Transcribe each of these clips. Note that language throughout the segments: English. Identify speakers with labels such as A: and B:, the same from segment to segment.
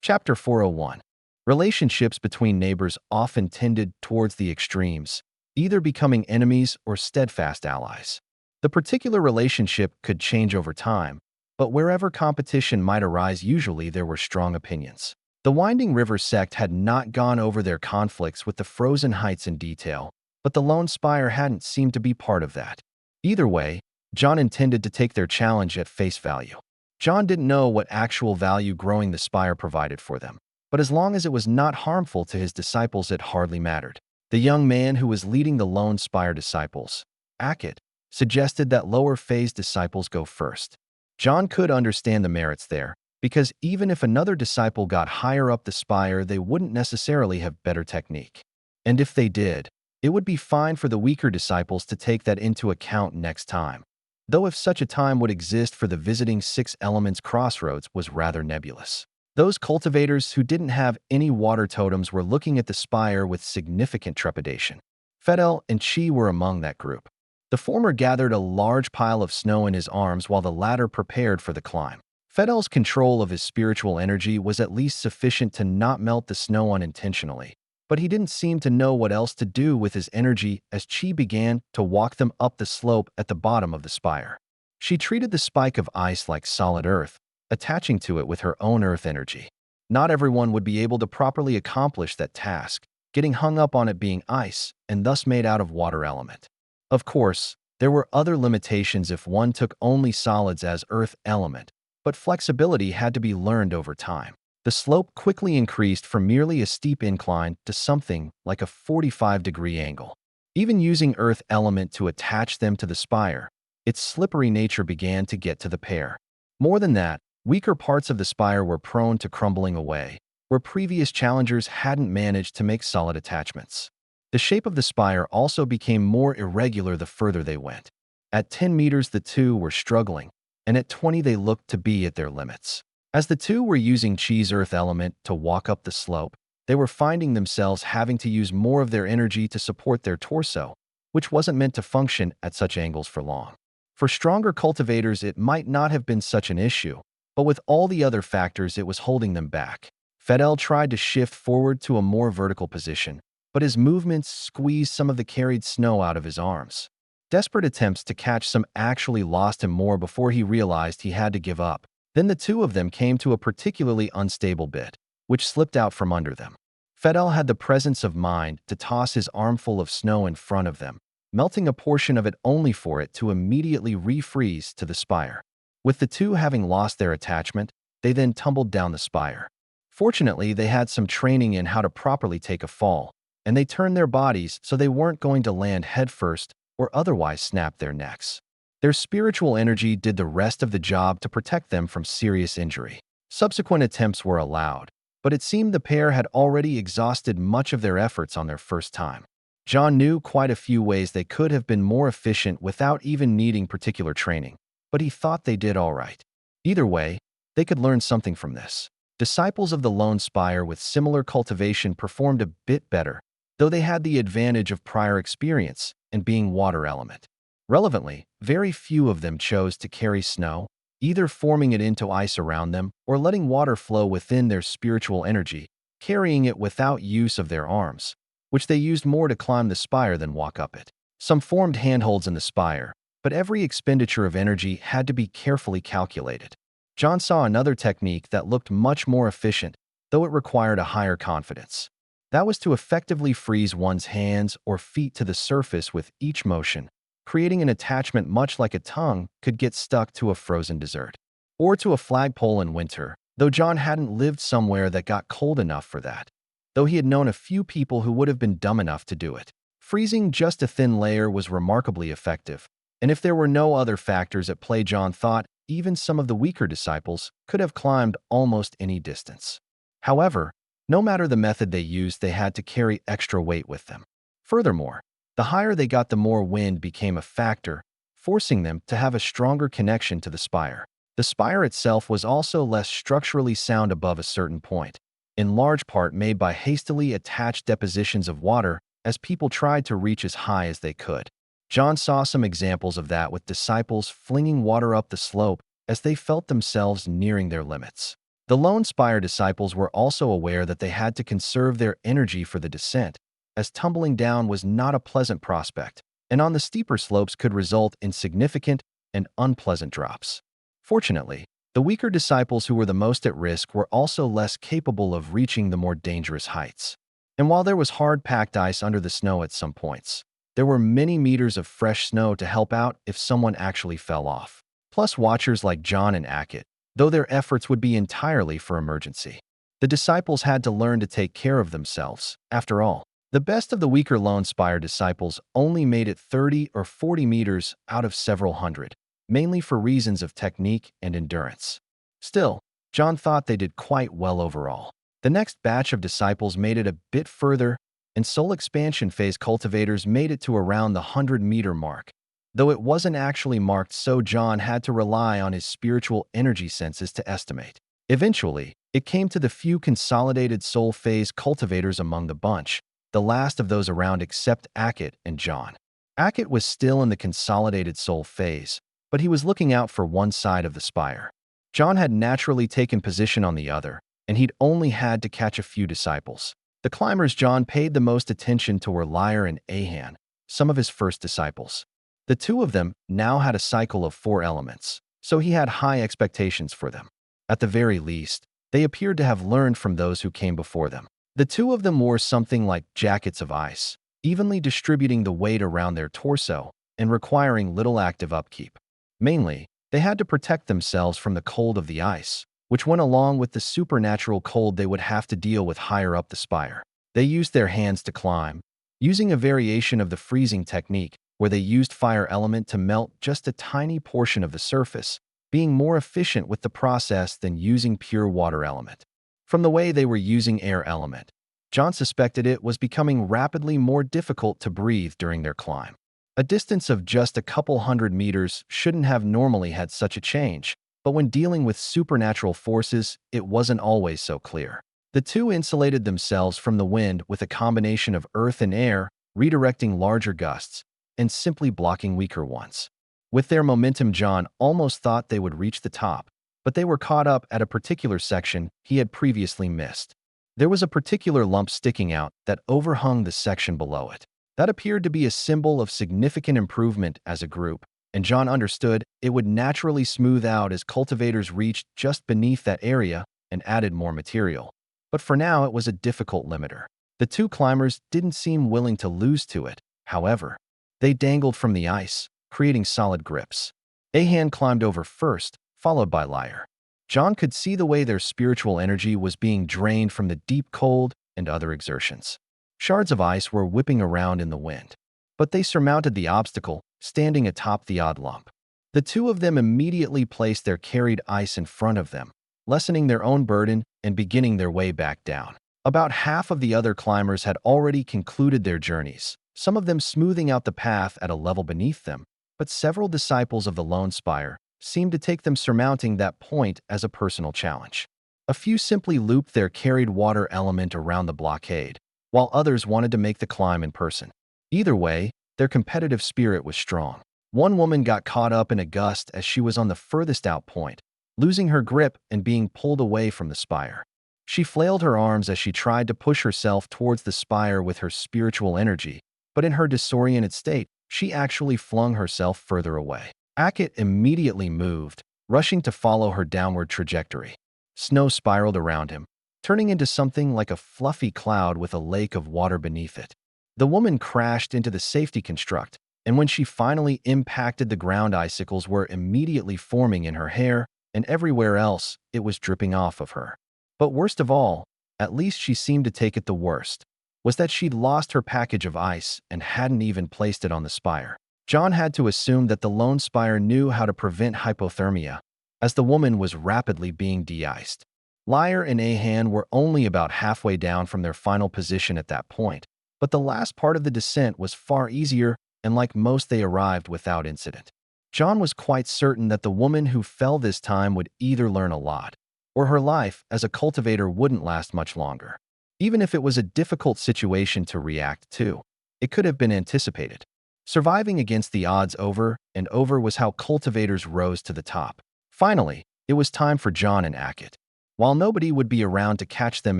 A: Chapter 401. Relationships between neighbors often tended towards the extremes, either becoming enemies or steadfast allies. The particular relationship could change over time, but wherever competition might arise, usually there were strong opinions. The Winding River sect had not gone over their conflicts with the Frozen Heights in detail, but the Lone Spire hadn't seemed to be part of that. Either way, John intended to take their challenge at face value. John didn't know what actual value growing the spire provided for them, but as long as it was not harmful to his disciples, it hardly mattered. The young man who was leading the Lone Spire disciples, Akit, suggested that lower phase disciples go first. John could understand the merits there, because even if another disciple got higher up the spire, they wouldn't necessarily have better technique. And if they did, it would be fine for the weaker disciples to take that into account next time. Though if such a time would exist for the visiting Six Elements crossroads was rather nebulous. Those cultivators who didn't have any water totems were looking at the spire with significant trepidation. Fedel and Chi were among that group. The former gathered a large pile of snow in his arms while the latter prepared for the climb. Fedel's control of his spiritual energy was at least sufficient to not melt the snow unintentionally, but he didn't seem to know what else to do with his energy as Chi began to walk them up the slope at the bottom of the spire. She treated the spike of ice like solid earth, attaching to it with her own earth energy. Not everyone would be able to properly accomplish that task, getting hung up on it being ice and thus made out of water element. Of course, there were other limitations if one took only solids as earth element, but flexibility had to be learned over time. The slope quickly increased from merely a steep incline to something like a 45-degree angle. Even using earth element to attach them to the spire, its slippery nature began to get to the pair. More than that, weaker parts of the spire were prone to crumbling away, where previous challengers hadn't managed to make solid attachments. The shape of the spire also became more irregular the further they went. At 10 meters the two were struggling, and at 20 they looked to be at their limits. As the two were using Chi's earth element to walk up the slope, they were finding themselves having to use more of their energy to support their torso, which wasn't meant to function at such angles for long. For stronger cultivators, it might not have been such an issue, but with all the other factors, it was holding them back. Fedel tried to shift forward to a more vertical position, but his movements squeezed some of the carried snow out of his arms. Desperate attempts to catch some actually lost him more before he realized he had to give up. Then the two of them came to a particularly unstable bit, which slipped out from under them. Fedel had the presence of mind to toss his armful of snow in front of them, melting a portion of it only for it to immediately refreeze to the spire. With the two having lost their attachment, they then tumbled down the spire. Fortunately, they had some training in how to properly take a fall, and they turned their bodies so they weren't going to land headfirst or otherwise snap their necks. Their spiritual energy did the rest of the job to protect them from serious injury. Subsequent attempts were allowed, but it seemed the pair had already exhausted much of their efforts on their first time. John knew quite a few ways they could have been more efficient without even needing particular training, but he thought they did all right. Either way, they could learn something from this. Disciples of the Lone Spire with similar cultivation performed a bit better, though they had the advantage of prior experience and being water element. Relevantly, very few of them chose to carry snow, either forming it into ice around them or letting water flow within their spiritual energy, carrying it without use of their arms, which they used more to climb the spire than walk up it. Some formed handholds in the spire, but every expenditure of energy had to be carefully calculated. John saw another technique that looked much more efficient, though it required a higher confidence. That was to effectively freeze one's hands or feet to the surface with each motion, creating an attachment much like a tongue could get stuck to a frozen dessert. Or to a flagpole in winter, though John hadn't lived somewhere that got cold enough for that, though he had known a few people who would have been dumb enough to do it. Freezing just a thin layer was remarkably effective, and if there were no other factors at play, John thought even some of the weaker disciples could have climbed almost any distance. However, no matter the method they used, they had to carry extra weight with them. Furthermore, the higher they got, the more wind became a factor, forcing them to have a stronger connection to the spire. The spire itself was also less structurally sound above a certain point, in large part made by hastily attached depositions of water as people tried to reach as high as they could. John saw some examples of that with disciples flinging water up the slope as they felt themselves nearing their limits. The Lone Spire disciples were also aware that they had to conserve their energy for the descent, as tumbling down was not a pleasant prospect, and on the steeper slopes could result in significant and unpleasant drops. Fortunately, the weaker disciples who were the most at risk were also less capable of reaching the more dangerous heights. And while there was hard-packed ice under the snow at some points, there were many meters of fresh snow to help out if someone actually fell off. Plus watchers like John and Ackett, though their efforts would be entirely for emergency. The disciples had to learn to take care of themselves, after all. The best of the weaker Lone Spire disciples only made it 30 or 40 meters out of several hundred, mainly for reasons of technique and endurance. Still, John thought they did quite well overall. The next batch of disciples made it a bit further, and soul expansion phase cultivators made it to around the 100-meter mark. Though it wasn't actually marked, so John had to rely on his spiritual energy senses to estimate. Eventually, it came to the few consolidated soul phase cultivators among the bunch, the last of those around except Ackett and John. Ackett was still in the consolidated soul phase, but he was looking out for one side of the spire. John had naturally taken position on the other, and he'd only had to catch a few disciples. The climbers John paid the most attention to were Lyre and Ahan, some of his first disciples. The two of them now had a cycle of 4 elements, so he had high expectations for them. At the very least, they appeared to have learned from those who came before them. The two of them wore something like jackets of ice, evenly distributing the weight around their torso and requiring little active upkeep. Mainly, they had to protect themselves from the cold of the ice, which went along with the supernatural cold they would have to deal with higher up the spire. They used their hands to climb, using a variation of the freezing technique where they used fire element to melt just a tiny portion of the surface, being more efficient with the process than using pure water element. From the way they were using air element, John suspected it was becoming rapidly more difficult to breathe during their climb. A distance of just a couple hundred meters shouldn't have normally had such a change, but when dealing with supernatural forces, it wasn't always so clear. The two insulated themselves from the wind with a combination of earth and air, redirecting larger gusts, and simply blocking weaker ones. With their momentum, John almost thought they would reach the top, but they were caught up at a particular section he had previously missed. There was a particular lump sticking out that overhung the section below it. That appeared to be a symbol of significant improvement as a group, and John understood it would naturally smooth out as cultivators reached just beneath that area and added more material. But for now, it was a difficult limiter. The two climbers didn't seem willing to lose to it, however. They dangled from the ice, creating solid grips. Ahan climbed over first, followed by Lyre. John could see the way their spiritual energy was being drained from the deep cold and other exertions. Shards of ice were whipping around in the wind, but they surmounted the obstacle, standing atop the odd lump. The two of them immediately placed their carried ice in front of them, lessening their own burden and beginning their way back down. About half of the other climbers had already concluded their journeys, some of them smoothing out the path at a level beneath them, but several disciples of the Lone Spire seemed to take them surmounting that point as a personal challenge. A few simply looped their carried water element around the blockade, while others wanted to make the climb in person. Either way, their competitive spirit was strong. One woman got caught up in a gust as she was on the furthest out point, losing her grip and being pulled away from the spire. She flailed her arms as she tried to push herself towards the spire with her spiritual energy, but in her disoriented state, she actually flung herself further away. Ackett immediately moved, rushing to follow her downward trajectory. Snow spiraled around him, turning into something like a fluffy cloud with a lake of water beneath it. The woman crashed into the safety construct, and when she finally impacted the ground, icicles were immediately forming in her hair, and everywhere else it was dripping off of her. But worst of all, at least she seemed to take it the worst, was that she'd lost her package of ice and hadn't even placed it on the spire. John had to assume that the Lone Spire knew how to prevent hypothermia, as the woman was rapidly being de-iced. Lyre and Ahan were only about halfway down from their final position at that point, but the last part of the descent was far easier, and like most, they arrived without incident. John was quite certain that the woman who fell this time would either learn a lot, or her life as a cultivator wouldn't last much longer. Even if it was a difficult situation to react to, it could have been anticipated. Surviving against the odds over and over was how cultivators rose to the top. Finally, it was time for John and Ackett. While nobody would be around to catch them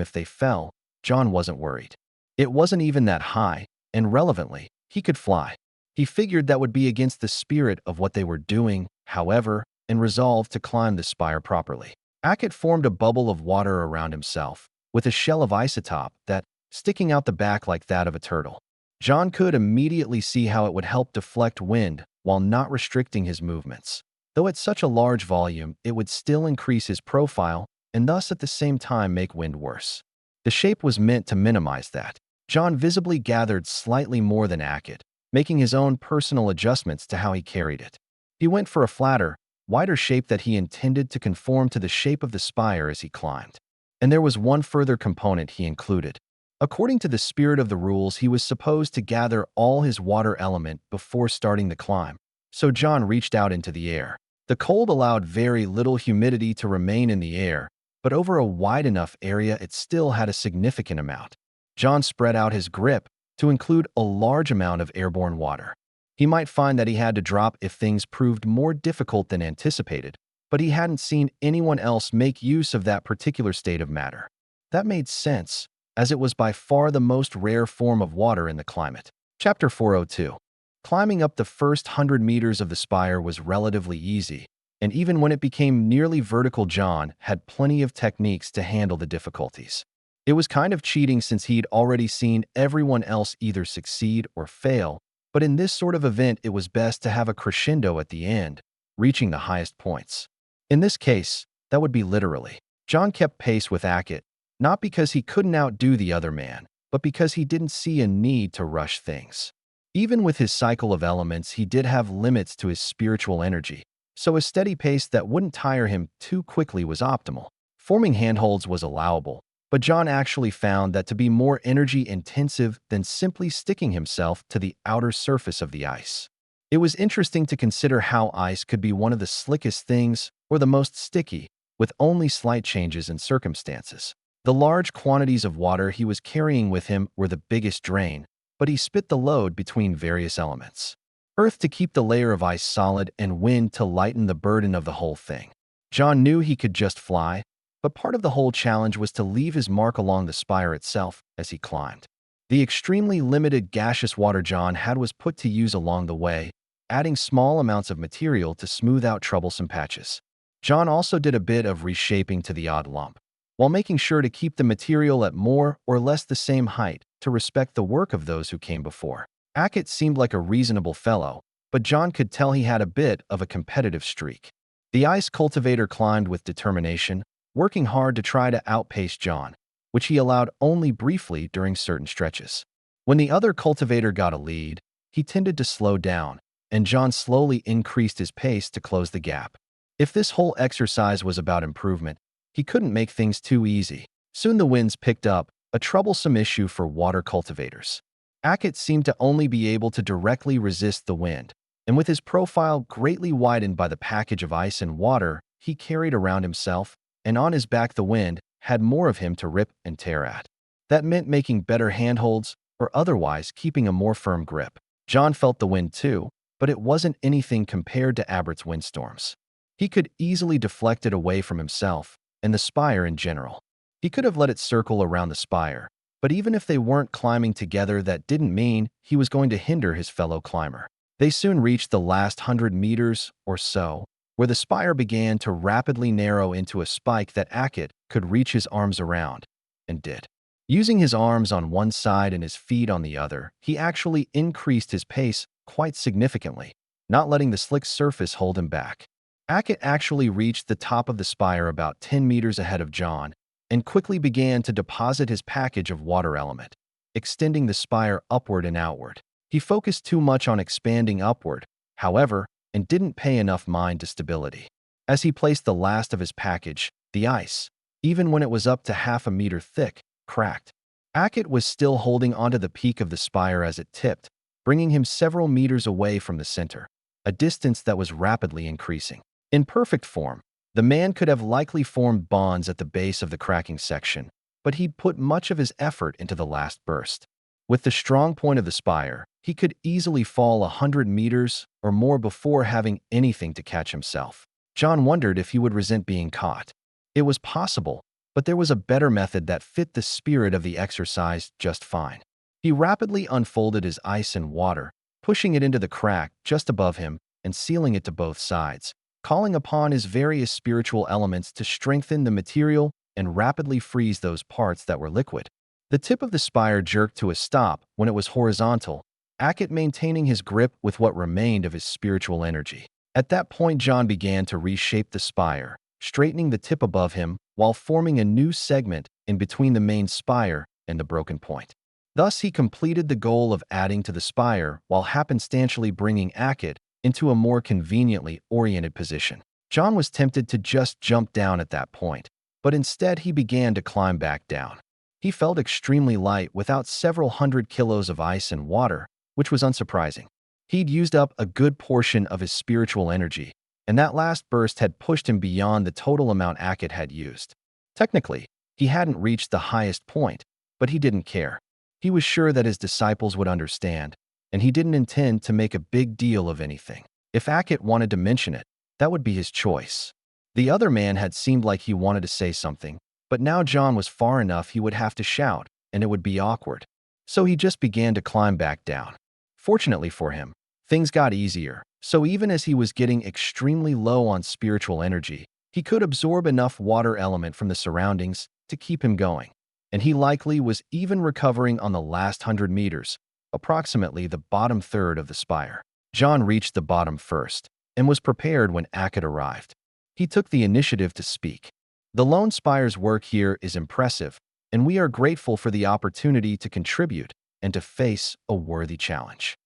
A: if they fell, John wasn't worried. It wasn't even that high, and relevantly, he could fly. He figured that would be against the spirit of what they were doing, however, and resolved to climb the spire properly. Ackett formed a bubble of water around himself, with a shell of ice atop that, sticking out the back like that of a turtle. John could immediately see how it would help deflect wind while not restricting his movements. Though at such a large volume, it would still increase his profile and thus at the same time make wind worse. The shape was meant to minimize that. John visibly gathered slightly more than Ackett, making his own personal adjustments to how he carried it. He went for a flatter, wider shape that he intended to conform to the shape of the spire as he climbed. And there was one further component he included. According to the spirit of the rules, he was supposed to gather all his water element before starting the climb. So John reached out into the air. The cold allowed very little humidity to remain in the air, but over a wide enough area it still had a significant amount. John spread out his grip to include a large amount of airborne water. He might find that he had to drop if things proved more difficult than anticipated, but he hadn't seen anyone else make use of that particular state of matter. That made sense, as it was by far the most rare form of water in the climate. Chapter 402. Climbing up the first 100 meters of the spire was relatively easy, and even when it became nearly vertical, John had plenty of techniques to handle the difficulties. It was kind of cheating since he'd already seen everyone else either succeed or fail, but in this sort of event it was best to have a crescendo at the end, reaching the highest points. In this case, that would be literally. John kept pace with Ackett, not because he couldn't outdo the other man, but because he didn't see a need to rush things. Even with his cycle of elements, he did have limits to his spiritual energy, so a steady pace that wouldn't tire him too quickly was optimal. Forming handholds was allowable, but John actually found that to be more energy-intensive than simply sticking himself to the outer surface of the ice. It was interesting to consider how ice could be one of the slickest things or the most sticky, with only slight changes in circumstances. The large quantities of water he was carrying with him were the biggest drain, but he split the load between various elements. Earth to keep the layer of ice solid and wind to lighten the burden of the whole thing. John knew he could just fly, but part of the whole challenge was to leave his mark along the spire itself as he climbed. The extremely limited gaseous water John had was put to use along the way, adding small amounts of material to smooth out troublesome patches. John also did a bit of reshaping to the odd lump, while making sure to keep the material at more or less the same height to respect the work of those who came before. Ackett seemed like a reasonable fellow, but John could tell he had a bit of a competitive streak. The ice cultivator climbed with determination, working hard to try to outpace John, which he allowed only briefly during certain stretches. When the other cultivator got a lead, he tended to slow down, and John slowly increased his pace to close the gap. If this whole exercise was about improvement, he couldn't make things too easy. Soon the winds picked up, a troublesome issue for water cultivators. Ackett seemed to only be able to directly resist the wind, and with his profile greatly widened by the package of ice and water he carried around himself, and on his back the wind had more of him to rip and tear at. That meant making better handholds, or otherwise keeping a more firm grip. John felt the wind too, but it wasn't anything compared to Abbert's windstorms. He could easily deflect it away from himself, and the spire in general. He could have let it circle around the spire, but even if they weren't climbing together, that didn't mean he was going to hinder his fellow climber. They soon reached the last 100 meters or so, where the spire began to rapidly narrow into a spike that Ackett could reach his arms around, and did. Using his arms on one side and his feet on the other, he actually increased his pace quite significantly, not letting the slick surface hold him back. Ackett actually reached the top of the spire about 10 meters ahead of John, and quickly began to deposit his package of water element, extending the spire upward and outward. He focused too much on expanding upward, however, and didn't pay enough mind to stability. As he placed the last of his package, the ice, even when it was up to half a meter thick, cracked. Ackett was still holding onto the peak of the spire as it tipped, bringing him several meters away from the center, a distance that was rapidly increasing. In perfect form, the man could have likely formed bonds at the base of the cracking section, but he'd put much of his effort into the last burst. With the strong point of the spire, he could easily fall 100 meters or more before having anything to catch himself. John wondered if he would resent being caught. It was possible, but there was a better method that fit the spirit of the exercise just fine. He rapidly unfolded his ice and water, pushing it into the crack just above him and sealing it to both sides, calling upon his various spiritual elements to strengthen the material and rapidly freeze those parts that were liquid. The tip of the spire jerked to a stop when it was horizontal, Akit maintaining his grip with what remained of his spiritual energy. At that point, John began to reshape the spire, straightening the tip above him while forming a new segment in between the main spire and the broken point. Thus, he completed the goal of adding to the spire while happenstantially bringing Akit into a more conveniently oriented position. John was tempted to just jump down at that point, but instead he began to climb back down. He felt extremely light without several hundred kilos of ice and water, which was unsurprising. He'd used up a good portion of his spiritual energy, and that last burst had pushed him beyond the total amount Akit had used. Technically, he hadn't reached the highest point, but he didn't care. He was sure that his disciples would understand, and he didn't intend to make a big deal of anything. If Akit wanted to mention it, that would be his choice. The other man had seemed like he wanted to say something, but now John was far enough he would have to shout, and it would be awkward. So he just began to climb back down. Fortunately for him, things got easier, so even as he was getting extremely low on spiritual energy, he could absorb enough water element from the surroundings to keep him going. And he likely was even recovering on the last 100 meters, approximately the bottom third of the spire. John reached the bottom first and was prepared when Akit arrived. He took the initiative to speak. The Lone Spire's work here is impressive, and we are grateful for the opportunity to contribute and to face a worthy challenge.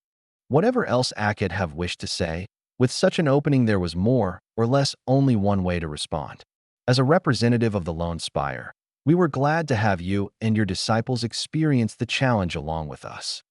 A: Whatever else Akit have wished to say, with such an opening there was more or less only one way to respond. As a representative of the Lone Spire, we were glad to have you and your disciples experience the challenge along with us.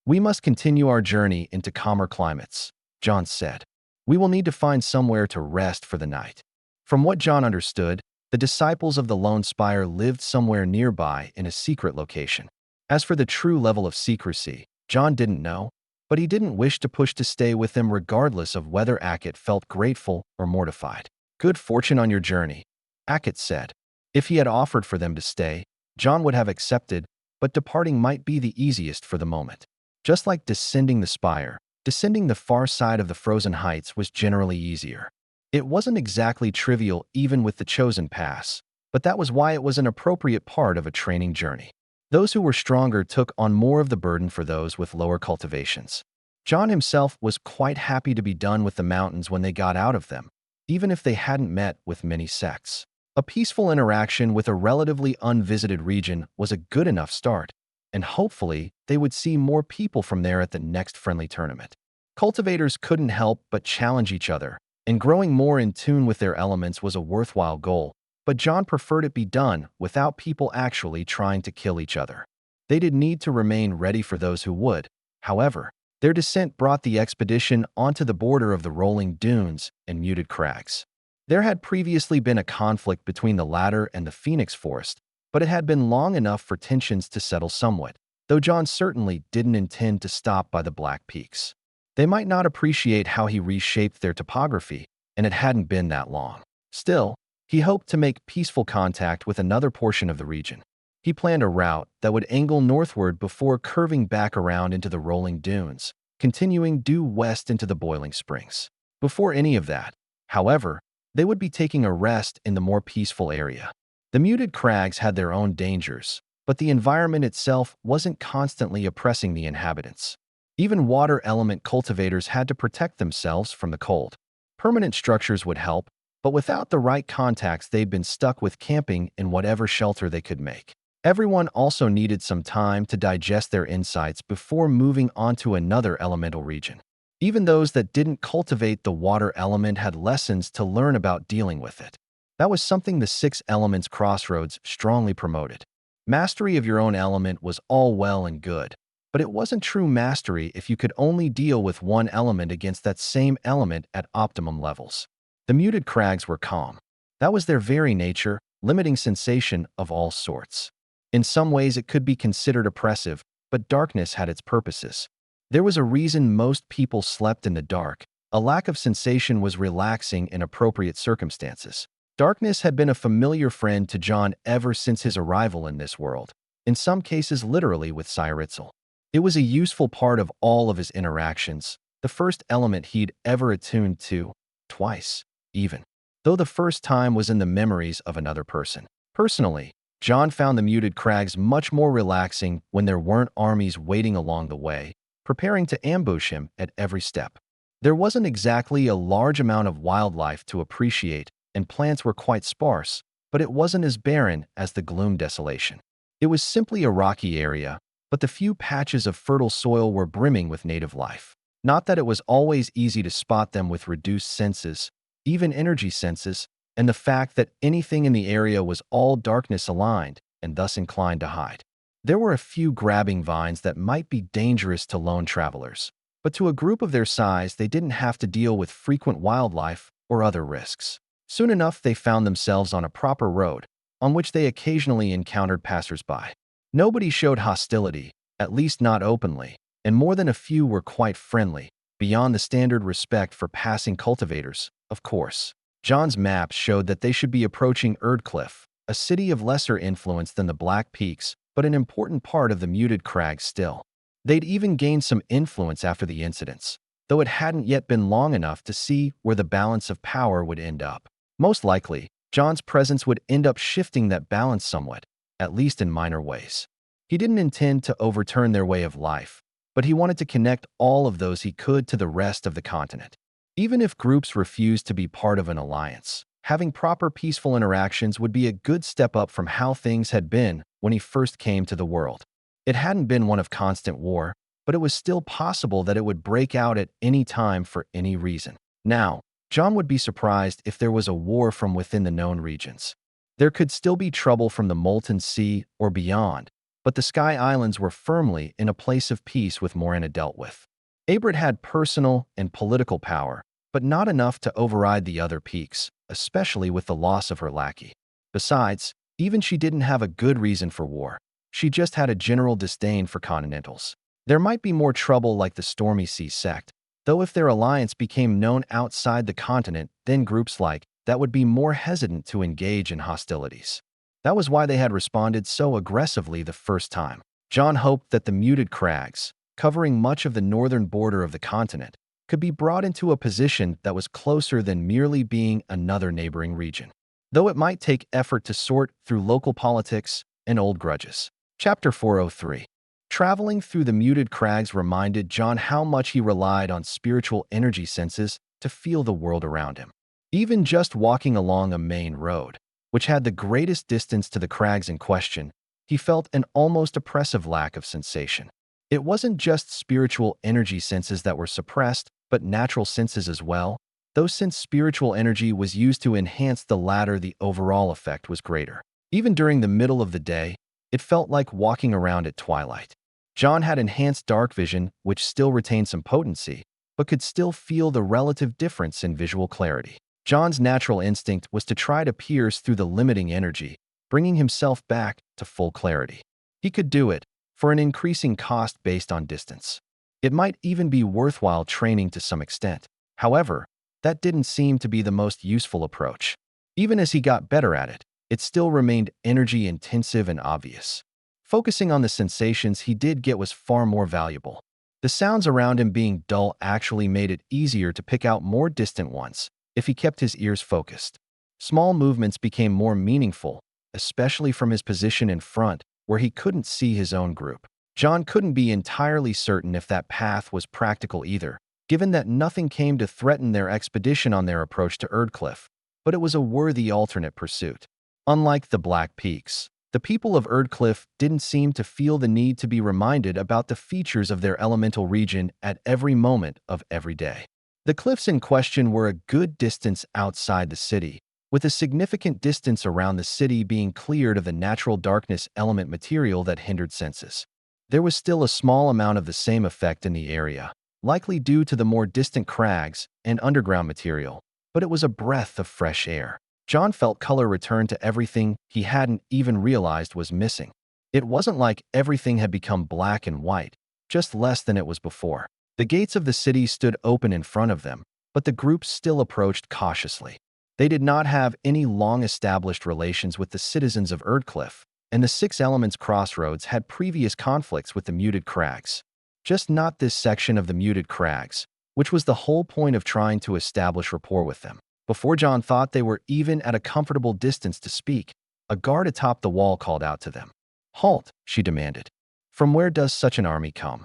A: We must continue our journey into calmer climates, John said. We will need to find somewhere to rest for the night. From what John understood, the disciples of the Lone Spire lived somewhere nearby in a secret location. As for the true level of secrecy, John didn't know, but he didn't wish to push to stay with them regardless of whether Akit felt grateful or mortified. Good fortune on your journey, Akit said. If he had offered for them to stay, John would have accepted, but departing might be the easiest for the moment. Just like descending the spire, descending the far side of the frozen heights was generally easier. It wasn't exactly trivial even with the chosen pass, but that was why it was an appropriate part of a training journey. Those who were stronger took on more of the burden for those with lower cultivations. John himself was quite happy to be done with the mountains when they got out of them, even if they hadn't met with many sects. A peaceful interaction with a relatively unvisited region was a good enough start, and hopefully they would see more people from there at the next friendly tournament. Cultivators couldn't help but challenge each other, and growing more in tune with their elements was a worthwhile goal, but John preferred it be done without people actually trying to kill each other. They did need to remain ready for those who would. However, their descent brought the expedition onto the border of the rolling dunes and muted crags. There had previously been a conflict between the latter and the Phoenix Forest, but it had been long enough for tensions to settle somewhat, though John certainly didn't intend to stop by the Black Peaks. They might not appreciate how he reshaped their topography, and it hadn't been that long. Still, he hoped to make peaceful contact with another portion of the region. He planned a route that would angle northward before curving back around into the rolling dunes, continuing due west into the boiling springs. Before any of that, however, they would be taking a rest in the more peaceful area. The muted crags had their own dangers, but the environment itself wasn't constantly oppressing the inhabitants. Even water element cultivators had to protect themselves from the cold. Permanent structures would help, but without the right contacts they'd been stuck with camping in whatever shelter they could make. Everyone also needed some time to digest their insights before moving on to another elemental region. Even those that didn't cultivate the water element had lessons to learn about dealing with it. That was something the Six Elements Crossroads strongly promoted. Mastery of your own element was all well and good, but it wasn't true mastery if you could only deal with one element against that same element at optimum levels. The muted crags were calm. That was their very nature, limiting sensation of all sorts. In some ways it could be considered oppressive, but darkness had its purposes. There was a reason most people slept in the dark. A lack of sensation was relaxing in appropriate circumstances. Darkness had been a familiar friend to John ever since his arrival in this world, in some cases literally with Cyritsel. It was a useful part of all of his interactions, the first element he'd ever attuned to, twice, even, though the first time was in the memories of another person. Personally, John found the muted crags much more relaxing when there weren't armies waiting along the way, preparing to ambush him at every step. There wasn't exactly a large amount of wildlife to appreciate, and plants were quite sparse, but it wasn't as barren as the gloom desolation. It was simply a rocky area, but the few patches of fertile soil were brimming with native life. Not that it was always easy to spot them with reduced senses, even energy senses, and the fact that anything in the area was all darkness aligned and thus inclined to hide. There were a few grabbing vines that might be dangerous to lone travelers, but to a group of their size they didn't have to deal with frequent wildlife or other risks. Soon enough they found themselves on a proper road, on which they occasionally encountered passers-by. Nobody showed hostility, at least not openly, and more than a few were quite friendly, beyond the standard respect for passing cultivators, of course. John's maps showed that they should be approaching Erdcliff, a city of lesser influence than the Black Peaks, but an important part of the muted crags still. They'd even gained some influence after the incidents, though it hadn't yet been long enough to see where the balance of power would end up. Most likely, John's presence would end up shifting that balance somewhat, at least in minor ways. He didn't intend to overturn their way of life, but he wanted to connect all of those he could to the rest of the continent. Even if groups refused to be part of an alliance, having proper peaceful interactions would be a good step up from how things had been when he first came to the world. It hadn't been one of constant war, but it was still possible that it would break out at any time for any reason. Now, John would be surprised if there was a war from within the known regions. There could still be trouble from the Molten Sea or beyond, but the Sky Islands were firmly in a place of peace with Morena dealt with. Abrit had personal and political power, but not enough to override the other peaks, especially with the loss of her lackey. Besides, even she didn't have a good reason for war. She just had a general disdain for continentals. There might be more trouble like the Stormy Sea sect, though if their alliance became known outside the continent, then groups like that would be more hesitant to engage in hostilities. That was why they had responded so aggressively the first time. John hoped that the muted crags, covering much of the northern border of the continent, could be brought into a position that was closer than merely being another neighboring region, though it might take effort to sort through local politics and old grudges. Chapter 403. Traveling through the muted crags reminded John how much he relied on spiritual energy senses to feel the world around him. Even just walking along a main road, which had the greatest distance to the crags in question, he felt an almost oppressive lack of sensation. It wasn't just spiritual energy senses that were suppressed, but natural senses as well, though since spiritual energy was used to enhance the latter, the overall effect was greater. Even during the middle of the day, it felt like walking around at twilight. John had enhanced dark vision, which still retained some potency, but could still feel the relative difference in visual clarity. John's natural instinct was to try to pierce through the limiting energy, bringing himself back to full clarity. He could do it, for an increasing cost based on distance. It might even be worthwhile training to some extent. However, that didn't seem to be the most useful approach. Even as he got better at it, it still remained energy-intensive and obvious. Focusing on the sensations he did get was far more valuable. The sounds around him being dull actually made it easier to pick out more distant ones if he kept his ears focused. Small movements became more meaningful, especially from his position in front, where he couldn't see his own group. John couldn't be entirely certain if that path was practical either, given that nothing came to threaten their expedition on their approach to Erdcliff, but it was a worthy alternate pursuit. Unlike the Black Peaks, the people of Erdcliff didn't seem to feel the need to be reminded about the features of their elemental region at every moment of every day. The cliffs in question were a good distance outside the city, with a significant distance around the city being cleared of the natural darkness element material that hindered senses. There was still a small amount of the same effect in the area, likely due to the more distant crags and underground material, but it was a breath of fresh air. John felt color return to everything he hadn't even realized was missing. It wasn't like everything had become black and white, just less than it was before. The gates of the city stood open in front of them, but the group still approached cautiously. They did not have any long-established relations with the citizens of Erdcliff, and the Six Elements Crossroads had previous conflicts with the Muted Crags. Just not this section of the Muted Crags, which was the whole point of trying to establish rapport with them. Before John thought they were even at a comfortable distance to speak, a guard atop the wall called out to them. "Halt," she demanded. "From where does such an army come?"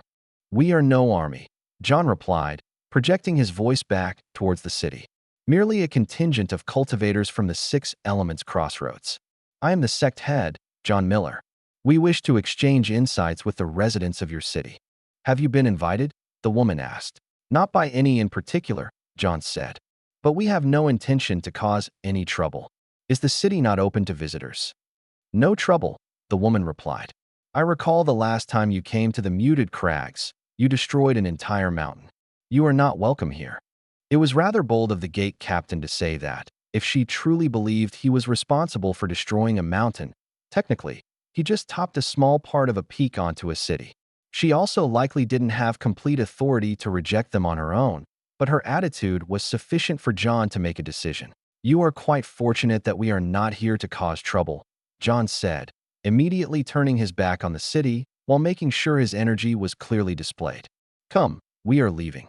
A: "We are no army," John replied, projecting his voice back towards the city. "Merely a contingent of cultivators from the Six Elements Crossroads. I am the sect head, John Miller. We wish to exchange insights with the residents of your city." "Have you been invited?" the woman asked. "Not by any in particular," John said. "But we have no intention to cause any trouble. Is the city not open to visitors?" "No trouble," the woman replied. "I recall the last time you came to the Muted Crags, you destroyed an entire mountain. You are not welcome here." It was rather bold of the gate captain to say that, if she truly believed he was responsible for destroying a mountain. Technically, he just topped a small part of a peak onto a city. She also likely didn't have complete authority to reject them on her own, but her attitude was sufficient for John to make a decision. "You are quite fortunate that we are not here to cause trouble," John said, immediately turning his back on the city while making sure his energy was clearly displayed. "Come, we are leaving."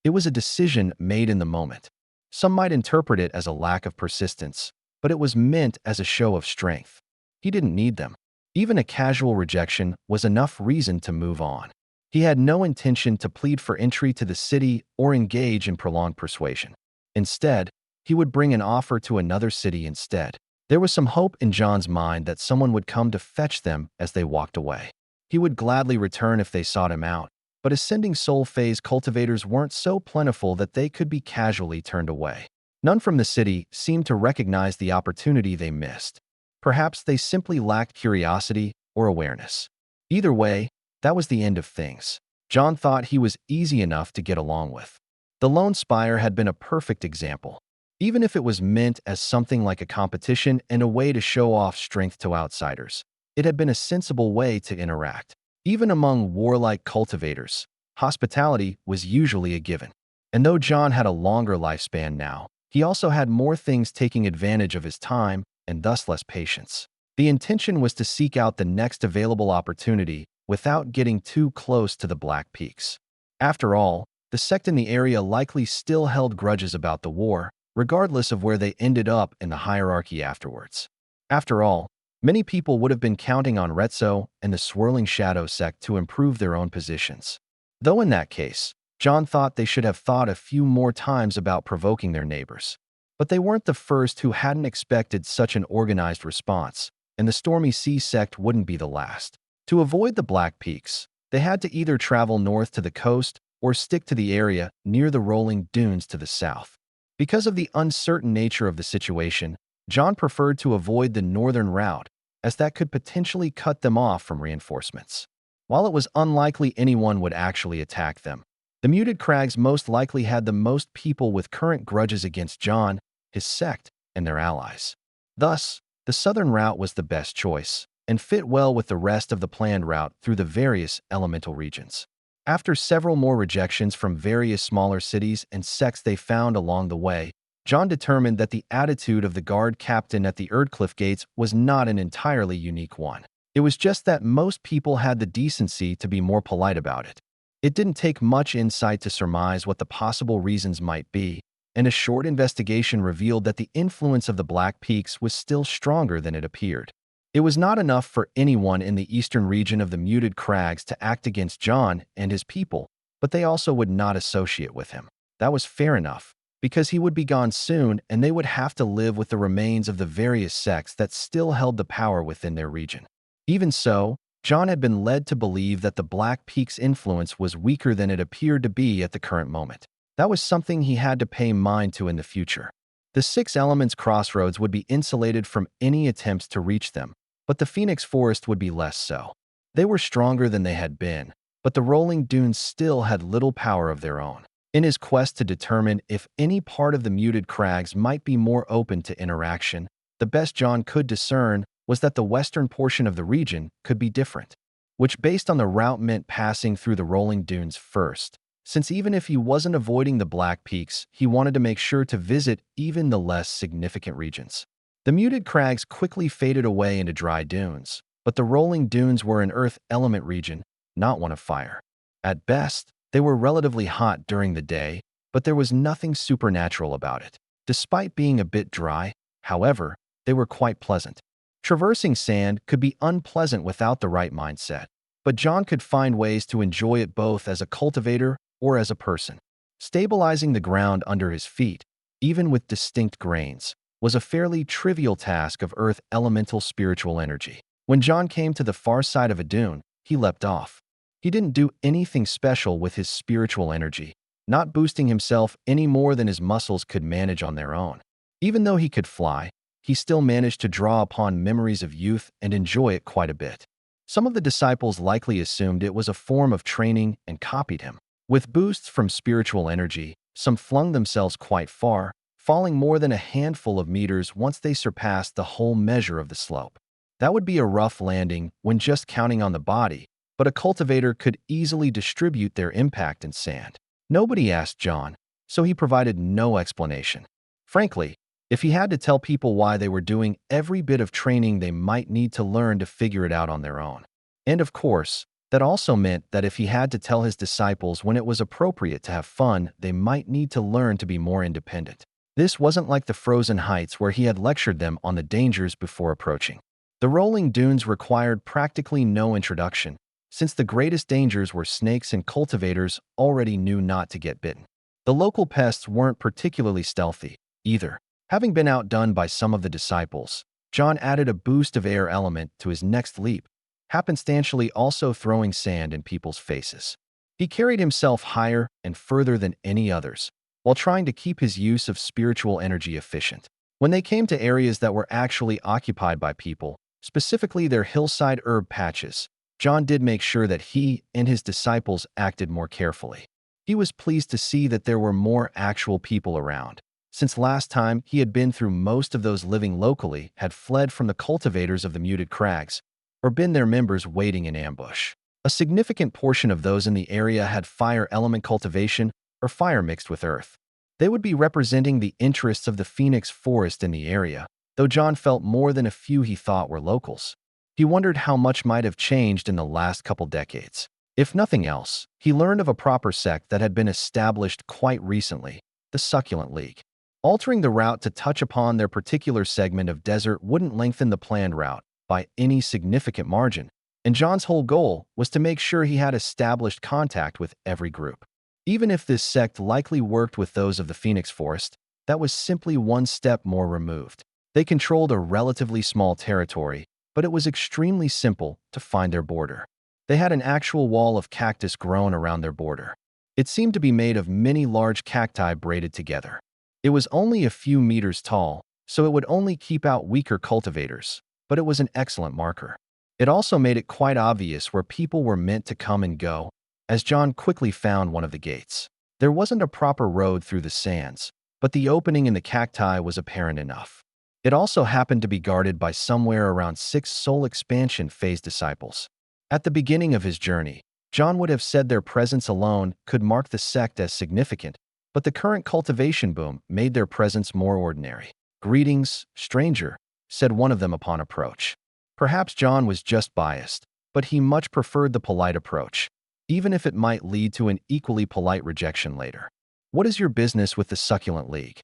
A: It was a decision made in the moment. Some might interpret it as a lack of persistence, but it was meant as a show of strength. He didn't need them. Even a casual rejection was enough reason to move on. He had no intention to plead for entry to the city or engage in prolonged persuasion. Instead, he would bring an offer to another city instead. There was some hope in John's mind that someone would come to fetch them as they walked away. He would gladly return if they sought him out, but ascending soul phase cultivators weren't so plentiful that they could be casually turned away. None from the city seemed to recognize the opportunity they missed. Perhaps they simply lacked curiosity or awareness. Either way, that was the end of things. John thought he was easy enough to get along with. The Lone Spire had been a perfect example. Even if it was meant as something like a competition and a way to show off strength to outsiders, it had been a sensible way to interact. Even among warlike cultivators, hospitality was usually a given. And though John had a longer lifespan now, he also had more things taking advantage of his time and thus less patience. The intention was to seek out the next available opportunity without getting too close to the Black Peaks. After all, the sect in the area likely still held grudges about the war, regardless of where they ended up in the hierarchy afterwards. After all, many people would have been counting on Retso and the Swirling Shadow sect to improve their own positions. Though in that case, John thought they should have thought a few more times about provoking their neighbors. But they weren't the first who hadn't expected such an organized response, and the Stormy Sea sect wouldn't be the last. To avoid the Black Peaks, they had to either travel north to the coast or stick to the area near the rolling dunes to the south. Because of the uncertain nature of the situation, John preferred to avoid the northern route, as that could potentially cut them off from reinforcements. While it was unlikely anyone would actually attack them, the Muted Crags most likely had the most people with current grudges against John, his sect, and their allies. Thus, the southern route was the best choice, and fit well with the rest of the planned route through the various elemental regions. After several more rejections from various smaller cities and sects they found along the way, John determined that the attitude of the guard captain at the Erdcliff gates was not an entirely unique one. It was just that most people had the decency to be more polite about it. It didn't take much insight to surmise what the possible reasons might be, and a short investigation revealed that the influence of the Black Peaks was still stronger than it appeared. It was not enough for anyone in the eastern region of the Muted Crags to act against John and his people, but they also would not associate with him. That was fair enough, because he would be gone soon and they would have to live with the remains of the various sects that still held the power within their region. Even so, John had been led to believe that the Black Peaks' influence was weaker than it appeared to be at the current moment. That was something he had to pay mind to in the future. The Six Elements Crossroads would be insulated from any attempts to reach them, but the Phoenix Forest would be less so. They were stronger than they had been, but the rolling dunes still had little power of their own. In his quest to determine if any part of the Muted Crags might be more open to interaction, the best John could discern was that the western portion of the region could be different, which based on the route meant passing through the rolling dunes first. since even if he wasn't avoiding the Black Peaks, he wanted to make sure to visit even the less significant regions. The muted crags quickly faded away into dry dunes, but the rolling dunes were an earth element region, not one of fire. At best, they were relatively hot during the day, but there was nothing supernatural about it. Despite being a bit dry, however, they were quite pleasant. Traversing sand could be unpleasant without the right mindset, but John could find ways to enjoy it both as a cultivator or as a person. Stabilizing the ground under his feet, even with distinct grains, was a fairly trivial task of earth elemental spiritual energy. When John came to the far side of a dune, he leapt off. He didn't do anything special with his spiritual energy, not boosting himself any more than his muscles could manage on their own. Even though he could fly, he still managed to draw upon memories of youth and enjoy it quite a bit. Some of the disciples likely assumed it was a form of training and copied him. With boosts from spiritual energy, some flung themselves quite far, falling more than a handful of meters once they surpassed the whole measure of the slope. That would be a rough landing when just counting on the body, but a cultivator could easily distribute their impact in sand. Nobody asked John, so he provided no explanation. Frankly, if he had to tell people why they were doing every bit of training, they might need to learn to figure it out on their own. And of course, that also meant that if he had to tell his disciples when it was appropriate to have fun, they might need to learn to be more independent. This wasn't like the frozen heights where he had lectured them on the dangers before approaching. The rolling dunes required practically no introduction, since the greatest dangers were snakes and cultivators already knew not to get bitten. The local pests weren't particularly stealthy, either. Having been outdone by some of the disciples, John added a boost of air element to his next leap, happenstantially also throwing sand in people's faces. He carried himself higher and further than any others, while trying to keep his use of spiritual energy efficient. When they came to areas that were actually occupied by people, specifically their hillside herb patches, John did make sure that he and his disciples acted more carefully. He was pleased to see that there were more actual people around, since last time he had been through most of those living locally had fled from the cultivators of the muted crags, or been their members waiting in ambush. A significant portion of those in the area had fire element cultivation or fire mixed with earth. They would be representing the interests of the Phoenix Forest in the area, though John felt more than a few he thought were locals. He wondered how much might have changed in the last couple decades. If nothing else, he learned of a proper sect that had been established quite recently, the Succulent League. Altering the route to touch upon their particular segment of desert wouldn't lengthen the planned route by any significant margin, and John's whole goal was to make sure he had established contact with every group. Even if this sect likely worked with those of the Phoenix Forest, that was simply one step more removed. They controlled a relatively small territory, but it was extremely simple to find their border. They had an actual wall of cactus grown around their border. It seemed to be made of many large cacti braided together. It was only a few meters tall, so it would only keep out weaker cultivators, but it was an excellent marker. It also made it quite obvious where people were meant to come and go, as John quickly found one of the gates. There wasn't a proper road through the sands, but the opening in the cacti was apparent enough. It also happened to be guarded by somewhere around 6 soul expansion phase disciples. At the beginning of his journey, John would have said their presence alone could mark the sect as significant, but the current cultivation boom made their presence more ordinary. "Greetings, stranger," said one of them upon approach. Perhaps John was just biased, but he much preferred the polite approach, even if it might lead to an equally polite rejection later. "What is your business with the Succulent League?"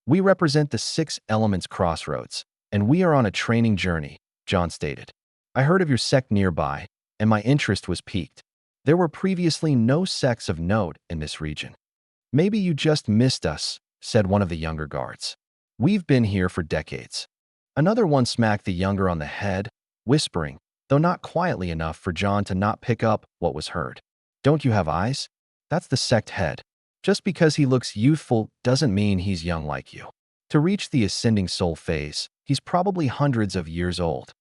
A: "We represent the 6 Elements Crossroads, and we are on a training journey," John stated. "I heard of your sect nearby, and my interest was piqued. There were previously no sects of note in this region." "Maybe you just missed us," said one of the younger guards. "We've been here for decades." Another one smacked the younger on the head, whispering, though not quietly enough for John to not pick up what was heard. "Don't you have eyes? That's the sect head. Just because he looks youthful doesn't mean he's young like you. To reach the ascending soul phase, he's probably hundreds of years old."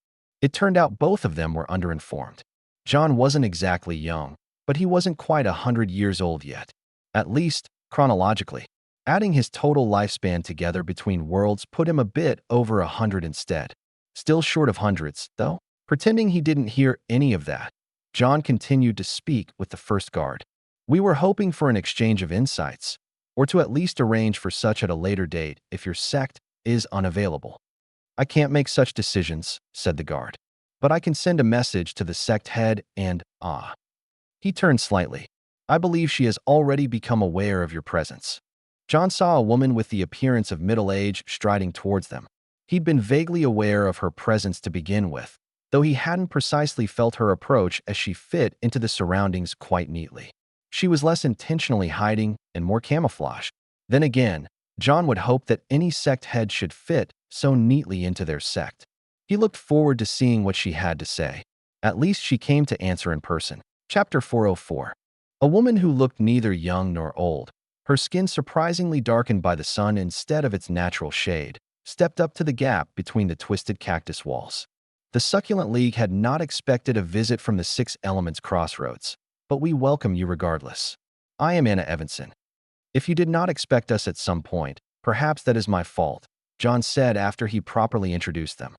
A: It turned out both of them were underinformed. John wasn't exactly young, but he wasn't quite 100 years old yet. At least, chronologically. Adding his total lifespan together between worlds put him a bit over 100 instead. Still short of hundreds, though. Pretending he didn't hear any of that, John continued to speak with the first guard. We were hoping for an exchange of insights, or to at least arrange for such at a later date if your sect is unavailable. I can't make such decisions, said the guard. But I can send a message to the sect head and, He turned slightly. I believe she has already become aware of your presence. John saw a woman with the appearance of middle age striding towards them. He'd been vaguely aware of her presence to begin with, though he hadn't precisely felt her approach as she fit into the surroundings quite neatly. She was less intentionally hiding and more camouflaged. Then again, John would hope that any sect head should fit so neatly into their sect. He looked forward to seeing what she had to say. At least she came to answer in person. Chapter 404. A woman who looked neither young nor old, her skin surprisingly darkened by the sun instead of its natural shade, stepped up to the gap between the twisted cactus walls. The Succulent League had not expected a visit from the Six Elements Crossroads, but we welcome you regardless. I am Anna Evanson. If you did not expect us at some point, perhaps that is my fault, John said after he properly introduced them.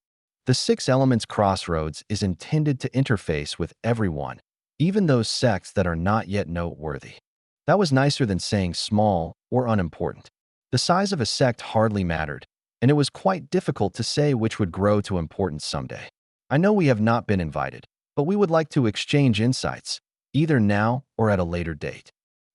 A: The Six Elements Crossroads is intended to interface with everyone, even those sects that are not yet noteworthy. That was nicer than saying small or unimportant. The size of a sect hardly mattered, and it was quite difficult to say which would grow to importance someday. I know we have not been invited, but we would like to exchange insights, either now or at a later date.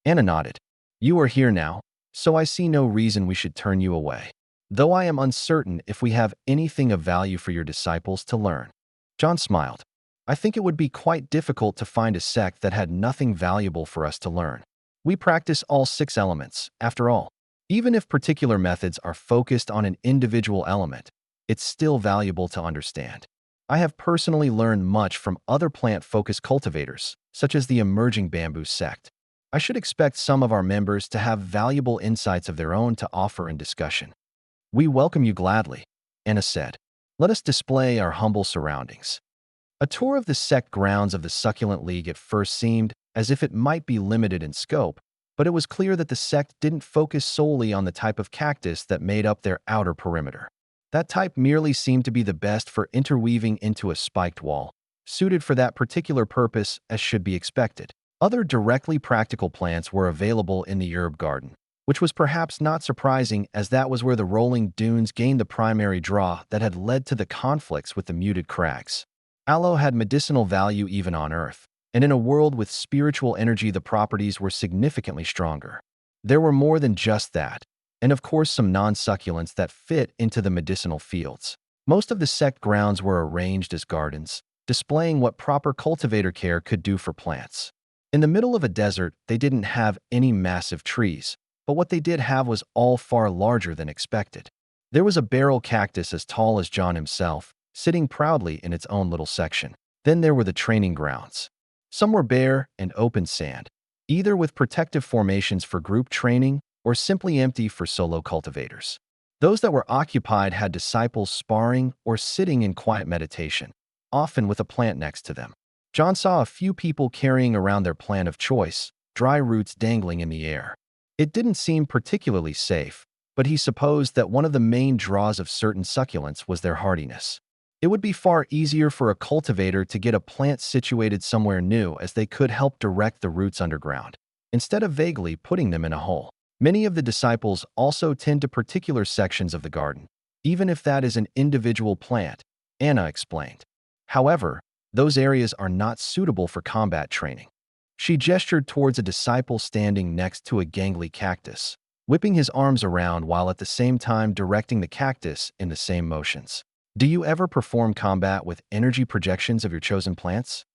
A: Anna nodded. You are here now, so I see no reason we should turn you away, though I am uncertain if we have anything of value for your disciples to learn. John smiled. I think it would be quite difficult to find a sect that had nothing valuable for us to learn. We practice all six elements, after all. Even if particular methods are focused on an individual element, it's still valuable to understand. I have personally learned much from other plant-focused cultivators, such as the emerging bamboo sect. I should expect some of our members to have valuable insights of their own to offer in discussion. We welcome you gladly, Anna said. Let us display our humble surroundings. A tour of the sect grounds of the Succulent League at first seemed as if it might be limited in scope, but it was clear that the sect didn't focus solely on the type of cactus that made up their outer perimeter. That type merely seemed to be the best for interweaving into a spiked wall, suited for that particular purpose as should be expected. Other directly practical plants were available in the herb garden, which was perhaps not surprising as that was where the rolling dunes gained the primary draw that had led to the conflicts with the muted crags. Aloe had medicinal value even on Earth, and in a world with spiritual energy the properties were significantly stronger. There were more than just that, and of course some non-succulents that fit into the medicinal fields. Most of the sect grounds were arranged as gardens, displaying what proper cultivator care could do for plants. In the middle of a desert, they didn't have any massive trees, but what they did have was all far larger than expected. There was a barrel cactus as tall as John himself, sitting proudly in its own little section. Then there were the training grounds. Some were bare and open sand, either with protective formations for group training or simply empty for solo cultivators. Those that were occupied had disciples sparring or sitting in quiet meditation, often with a plant next to them. John saw a few people carrying around their plant of choice, dry roots dangling in the air. It didn't seem particularly safe, but he supposed that one of the main draws of certain succulents was their hardiness. It would be far easier for a cultivator to get a plant situated somewhere new as they could help direct the roots underground, instead of vaguely putting them in a hole. Many of the disciples also tend to particular sections of the garden, even if that is an individual plant, Anna explained. However, those areas are not suitable for combat training. She gestured towards a disciple standing next to a gangly cactus, whipping his arms around while at the same time directing the cactus in the same motions. Do you ever perform combat with energy projections of your chosen plants?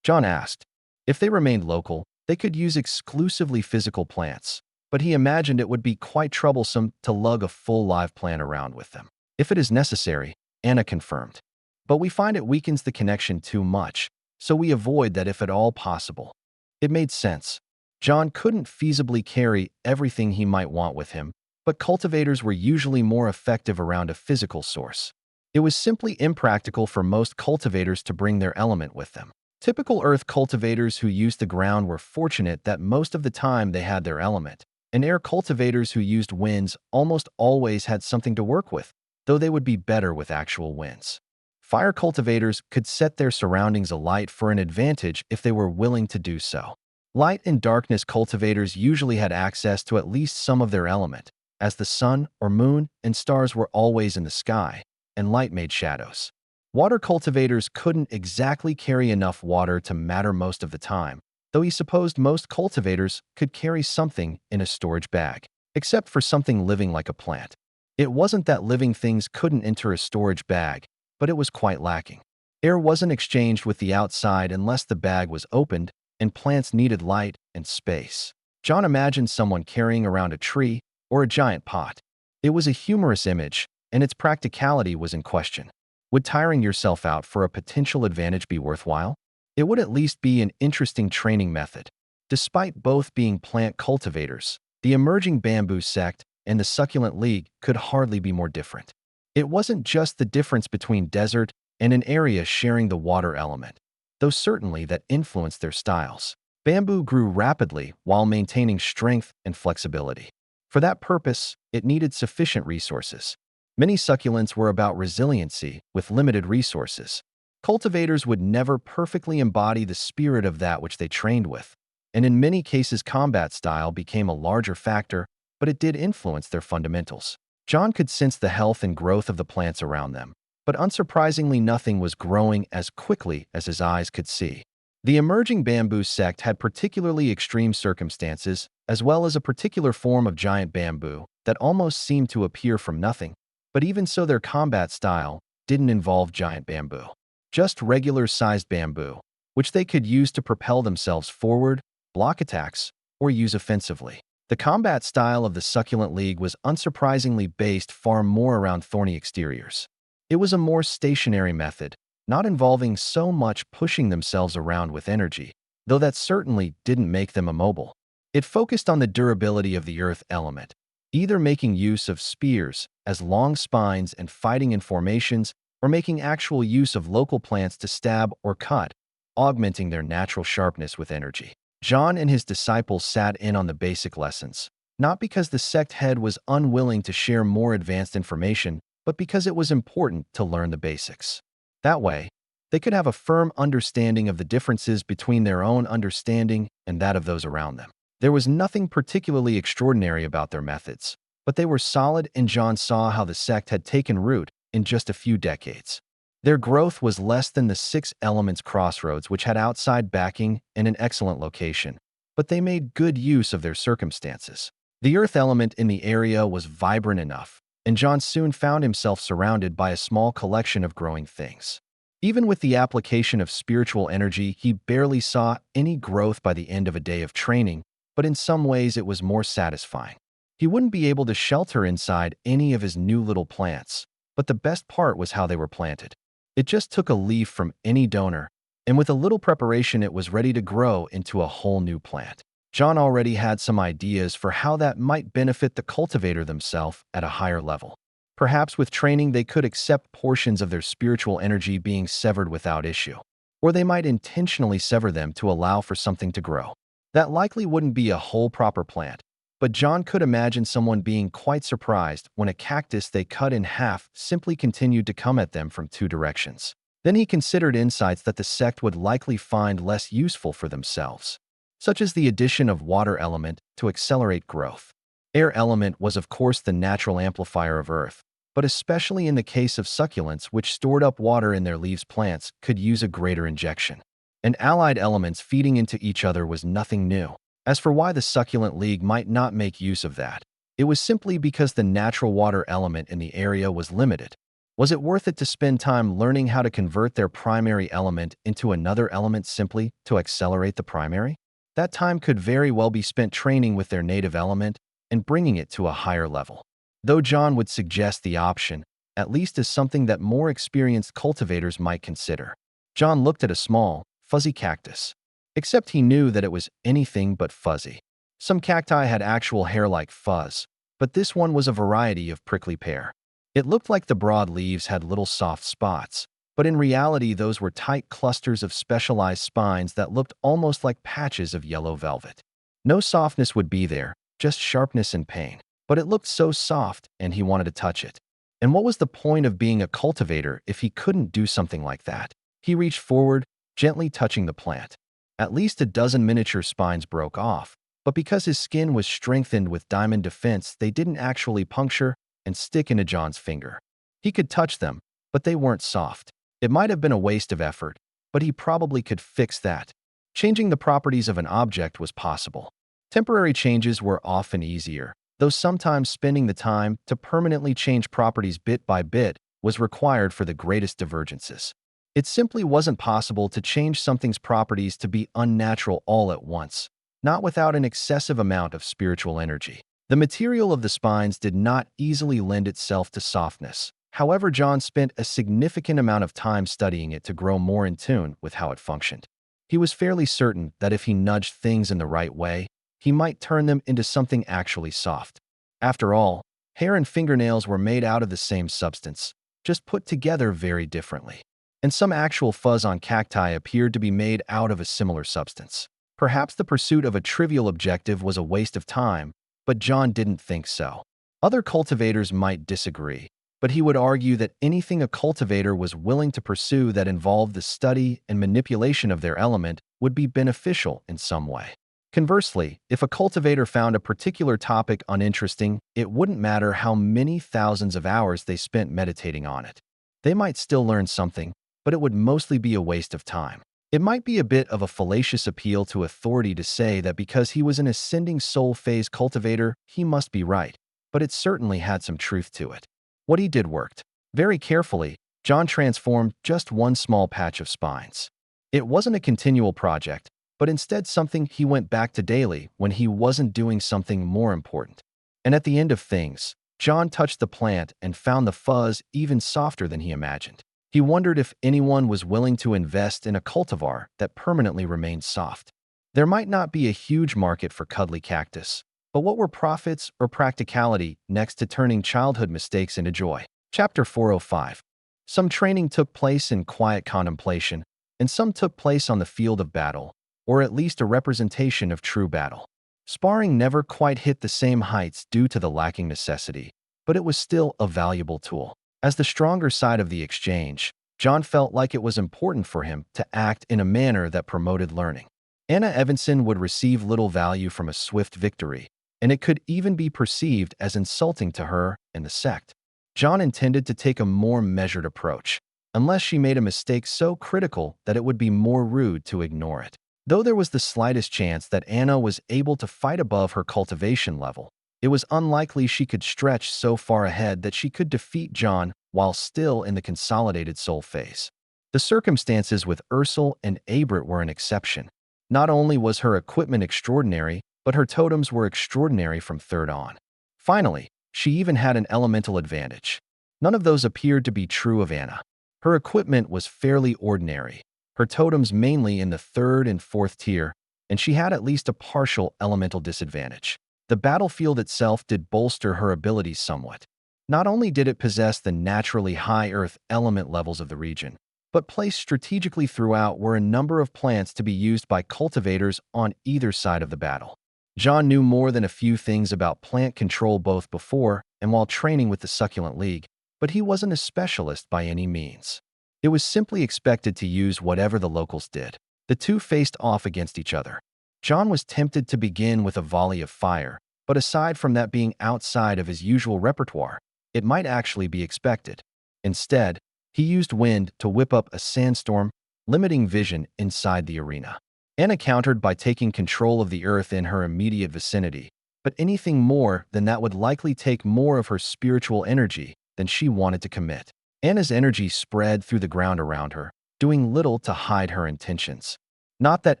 A: John asked. If they remained local, they could use exclusively physical plants, but he imagined it would be quite troublesome to lug a full live plant around with them. If it is necessary, Anna confirmed. But we find it weakens the connection too much, so we avoid that if at all possible. It made sense. John couldn't feasibly carry everything he might want with him, but cultivators were usually more effective around a physical source. It was simply impractical for most cultivators to bring their element with them. Typical earth cultivators who used the ground were fortunate that most of the time they had their element, and air cultivators who used winds almost always had something to work with, though they would be better with actual winds. Fire cultivators could set their surroundings alight for an advantage if they were willing to do so. Light and darkness cultivators usually had access to at least some of their element, as the sun or moon and stars were always in the sky, and light made shadows. Water cultivators couldn't exactly carry enough water to matter most of the time, though he supposed most cultivators could carry something in a storage bag, except for something living like a plant. It wasn't that living things couldn't enter a storage bag, but it was quite lacking. Air wasn't exchanged with the outside unless the bag was opened, and plants needed light and space. John imagined someone carrying around a tree or a giant pot. It was a humorous image, and its practicality was in question. Would tiring yourself out for a potential advantage be worthwhile? It would at least be an interesting training method. Despite both being plant cultivators, the emerging bamboo sect and the succulent league could hardly be more different. It wasn't just the difference between desert and an area sharing the water element, though certainly that influenced their styles. Bamboo grew rapidly while maintaining strength and flexibility. For that purpose, it needed sufficient resources. Many succulents were about resiliency with limited resources. Cultivators would never perfectly embody the spirit of that which they trained with, and in many cases combat style became a larger factor, but it did influence their fundamentals. John could sense the health and growth of the plants around them, but unsurprisingly nothing was growing as quickly as his eyes could see. The emerging bamboo sect had particularly extreme circumstances, as well as a particular form of giant bamboo that almost seemed to appear from nothing. But even so, their combat style didn't involve giant bamboo, just regular-sized bamboo, which they could use to propel themselves forward, block attacks, or use offensively. The combat style of the Succulent League was unsurprisingly based far more around thorny exteriors. It was a more stationary method, not involving so much pushing themselves around with energy, though that certainly didn't make them immobile. It focused on the durability of the earth element, either making use of spears as long spines and fighting in formations, or making actual use of local plants to stab or cut, augmenting their natural sharpness with energy. John and his disciples sat in on the basic lessons, not because the sect head was unwilling to share more advanced information, but because it was important to learn the basics. That way, they could have a firm understanding of the differences between their own understanding and that of those around them. There was nothing particularly extraordinary about their methods, but they were solid, and John saw how the sect had taken root in just a few decades. Their growth was less than the 6 Elements crossroads, which had outside backing and an excellent location, but they made good use of their circumstances. The earth element in the area was vibrant enough, and John soon found himself surrounded by a small collection of growing things. Even with the application of spiritual energy, he barely saw any growth by the end of a day of training, but in some ways it was more satisfying. He wouldn't be able to shelter inside any of his new little plants, but the best part was how they were planted. It just took a leaf from any donor, and with a little preparation it was ready to grow into a whole new plant. John already had some ideas for how that might benefit the cultivator themselves at a higher level. Perhaps with training they could accept portions of their spiritual energy being severed without issue, or they might intentionally sever them to allow for something to grow. That likely wouldn't be a whole proper plant, but John could imagine someone being quite surprised when a cactus they cut in half simply continued to come at them from 2 directions. Then he considered insights that the sect would likely find less useful for themselves, such as the addition of water element to accelerate growth. Air element was of course the natural amplifier of earth, but especially in the case of succulents which stored up water in their leaves, plants could use a greater injection. And allied elements feeding into each other was nothing new. As for why the Succulent League might not make use of that, it was simply because the natural water element in the area was limited. Was it worth it to spend time learning how to convert their primary element into another element simply to accelerate the primary? That time could very well be spent training with their native element and bringing it to a higher level. Though John would suggest the option, at least as something that more experienced cultivators might consider. John looked at a small, fuzzy cactus. Except he knew that it was anything but fuzzy. Some cacti had actual hair-like fuzz, but this one was a variety of prickly pear. It looked like the broad leaves had little soft spots, but in reality those were tight clusters of specialized spines that looked almost like patches of yellow velvet. No softness would be there, just sharpness and pain. But it looked so soft, and he wanted to touch it. And what was the point of being a cultivator if he couldn't do something like that? He reached forward, gently touching the plant. At least a dozen miniature spines broke off, but because his skin was strengthened with diamond defense, they didn't actually puncture and stick into John's finger. He could touch them, but they weren't soft. It might have been a waste of effort, but he probably could fix that. Changing the properties of an object was possible. Temporary changes were often easier, though sometimes spending the time to permanently change properties bit by bit was required for the greatest divergences. It simply wasn't possible to change something's properties to be unnatural all at once, not without an excessive amount of spiritual energy. The material of the spines did not easily lend itself to softness. However, John spent a significant amount of time studying it to grow more in tune with how it functioned. He was fairly certain that if he nudged things in the right way, he might turn them into something actually soft. After all, hair and fingernails were made out of the same substance, just put together very differently. And some actual fuzz on cacti appeared to be made out of a similar substance. Perhaps the pursuit of a trivial objective was a waste of time, but John didn't think so. Other cultivators might disagree, but he would argue that anything a cultivator was willing to pursue that involved the study and manipulation of their element would be beneficial in some way. Conversely, if a cultivator found a particular topic uninteresting, it wouldn't matter how many thousands of hours they spent meditating on it. They might still learn something, but it would mostly be a waste of time. It might be a bit of a fallacious appeal to authority to say that because he was an ascending soul phase cultivator, he must be right, but it certainly had some truth to it. What he did worked. Very carefully, John transformed just one small patch of spines. It wasn't a continual project, but instead something he went back to daily when he wasn't doing something more important. And at the end of things, John touched the plant and found the fuzz even softer than he imagined. He wondered if anyone was willing to invest in a cultivar that permanently remained soft. There might not be a huge market for cuddly cactus, but what were profits or practicality next to turning childhood mistakes into joy? Chapter 405. Some training took place in quiet contemplation, and some took place on the field of battle, or at least a representation of true battle. Sparring never quite hit the same heights due to the lacking necessity, but it was still a valuable tool. As the stronger side of the exchange, John felt like it was important for him to act in a manner that promoted learning. Anna Evanson would receive little value from a swift victory, and it could even be perceived as insulting to her and the sect. John intended to take a more measured approach, unless she made a mistake so critical that it would be more rude to ignore it. Though there was the slightest chance that Anna was able to fight above her cultivation level, it was unlikely she could stretch so far ahead that she could defeat John while still in the consolidated soul phase. The circumstances with Ursel and Abrit were an exception. Not only was her equipment extraordinary, but her totems were extraordinary from third on. Finally, she even had an elemental advantage. None of those appeared to be true of Anna. Her equipment was fairly ordinary, her totems mainly in the third and fourth tier, and she had at least a partial elemental disadvantage. The battlefield itself did bolster her abilities somewhat. Not only did it possess the naturally high earth element levels of the region, but placed strategically throughout were a number of plants to be used by cultivators on either side of the battle. John knew more than a few things about plant control both before and while training with the Succulent League, but he wasn't a specialist by any means. It was simply expected to use whatever the locals did. The two faced off against each other. John was tempted to begin with a volley of fire, but aside from that being outside of his usual repertoire, it might actually be expected. Instead, he used wind to whip up a sandstorm, limiting vision inside the arena. Anna countered by taking control of the earth in her immediate vicinity, but anything more than that would likely take more of her spiritual energy than she wanted to commit. Anna's energy spread through the ground around her, doing little to hide her intentions. Not that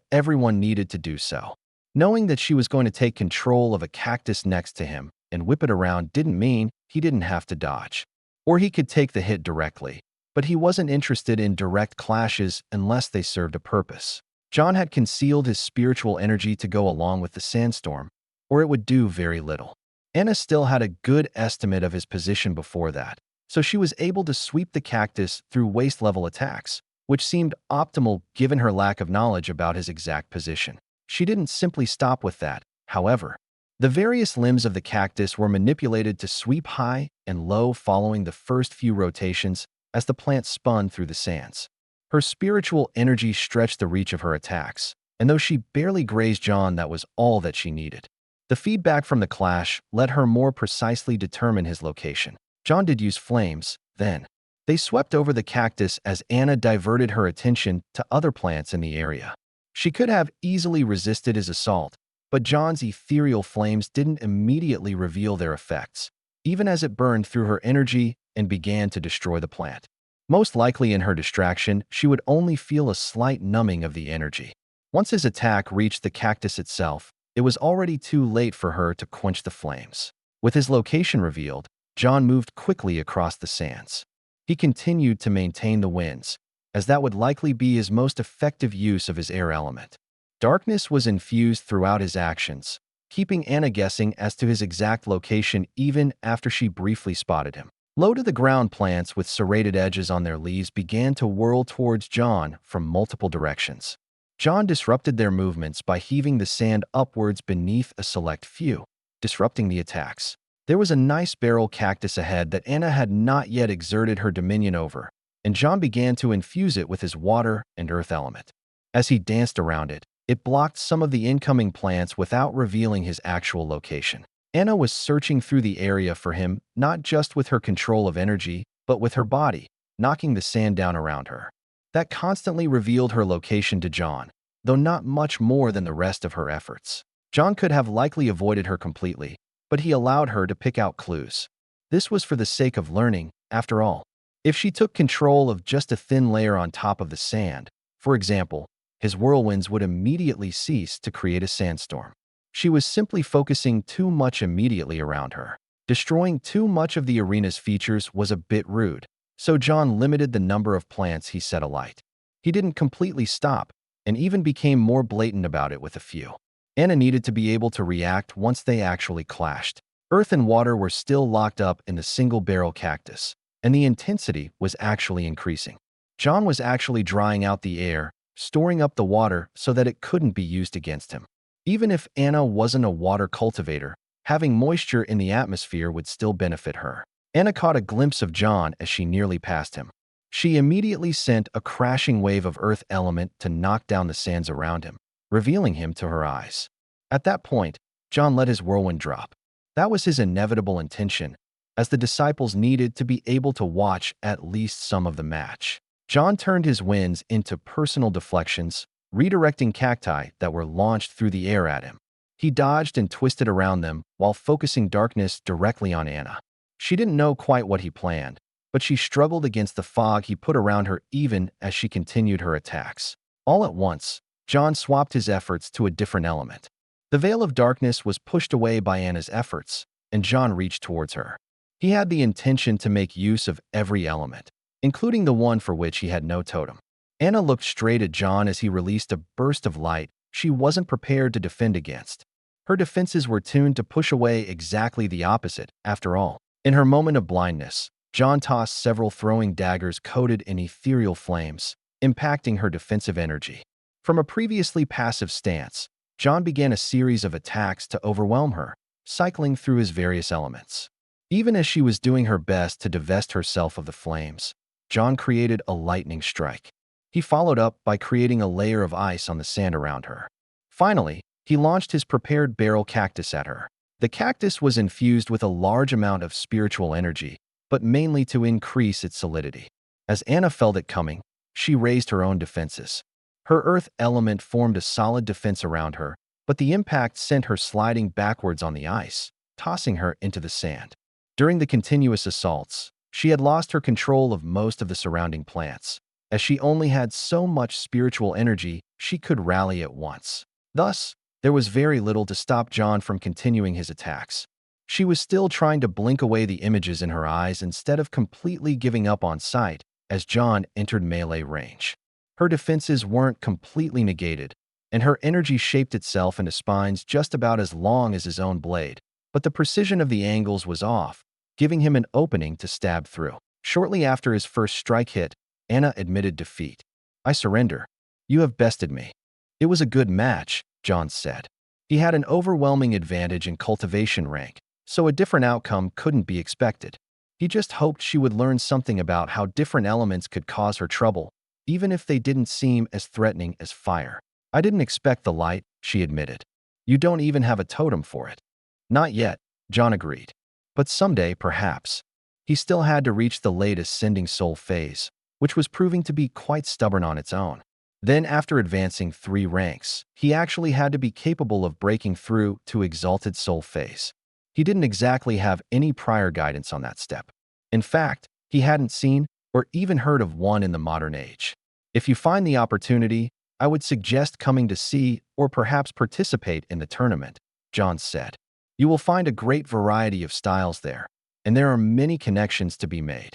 A: everyone needed to do so. Knowing that she was going to take control of a cactus next to him and whip it around didn't mean he didn't have to dodge. Or he could take the hit directly, but he wasn't interested in direct clashes unless they served a purpose. John had concealed his spiritual energy to go along with the sandstorm, or it would do very little. Anna still had a good estimate of his position before that, so she was able to sweep the cactus through waist-level attacks, which seemed optimal given her lack of knowledge about his exact position. She didn't simply stop with that, however. The various limbs of the cactus were manipulated to sweep high and low following the first few rotations as the plant spun through the sands. Her spiritual energy stretched the reach of her attacks, and though she barely grazed John, that was all that she needed. The feedback from the clash let her more precisely determine his location. John did use flames, then. They swept over the cactus as Anna diverted her attention to other plants in the area. She could have easily resisted his assault, but John's ethereal flames didn't immediately reveal their effects, even as it burned through her energy and began to destroy the plant. Most likely in her distraction, she would only feel a slight numbing of the energy. Once his attack reached the cactus itself, it was already too late for her to quench the flames. With his location revealed, John moved quickly across the sands. He continued to maintain the winds, as that would likely be his most effective use of his air element. Darkness was infused throughout his actions, keeping Anna guessing as to his exact location even after she briefly spotted him. Low-to-the-ground plants with serrated edges on their leaves began to whirl towards John from multiple directions. John disrupted their movements by heaving the sand upwards beneath a select few, disrupting the attacks. There was a nice barrel cactus ahead that Anna had not yet exerted her dominion over, and John began to infuse it with his water and earth element. As he danced around it, it blocked some of the incoming plants without revealing his actual location. Anna was searching through the area for him, not just with her control of energy, but with her body, knocking the sand down around her. That constantly revealed her location to John, though not much more than the rest of her efforts. John could have likely avoided her completely, but he allowed her to pick out clues. This was for the sake of learning, after all. If she took control of just a thin layer on top of the sand, for example, his whirlwinds would immediately cease to create a sandstorm. She was simply focusing too much immediately around her. Destroying too much of the arena's features was a bit rude, so John limited the number of plants he set alight. He didn't completely stop, and even became more blatant about it with a few. Anna needed to be able to react once they actually clashed. Earth and water were still locked up in the single-barrel cactus, and the intensity was actually increasing. John was actually drying out the air, storing up the water so that it couldn't be used against him. Even if Anna wasn't a water cultivator, having moisture in the atmosphere would still benefit her. Anna caught a glimpse of John as she nearly passed him. She immediately sent a crashing wave of earth element to knock down the sands around him, revealing him to her eyes. At that point, John let his whirlwind drop. That was his inevitable intention, as the disciples needed to be able to watch at least some of the match. John turned his winds into personal deflections, redirecting cacti that were launched through the air at him. He dodged and twisted around them while focusing darkness directly on Anna. She didn't know quite what he planned, but she struggled against the fog he put around her even as she continued her attacks. All at once, John swapped his efforts to a different element. The veil of darkness was pushed away by Anna's efforts, and John reached towards her. He had the intention to make use of every element, including the one for which he had no totem. Anna looked straight at John as he released a burst of light she wasn't prepared to defend against. Her defenses were tuned to push away exactly the opposite, after all. In her moment of blindness, John tossed several throwing daggers coated in ethereal flames, impacting her defensive energy. From a previously passive stance, John began a series of attacks to overwhelm her, cycling through his various elements. Even as she was doing her best to divest herself of the flames, John created a lightning strike. He followed up by creating a layer of ice on the sand around her. Finally, he launched his prepared barrel cactus at her. The cactus was infused with a large amount of spiritual energy, but mainly to increase its solidity. As Anna felt it coming, she raised her own defenses. Her earth element formed a solid defense around her, but the impact sent her sliding backwards on the ice, tossing her into the sand. During the continuous assaults, she had lost her control of most of the surrounding plants, as she only had so much spiritual energy she could rally at once. Thus, there was very little to stop John from continuing his attacks. She was still trying to blink away the images in her eyes instead of completely giving up on sight as John entered melee range. Her defenses weren't completely negated, and her energy shaped itself into spines just about as long as his own blade, but the precision of the angles was off, giving him an opening to stab through. Shortly after his first strike hit, Anna admitted defeat. "I surrender. You have bested me." "It was a good match," John said. He had an overwhelming advantage in cultivation rank, so a different outcome couldn't be expected. He just hoped she would learn something about how different elements could cause her trouble, even if they didn't seem as threatening as fire. I didn't expect the light, she admitted. You don't even have a totem for it. Not yet, John agreed. But someday, perhaps. He still had to reach the late ascending soul phase, which was proving to be quite stubborn on its own. Then, after advancing 3 ranks, he actually had to be capable of breaking through to exalted soul phase. He didn't exactly have any prior guidance on that step. In fact, he hadn't seen or even heard of one in the modern age. If you find the opportunity, I would suggest coming to see or perhaps participate in the tournament, John said. You will find a great variety of styles there, and there are many connections to be made.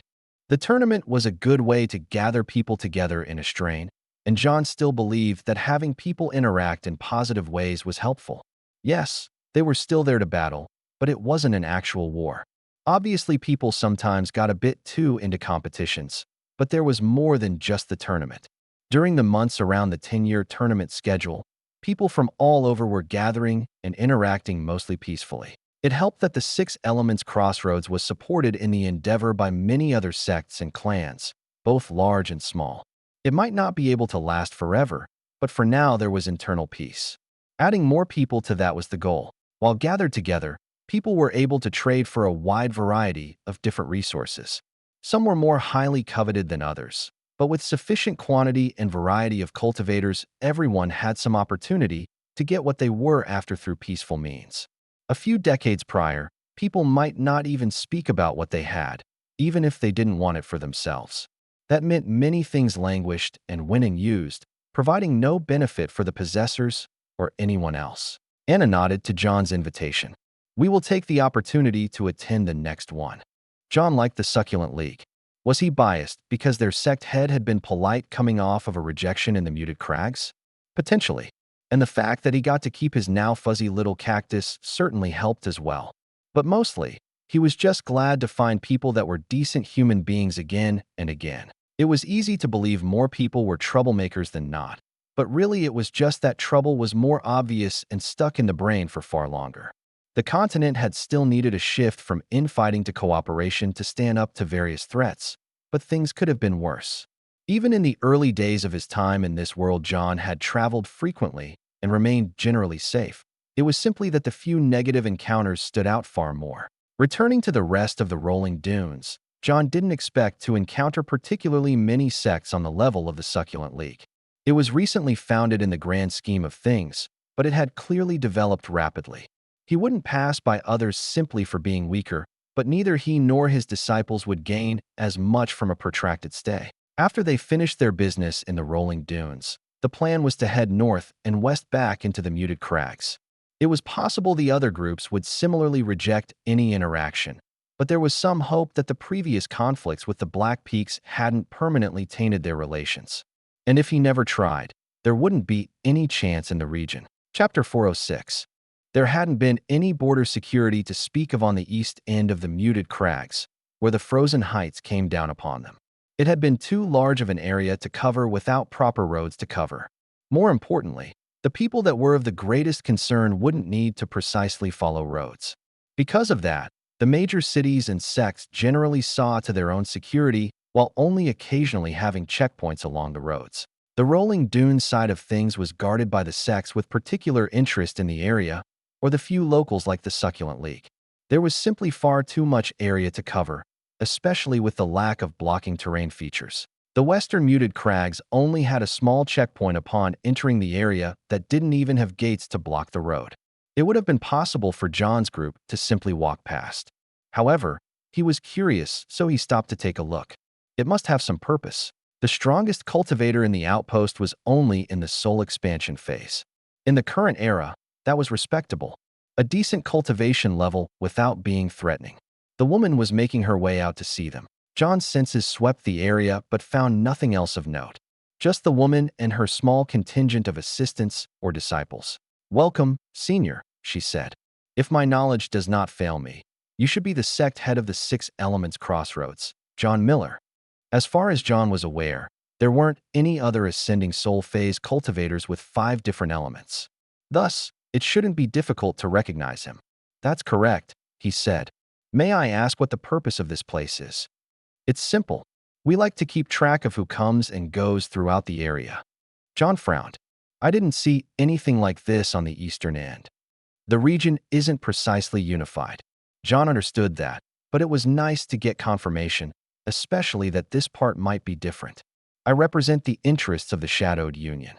A: The tournament was a good way to gather people together in a strain, and John still believed that having people interact in positive ways was helpful. Yes, they were still there to battle, but it wasn't an actual war. Obviously, people sometimes got a bit too into competitions, but there was more than just the tournament. During the months around the 10-year tournament schedule, people from all over were gathering and interacting mostly peacefully. It helped that the 6 Elements Crossroads was supported in the endeavor by many other sects and clans, both large and small. It might not be able to last forever, but for now there was internal peace. Adding more people to that was the goal. While gathered together, people were able to trade for a wide variety of different resources. Some were more highly coveted than others, but with sufficient quantity and variety of cultivators, everyone had some opportunity to get what they were after through peaceful means. A few decades prior, people might not even speak about what they had, even if they didn't want it for themselves. That meant many things languished and went unused, providing no benefit for the possessors or anyone else. Anna nodded to John's invitation. We will take the opportunity to attend the next one. John liked the Succulent League. Was he biased because their sect head had been polite coming off of a rejection in the Muted Crags? Potentially. And the fact that he got to keep his now fuzzy little cactus certainly helped as well. But mostly, he was just glad to find people that were decent human beings again and again. It was easy to believe more people were troublemakers than not, but really it was just that trouble was more obvious and stuck in the brain for far longer. The continent had still needed a shift from infighting to cooperation to stand up to various threats, but things could have been worse. Even in the early days of his time in this world, John had traveled frequently and remained generally safe. It was simply that the few negative encounters stood out far more. Returning to the rest of the rolling dunes, John didn't expect to encounter particularly many sects on the level of the Succulent League. It was recently founded in the grand scheme of things, but it had clearly developed rapidly. He wouldn't pass by others simply for being weaker, but neither he nor his disciples would gain as much from a protracted stay. After they finished their business in the rolling dunes, the plan was to head north and west back into the Muted Crags. It was possible the other groups would similarly reject any interaction, but there was some hope that the previous conflicts with the Black Peaks hadn't permanently tainted their relations. And if he never tried, there wouldn't be any chance in the region. Chapter 406. There hadn't been any border security to speak of on the east end of the Muted Crags, where the frozen heights came down upon them. It had been too large of an area to cover without proper roads to cover. More importantly, the people that were of the greatest concern wouldn't need to precisely follow roads. Because of that, the major cities and sects generally saw to their own security while only occasionally having checkpoints along the roads. The rolling dunes side of things was guarded by the sects with particular interest in the area, or the few locals like the Succulent League. There was simply far too much area to cover, especially with the lack of blocking terrain features. The western Muted Crags only had a small checkpoint upon entering the area that didn't even have gates to block the road. It would have been possible for John's group to simply walk past. However, he was curious, so he stopped to take a look. It must have some purpose. The strongest cultivator in the outpost was only in the soul expansion phase. In the current era, that was respectable. A decent cultivation level without being threatening. The woman was making her way out to see them. John's senses swept the area but found nothing else of note. Just the woman and her small contingent of assistants or disciples. "Welcome, Senior," she said. "If my knowledge does not fail me, you should be the sect head of the 6 Elements Crossroads, John Miller." As far as John was aware, there weren't any other ascending soul phase cultivators with 5 different elements. Thus, it shouldn't be difficult to recognize him. "That's correct," he said. "May I ask what the purpose of this place is?" "It's simple. We like to keep track of who comes and goes throughout the area." John frowned. I didn't see anything like this on the eastern end. The region isn't precisely unified. John understood that, but it was nice to get confirmation, especially that this part might be different. I represent the interests of the Shadowed Union.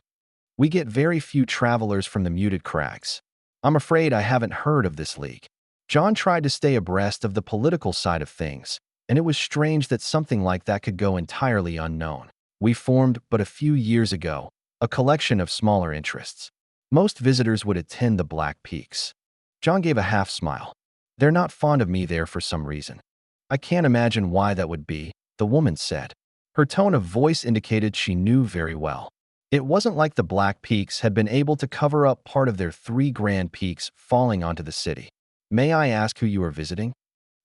A: We get very few travelers from the Muted Crags. I'm afraid I haven't heard of this league. John tried to stay abreast of the political side of things, and it was strange that something like that could go entirely unknown. We formed, but a few years ago, a collection of smaller interests. Most visitors would attend the Black Peaks. John gave a half smile. They're not fond of me there for some reason. I can't imagine why that would be, the woman said. Her tone of voice indicated she knew very well. It wasn't like the Black Peaks had been able to cover up part of their 3 grand peaks falling onto the city. May I ask who you are visiting?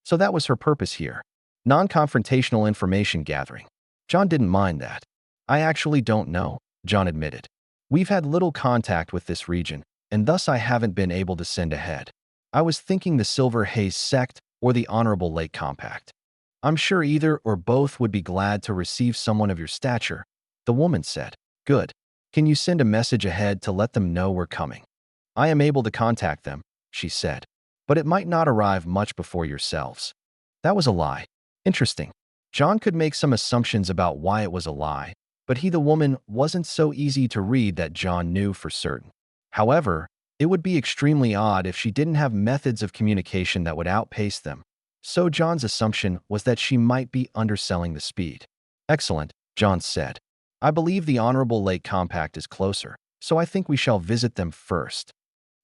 A: So that was her purpose here. Non-confrontational information gathering. John didn't mind that. I actually don't know, John admitted. We've had little contact with this region, and thus I haven't been able to send ahead. I was thinking the Silver Haze Sect or the Honorable Lake Compact. I'm sure either or both would be glad to receive someone of your stature, the woman said. Good. Can you send a message ahead to let them know we're coming? I am able to contact them, she said, but it might not arrive much before yourselves. That was a lie. Interesting. John could make some assumptions about why it was a lie, but the woman wasn't so easy to read that John knew for certain. However, it would be extremely odd if she didn't have methods of communication that would outpace them. So John's assumption was that she might be underselling the speed. Excellent, John said. I believe the Honorable Lake Compact is closer, so I think we shall visit them first.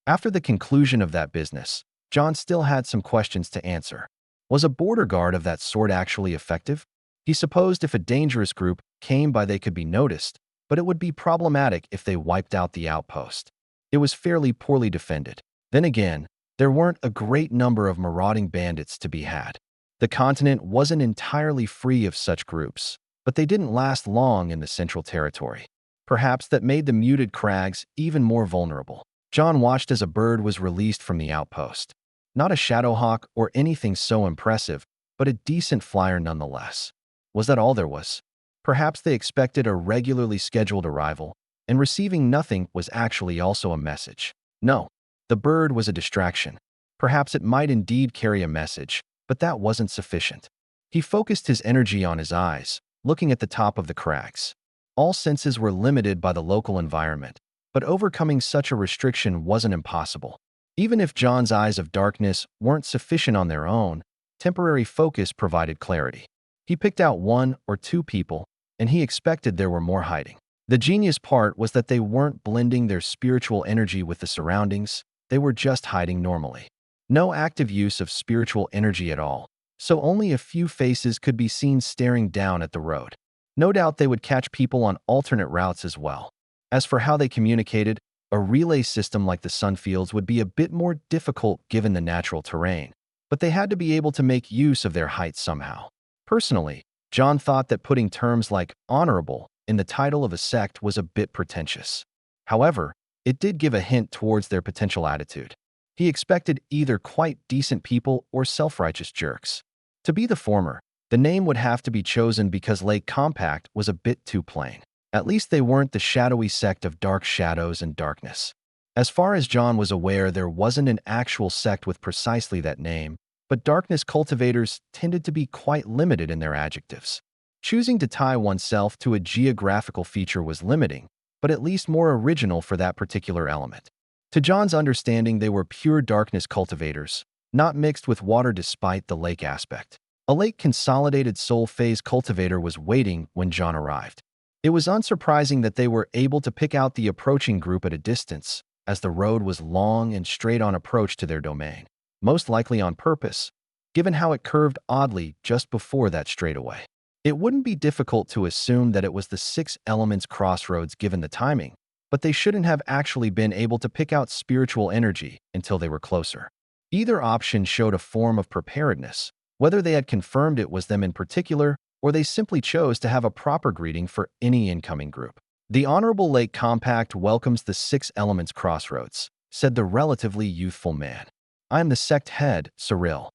A: After the conclusion of that business, John still had some questions to answer. Was a border guard of that sort actually effective? He supposed if a dangerous group came by they could be noticed, but it would be problematic if they wiped out the outpost. It was fairly poorly defended. Then again, there weren't a great number of marauding bandits to be had. The continent wasn't entirely free of such groups, but they didn't last long in the Central Territory. Perhaps that made the Muted Crags even more vulnerable. John watched as a bird was released from the outpost. Not a shadowhawk or anything so impressive, but a decent flyer nonetheless. Was that all there was? Perhaps they expected a regularly scheduled arrival, and receiving nothing was actually also a message. No, the bird was a distraction. Perhaps it might indeed carry a message, but that wasn't sufficient. He focused his energy on his eyes, looking at the top of the crags. All senses were limited by the local environment, but overcoming such a restriction wasn't impossible. Even if John's eyes of darkness weren't sufficient on their own, temporary focus provided clarity. He picked out 1 or 2 people, and he expected there were more hiding. The genius part was that they weren't blending their spiritual energy with the surroundings, they were just hiding normally. No active use of spiritual energy at all, so only a few faces could be seen staring down at the road. No doubt they would catch people on alternate routes as well. As for how they communicated, a relay system like the Sunfields would be a bit more difficult given the natural terrain, but they had to be able to make use of their height somehow. Personally, John thought that putting terms like honorable in the title of a sect was a bit pretentious. However, it did give a hint towards their potential attitude. He expected either quite decent people or self-righteous jerks. To be the former, the name would have to be chosen because Lake Compact was a bit too plain. At least they weren't the shadowy sect of dark shadows and darkness. As far as John was aware, there wasn't an actual sect with precisely that name, but darkness cultivators tended to be quite limited in their adjectives. Choosing to tie oneself to a geographical feature was limiting, but at least more original for that particular element. To John's understanding, they were pure darkness cultivators, not mixed with water despite the lake aspect. A lake consolidated soul phase cultivator was waiting when John arrived. It was unsurprising that they were able to pick out the approaching group at a distance, as the road was long and straight-on approach to their domain, most likely on purpose, given how it curved oddly just before that straightaway. It wouldn't be difficult to assume that it was the 6 elements crossroads given the timing, but they shouldn't have actually been able to pick out spiritual energy until they were closer. Either option showed a form of preparedness, whether they had confirmed it was them in particular, or they simply chose to have a proper greeting for any incoming group. The Honorable Lake Compact welcomes the 6 elements crossroads, said the relatively youthful man. I am the sect head, Cyril.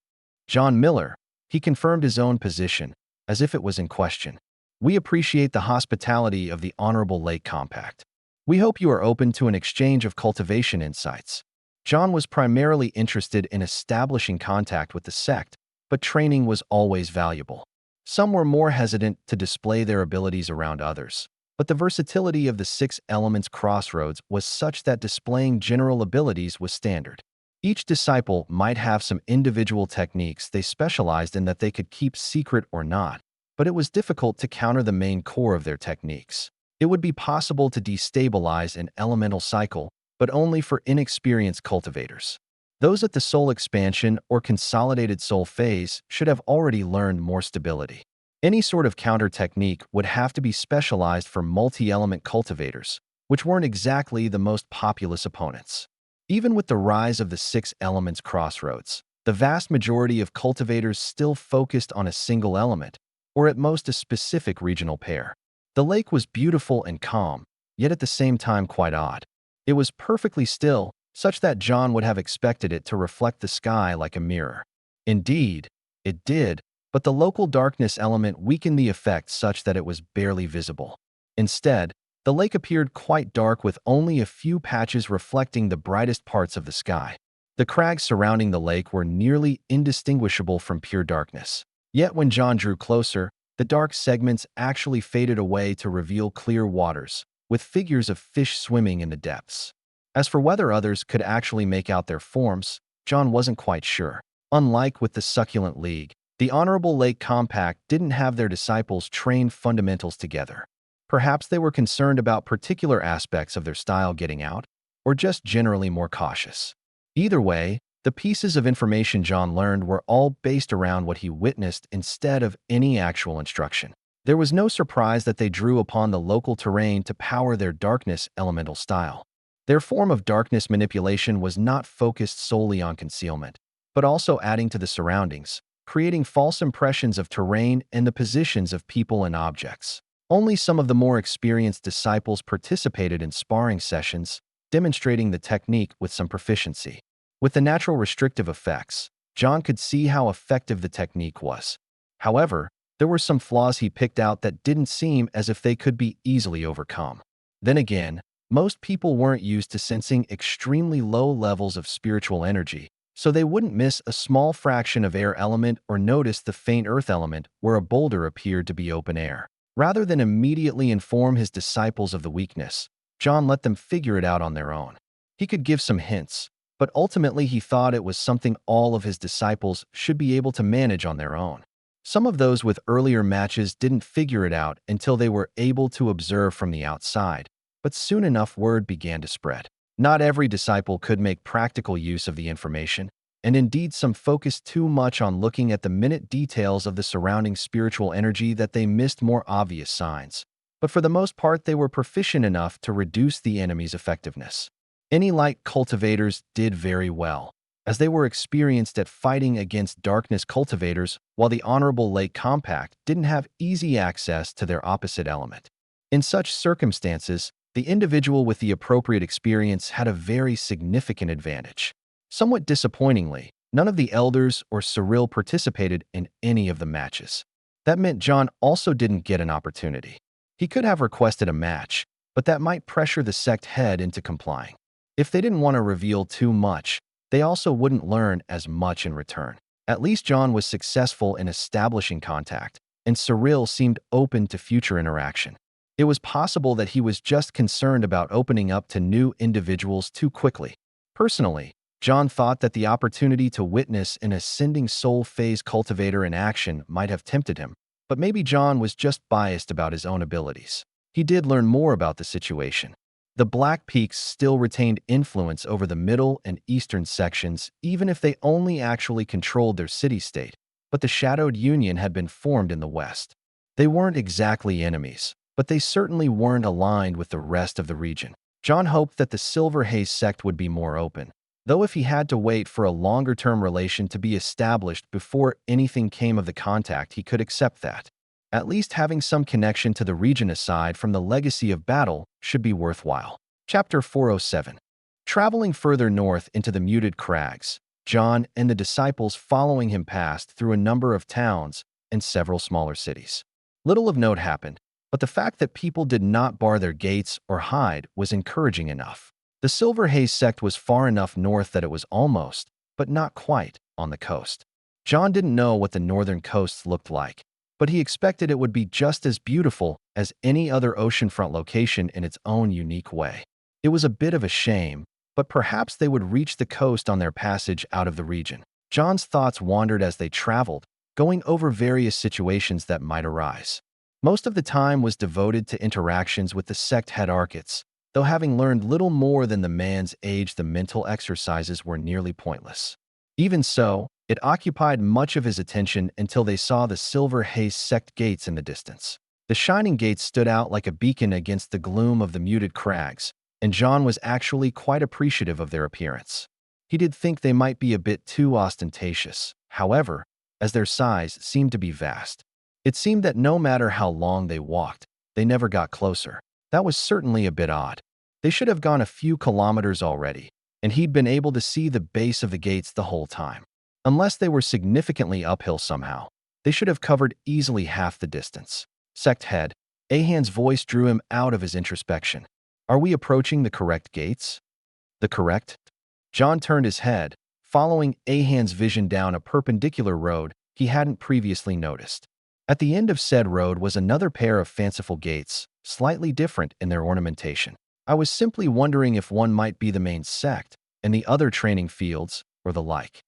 A: John Miller. He confirmed his own position, as if it was in question. We appreciate the hospitality of the Honorable Lake Compact. We hope you are open to an exchange of cultivation insights. John was primarily interested in establishing contact with the sect, but training was always valuable. Some were more hesitant to display their abilities around others, but the versatility of the 6 elements crossroads was such that displaying general abilities was standard. Each disciple might have some individual techniques they specialized in that they could keep secret or not, but it was difficult to counter the main core of their techniques. It would be possible to destabilize an elemental cycle, but only for inexperienced cultivators. Those at the soul expansion or consolidated soul phase should have already learned more stability. Any sort of counter technique would have to be specialized for multi-element cultivators, which weren't exactly the most populous opponents. Even with the rise of the 6 elements crossroads, the vast majority of cultivators still focused on a single element, or at most a specific regional pair. The lake was beautiful and calm, yet at the same time quite odd. It was perfectly still, such that John would have expected it to reflect the sky like a mirror. Indeed, it did, but the local darkness element weakened the effect such that it was barely visible. Instead, the lake appeared quite dark with only a few patches reflecting the brightest parts of the sky. The crags surrounding the lake were nearly indistinguishable from pure darkness. Yet when John drew closer, the dark segments actually faded away to reveal clear waters, with figures of fish swimming in the depths. As for whether others could actually make out their forms, John wasn't quite sure. Unlike with the Succulent League, the Honorable Lake Compact didn't have their disciples train fundamentals together. Perhaps they were concerned about particular aspects of their style getting out, or just generally more cautious. Either way, the pieces of information John learned were all based around what he witnessed instead of any actual instruction. There was no surprise that they drew upon the local terrain to power their darkness elemental style. Their form of darkness manipulation was not focused solely on concealment, but also adding to the surroundings, creating false impressions of terrain and the positions of people and objects. Only some of the more experienced disciples participated in sparring sessions, demonstrating the technique with some proficiency. With the natural restrictive effects, John could see how effective the technique was. However, there were some flaws he picked out that didn't seem as if they could be easily overcome. Then again, most people weren't used to sensing extremely low levels of spiritual energy, so they wouldn't miss a small fraction of air element or notice the faint earth element where a boulder appeared to be open air. Rather than immediately inform his disciples of the weakness, John let them figure it out on their own. He could give some hints, but ultimately he thought it was something all of his disciples should be able to manage on their own. Some of those with earlier matches didn't figure it out until they were able to observe from the outside, but soon enough word began to spread. Not every disciple could make practical use of the information, and indeed some focused too much on looking at the minute details of the surrounding spiritual energy that they missed more obvious signs. But for the most part, they were proficient enough to reduce the enemy's effectiveness. Any light cultivators did very well, as they were experienced at fighting against darkness cultivators, while the Honorable Lake Compact didn't have easy access to their opposite element. In such circumstances, the individual with the appropriate experience had a very significant advantage. Somewhat disappointingly, none of the elders or Cyril participated in any of the matches. That meant John also didn't get an opportunity. He could have requested a match, but that might pressure the sect head into complying. If they didn't want to reveal too much, they also wouldn't learn as much in return. At least John was successful in establishing contact, and Cyril seemed open to future interaction. It was possible that he was just concerned about opening up to new individuals too quickly. Personally, John thought that the opportunity to witness an ascending soul phase cultivator in action might have tempted him, but maybe John was just biased about his own abilities. He did learn more about the situation. The Black Peaks still retained influence over the middle and eastern sections, even if they only actually controlled their city-state, but the Shadowed Union had been formed in the west. They weren't exactly enemies, but they certainly weren't aligned with the rest of the region. John hoped that the Silver Haze sect would be more open, though if he had to wait for a longer-term relation to be established before anything came of the contact, he could accept that. At least having some connection to the region aside from the legacy of battle should be worthwhile. Chapter 407. Traveling further north into the muted crags, John and the disciples following him passed through a number of towns and several smaller cities. Little of note happened, But the fact that people did not bar their gates or hide was encouraging enough. The Silver Haze sect was far enough north that it was almost, but not quite, on the coast. John didn't know what the northern coasts looked like, but he expected it would be just as beautiful as any other oceanfront location in its own unique way. It was a bit of a shame, but perhaps they would reach the coast on their passage out of the region. John's thoughts wandered as they traveled, going over various situations that might arise. Most of the time was devoted to interactions with the sect head archets, though having learned little more than the man's age, the mental exercises were nearly pointless. Even so, it occupied much of his attention until they saw the Silver Haze sect gates in the distance. The shining gates stood out like a beacon against the gloom of the muted crags, and John was actually quite appreciative of their appearance. He did think they might be a bit too ostentatious, however, as their size seemed to be vast. It seemed that no matter how long they walked, they never got closer. That was certainly a bit odd. They should have gone a few kilometers already, and he'd been able to see the base of the gates the whole time. Unless they were significantly uphill somehow, they should have covered easily half the distance. Sect head, Ahan's voice drew him out of his introspection. Are we approaching the correct gates? The correct? John turned his head, following Ahan's vision down a perpendicular road he hadn't previously noticed. At the end of said road was another pair of fanciful gates, slightly different in their ornamentation. I was simply wondering if one might be the main sect, and the other training fields, or the like.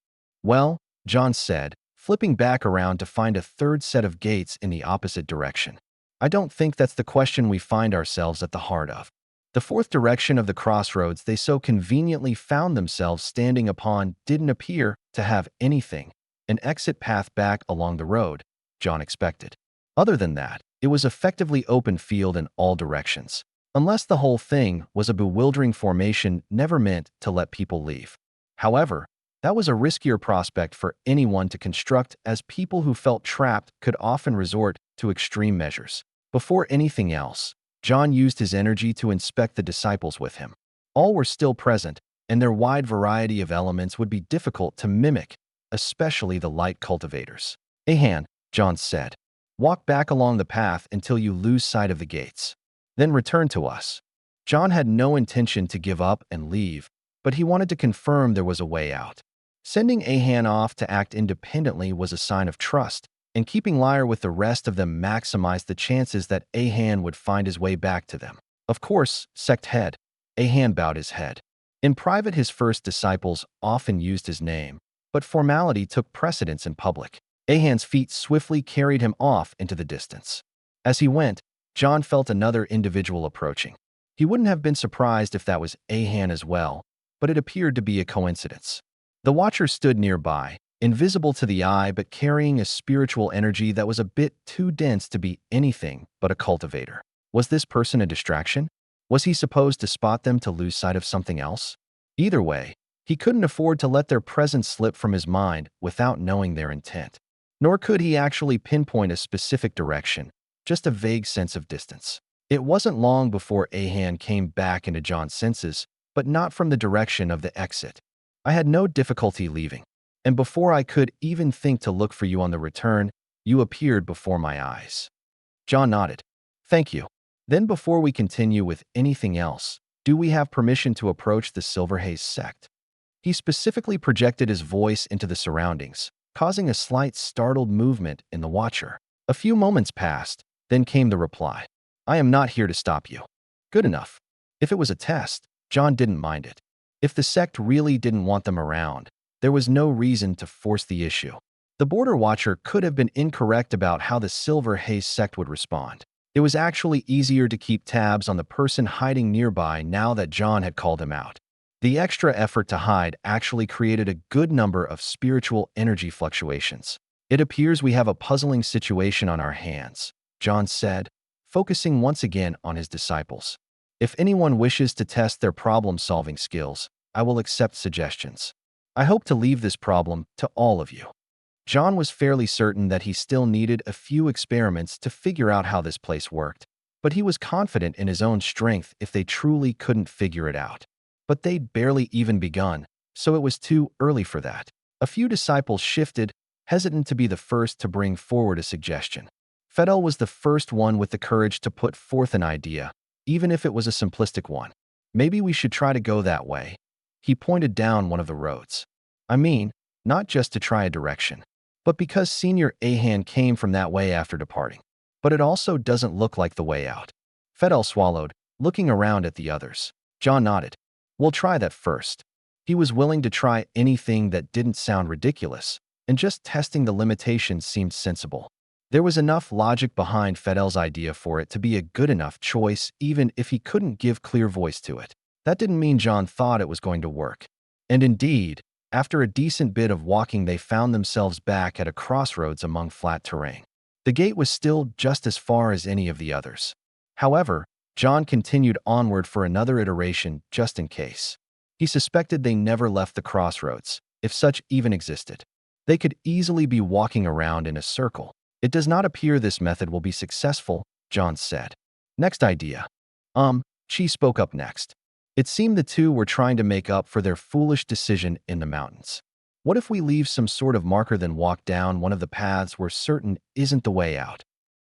A: Well, John said, flipping back around to find a third set of gates in the opposite direction. I don't think that's the question we find ourselves at the heart of. The fourth direction of the crossroads they so conveniently found themselves standing upon didn't appear to have anything, an exit path back along the road, John expected. Other than that, it was effectively open field in all directions, unless the whole thing was a bewildering formation never meant to let people leave. However, that was a riskier prospect for anyone to construct, as people who felt trapped could often resort to extreme measures. Before anything else, John used his energy to inspect the disciples with him. All were still present, and their wide variety of elements would be difficult to mimic, especially the light cultivators. Ahan, John said, walk back along the path until you lose sight of the gates. Then return to us. John had no intention to give up and leave, but he wanted to confirm there was a way out. Sending Ahan off to act independently was a sign of trust, and keeping Lyre with the rest of them maximized the chances that Ahan would find his way back to them. Of course, sect head, Ahan bowed his head. In private, his first disciples often used his name, but formality took precedence in public. Ahan's feet swiftly carried him off into the distance. As he went, John felt another individual approaching. He wouldn't have been surprised if that was Ahan as well, but it appeared to be a coincidence. The Watcher stood nearby, invisible to the eye but carrying a spiritual energy that was a bit too dense to be anything but a cultivator. Was this person a distraction? Was he supposed to spot them to lose sight of something else? Either way, he couldn't afford to let their presence slip from his mind without knowing their intent. Nor could he actually pinpoint a specific direction, just a vague sense of distance. It wasn't long before Ahan came back into John's senses, but not from the direction of the exit. I had no difficulty leaving, and before I could even think to look for you on the return, you appeared before my eyes. John nodded. Thank you. Then before we continue with anything else, do we have permission to approach the Silver Haze sect? He specifically projected his voice into the surroundings, causing a slight startled movement in the Watcher. A few moments passed, then came the reply. I am not here to stop you. Good enough. If it was a test, John didn't mind it. If the sect really didn't want them around, there was no reason to force the issue. The Border Watcher could have been incorrect about how the Silver Haze sect would respond. It was actually easier to keep tabs on the person hiding nearby now that John had called him out. The extra effort to hide actually created a good number of spiritual energy fluctuations. It appears we have a puzzling situation on our hands, John said, focusing once again on his disciples. If anyone wishes to test their problem-solving skills, I will accept suggestions. I hope to leave this problem to all of you. John was fairly certain that he still needed a few experiments to figure out how this place worked, but he was confident in his own strength if they truly couldn't figure it out. But they'd barely even begun, so it was too early for that. A few disciples shifted, hesitant to be the first to bring forward a suggestion. Fedel was the first one with the courage to put forth an idea, even if it was a simplistic one. Maybe we should try to go that way. He pointed down one of the roads. I mean, not just to try a direction, but because Senior Ahan came from that way after departing. But it also doesn't look like the way out. Fedel swallowed, looking around at the others. John nodded. We'll try that first. He was willing to try anything that didn't sound ridiculous, and just testing the limitations seemed sensible. There was enough logic behind Fedel's idea for it to be a good enough choice, even if he couldn't give clear voice to it. That didn't mean John thought it was going to work. And indeed, after a decent bit of walking, they found themselves back at a crossroads among flat terrain. The gate was still just as far as any of the others. However, John continued onward for another iteration just in case. He suspected they never left the crossroads, if such even existed. They could easily be walking around in a circle. It does not appear this method will be successful, John said. Next idea. Chi spoke up next. It seemed the two were trying to make up for their foolish decision in the mountains. What if we leave some sort of marker then walk down one of the paths we're certain isn't the way out?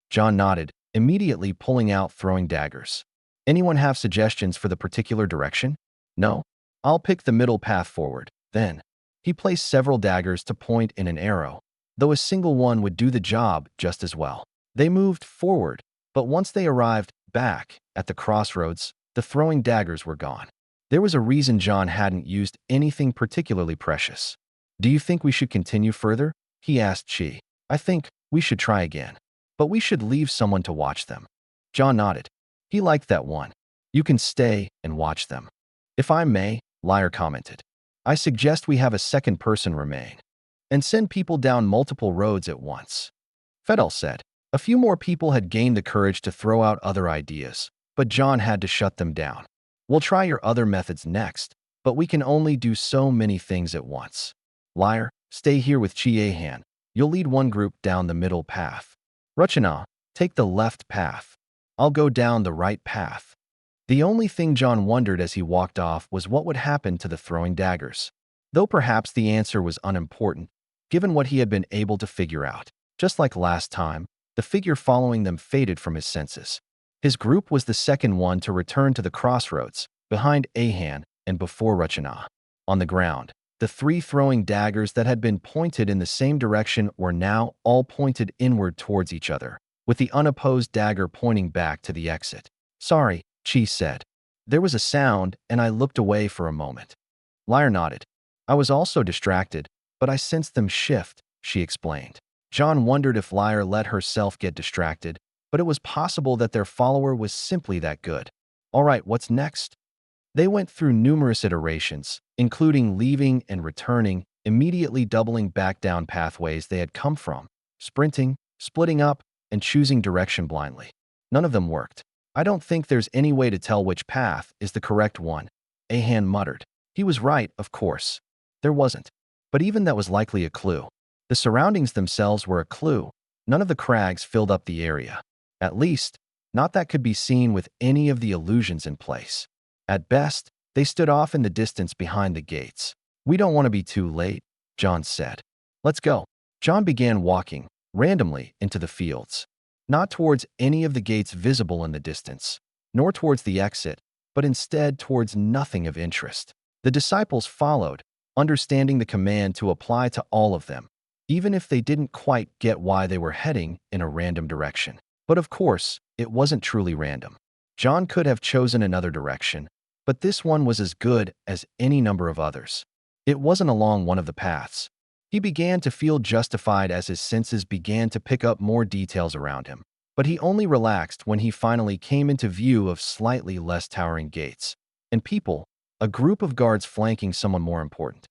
A: John nodded, immediately pulling out throwing daggers. Anyone have suggestions for the particular direction? No? I'll pick the middle path forward, then. He placed several daggers to point in an arrow, though a single one would do the job just as well. They moved forward, but once they arrived back at the crossroads, the throwing daggers were gone. There was a reason John hadn't used anything particularly precious. Do you think we should continue further? He asked Chi. I think we should try again. But we should leave someone to watch them. John nodded. He liked that one. You can stay and watch them. If I may, Liar commented. I suggest we have a second person remain and send people down multiple roads at once. Fedel said. A few more people had gained the courage to throw out other ideas, but John had to shut them down. We'll try your other methods next, but we can only do so many things at once. Liar, stay here with Xianxia. You'll lead one group down the middle path. Rachana, take the left path. I'll go down the right path. The only thing John wondered as he walked off was what would happen to the throwing daggers. Though perhaps the answer was unimportant, given what he had been able to figure out. Just like last time, the figure following them faded from his senses. His group was the second one to return to the crossroads, behind Ahan and before Rachana. On the ground, the three throwing daggers that had been pointed in the same direction were now all pointed inward towards each other, with the unopposed dagger pointing back to the exit. Sorry, Chi said. There was a sound, and I looked away for a moment. Liar nodded. I was also distracted, but I sensed them shift, she explained. John wondered if Liar let herself get distracted, but it was possible that their follower was simply that good. All right, what's next? They went through numerous iterations, including leaving and returning, immediately doubling back down pathways they had come from, sprinting, splitting up, and choosing direction blindly. None of them worked. I don't think there's any way to tell which path is the correct one, Ahan muttered. He was right, of course. There wasn't. But even that was likely a clue. The surroundings themselves were a clue. None of the crags filled up the area. At least, not that could be seen with any of the illusions in place. At best, they stood off in the distance behind the gates. We don't want to be too late, John said. Let's go. John began walking, randomly, into the fields. Not towards any of the gates visible in the distance, nor towards the exit, but instead towards nothing of interest. The disciples followed, understanding the command to apply to all of them, even if they didn't quite get why they were heading in a random direction. But of course, it wasn't truly random. John could have chosen another direction, but this one was as good as any number of others. It wasn't along one of the paths. He began to feel justified as his senses began to pick up more details around him, but he only relaxed when he finally came into view of slightly less towering gates. And people, a group of guards flanking someone more important.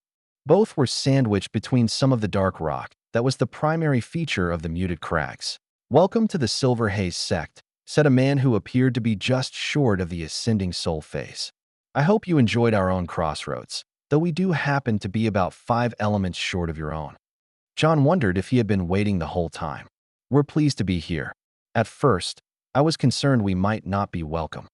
A: Both were sandwiched between some of the dark rock that was the primary feature of the muted crags. Welcome to the Silver Haze sect, said a man who appeared to be just short of the ascending soul phase. I hope you enjoyed our own crossroads, though we do happen to be about 5 elements short of your own. John wondered if he had been waiting the whole time. We're pleased to be here. At first, I was concerned we might not be welcome.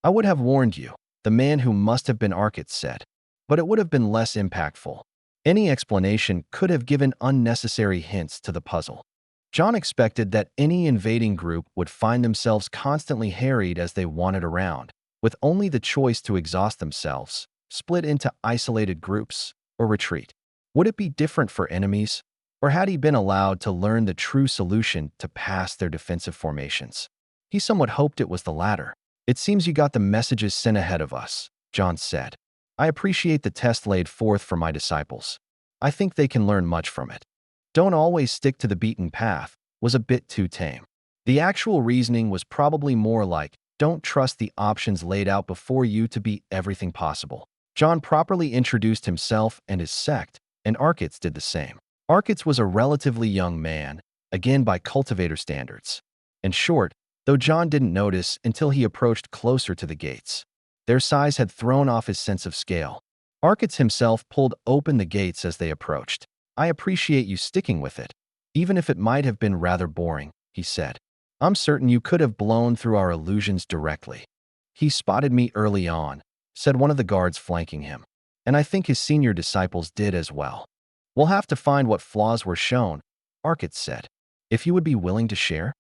A: I would have warned you, the man who must have been Arkit said, but it would have been less impactful. Any explanation could have given unnecessary hints to the puzzle. John expected that any invading group would find themselves constantly harried as they wandered around, with only the choice to exhaust themselves, split into isolated groups, or retreat. Would it be different for enemies, or had he been allowed to learn the true solution to pass their defensive formations? He somewhat hoped it was the latter. "It seems you got the messages sent ahead of us," John said. "I appreciate the test laid forth for my disciples. I think they can learn much from it. Don't always stick to the beaten path" was a bit too tame. The actual reasoning was probably more like, don't trust the options laid out before you to be everything possible. John properly introduced himself and his sect, and Arkitz did the same. Arkitz was a relatively young man, again by cultivator standards. In short, though John didn't notice until he approached closer to the gates. Their size had thrown off his sense of scale. Arkitz himself pulled open the gates as they approached. "I appreciate you sticking with it, even if it might have been rather boring," he said. "I'm certain you could have blown through our illusions directly." "He spotted me early on," said one of the guards flanking him, "and I think his senior disciples did as well." "We'll have to find what flaws were shown," Arkitz said. "If you would be willing to share?"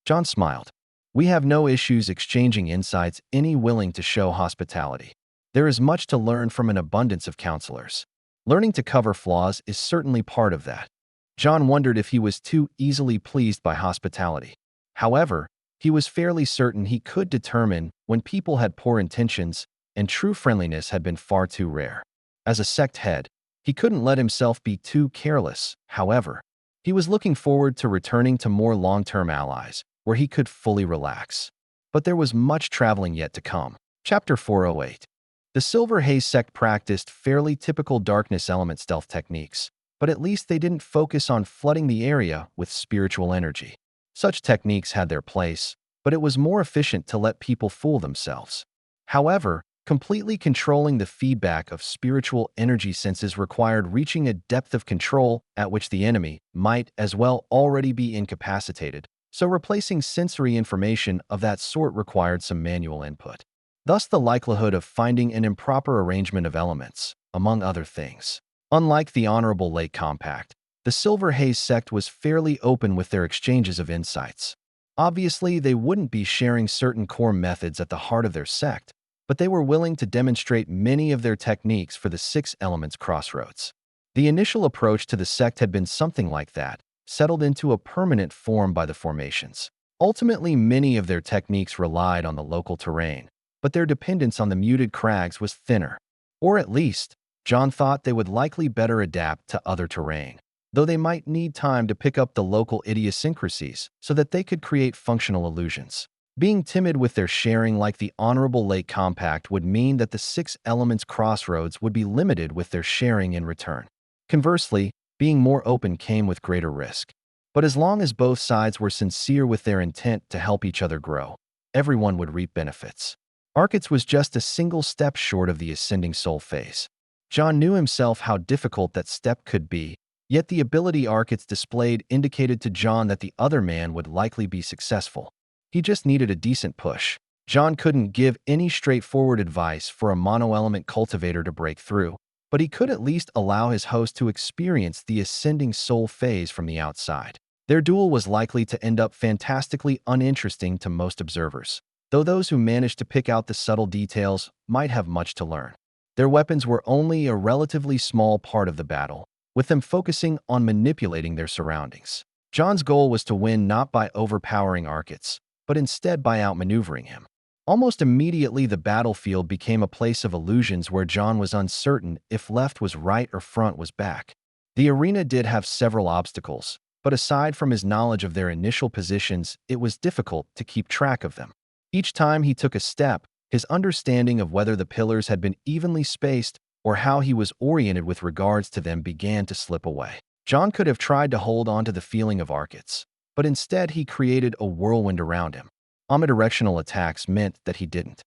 A: John smiled. "We have no issues exchanging insights, any willing to show hospitality. There is much to learn from an abundance of counselors. Learning to cover flaws is certainly part of that." John wondered if he was too easily pleased by hospitality. However, he was fairly certain he could determine when people had poor intentions and true friendliness had been far too rare. As a sect head, he couldn't let himself be too careless, however. He was looking forward to returning to more long-term allies, where he could fully relax. But there was much traveling yet to come. Chapter 408. The Silver Haze sect practiced fairly typical darkness element stealth techniques, but at least they didn't focus on flooding the area with spiritual energy. Such techniques had their place, but it was more efficient to let people fool themselves. However, completely controlling the feedback of spiritual energy senses required reaching a depth of control at which the enemy might as well already be incapacitated, so replacing sensory information of that sort required some manual input. Thus the likelihood of finding an improper arrangement of elements, among other things. Unlike the Honorable Lake Compact, the Silver Haze sect was fairly open with their exchanges of insights. Obviously, they wouldn't be sharing certain core methods at the heart of their sect, but they were willing to demonstrate many of their techniques for the Six Elements Crossroads. The initial approach to the sect had been something like that, settled into a permanent form by the formations. Ultimately, many of their techniques relied on the local terrain, but their dependence on the muted crags was thinner. Or at least, John thought they would likely better adapt to other terrain, though they might need time to pick up the local idiosyncrasies so that they could create functional illusions. Being timid with their sharing like the Honorable Lake Compact would mean that the Six Elements Crossroads would be limited with their sharing in return. Conversely, being more open came with greater risk. But as long as both sides were sincere with their intent to help each other grow, everyone would reap benefits. Arkitz was just a single step short of the ascending soul phase. John knew himself how difficult that step could be, yet the ability Arkitz displayed indicated to John that the other man would likely be successful. He just needed a decent push. John couldn't give any straightforward advice for a mono-element cultivator to break through, but he could at least allow his host to experience the ascending soul phase from the outside. Their duel was likely to end up fantastically uninteresting to most observers, though those who managed to pick out the subtle details might have much to learn. Their weapons were only a relatively small part of the battle, with them focusing on manipulating their surroundings. John's goal was to win not by overpowering Arkitz, but instead by outmaneuvering him. Almost immediately the battlefield became a place of illusions where John was uncertain if left was right or front was back. The arena did have several obstacles, but aside from his knowledge of their initial positions, it was difficult to keep track of them. Each time he took a step, his understanding of whether the pillars had been evenly spaced or how he was oriented with regards to them began to slip away. John could have tried to hold on to the feeling of Arkitz, but instead he created a whirlwind around him. Omnidirectional attacks meant that he didn't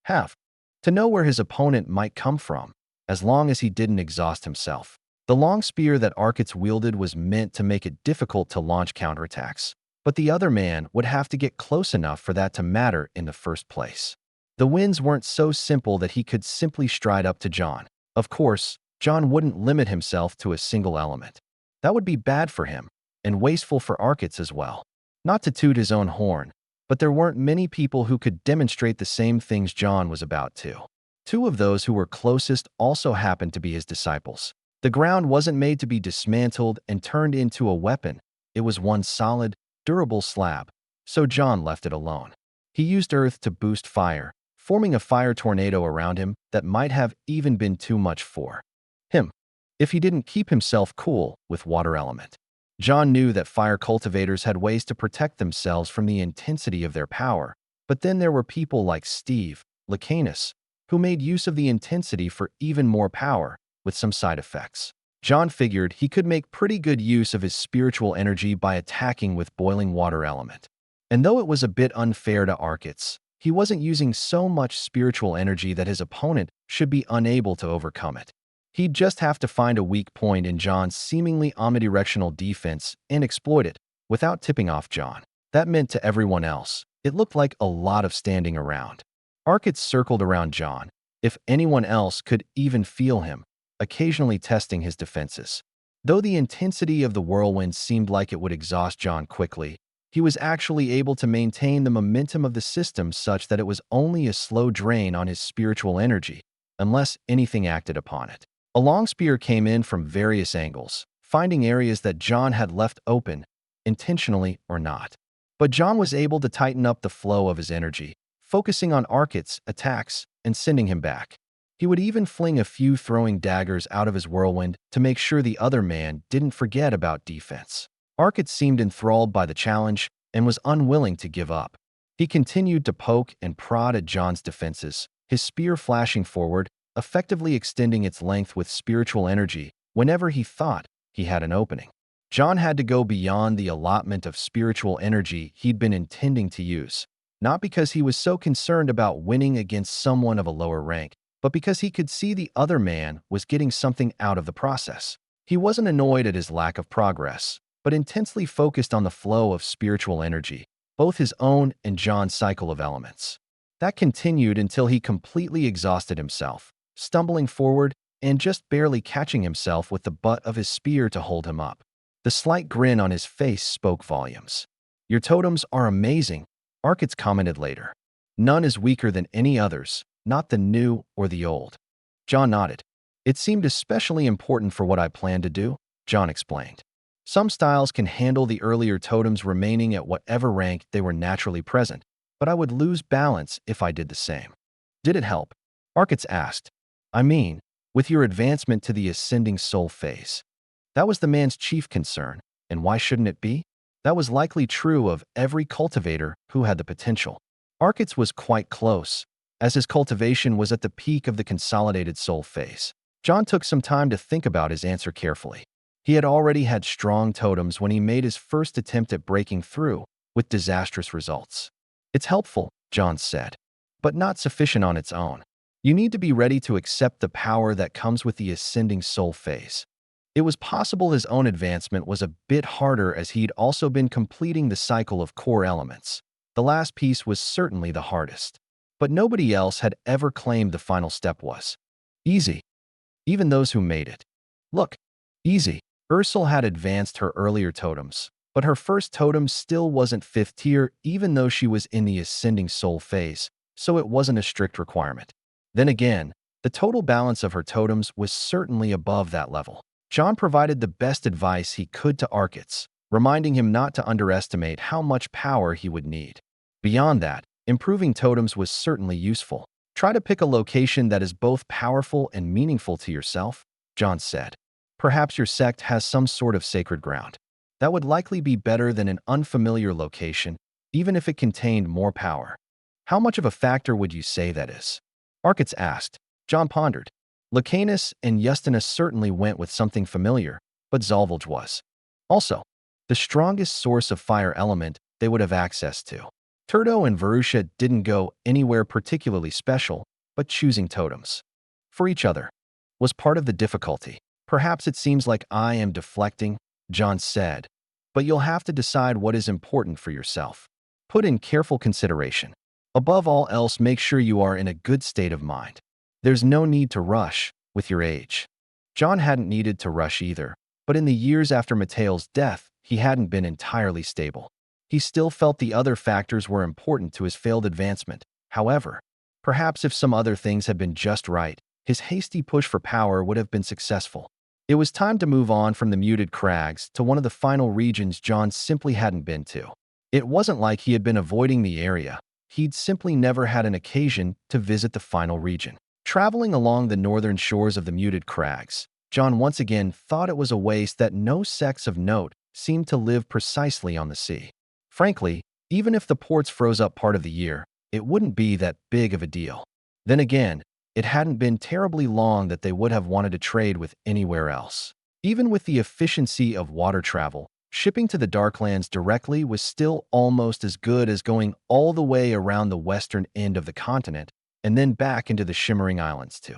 A: have to know where his opponent might come from, as long as he didn't exhaust himself. The long spear that Arkitz wielded was meant to make it difficult to launch counterattacks, but the other man would have to get close enough for that to matter in the first place. The wins weren't so simple that he could simply stride up to John. Of course, John wouldn't limit himself to a single element. That would be bad for him, and wasteful for Arkits as well. Not to toot his own horn, but there weren't many people who could demonstrate the same things John was about to. Two of those who were closest also happened to be his disciples. The ground wasn't made to be dismantled and turned into a weapon. It was one solid, durable slab, so John left it alone. He used earth to boost fire, forming a fire tornado around him that might have even been too much for him if he didn't keep himself cool with water element. John knew that fire cultivators had ways to protect themselves from the intensity of their power, but then there were people like Steve, Lacanus, who made use of the intensity for even more power, with some side effects. John figured he could make pretty good use of his spiritual energy by attacking with boiling water element. And though it was a bit unfair to Arkits, he wasn't using so much spiritual energy that his opponent should be unable to overcome it. He'd just have to find a weak point in John's seemingly omnidirectional defense and exploit it without tipping off John. That meant to everyone else, it looked like a lot of standing around. Arkits circled around John, if anyone else could even feel him, occasionally testing his defenses. Though the intensity of the whirlwind seemed like it would exhaust John quickly, he was actually able to maintain the momentum of the system such that it was only a slow drain on his spiritual energy, unless anything acted upon it. A long spear came in from various angles, finding areas that John had left open, intentionally or not. But John was able to tighten up the flow of his energy, focusing on Arkits' attacks and sending him back. He would even fling a few throwing daggers out of his whirlwind to make sure the other man didn't forget about defense. Arkits seemed enthralled by the challenge and was unwilling to give up. He continued to poke and prod at John's defenses, his spear flashing forward, effectively extending its length with spiritual energy whenever he thought he had an opening. John had to go beyond the allotment of spiritual energy he'd been intending to use, not because he was so concerned about winning against someone of a lower rank, but because he could see the other man was getting something out of the process. He wasn't annoyed at his lack of progress, but intensely focused on the flow of spiritual energy, both his own and John's cycle of elements. That continued until he completely exhausted himself, stumbling forward and just barely catching himself with the butt of his spear to hold him up. The slight grin on his face spoke volumes. "Your totems are amazing," Arkits commented later. "None is weaker than any others, not the new or the old." John nodded. "It seemed especially important for what I planned to do," John explained. "Some styles can handle the earlier totems remaining at whatever rank they were naturally present, but I would lose balance if I did the same." "Did it help?" Arkits asked. "I mean, with your advancement to the ascending soul phase." That was the man's chief concern, and why shouldn't it be? That was likely true of every cultivator who had the potential. Arkits was quite close, as his cultivation was at the peak of the consolidated soul phase. John took some time to think about his answer carefully. He had already had strong totems when he made his first attempt at breaking through, with disastrous results. "It's helpful," John said, "but not sufficient on its own. You need to be ready to accept the power that comes with the ascending soul phase." It was possible his own advancement was a bit harder as he'd also been completing the cycle of core elements. The last piece was certainly the hardest. But nobody else had ever claimed the final step was easy. Even those who made it. Look, easy. Ursula had advanced her earlier totems, but her first totem still wasn't 5th tier even though she was in the ascending soul phase, so it wasn't a strict requirement. Then again, the total balance of her totems was certainly above that level. John provided the best advice he could to Arkits, reminding him not to underestimate how much power he would need. Beyond that, improving totems was certainly useful. "Try to pick a location that is both powerful and meaningful to yourself," John said. "Perhaps your sect has some sort of sacred ground. That would likely be better than an unfamiliar location, even if it contained more power." "How much of a factor would you say that is?" Arkits asked. John pondered. Lacanus and Justinus certainly went with something familiar, but Zolvolj was also the strongest source of fire element they would have access to. Turdo and Varusha didn't go anywhere particularly special, but choosing totems for each other was part of the difficulty. "Perhaps it seems like I am deflecting," John said, "but you'll have to decide what is important for yourself. Put in careful consideration. Above all else, make sure you are in a good state of mind. There's no need to rush with your age." John hadn't needed to rush either, but in the years after Mateo's death, he hadn't been entirely stable. He still felt the other factors were important to his failed advancement. However, perhaps if some other things had been just right, his hasty push for power would have been successful. It was time to move on from the muted crags to one of the final regions John simply hadn't been to. It wasn't like he had been avoiding the area. He'd simply never had an occasion to visit the final region. Traveling along the northern shores of the muted crags, John once again thought it was a waste that no sects of note seemed to live precisely on the sea. Frankly, even if the ports froze up part of the year, it wouldn't be that big of a deal. Then again, it hadn't been terribly long that they would have wanted to trade with anywhere else. Even with the efficiency of water travel, shipping to the Darklands directly was still almost as good as going all the way around the western end of the continent and then back into the Shimmering Islands too.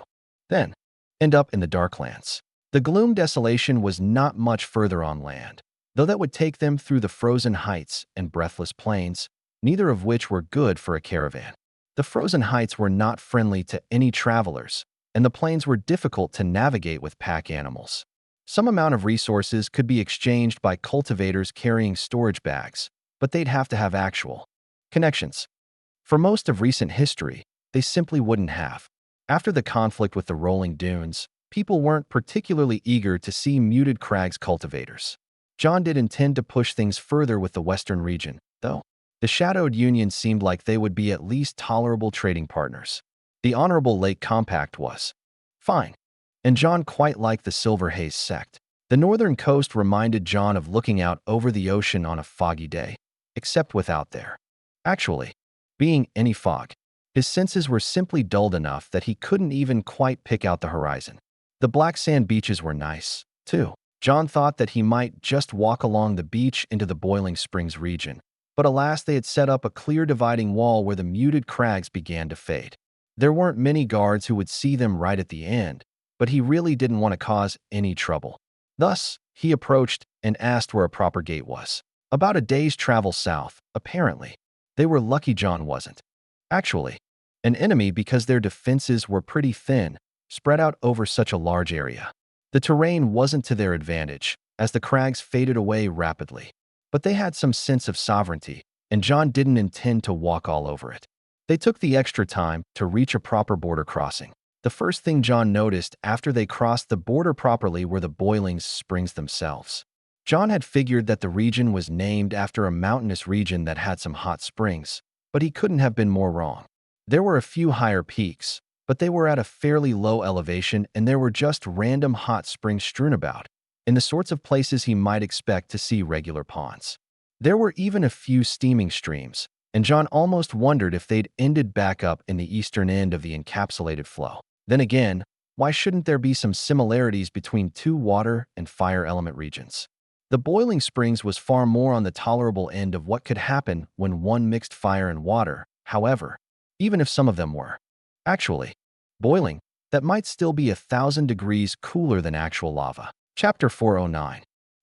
A: Then, end up in the Darklands. The Gloom Desolation was not much further on land, though that would take them through the frozen heights and breathless plains, neither of which were good for a caravan. The frozen heights were not friendly to any travelers, and the plains were difficult to navigate with pack animals. Some amount of resources could be exchanged by cultivators carrying storage bags, but they'd have to have actual connections. For most of recent history, they simply wouldn't have. After the conflict with the rolling dunes, people weren't particularly eager to see muted crags cultivators. John did intend to push things further with the western region, though. The Shadowed Union seemed like they would be at least tolerable trading partners. The Honorable Lake Compact was fine, and John quite liked the Silver Haze sect. The northern coast reminded John of looking out over the ocean on a foggy day, except without there actually being any fog. His senses were simply dulled enough that he couldn't even quite pick out the horizon. The black sand beaches were nice, too. John thought that he might just walk along the beach into the Boiling Springs region, but alas, they had set up a clear dividing wall where the muted crags began to fade. There weren't many guards who would see them right at the end, but he really didn't want to cause any trouble. Thus, he approached and asked where a proper gate was. About a day's travel south, apparently. They were lucky John wasn't actually an enemy because their defenses were pretty thin, spread out over such a large area. The terrain wasn't to their advantage, as the crags faded away rapidly. But they had some sense of sovereignty, and John didn't intend to walk all over it. They took the extra time to reach a proper border crossing. The first thing John noticed after they crossed the border properly were the Boiling Springs themselves. John had figured that the region was named after a mountainous region that had some hot springs, but he couldn't have been more wrong. There were a few higher peaks, but they were at a fairly low elevation and there were just random hot springs strewn about, in the sorts of places he might expect to see regular ponds. There were even a few steaming streams, and John almost wondered if they'd ended back up in the eastern end of the encapsulated flow. Then again, why shouldn't there be some similarities between two water and fire element regions? The Boiling Springs was far more on the tolerable end of what could happen when one mixed fire and water, however, even if some of them were actually boiling, that might still be 1,000 degrees cooler than actual lava. Chapter 409.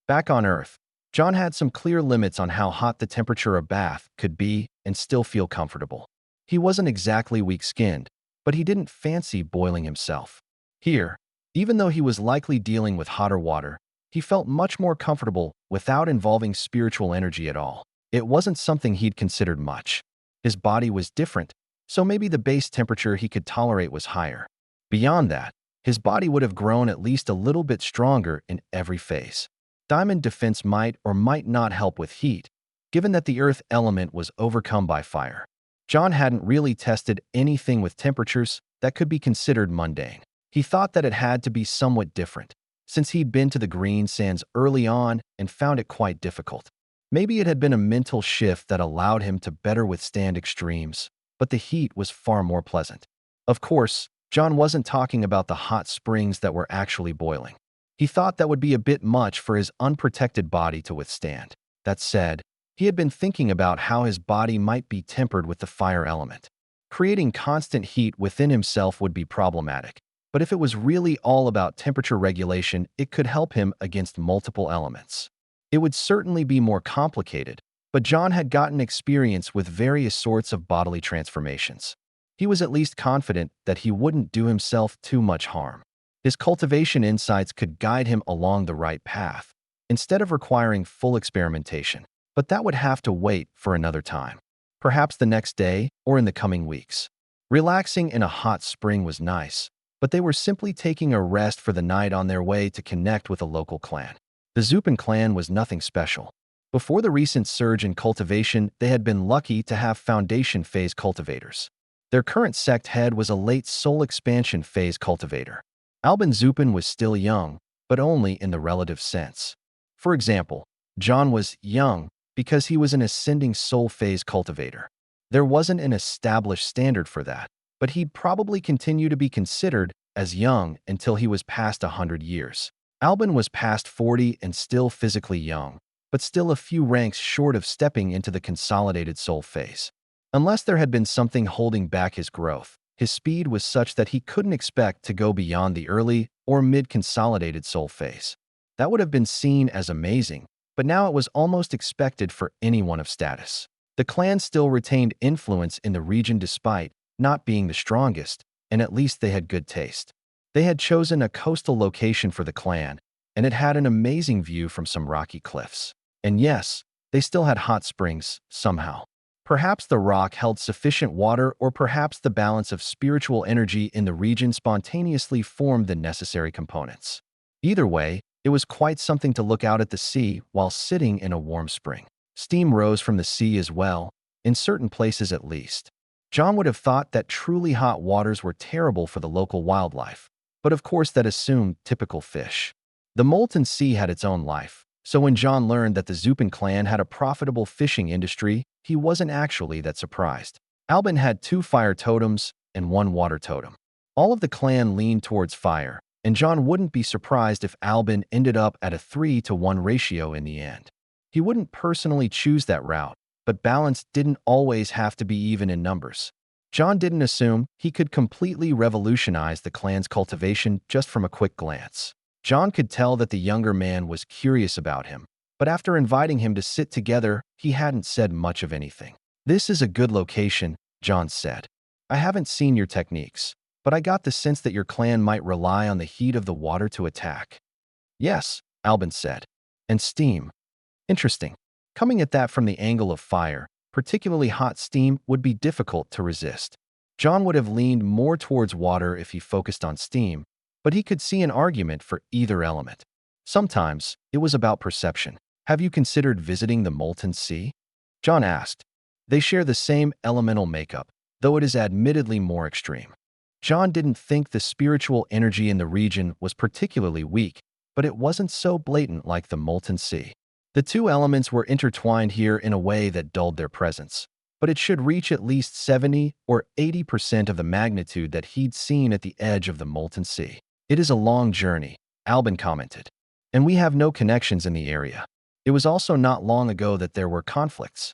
A: Back on Earth, John had some clear limits on how hot the temperature of bath could be and still feel comfortable. He wasn't exactly weak-skinned, but he didn't fancy boiling himself. Here, even though he was likely dealing with hotter water, he felt much more comfortable without involving spiritual energy at all. It wasn't something he'd considered much. His body was different, so maybe the base temperature he could tolerate was higher. Beyond that, his body would have grown at least a little bit stronger in every phase. Diamond defense might or might not help with heat, given that the earth element was overcome by fire. John hadn't really tested anything with temperatures that could be considered mundane. He thought that it had to be somewhat different, since he'd been to the Green Sands early on and found it quite difficult. Maybe it had been a mental shift that allowed him to better withstand extremes, but the heat was far more pleasant. Of course, John wasn't talking about the hot springs that were actually boiling. He thought that would be a bit much for his unprotected body to withstand. That said, he had been thinking about how his body might be tempered with the fire element. Creating constant heat within himself would be problematic, but if it was really all about temperature regulation, it could help him against multiple elements. It would certainly be more complicated, but John had gotten experience with various sorts of bodily transformations. He was at least confident that he wouldn't do himself too much harm. His cultivation insights could guide him along the right path, instead of requiring full experimentation. But that would have to wait for another time. Perhaps the next day or in the coming weeks. Relaxing in a hot spring was nice, but they were simply taking a rest for the night on their way to connect with a local clan. The Zupan clan was nothing special. Before the recent surge in cultivation, they had been lucky to have foundation phase cultivators. Their current sect head was a late soul expansion phase cultivator. Albin Zupan was still young, but only in the relative sense. For example, John was young because he was an ascending soul phase cultivator. There wasn't an established standard for that, but he'd probably continue to be considered as young until he was past 100 years. Albin was past 40 and still physically young, but still a few ranks short of stepping into the consolidated soul phase. Unless there had been something holding back his growth, his speed was such that he couldn't expect to go beyond the early or mid-consolidated soul phase. That would have been seen as amazing, but now it was almost expected for anyone of status. The clan still retained influence in the region despite not being the strongest, and at least they had good taste. They had chosen a coastal location for the clan, and it had an amazing view from some rocky cliffs. And yes, they still had hot springs, somehow. Perhaps the rock held sufficient water, or perhaps the balance of spiritual energy in the region spontaneously formed the necessary components. Either way, it was quite something to look out at the sea while sitting in a warm spring. Steam rose from the sea as well, in certain places at least. John would have thought that truly hot waters were terrible for the local wildlife, but of course that assumed typical fish. The molten sea had its own life, so when John learned that the Zupan clan had a profitable fishing industry, he wasn't actually that surprised. Albin had 2 fire totems and 1 water totem. All of the clan leaned towards fire, and John wouldn't be surprised if Albin ended up at a 3-to-1 ratio in the end. He wouldn't personally choose that route, but balance didn't always have to be even in numbers. John didn't assume he could completely revolutionize the clan's cultivation just from a quick glance. John could tell that the younger man was curious about him, but after inviting him to sit together, he hadn't said much of anything. "This is a good location," John said. "I haven't seen your techniques, but I got the sense that your clan might rely on the heat of the water to attack." "Yes," Albin said. "And steam. Interesting. Coming at that from the angle of fire, particularly hot steam, would be difficult to resist." John would have leaned more towards water if he focused on steam, but he could see an argument for either element. Sometimes, it was about perception. "Have you considered visiting the molten sea?" John asked. They share the same elemental makeup, though it is admittedly more extreme. John didn't think the spiritual energy in the region was particularly weak, but it wasn't so blatant like the molten sea. The 2 elements were intertwined here in a way that dulled their presence, but it should reach at least 70 or 80% of the magnitude that he'd seen at the edge of the molten sea. "It is a long journey," Albin commented, "and we have no connections in the area." It was also not long ago that there were conflicts.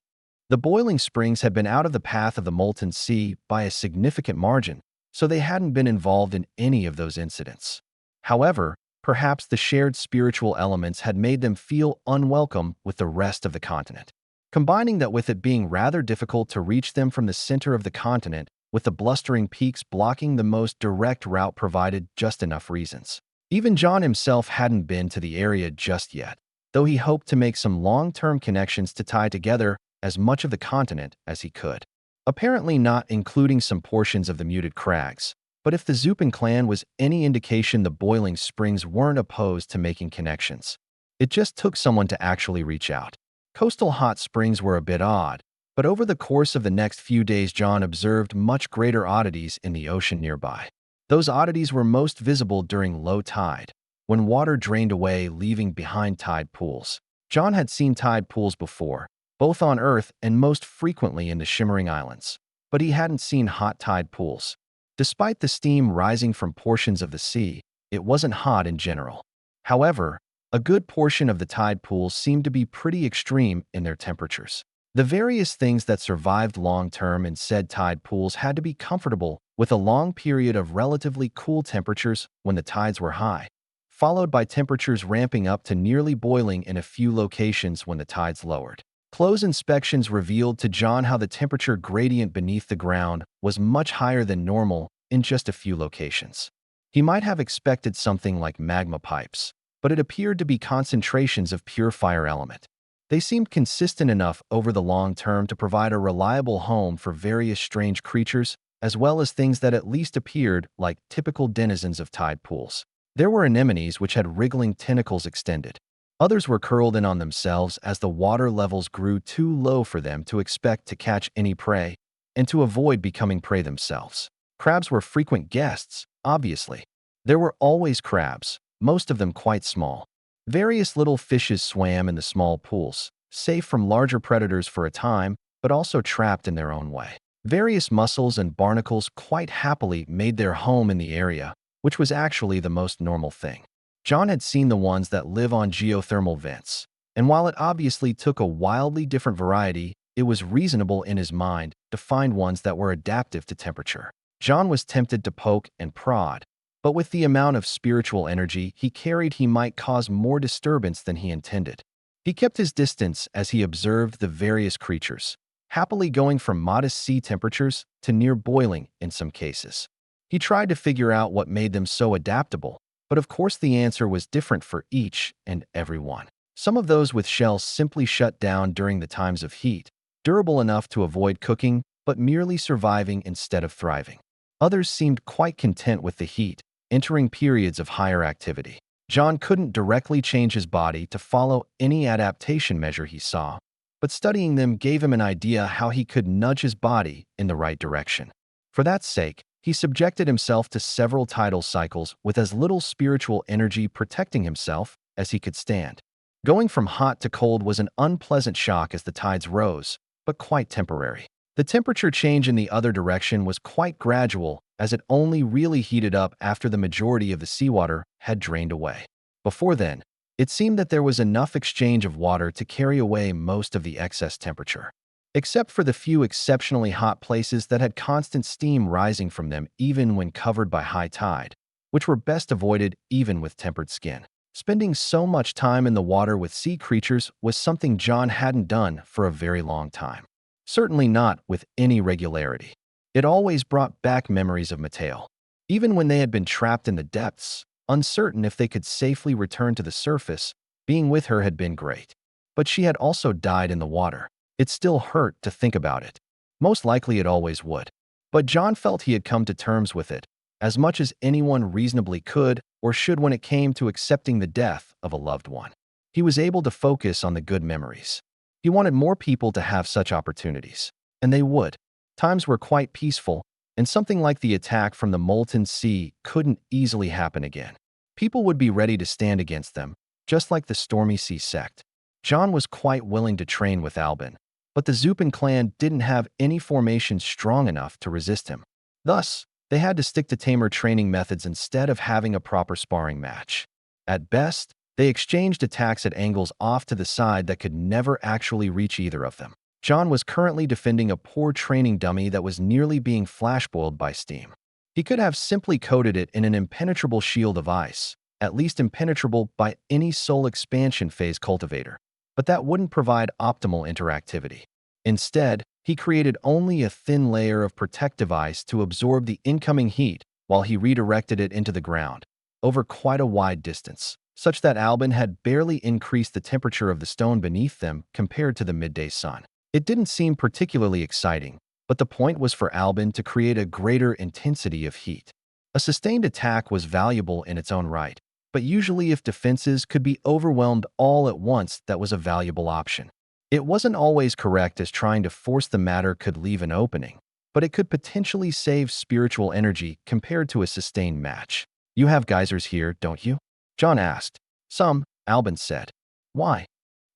A: The boiling springs had been out of the path of the molten sea by a significant margin, so they hadn't been involved in any of those incidents. However, perhaps the shared spiritual elements had made them feel unwelcome with the rest of the continent. Combining that with it being rather difficult to reach them from the center of the continent, with the blustering peaks blocking the most direct route, provided just enough reasons. Even John himself hadn't been to the area just yet, though he hoped to make some long-term connections to tie together as much of the continent as he could. Apparently not including some portions of the muted crags. But if the Zupan clan was any indication, the boiling springs weren't opposed to making connections. It just took someone to actually reach out. Coastal hot springs were a bit odd, but over the course of the next few days, John observed much greater oddities in the ocean nearby. Those oddities were most visible during low tide, when water drained away, leaving behind tide pools. John had seen tide pools before, both on Earth and most frequently in the Shimmering Islands, but he hadn't seen hot tide pools. Despite the steam rising from portions of the sea, it wasn't hot in general. However, a good portion of the tide pools seemed to be pretty extreme in their temperatures. The various things that survived long-term in said tide pools had to be comfortable with a long period of relatively cool temperatures when the tides were high, followed by temperatures ramping up to nearly boiling in a few locations when the tides lowered. Close inspections revealed to John how the temperature gradient beneath the ground was much higher than normal in just a few locations. He might have expected something like magma pipes, but it appeared to be concentrations of pure fire element. They seemed consistent enough over the long term to provide a reliable home for various strange creatures, as well as things that at least appeared like typical denizens of tide pools. There were anemones which had wriggling tentacles extended. Others were curled in on themselves as the water levels grew too low for them to expect to catch any prey and to avoid becoming prey themselves. Crabs were frequent guests, obviously. There were always crabs, most of them quite small. Various little fishes swam in the small pools, safe from larger predators for a time, but also trapped in their own way. Various mussels and barnacles quite happily made their home in the area, which was actually the most normal thing. John had seen the ones that live on geothermal vents, and while it obviously took a wildly different variety, it was reasonable in his mind to find ones that were adaptive to temperature. John was tempted to poke and prod, but with the amount of spiritual energy he carried, he might cause more disturbance than he intended. He kept his distance as he observed the various creatures, happily going from modest sea temperatures to near boiling in some cases. He tried to figure out what made them so adaptable, but of course the answer was different for each and every one. Some of those with shells simply shut down during the times of heat, durable enough to avoid cooking, but merely surviving instead of thriving. Others seemed quite content with the heat, entering periods of higher activity. John couldn't directly change his body to follow any adaptation measure he saw, but studying them gave him an idea how he could nudge his body in the right direction. For that sake, he subjected himself to several tidal cycles with as little spiritual energy protecting himself as he could stand. Going from hot to cold was an unpleasant shock as the tides rose, but quite temporary. The temperature change in the other direction was quite gradual, as it only really heated up after the majority of the seawater had drained away. Before then, it seemed that there was enough exchange of water to carry away most of the excess temperature. Except for the few exceptionally hot places that had constant steam rising from them even when covered by high tide, which were best avoided even with tempered skin. Spending so much time in the water with sea creatures was something John hadn't done for a very long time. Certainly not with any regularity. It always brought back memories of Mateo. Even when they had been trapped in the depths, uncertain if they could safely return to the surface, being with her had been great. But she had also died in the water. It still hurt to think about it. Most likely it always would. But John felt he had come to terms with it, as much as anyone reasonably could or should when it came to accepting the death of a loved one. He was able to focus on the good memories. He wanted more people to have such opportunities, and they would. Times were quite peaceful, and something like the attack from the molten sea couldn't easily happen again. People would be ready to stand against them, just like the Stormy Sea sect. John was quite willing to train with Albin, but the Zupin clan didn't have any formation strong enough to resist him. Thus, they had to stick to tamer training methods instead of having a proper sparring match. At best, they exchanged attacks at angles off to the side that could never actually reach either of them. John was currently defending a poor training dummy that was nearly being flashboiled by steam. He could have simply coated it in an impenetrable shield of ice, at least impenetrable by any soul expansion phase cultivator, but that wouldn't provide optimal interactivity. Instead, he created only a thin layer of protective ice to absorb the incoming heat while he redirected it into the ground, over quite a wide distance, such that Albin had barely increased the temperature of the stone beneath them compared to the midday sun. It didn't seem particularly exciting, but the point was for Albin to create a greater intensity of heat. A sustained attack was valuable in its own right, but usually if defenses could be overwhelmed all at once, that was a valuable option. It wasn't always correct as trying to force the matter could leave an opening, but it could potentially save spiritual energy compared to a sustained match. "You have geysers here, don't you?" John asked. "Some," Albin said. "Why?"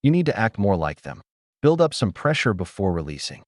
A: "You need to act more like them. Build up some pressure before releasing."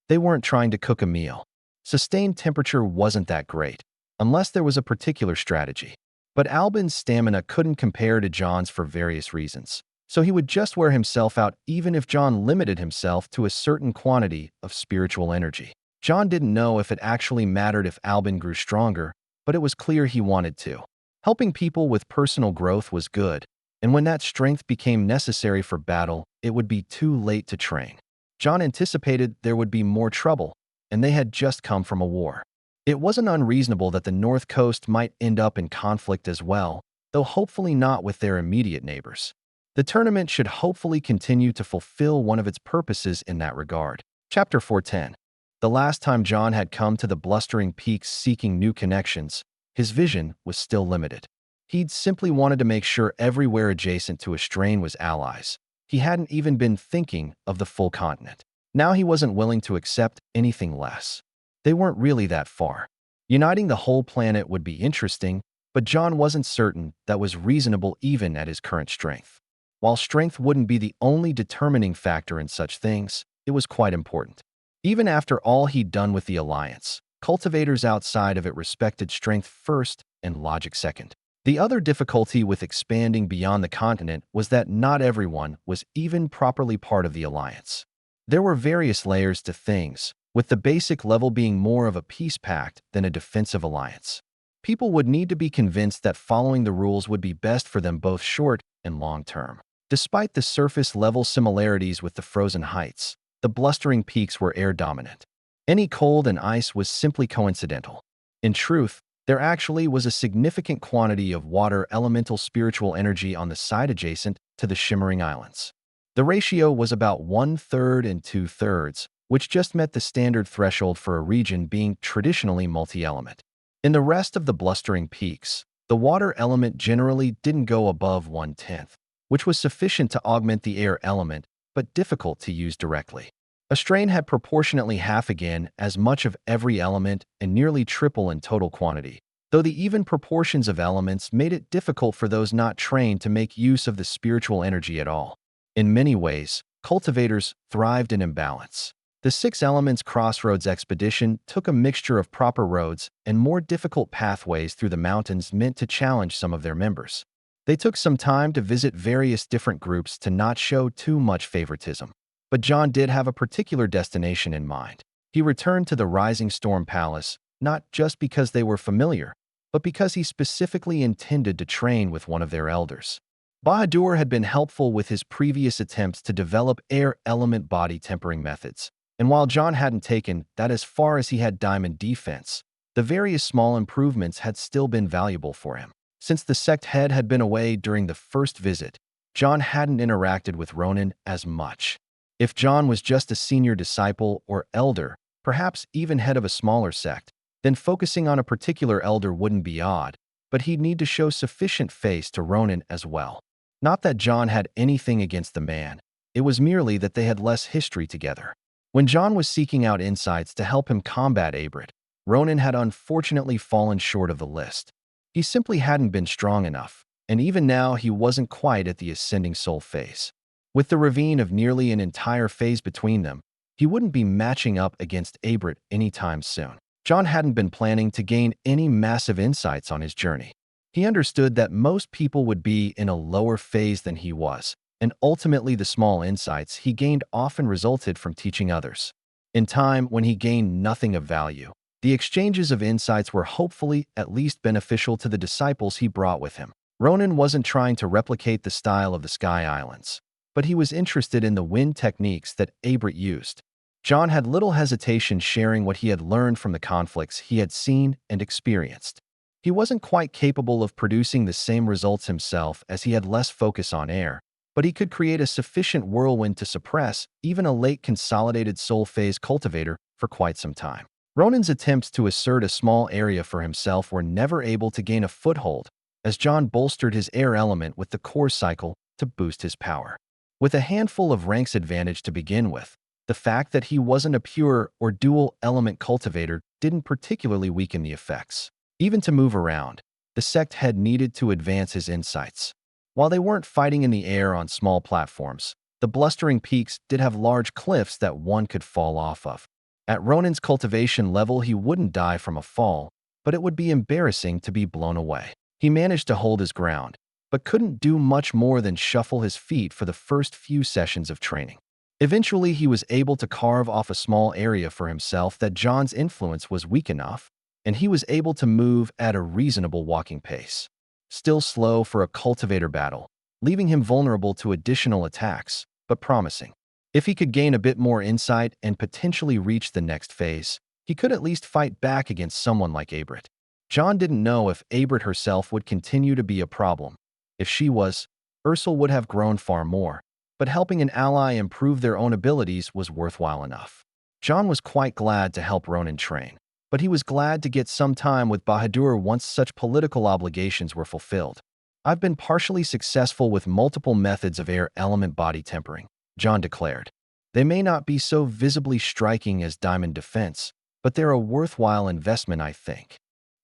A: They weren't trying to cook a meal. Sustained temperature wasn't that great, unless there was a particular strategy. But Albin's stamina couldn't compare to John's for various reasons, so he would just wear himself out even if John limited himself to a certain quantity of spiritual energy. John didn't know if it actually mattered if Albin grew stronger, but it was clear he wanted to. Helping people with personal growth was good, and when that strength became necessary for battle, it would be too late to train. John anticipated there would be more trouble, and they had just come from a war. It wasn't unreasonable that the North Coast might end up in conflict as well, though hopefully not with their immediate neighbors. The tournament should hopefully continue to fulfill one of its purposes in that regard. Chapter 410. The last time John had come to the blustering peaks seeking new connections, his vision was still limited. He'd simply wanted to make sure everywhere adjacent to a strain was allies. He hadn't even been thinking of the full continent. Now he wasn't willing to accept anything less. They weren't really that far. Uniting the whole planet would be interesting, but John wasn't certain that was reasonable even at his current strength. While strength wouldn't be the only determining factor in such things, it was quite important. Even after all he'd done with the Alliance, cultivators outside of it respected strength first and logic second. The other difficulty with expanding beyond the continent was that not everyone was even properly part of the Alliance. There were various layers to things, with the basic level being more of a peace pact than a defensive alliance. People would need to be convinced that following the rules would be best for them both short and long term. Despite the surface-level similarities with the frozen heights, the blustering peaks were air-dominant. Any cold and ice was simply coincidental. In truth, there actually was a significant quantity of water elemental spiritual energy on the side adjacent to the Shimmering Islands. The ratio was about 1/3 and 2/3, which just met the standard threshold for a region being traditionally multi-element. In the rest of the blustering peaks, the water element generally didn't go above 1/10, which was sufficient to augment the air element, but difficult to use directly. A strain had proportionately half again as much of every element and nearly triple in total quantity, though the even proportions of elements made it difficult for those not trained to make use of the spiritual energy at all. In many ways, cultivators thrived in imbalance. The Six Elements Crossroads expedition took a mixture of proper roads and more difficult pathways through the mountains meant to challenge some of their members. They took some time to visit various different groups to not show too much favoritism. But John did have a particular destination in mind. He returned to the Rising Storm Palace, not just because they were familiar, but because he specifically intended to train with one of their elders. Bahadur had been helpful with his previous attempts to develop air element body tempering methods, and while John hadn't taken that as far as he had diamond defense, the various small improvements had still been valuable for him. Since the sect head had been away during the first visit, John hadn't interacted with Ronan as much. If John was just a senior disciple or elder, perhaps even head of a smaller sect, then focusing on a particular elder wouldn't be odd, but he'd need to show sufficient face to Ronan as well. Not that John had anything against the man, it was merely that they had less history together. When John was seeking out insights to help him combat Abrit, Ronan had unfortunately fallen short of the list. He simply hadn't been strong enough, and even now he wasn't quite at the ascending soul phase. With the ravine of nearly an entire phase between them, he wouldn't be matching up against Abrit anytime soon. John hadn't been planning to gain any massive insights on his journey. He understood that most people would be in a lower phase than he was, and ultimately the small insights he gained often resulted from teaching others. In time, when he gained nothing of value, the exchanges of insights were hopefully at least beneficial to the disciples he brought with him. Ronan wasn't trying to replicate the style of the Sky Islands, but he was interested in the wind techniques that Abrit used. John had little hesitation sharing what he had learned from the conflicts he had seen and experienced. He wasn't quite capable of producing the same results himself as he had less focus on air, but he could create a sufficient whirlwind to suppress even a late consolidated soul phase cultivator for quite some time. Ronan's attempts to assert a small area for himself were never able to gain a foothold, as John bolstered his air element with the core cycle to boost his power. With a handful of ranks advantage to begin with, the fact that he wasn't a pure or dual element cultivator didn't particularly weaken the effects. Even to move around, the sect head needed to advance his insights. While they weren't fighting in the air on small platforms, the blustering peaks did have large cliffs that one could fall off of. At Ronan's cultivation level, he wouldn't die from a fall, but it would be embarrassing to be blown away. He managed to hold his ground, but couldn't do much more than shuffle his feet for the first few sessions of training. Eventually, he was able to carve off a small area for himself that John's influence was weak enough, and he was able to move at a reasonable walking pace. Still slow for a cultivator battle, leaving him vulnerable to additional attacks, but promising. If he could gain a bit more insight and potentially reach the next phase, he could at least fight back against someone like Abrit. John didn't know if Abrit herself would continue to be a problem. If she was, Ursel would have grown far more, but helping an ally improve their own abilities was worthwhile enough. John was quite glad to help Ronan train, but he was glad to get some time with Bahadur once such political obligations were fulfilled. I've been partially successful with multiple methods of air element body tempering, John declared. They may not be so visibly striking as diamond defense, but they're a worthwhile investment, I think.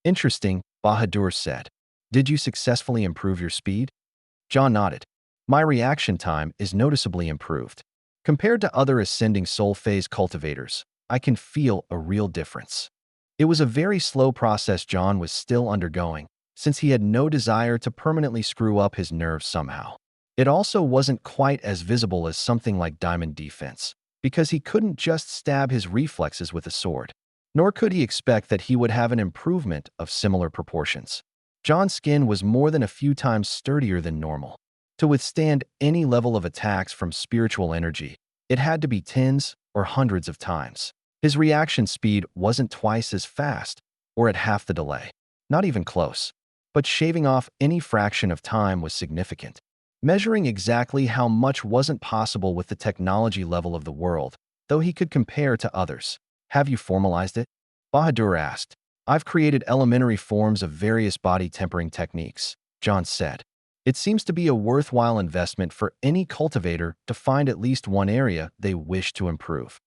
A: Interesting, Bahadur said. Did you successfully improve your speed? John nodded. My reaction time is noticeably improved. Compared to other ascending soul phase cultivators, I can feel a real difference. It was a very slow process John was still undergoing, since he had no desire to permanently screw up his nerves somehow. It also wasn't quite as visible as something like diamond defense, because he couldn't just stab his reflexes with a sword. Nor could he expect that he would have an improvement of similar proportions. John's skin was more than a few times sturdier than normal. To withstand any level of attacks from spiritual energy, it had to be tens or hundreds of times. His reaction speed wasn't twice as fast or at half the delay. Not even close. But shaving off any fraction of time was significant. Measuring exactly how much wasn't possible with the technology level of the world, though he could compare to others. Have you formalized it? Bahadur asked. I've created elementary forms of various body tempering techniques, John said. It seems to be a worthwhile investment for any cultivator to find at least one area they wish to improve.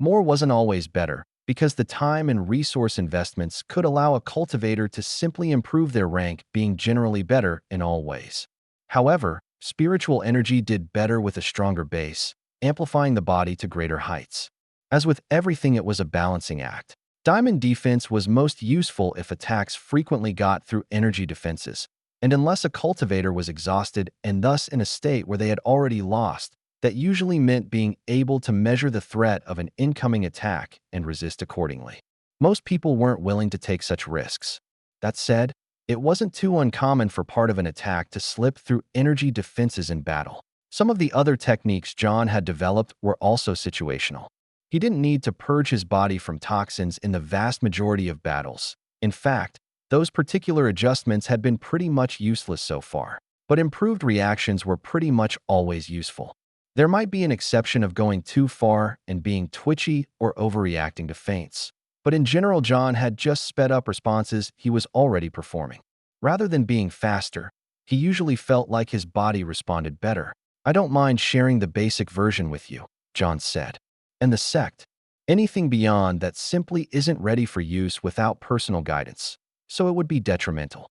A: More wasn't always better, because the time and resource investments could allow a cultivator to simply improve their rank, being generally better in all ways. However, spiritual energy did better with a stronger base, amplifying the body to greater heights. As with everything, it was a balancing act. Diamond defense was most useful if attacks frequently got through energy defenses, and unless a cultivator was exhausted and thus in a state where they had already lost, that usually meant being able to measure the threat of an incoming attack and resist accordingly. Most people weren't willing to take such risks. That said, it wasn't too uncommon for part of an attack to slip through energy defenses in battle. Some of the other techniques John had developed were also situational. He didn't need to purge his body from toxins in the vast majority of battles. In fact, those particular adjustments had been pretty much useless so far, but improved reactions were pretty much always useful. There might be an exception of going too far and being twitchy or overreacting to feints, but in general John had just sped up responses he was already performing. Rather than being faster, he usually felt like his body responded better. I don't mind sharing the basic version with you, John said. And the sect, anything beyond that simply isn't ready for use without personal guidance, so it would be detrimental.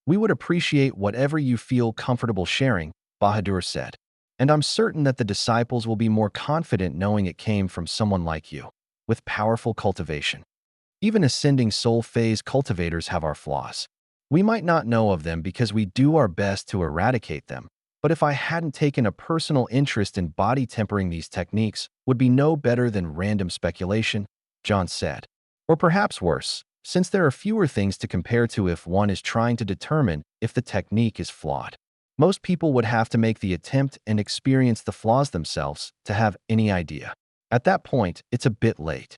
A: We would appreciate whatever you feel comfortable sharing, Bahadur said. And I'm certain that the disciples will be more confident knowing it came from someone like you, with powerful cultivation. Even ascending soul phase cultivators have our flaws. We might not know of them because we do our best to eradicate them, but if I hadn't taken a personal interest in body tempering, these techniques would be no better than random speculation, John said. Or perhaps worse, since there are fewer things to compare to if one is trying to determine if the technique is flawed. Most people would have to make the attempt and experience the flaws themselves to have any idea. At that point, it's a bit late.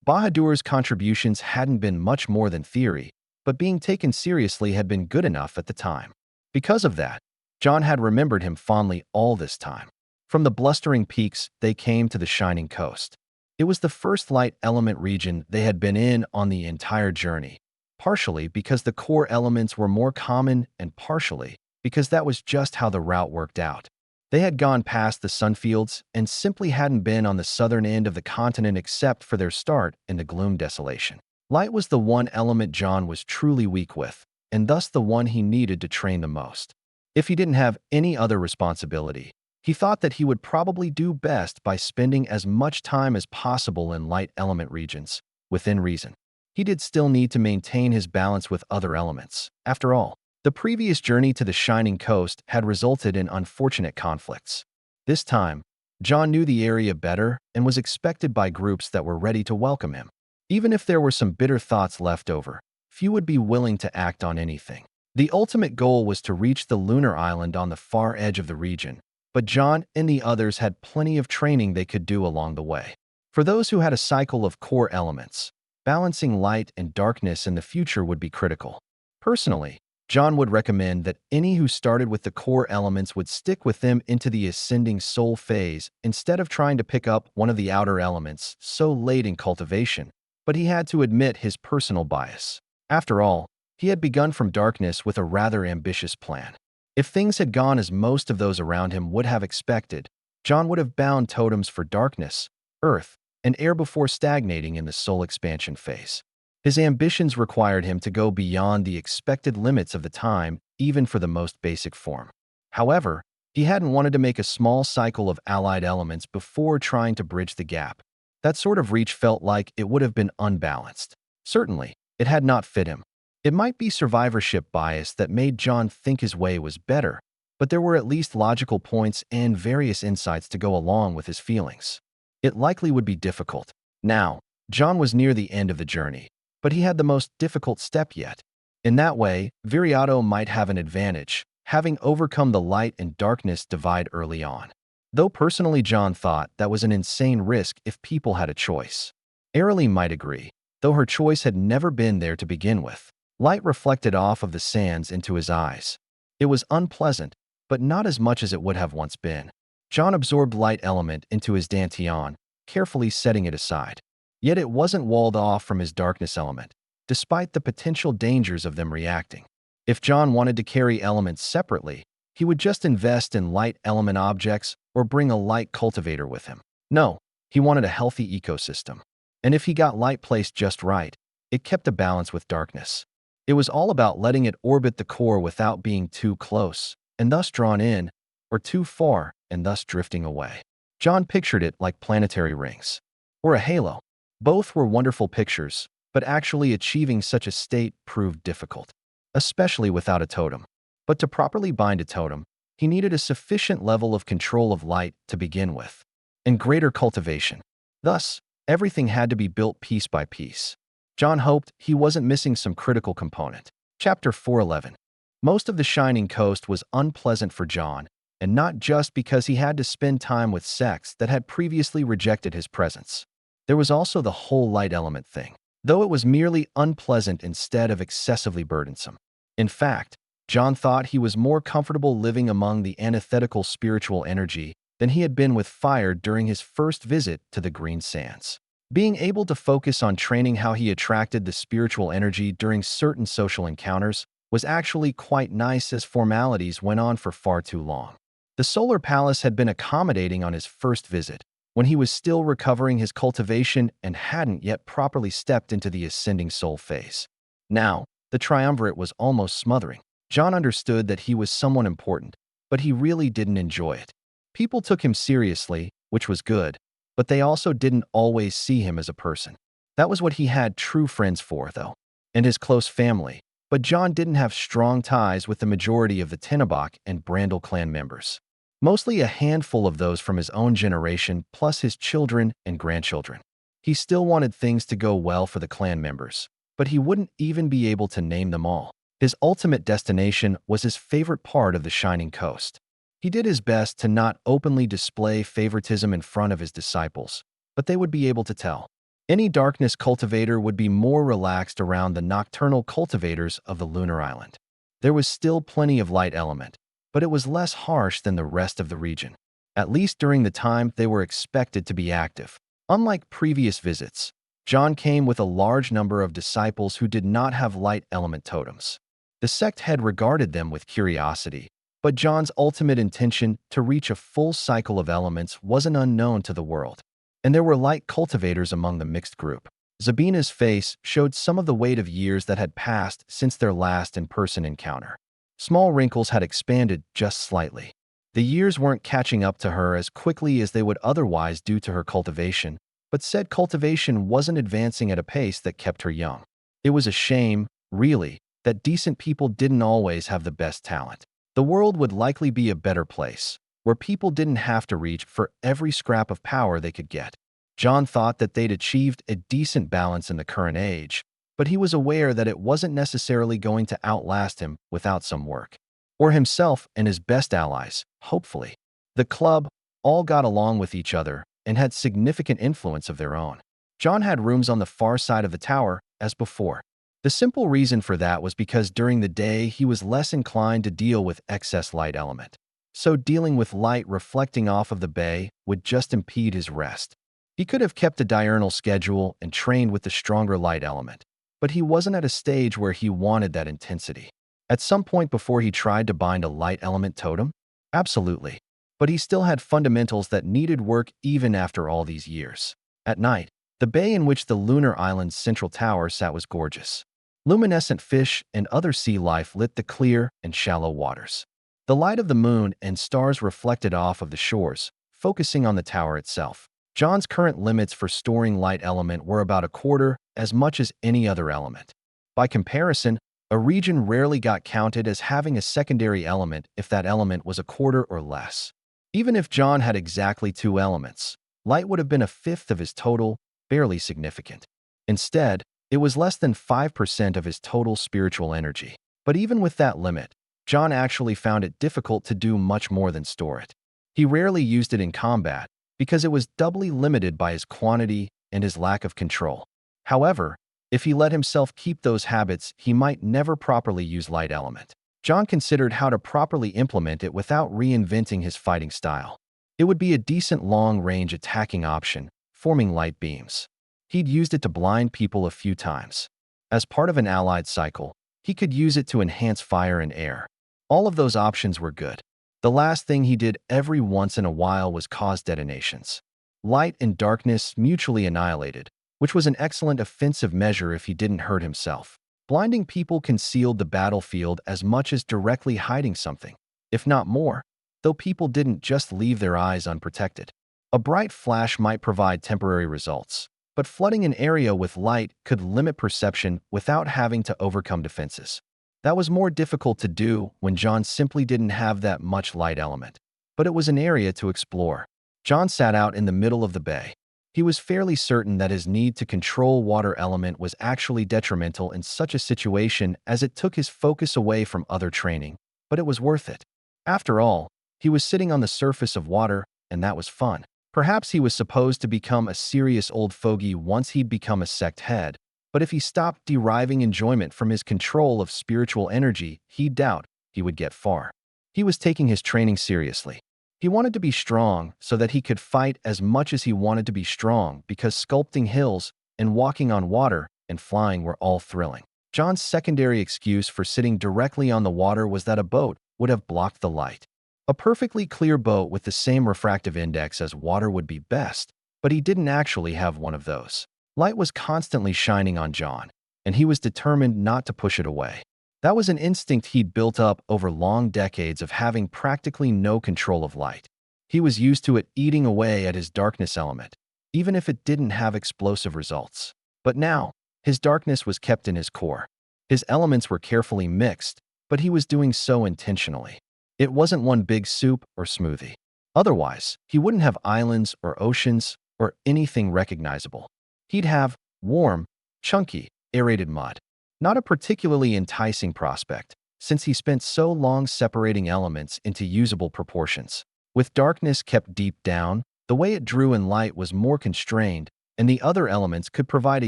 A: Bahadur's contributions hadn't been much more than theory, but being taken seriously had been good enough at the time. Because of that, John had remembered him fondly all this time. From the blustering peaks, they came to the shining coast. It was the first light element region they had been in on the entire journey, partially because the core elements were more common and partially because that was just how the route worked out. They had gone past the sunfields and simply hadn't been on the southern end of the continent except for their start in the gloom desolation. Light was the one element John was truly weak with, and thus the one he needed to train the most. If he didn't have any other responsibility, he thought that he would probably do best by spending as much time as possible in light element regions, within reason. He did still need to maintain his balance with other elements. After all, the previous journey to the shining coast had resulted in unfortunate conflicts. This time, John knew the area better and was expected by groups that were ready to welcome him. Even if there were some bitter thoughts left over, few would be willing to act on anything. The ultimate goal was to reach the lunar island on the far edge of the region, but John and the others had plenty of training they could do along the way. For those who had a cycle of core elements, balancing light and darkness in the future would be critical. Personally, John would recommend that any who started with the core elements would stick with them into the ascending soul phase instead of trying to pick up one of the outer elements so late in cultivation, but he had to admit his personal bias. After all, he had begun from darkness with a rather ambitious plan. If things had gone as most of those around him would have expected, John would have bound totems for darkness, earth, and air before stagnating in the soul expansion phase. His ambitions required him to go beyond the expected limits of the time, even for the most basic form. However, he hadn't wanted to make a small cycle of allied elements before trying to bridge the gap. That sort of reach felt like it would have been unbalanced. Certainly, it had not fit him. It might be survivorship bias that made John think his way was better, but there were at least logical points and various insights to go along with his feelings. It likely would be difficult. Now, John was near the end of the journey, but he had the most difficult step yet. In that way, Viriato might have an advantage, having overcome the light and darkness divide early on. Though personally John thought that was an insane risk if people had a choice. Airily might agree, though her choice had never been there to begin with. Light reflected off of the sands into his eyes. It was unpleasant, but not as much as it would have once been. John absorbed light element into his dantian, carefully setting it aside. Yet it wasn't walled off from his darkness element, despite the potential dangers of them reacting. If John wanted to carry elements separately, he would just invest in light element objects or bring a light cultivator with him. No, he wanted a healthy ecosystem. And if he got light placed just right, it kept a balance with darkness. It was all about letting it orbit the core without being too close, and thus drawn in, or too far, and thus drifting away. John pictured it like planetary rings, or a halo. Both were wonderful pictures, but actually achieving such a state proved difficult, especially without a totem. But to properly bind a totem, he needed a sufficient level of control of light to begin with, and greater cultivation. Thus, everything had to be built piece by piece. John hoped he wasn't missing some critical component. Chapter 411. Most of the Shining Coast was unpleasant for John, and not just because he had to spend time with sects that had previously rejected his presence. There was also the whole light element thing, though it was merely unpleasant instead of excessively burdensome. In fact, John thought he was more comfortable living among the antithetical spiritual energy than he had been with fire during his first visit to the Green Sands. Being able to focus on training how he attracted the spiritual energy during certain social encounters was actually quite nice as formalities went on for far too long. The Solar Palace had been accommodating on his first visit, when he was still recovering his cultivation and hadn't yet properly stepped into the ascending soul phase. Now, the triumvirate was almost smothering. John understood that he was someone important, but he really didn't enjoy it. People took him seriously, which was good, but they also didn't always see him as a person. That was what he had true friends for, though, and his close family, but John didn't have strong ties with the majority of the Tenebach and Brandel clan members. Mostly a handful of those from his own generation, plus his children and grandchildren. He still wanted things to go well for the clan members, but he wouldn't even be able to name them all. His ultimate destination was his favorite part of the Shining Coast. He did his best to not openly display favoritism in front of his disciples, but they would be able to tell. Any darkness cultivator would be more relaxed around the nocturnal cultivators of the lunar island. There was still plenty of light element, but it was less harsh than the rest of the region, at least during the time they were expected to be active. Unlike previous visits, John came with a large number of disciples who did not have light element totems. The sect had regarded them with curiosity, but John's ultimate intention to reach a full cycle of elements wasn't unknown to the world, and there were light cultivators among the mixed group. Zabina's face showed some of the weight of years that had passed since their last in-person encounter. Small wrinkles had expanded just slightly. The years weren't catching up to her as quickly as they would otherwise due to her cultivation, but said cultivation wasn't advancing at a pace that kept her young. It was a shame, really, that decent people didn't always have the best talent. The world would likely be a better place, where people didn't have to reach for every scrap of power they could get. John thought that they'd achieved a decent balance in the current age, but he was aware that it wasn't necessarily going to outlast him without some work. Or himself and his best allies, hopefully. The club all got along with each other and had significant influence of their own. John had rooms on the far side of the tower, as before. The simple reason for that was because during the day he was less inclined to deal with excess light element. So dealing with light reflecting off of the bay would just impede his rest. He could have kept a diurnal schedule and trained with the stronger light element, but he wasn't at a stage where he wanted that intensity. At some point before he tried to bind a light element totem? Absolutely. But he still had fundamentals that needed work even after all these years. At night, the bay in which the lunar island's central tower sat was gorgeous. Luminescent fish and other sea life lit the clear and shallow waters. The light of the moon and stars reflected off of the shores, focusing on the tower itself. John's current limits for storing light element were about a quarter as much as any other element. By comparison, a region rarely got counted as having a secondary element if that element was a quarter or less. Even if John had exactly 2 elements, light would have been a fifth of his total, barely significant. Instead, it was less than 5% of his total spiritual energy. But even with that limit, John actually found it difficult to do much more than store it. He rarely used it in combat because it was doubly limited by his quantity and his lack of control. However, if he let himself keep those habits, he might never properly use light element. John considered how to properly implement it without reinventing his fighting style. It would be a decent long-range attacking option, forming light beams. He'd used it to blind people a few times. As part of an allied cycle, he could use it to enhance fire and air. All of those options were good. The last thing he did every once in a while was cause detonations. Light and darkness mutually annihilated, which was an excellent offensive measure if he didn't hurt himself. Blinding people concealed the battlefield as much as directly hiding something, if not more, though people didn't just leave their eyes unprotected. A bright flash might provide temporary results, but flooding an area with light could limit perception without having to overcome defenses. That was more difficult to do when John simply didn't have that much light element. But it was an area to explore. John sat out in the middle of the bay. He was fairly certain that his need to control water element was actually detrimental in such a situation as it took his focus away from other training, but it was worth it. After all, he was sitting on the surface of water, and that was fun. Perhaps he was supposed to become a serious old fogey once he'd become a sect head, but if he stopped deriving enjoyment from his control of spiritual energy, he doubt he would get far. He was taking his training seriously. He wanted to be strong so that he could fight as much as he wanted to be strong because sculpting hills and walking on water and flying were all thrilling. John's secondary excuse for sitting directly on the water was that a boat would have blocked the light. A perfectly clear boat with the same refractive index as water would be best, but he didn't actually have one of those. Light was constantly shining on John, and he was determined not to push it away. That was an instinct he'd built up over long decades of having practically no control of light. He was used to it eating away at his darkness element, even if it didn't have explosive results. But now, his darkness was kept in his core. His elements were carefully mixed, but he was doing so intentionally. It wasn't one big soup or smoothie. Otherwise, he wouldn't have islands or oceans or anything recognizable. He'd have warm, chunky, aerated mud. Not a particularly enticing prospect, since he spent so long separating elements into usable proportions. With darkness kept deep down, the way it drew in light was more constrained, and the other elements could provide a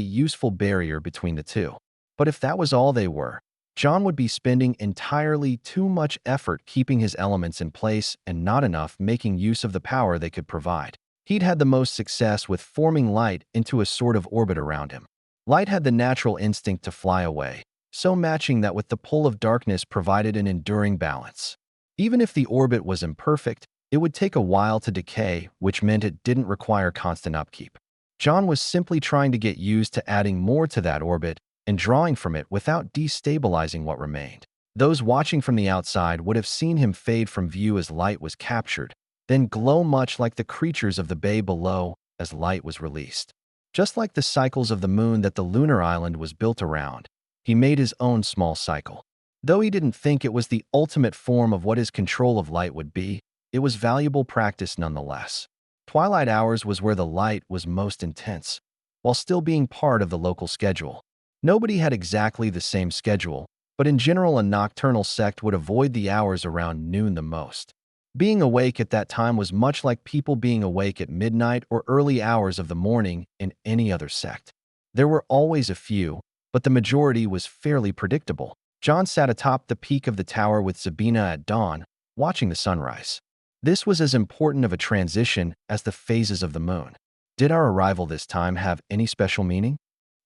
A: useful barrier between the two. But if that was all they were, John would be spending entirely too much effort keeping his elements in place and not enough making use of the power they could provide. He'd had the most success with forming light into a sort of orbit around him. Light had the natural instinct to fly away, so matching that with the pull of darkness provided an enduring balance. Even if the orbit was imperfect, it would take a while to decay, which meant it didn't require constant upkeep. John was simply trying to get used to adding more to that orbit and drawing from it without destabilizing what remained. Those watching from the outside would have seen him fade from view as light was captured, then glow much like the creatures of the bay below as light was released. Just like the cycles of the moon that the lunar island was built around, he made his own small cycle. Though he didn't think it was the ultimate form of what his control of light would be, it was valuable practice nonetheless. Twilight hours was where the light was most intense, while still being part of the local schedule. Nobody had exactly the same schedule, but in general a nocturnal sect would avoid the hours around noon the most. Being awake at that time was much like people being awake at midnight or early hours of the morning in any other sect. There were always a few, but the majority was fairly predictable. John sat atop the peak of the tower with Sabina at dawn, watching the sunrise. This was as important of a transition as the phases of the moon. Did our arrival this time have any special meaning?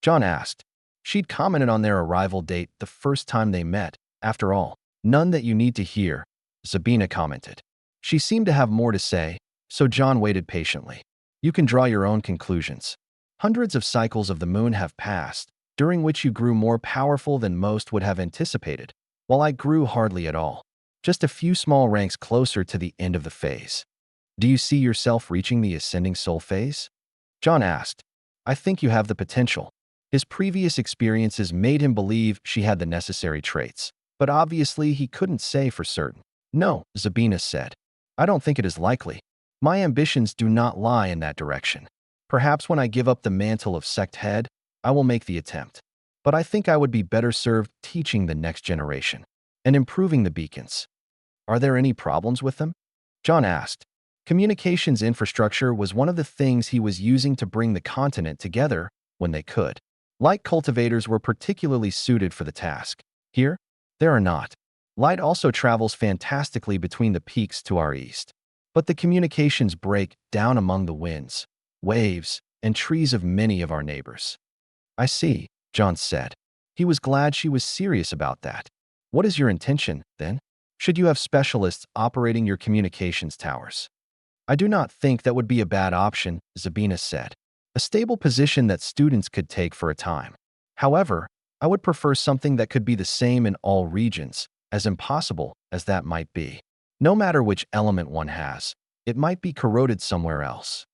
A: John asked. She'd commented on their arrival date the first time they met. After all, none that you need to hear, Sabina commented. She seemed to have more to say, so John waited patiently. You can draw your own conclusions. Hundreds of cycles of the moon have passed, during which you grew more powerful than most would have anticipated, while I grew hardly at all, just a few small ranks closer to the end of the phase. Do you see yourself reaching the ascending soul phase? John asked. I think you have the potential. His previous experiences made him believe she had the necessary traits, but obviously he couldn't say for certain. No, Sabina said. I don't think it is likely. My ambitions do not lie in that direction. Perhaps when I give up the mantle of sect head, I will make the attempt. But I think I would be better served teaching the next generation and improving the beacons. Are there any problems with them? John asked. Communications infrastructure was one of the things he was using to bring the continent together when they could. Light cultivators were particularly suited for the task. Here, there are not. Light also travels fantastically between the peaks to our east. But the communications break down among the winds, waves, and trees of many of our neighbors. I see, John said. He was glad she was serious about that. What is your intention, then? Should you have specialists operating your communications towers? I do not think that would be a bad option, Sabina said. A stable position that students could take for a time. However, I would prefer something that could be the same in all regions, as impossible as that might be. No matter which element one has, it might be corroded somewhere else.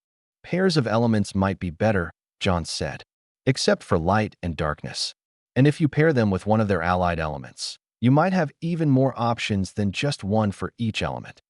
A: Pairs of elements might be better, John said, except for light and darkness. And if you pair them with one of their allied elements, you might have even more options than just one for each element.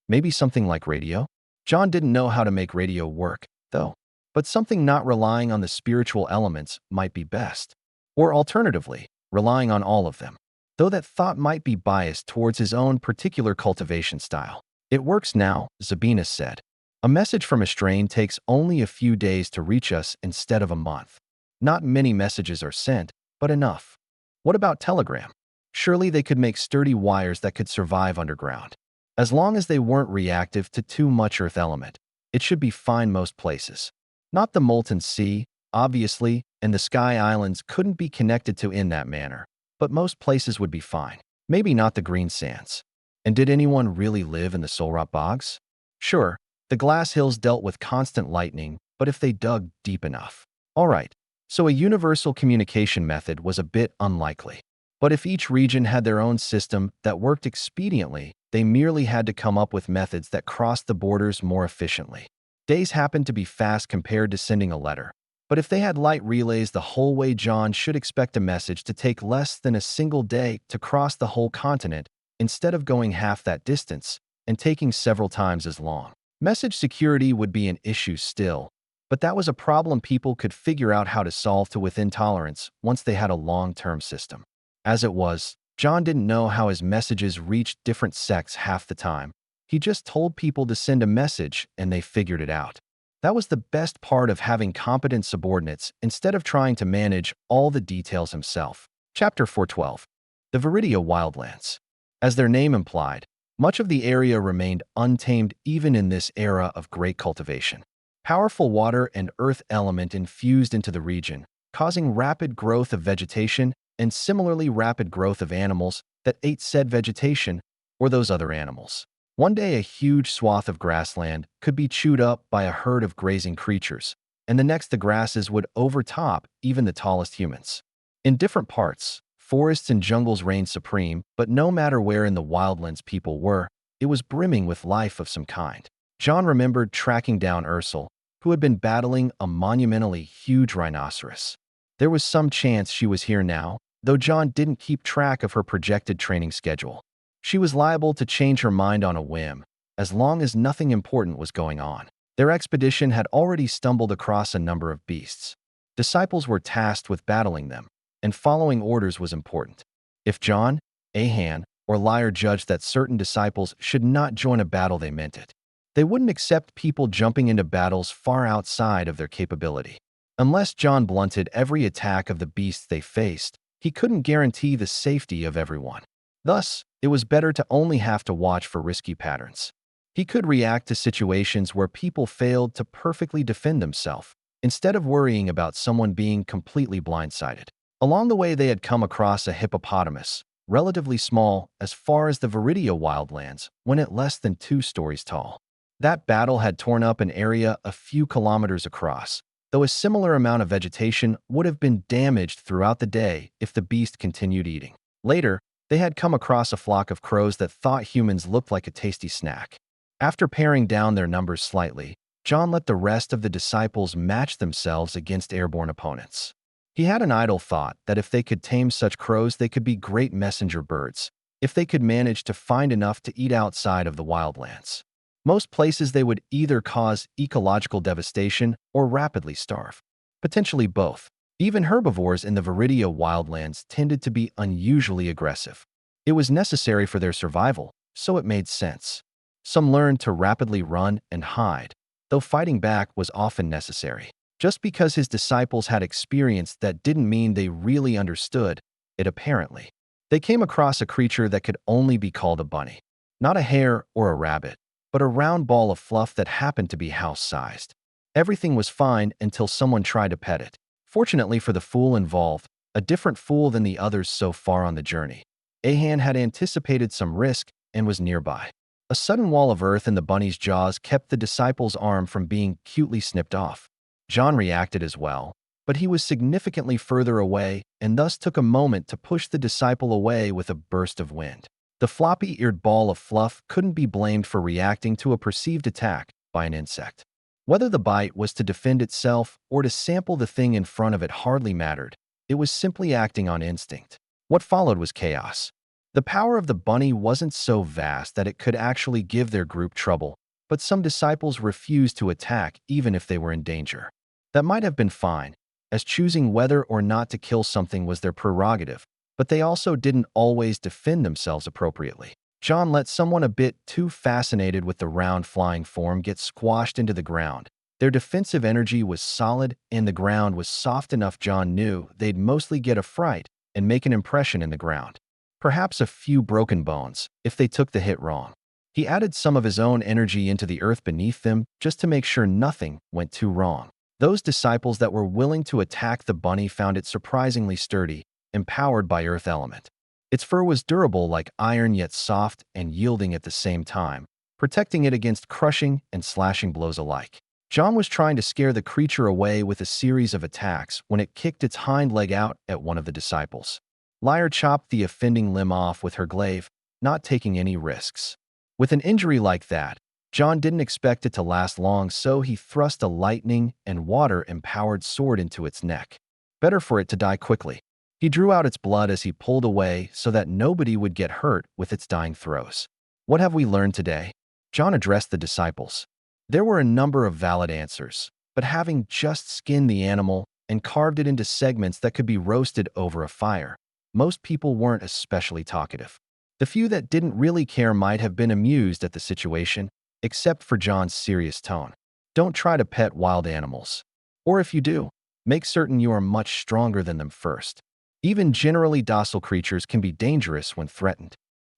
A: Maybe something like radio? John didn't know how to make radio work, though, but something not relying on the spiritual elements might be best. Or alternatively, relying on all of them, though that thought might be biased towards his own particular cultivation style. It works now, Sabina said. A message from a strain takes only a few days to reach us instead of a month. Not many messages are sent, but enough. What about telegram? Surely they could make sturdy wires that could survive underground. As long as they weren't reactive to too much earth element, it should be fine most places. Not the molten sea, obviously, and the sky islands couldn't be connected to in that manner, but most places would be fine. Maybe not the green sands. And did anyone really live in the Solrot bogs? Sure, the glass hills dealt with constant lightning, but if they dug deep enough. All right, so a universal communication method was a bit unlikely. But if each region had their own system that worked expediently, they merely had to come up with methods that crossed the borders more efficiently. Days happened to be fast compared to sending a letter. But if they had light relays the whole way, John should expect a message to take less than a single day to cross the whole continent, instead of going half that distance and taking several times as long. Message security would be an issue still, but that was a problem people could figure out how to solve to within tolerance once they had a long-term system. As it was, John didn't know how his messages reached different sects half the time. He just told people to send a message and they figured it out. That was the best part of having competent subordinates instead of trying to manage all the details himself. Chapter 412. The Viridia Wildlands. As their name implied, much of the area remained untamed even in this era of great cultivation. Powerful water and earth element infused into the region, causing rapid growth of vegetation and similarly rapid growth of animals that ate said vegetation or those other animals. One day a huge swath of grassland could be chewed up by a herd of grazing creatures, and the next the grasses would overtop even the tallest humans. In different parts, forests and jungles reigned supreme, but no matter where in the wildlands people were, it was brimming with life of some kind. John remembered tracking down Ursel, who had been battling a monumentally huge rhinoceros. There was some chance she was here now, though John didn't keep track of her projected training schedule. She was liable to change her mind on a whim, as long as nothing important was going on. Their expedition had already stumbled across a number of beasts. Disciples were tasked with battling them, and following orders was important. If John, Ahan, or Liar judged that certain disciples should not join a battle they meant it. They wouldn't accept people jumping into battles far outside of their capability. Unless John blunted every attack of the beasts they faced, he couldn't guarantee the safety of everyone. Thus, it was better to only have to watch for risky patterns. He could react to situations where people failed to perfectly defend themselves, instead of worrying about someone being completely blindsided. Along the way, they had come across a hippopotamus, relatively small as far as the Viridia wildlands, when it less than 2 stories tall. That battle had torn up an area a few kilometers across, though a similar amount of vegetation would have been damaged throughout the day if the beast continued eating. Later, they had come across a flock of crows that thought humans looked like a tasty snack. After paring down their numbers slightly, John let the rest of the disciples match themselves against airborne opponents. He had an idle thought that if they could tame such crows, they could be great messenger birds, if they could manage to find enough to eat outside of the wildlands. Most places they would either cause ecological devastation or rapidly starve. Potentially both. Even herbivores in the Viridia wildlands tended to be unusually aggressive. It was necessary for their survival, so it made sense. Some learned to rapidly run and hide, though fighting back was often necessary. Just because his disciples had experience that didn't mean they really understood it apparently. They came across a creature that could only be called a bunny. Not a hare or a rabbit, but a round ball of fluff that happened to be house-sized. Everything was fine until someone tried to pet it. Fortunately for the fool involved, a different fool than the others so far on the journey. Ahan had anticipated some risk and was nearby. A sudden wall of earth in the bunny's jaws kept the disciple's arm from being cutely snipped off. John reacted as well, but he was significantly further away and thus took a moment to push the disciple away with a burst of wind. The floppy-eared ball of fluff couldn't be blamed for reacting to a perceived attack by an insect. Whether the bite was to defend itself or to sample the thing in front of it hardly mattered. It was simply acting on instinct. What followed was chaos. The power of the bunny wasn't so vast that it could actually give their group trouble, but some disciples refused to attack even if they were in danger. That might have been fine, as choosing whether or not to kill something was their prerogative, but they also didn't always defend themselves appropriately. John let someone a bit too fascinated with the round flying form get squashed into the ground. Their defensive energy was solid and the ground was soft enough. John knew they'd mostly get a fright and make an impression in the ground. Perhaps a few broken bones, if they took the hit wrong. He added some of his own energy into the earth beneath them just to make sure nothing went too wrong. Those disciples that were willing to attack the bunny found it surprisingly sturdy, empowered by earth element. Its fur was durable like iron yet soft and yielding at the same time, protecting it against crushing and slashing blows alike. John was trying to scare the creature away with a series of attacks when it kicked its hind leg out at one of the disciples. Liar chopped the offending limb off with her glaive, not taking any risks. With an injury like that, John didn't expect it to last long, so he thrust a lightning and water-empowered sword into its neck. Better for it to die quickly. He drew out its blood as he pulled away so that nobody would get hurt with its dying throes. What have we learned today? John addressed the disciples. There were a number of valid answers, but having just skinned the animal and carved it into segments that could be roasted over a fire, most people weren't especially talkative. The few that didn't really care might have been amused at the situation, except for John's serious tone. Don't try to pet wild animals. Or if you do, make certain you are much stronger than them first. Even generally docile creatures can be dangerous when threatened.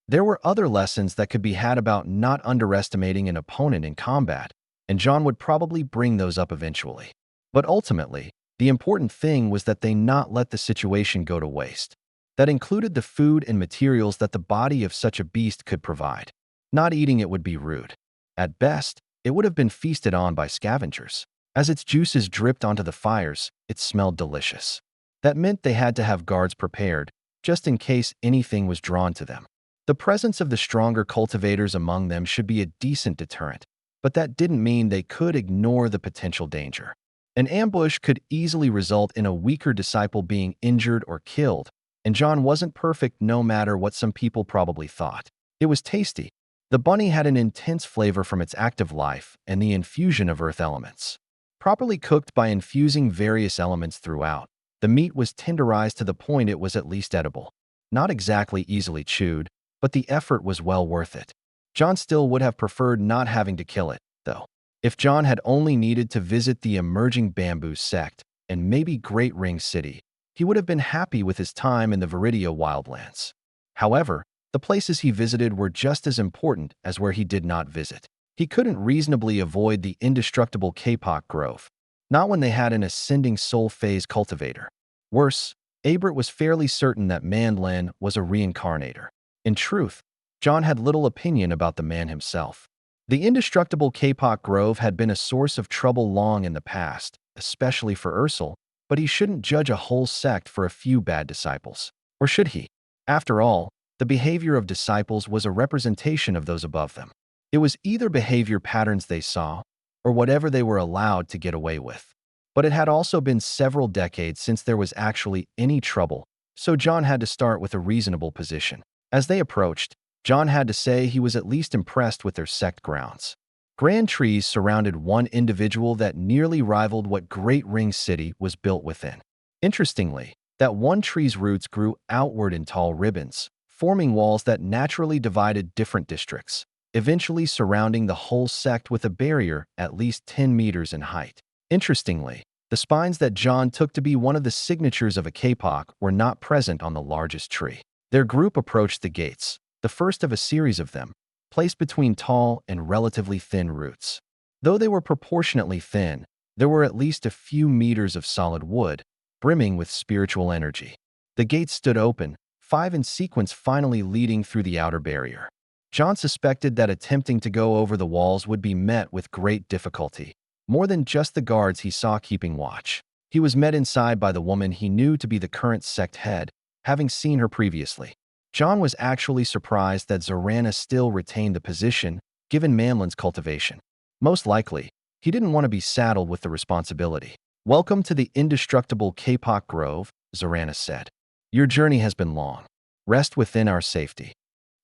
A: There were other lessons that could be had about not underestimating an opponent in combat, and John would probably bring those up eventually. But ultimately, the important thing was that they not let the situation go to waste. That included the food and materials that the body of such a beast could provide. Not eating it would be rude. At best, it would have been feasted on by scavengers. As its juices dripped onto the fires, it smelled delicious. That meant they had to have guards prepared, just in case anything was drawn to them. The presence of the stronger cultivators among them should be a decent deterrent, but that didn't mean they could ignore the potential danger. An ambush could easily result in a weaker disciple being injured or killed, and John wasn't perfect no matter what some people probably thought. It was tasty. The bunny had an intense flavor from its active life and the infusion of earth elements. Properly cooked by infusing various elements throughout, the meat was tenderized to the point it was at least edible. Not exactly easily chewed, but the effort was well worth it. John still would have preferred not having to kill it, though. If John had only needed to visit the emerging bamboo sect and maybe Great Ring City, he would have been happy with his time in the Viridia wildlands. However, the places he visited were just as important as where he did not visit. He couldn't reasonably avoid the indestructible kapok grove, not when they had an ascending soul phase cultivator. Worse, Abert was fairly certain that Mandlen was a reincarnator. In truth, John had little opinion about the man himself. The indestructible kapok grove had been a source of trouble long in the past, especially for Ursel, but he shouldn't judge a whole sect for a few bad disciples. Or should he? After all, the behavior of disciples was a representation of those above them. It was either behavior patterns they saw, or whatever they were allowed to get away with. But it had also been several decades since there was actually any trouble, so John had to start with a reasonable position. As they approached, John had to say he was at least impressed with their sect grounds. Grand trees surrounded one individual that nearly rivaled what Great Ring City was built within. Interestingly, that one tree's roots grew outward in tall ribbons, forming walls that naturally divided different districts, eventually surrounding the whole sect with a barrier at least 10 meters in height. Interestingly, the spines that John took to be one of the signatures of a kapok were not present on the largest tree. Their group approached the gates, the first of a series of them, placed between tall and relatively thin roots. Though they were proportionately thin, there were at least a few meters of solid wood, brimming with spiritual energy. The gates stood open, 5 in sequence finally leading through the outer barrier. John suspected that attempting to go over the walls would be met with great difficulty, more than just the guards he saw keeping watch. He was met inside by the woman he knew to be the current sect head, having seen her previously. John was actually surprised that Zorana still retained the position, given Manlin's cultivation. Most likely, he didn't want to be saddled with the responsibility. "Welcome to the indestructible kapok grove," Zorana said. "Your journey has been long. Rest within our safety."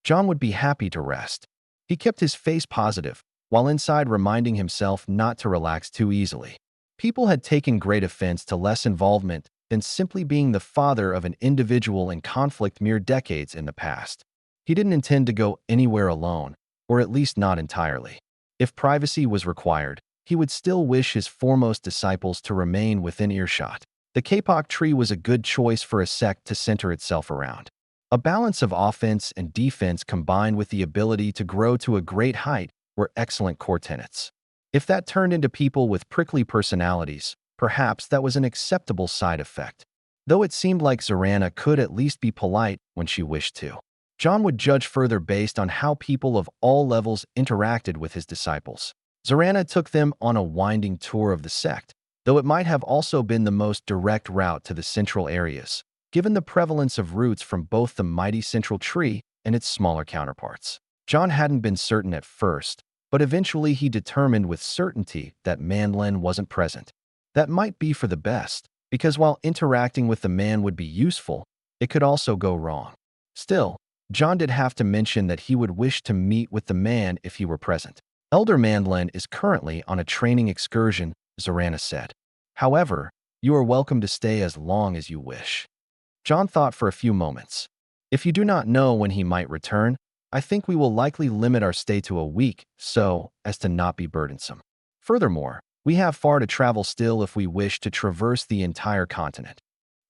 A: John would be happy to rest. He kept his face positive, while inside reminding himself not to relax too easily. People had taken great offense to less involvement than simply being the father of an individual in conflict mere decades in the past. He didn't intend to go anywhere alone, or at least not entirely. If privacy was required, he would still wish his foremost disciples to remain within earshot. The kapok tree was a good choice for a sect to center itself around. A balance of offense and defense combined with the ability to grow to a great height were excellent core tenets. If that turned into people with prickly personalities, perhaps that was an acceptable side effect. Though it seemed like Zorana could at least be polite when she wished to. John would judge further based on how people of all levels interacted with his disciples. Zorana took them on a winding tour of the sect, though it might have also been the most direct route to the central areas, given the prevalence of roots from both the mighty central tree and its smaller counterparts. John hadn't been certain at first, but eventually he determined with certainty that Manlen wasn't present. That might be for the best, because while interacting with the man would be useful, it could also go wrong. Still, John did have to mention that he would wish to meet with the man if he were present. "Elder Mandlen is currently on a training excursion," Zorana said. "However, you are welcome to stay as long as you wish." John thought for a few moments. "If you do not know when he might return, I think we will likely limit our stay to a week so as to not be burdensome. Furthermore, we have far to travel still if we wish to traverse the entire continent."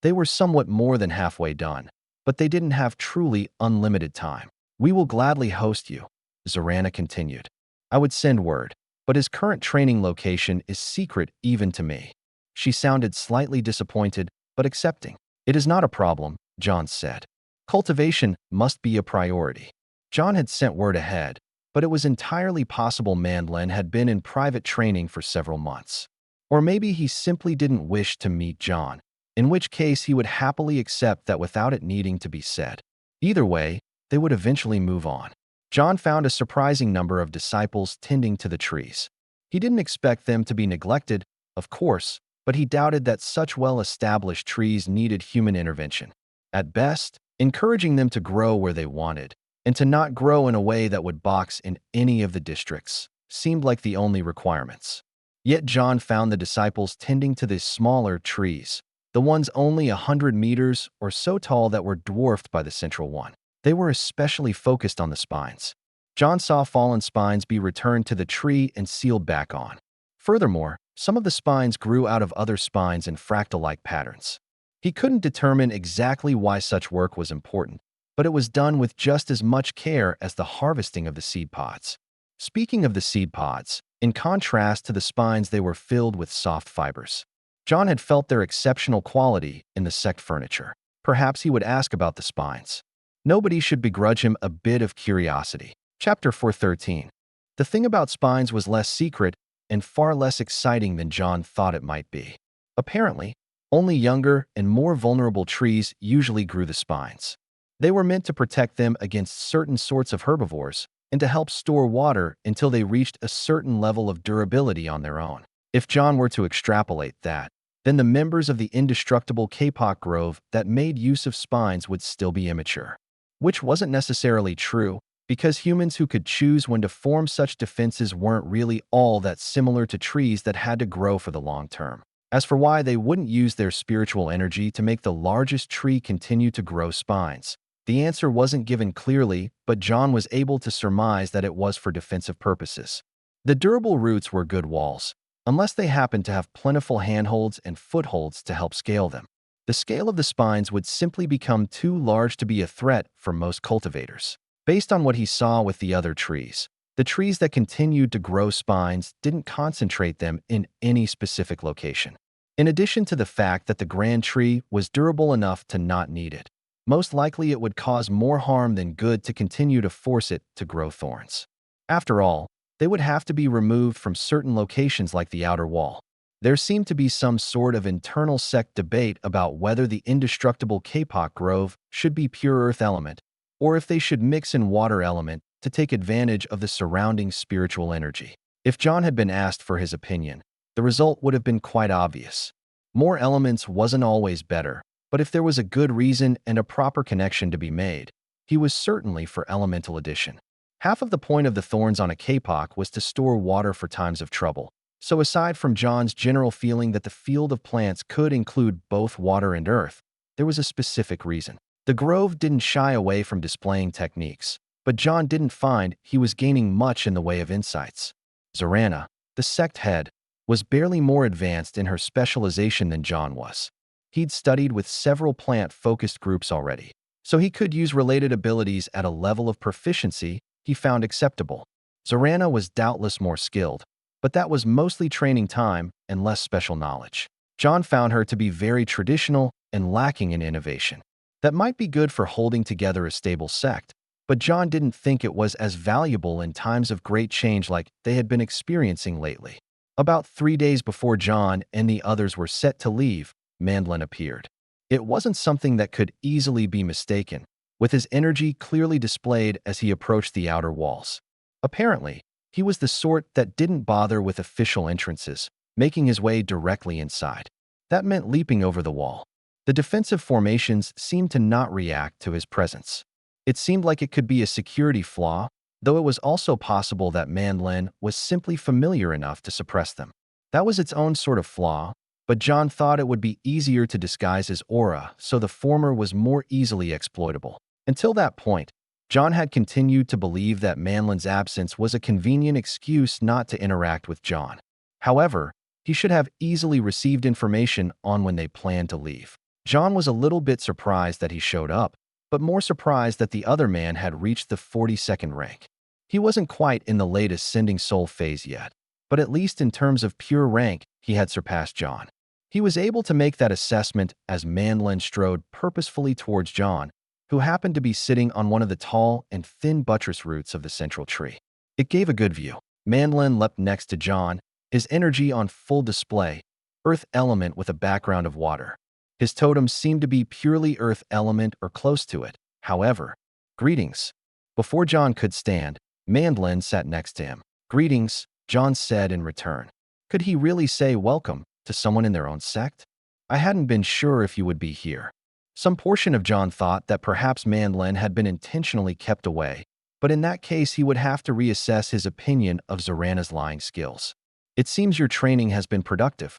A: They were somewhat more than halfway done, but they didn't have truly unlimited time. "We will gladly host you," Zorana continued. "I would send word, but his current training location is secret even to me." She sounded slightly disappointed, but accepting. "It is not a problem," John said. "Cultivation must be a priority." John had sent word ahead, but it was entirely possible Mandlen had been in private training for several months. Or maybe he simply didn't wish to meet John, in which case he would happily accept that without it needing to be said. Either way, they would eventually move on. John found a surprising number of disciples tending to the trees. He didn't expect them to be neglected, of course, but he doubted that such well-established trees needed human intervention. At best, encouraging them to grow where they wanted, and to not grow in a way that would box in any of the districts, seemed like the only requirements. Yet John found the disciples tending to the smaller trees, the ones only 100 meters or so tall that were dwarfed by the central one. They were especially focused on the spines. John saw fallen spines be returned to the tree and sealed back on. Furthermore, some of the spines grew out of other spines in fractal-like patterns. He couldn't determine exactly why such work was important, but it was done with just as much care as the harvesting of the seed pods. Speaking of the seed pods, in contrast to the spines, they were filled with soft fibers. John had felt their exceptional quality in the sect furniture. Perhaps he would ask about the spines. Nobody should begrudge him a bit of curiosity. Chapter 413. The thing about spines was less secret and far less exciting than John thought it might be. Apparently, only younger and more vulnerable trees usually grew the spines. They were meant to protect them against certain sorts of herbivores and to help store water until they reached a certain level of durability on their own. If John were to extrapolate that, then the members of the indestructible kapok grove that made use of spines would still be immature. Which wasn't necessarily true, because humans who could choose when to form such defenses weren't really all that similar to trees that had to grow for the long term. As for why they wouldn't use their spiritual energy to make the largest tree continue to grow spines, the answer wasn't given clearly, but John was able to surmise that it was for defensive purposes. The durable roots were good walls, unless they happened to have plentiful handholds and footholds to help scale them. The scale of the spines would simply become too large to be a threat for most cultivators. Based on what he saw with the other trees, the trees that continued to grow spines didn't concentrate them in any specific location. In addition to the fact that the grand tree was durable enough to not need it, most likely it would cause more harm than good to continue to force it to grow thorns. After all, they would have to be removed from certain locations like the outer wall. There seemed to be some sort of internal sect debate about whether the indestructible kapok grove should be pure earth element, or if they should mix in water element to take advantage of the surrounding spiritual energy. If John had been asked for his opinion, the result would have been quite obvious. More elements wasn't always better, but if there was a good reason and a proper connection to be made, he was certainly for elemental addition. Half of the point of the thorns on a kapok was to store water for times of trouble. So aside from John's general feeling that the field of plants could include both water and earth, there was a specific reason. The grove didn't shy away from displaying techniques, but John didn't find he was gaining much in the way of insights. Zorana, the sect head, was barely more advanced in her specialization than John was. He'd studied with several plant-focused groups already, so he could use related abilities at a level of proficiency he found acceptable. Zorana was doubtless more skilled, but that was mostly training time and less special knowledge. John found her to be very traditional and lacking in innovation. That might be good for holding together a stable sect, but John didn't think it was as valuable in times of great change like they had been experiencing lately. About 3 days before John and the others were set to leave, Mandlin appeared. It wasn't something that could easily be mistaken, with his energy clearly displayed as he approached the outer walls. Apparently, he was the sort that didn't bother with official entrances, making his way directly inside. That meant leaping over the wall. The defensive formations seemed to not react to his presence. It seemed like it could be a security flaw, though it was also possible that Mandlin was simply familiar enough to suppress them. That was its own sort of flaw, but John thought it would be easier to disguise his aura, so the former was more easily exploitable. Until that point, John had continued to believe that Mandlin's absence was a convenient excuse not to interact with John. However, he should have easily received information on when they planned to leave. John was a little bit surprised that he showed up, but more surprised that the other man had reached the 42nd rank. He wasn't quite in the latest Sending Soul phase yet, but at least in terms of pure rank, he had surpassed John. He was able to make that assessment as Mandlin strode purposefully towards John, who happened to be sitting on one of the tall and thin buttress roots of the central tree. It gave a good view. Mandlin leapt next to John, his energy on full display, earth element with a background of water. His totem seemed to be purely earth element or close to it. However, greetings. Before John could stand, Mandlin sat next to him. Greetings, John said in return. Could he really say welcome to someone in their own sect? I hadn't been sure if you would be here. Some portion of John thought that perhaps Mandlin had been intentionally kept away, but in that case he would have to reassess his opinion of Zorana's lying skills. It seems your training has been productive.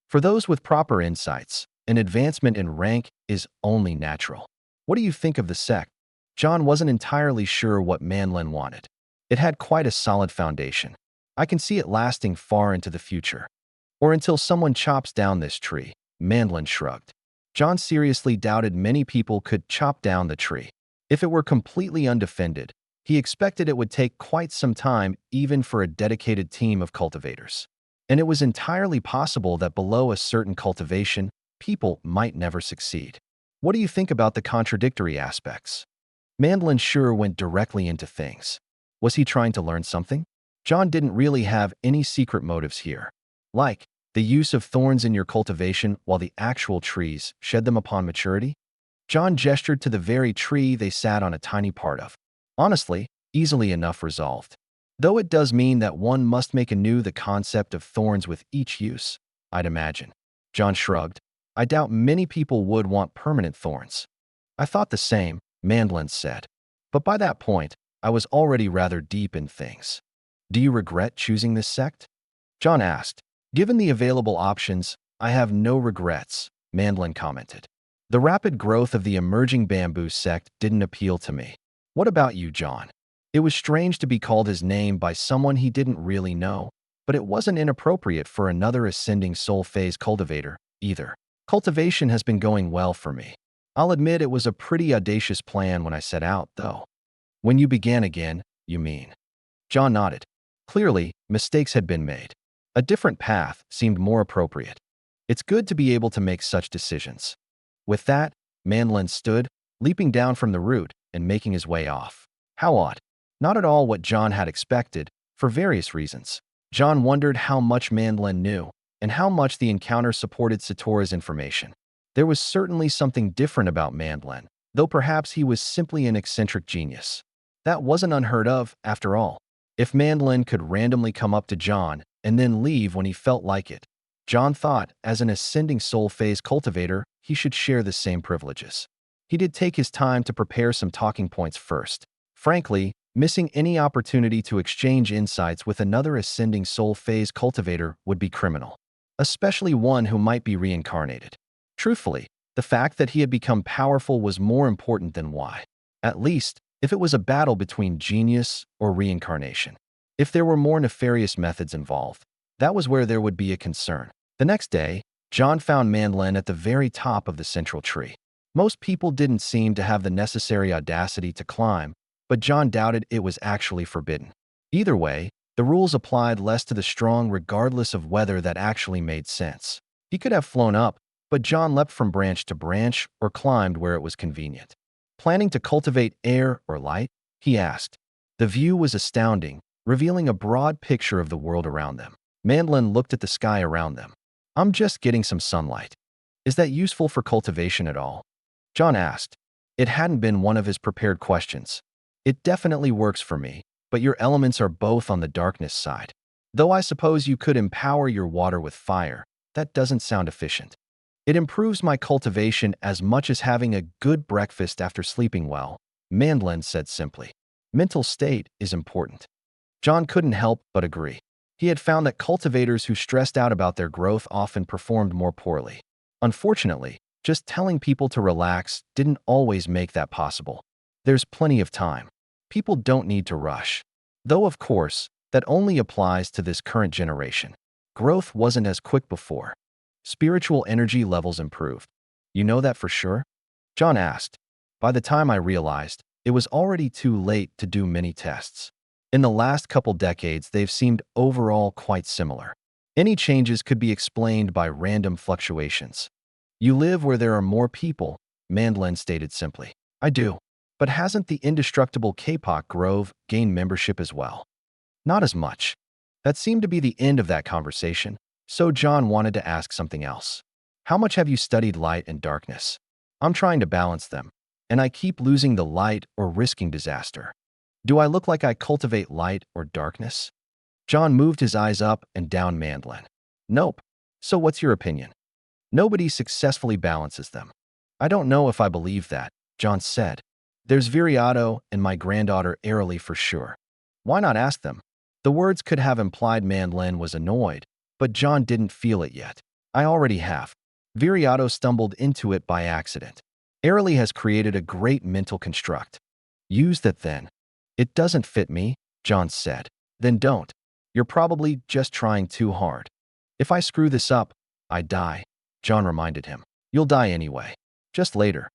A: For those with proper insights, an advancement in rank is only natural. What do you think of the sect? John wasn't entirely sure what Manlin wanted. It had quite a solid foundation. I can see it lasting far into the future. Or until someone chops down this tree, Manlin shrugged. John seriously doubted many people could chop down the tree. If it were completely undefended, he expected it would take quite some time even for a dedicated team of cultivators. And it was entirely possible that below a certain cultivation, people might never succeed. What do you think about the contradictory aspects? Manlin sure went directly into things. Was he trying to learn something? John didn't really have any secret motives here. Like, the use of thorns in your cultivation while the actual trees shed them upon maturity? John gestured to the very tree they sat on a tiny part of. Honestly, easily enough resolved. Though it does mean that one must make anew the concept of thorns with each use, I'd imagine. John shrugged. I doubt many people would want permanent thorns. I thought the same, Manlin said. But by that point, I was already rather deep in things. Do you regret choosing this sect? John asked. Given the available options, I have no regrets, Manlin commented. The rapid growth of the emerging bamboo sect didn't appeal to me. What about you, John? It was strange to be called his name by someone he didn't really know, but it wasn't inappropriate for another ascending soul phase cultivator, either. Cultivation has been going well for me. I'll admit it was a pretty audacious plan when I set out, though. When you began again, you mean? John nodded. Clearly, mistakes had been made. A different path seemed more appropriate. It's good to be able to make such decisions. With that, Manlin stood, leaping down from the root and making his way off. How odd. Not at all what John had expected, for various reasons. John wondered how much Manlin knew, and how much the encounter supported Satora's information. There was certainly something different about Manlin, though perhaps he was simply an eccentric genius. That wasn't unheard of, after all. If Manlin could randomly come up to John and then leave when he felt like it, John thought, as an ascending soul phase cultivator, he should share the same privileges. He did take his time to prepare some talking points first. Frankly, missing any opportunity to exchange insights with another ascending soul phase cultivator would be criminal, especially one who might be reincarnated. Truthfully, the fact that he had become powerful was more important than why. At least, if it was a battle between genius or reincarnation. If there were more nefarious methods involved, that was where there would be a concern. The next day, John found Manlin at the very top of the central tree. Most people didn't seem to have the necessary audacity to climb, but John doubted it was actually forbidden. Either way, the rules applied less to the strong regardless of whether that actually made sense. He could have flown up, but John leapt from branch to branch or climbed where it was convenient. Planning to cultivate air or light? He asked. The view was astounding, revealing a broad picture of the world around them. Manlin looked at the sky around them. I'm just getting some sunlight. Is that useful for cultivation at all? John asked. It hadn't been one of his prepared questions. It definitely works for me, but your elements are both on the darkness side. Though I suppose you could empower your water with fire, that doesn't sound efficient. It improves my cultivation as much as having a good breakfast after sleeping well, Manlin said simply. Mental state is important. John couldn't help but agree. He had found that cultivators who stressed out about their growth often performed more poorly. Unfortunately, just telling people to relax didn't always make that possible. There's plenty of time. People don't need to rush. Though, of course, that only applies to this current generation. Growth wasn't as quick before. Spiritual energy levels improved. You know that for sure? John asked. By the time I realized, it was already too late to do many tests. In the last couple decades, they've seemed overall quite similar. Any changes could be explained by random fluctuations. You live where there are more people, Manlin stated simply. I do. But hasn't the indestructible Kapok Grove gained membership as well? Not as much. That seemed to be the end of that conversation, so John wanted to ask something else. How much have you studied light and darkness? I'm trying to balance them, and I keep losing the light or risking disaster. Do I look like I cultivate light or darkness? John moved his eyes up and down Manlin. Nope. So what's your opinion? Nobody successfully balances them. I don't know if I believe that, John said. There's Viriato and my granddaughter Airily for sure. Why not ask them? The words could have implied Manlin was annoyed, but John didn't feel it yet. I already have. Viriato stumbled into it by accident. Airily has created a great mental construct. Use that then. It doesn't fit me, John said. Then don't. You're probably just trying too hard. If I screw this up, I die, John reminded him. You'll die anyway. Just later.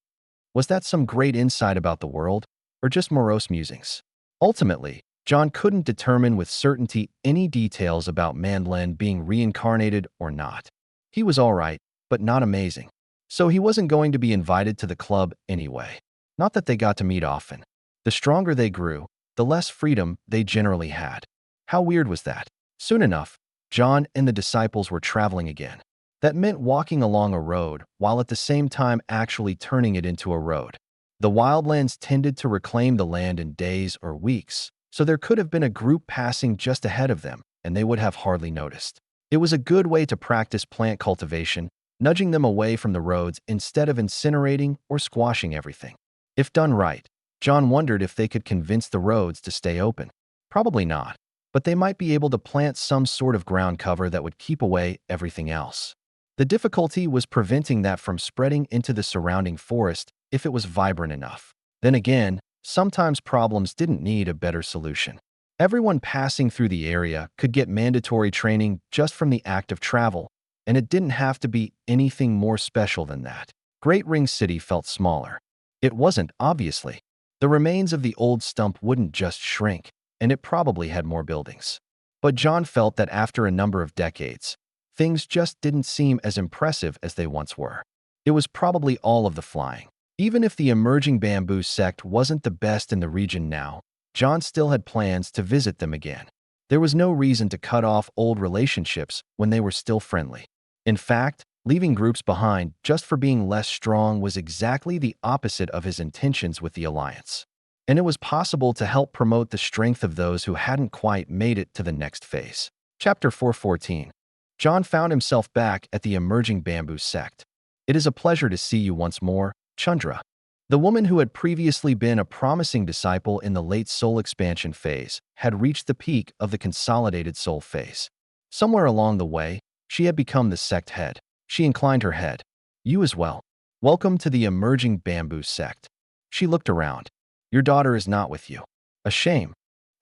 A: Was that some great insight about the world, or just morose musings? Ultimately, John couldn't determine with certainty any details about Mandlin being reincarnated or not. He was all right, but not amazing. So he wasn't going to be invited to the club anyway. Not that they got to meet often. The stronger they grew, the less freedom they generally had. How weird was that? Soon enough, John and the disciples were traveling again. That meant walking along a road, while at the same time actually turning it into a road. The wildlands tended to reclaim the land in days or weeks, so there could have been a group passing just ahead of them, and they would have hardly noticed. It was a good way to practice plant cultivation, nudging them away from the roads instead of incinerating or squashing everything. If done right, John wondered if they could convince the roads to stay open. Probably not, but they might be able to plant some sort of ground cover that would keep away everything else. The difficulty was preventing that from spreading into the surrounding forest if it was vibrant enough. Then again, sometimes problems didn't need a better solution. Everyone passing through the area could get mandatory training just from the act of travel, and it didn't have to be anything more special than that. Great Ring City felt smaller. It wasn't, obviously. The remains of the old stump wouldn't just shrink, and it probably had more buildings. But John felt that after a number of decades, things just didn't seem as impressive as they once were. It was probably all of the flying. Even if the emerging bamboo sect wasn't the best in the region now, John still had plans to visit them again. There was no reason to cut off old relationships when they were still friendly. In fact, leaving groups behind just for being less strong was exactly the opposite of his intentions with the alliance. And it was possible to help promote the strength of those who hadn't quite made it to the next phase. Chapter 414. John found himself back at the emerging bamboo sect. It is a pleasure to see you once more, Chandra. The woman who had previously been a promising disciple in the late soul expansion phase had reached the peak of the consolidated soul phase. Somewhere along the way, she had become the sect head. She inclined her head. You as well. Welcome to the emerging bamboo sect. She looked around. Your daughter is not with you. A shame.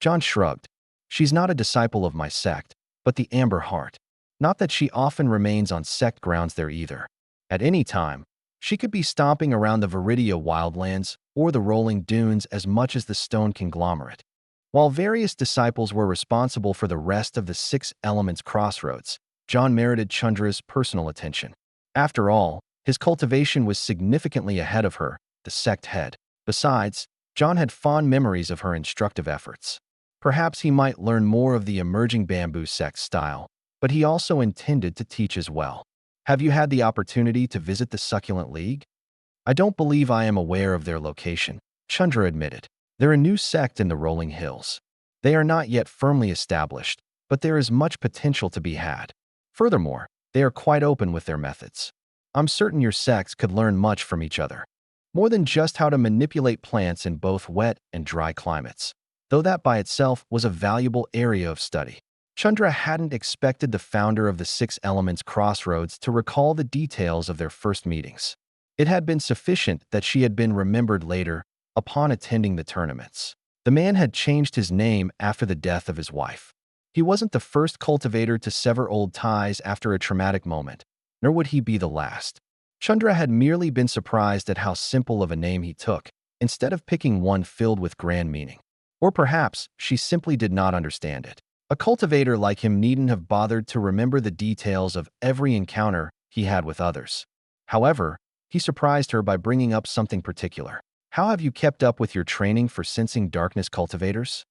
A: John shrugged. She's not a disciple of my sect, but the Amber Heart. Not that she often remains on sect grounds there either. At any time, she could be stomping around the Viridia wildlands or the rolling dunes as much as the stone conglomerate. While various disciples were responsible for the rest of the 6 elements crossroads, John merited Chandra's personal attention. After all, his cultivation was significantly ahead of her, the sect head. Besides, John had fond memories of her instructive efforts. Perhaps he might learn more of the emerging bamboo sect style, but he also intended to teach as well. Have you had the opportunity to visit the Succulent League? I don't believe I am aware of their location, Chandra admitted. They're a new sect in the rolling hills. They are not yet firmly established, but there is much potential to be had. Furthermore, they are quite open with their methods. I'm certain your sects could learn much from each other. More than just how to manipulate plants in both wet and dry climates, though that by itself was a valuable area of study. Chandra hadn't expected the founder of the 6 Elements Crossroads to recall the details of their first meetings. It had been sufficient that she had been remembered later, upon attending the tournaments. The man had changed his name after the death of his wife. He wasn't the first cultivator to sever old ties after a traumatic moment, nor would he be the last. Chandra had merely been surprised at how simple of a name he took, instead of picking one filled with grand meaning. Or perhaps she simply did not understand it. A cultivator like him needn't have bothered to remember the details of every encounter he had with others. However, he surprised her by bringing up something particular. How have you kept up with your training for sensing darkness cultivators?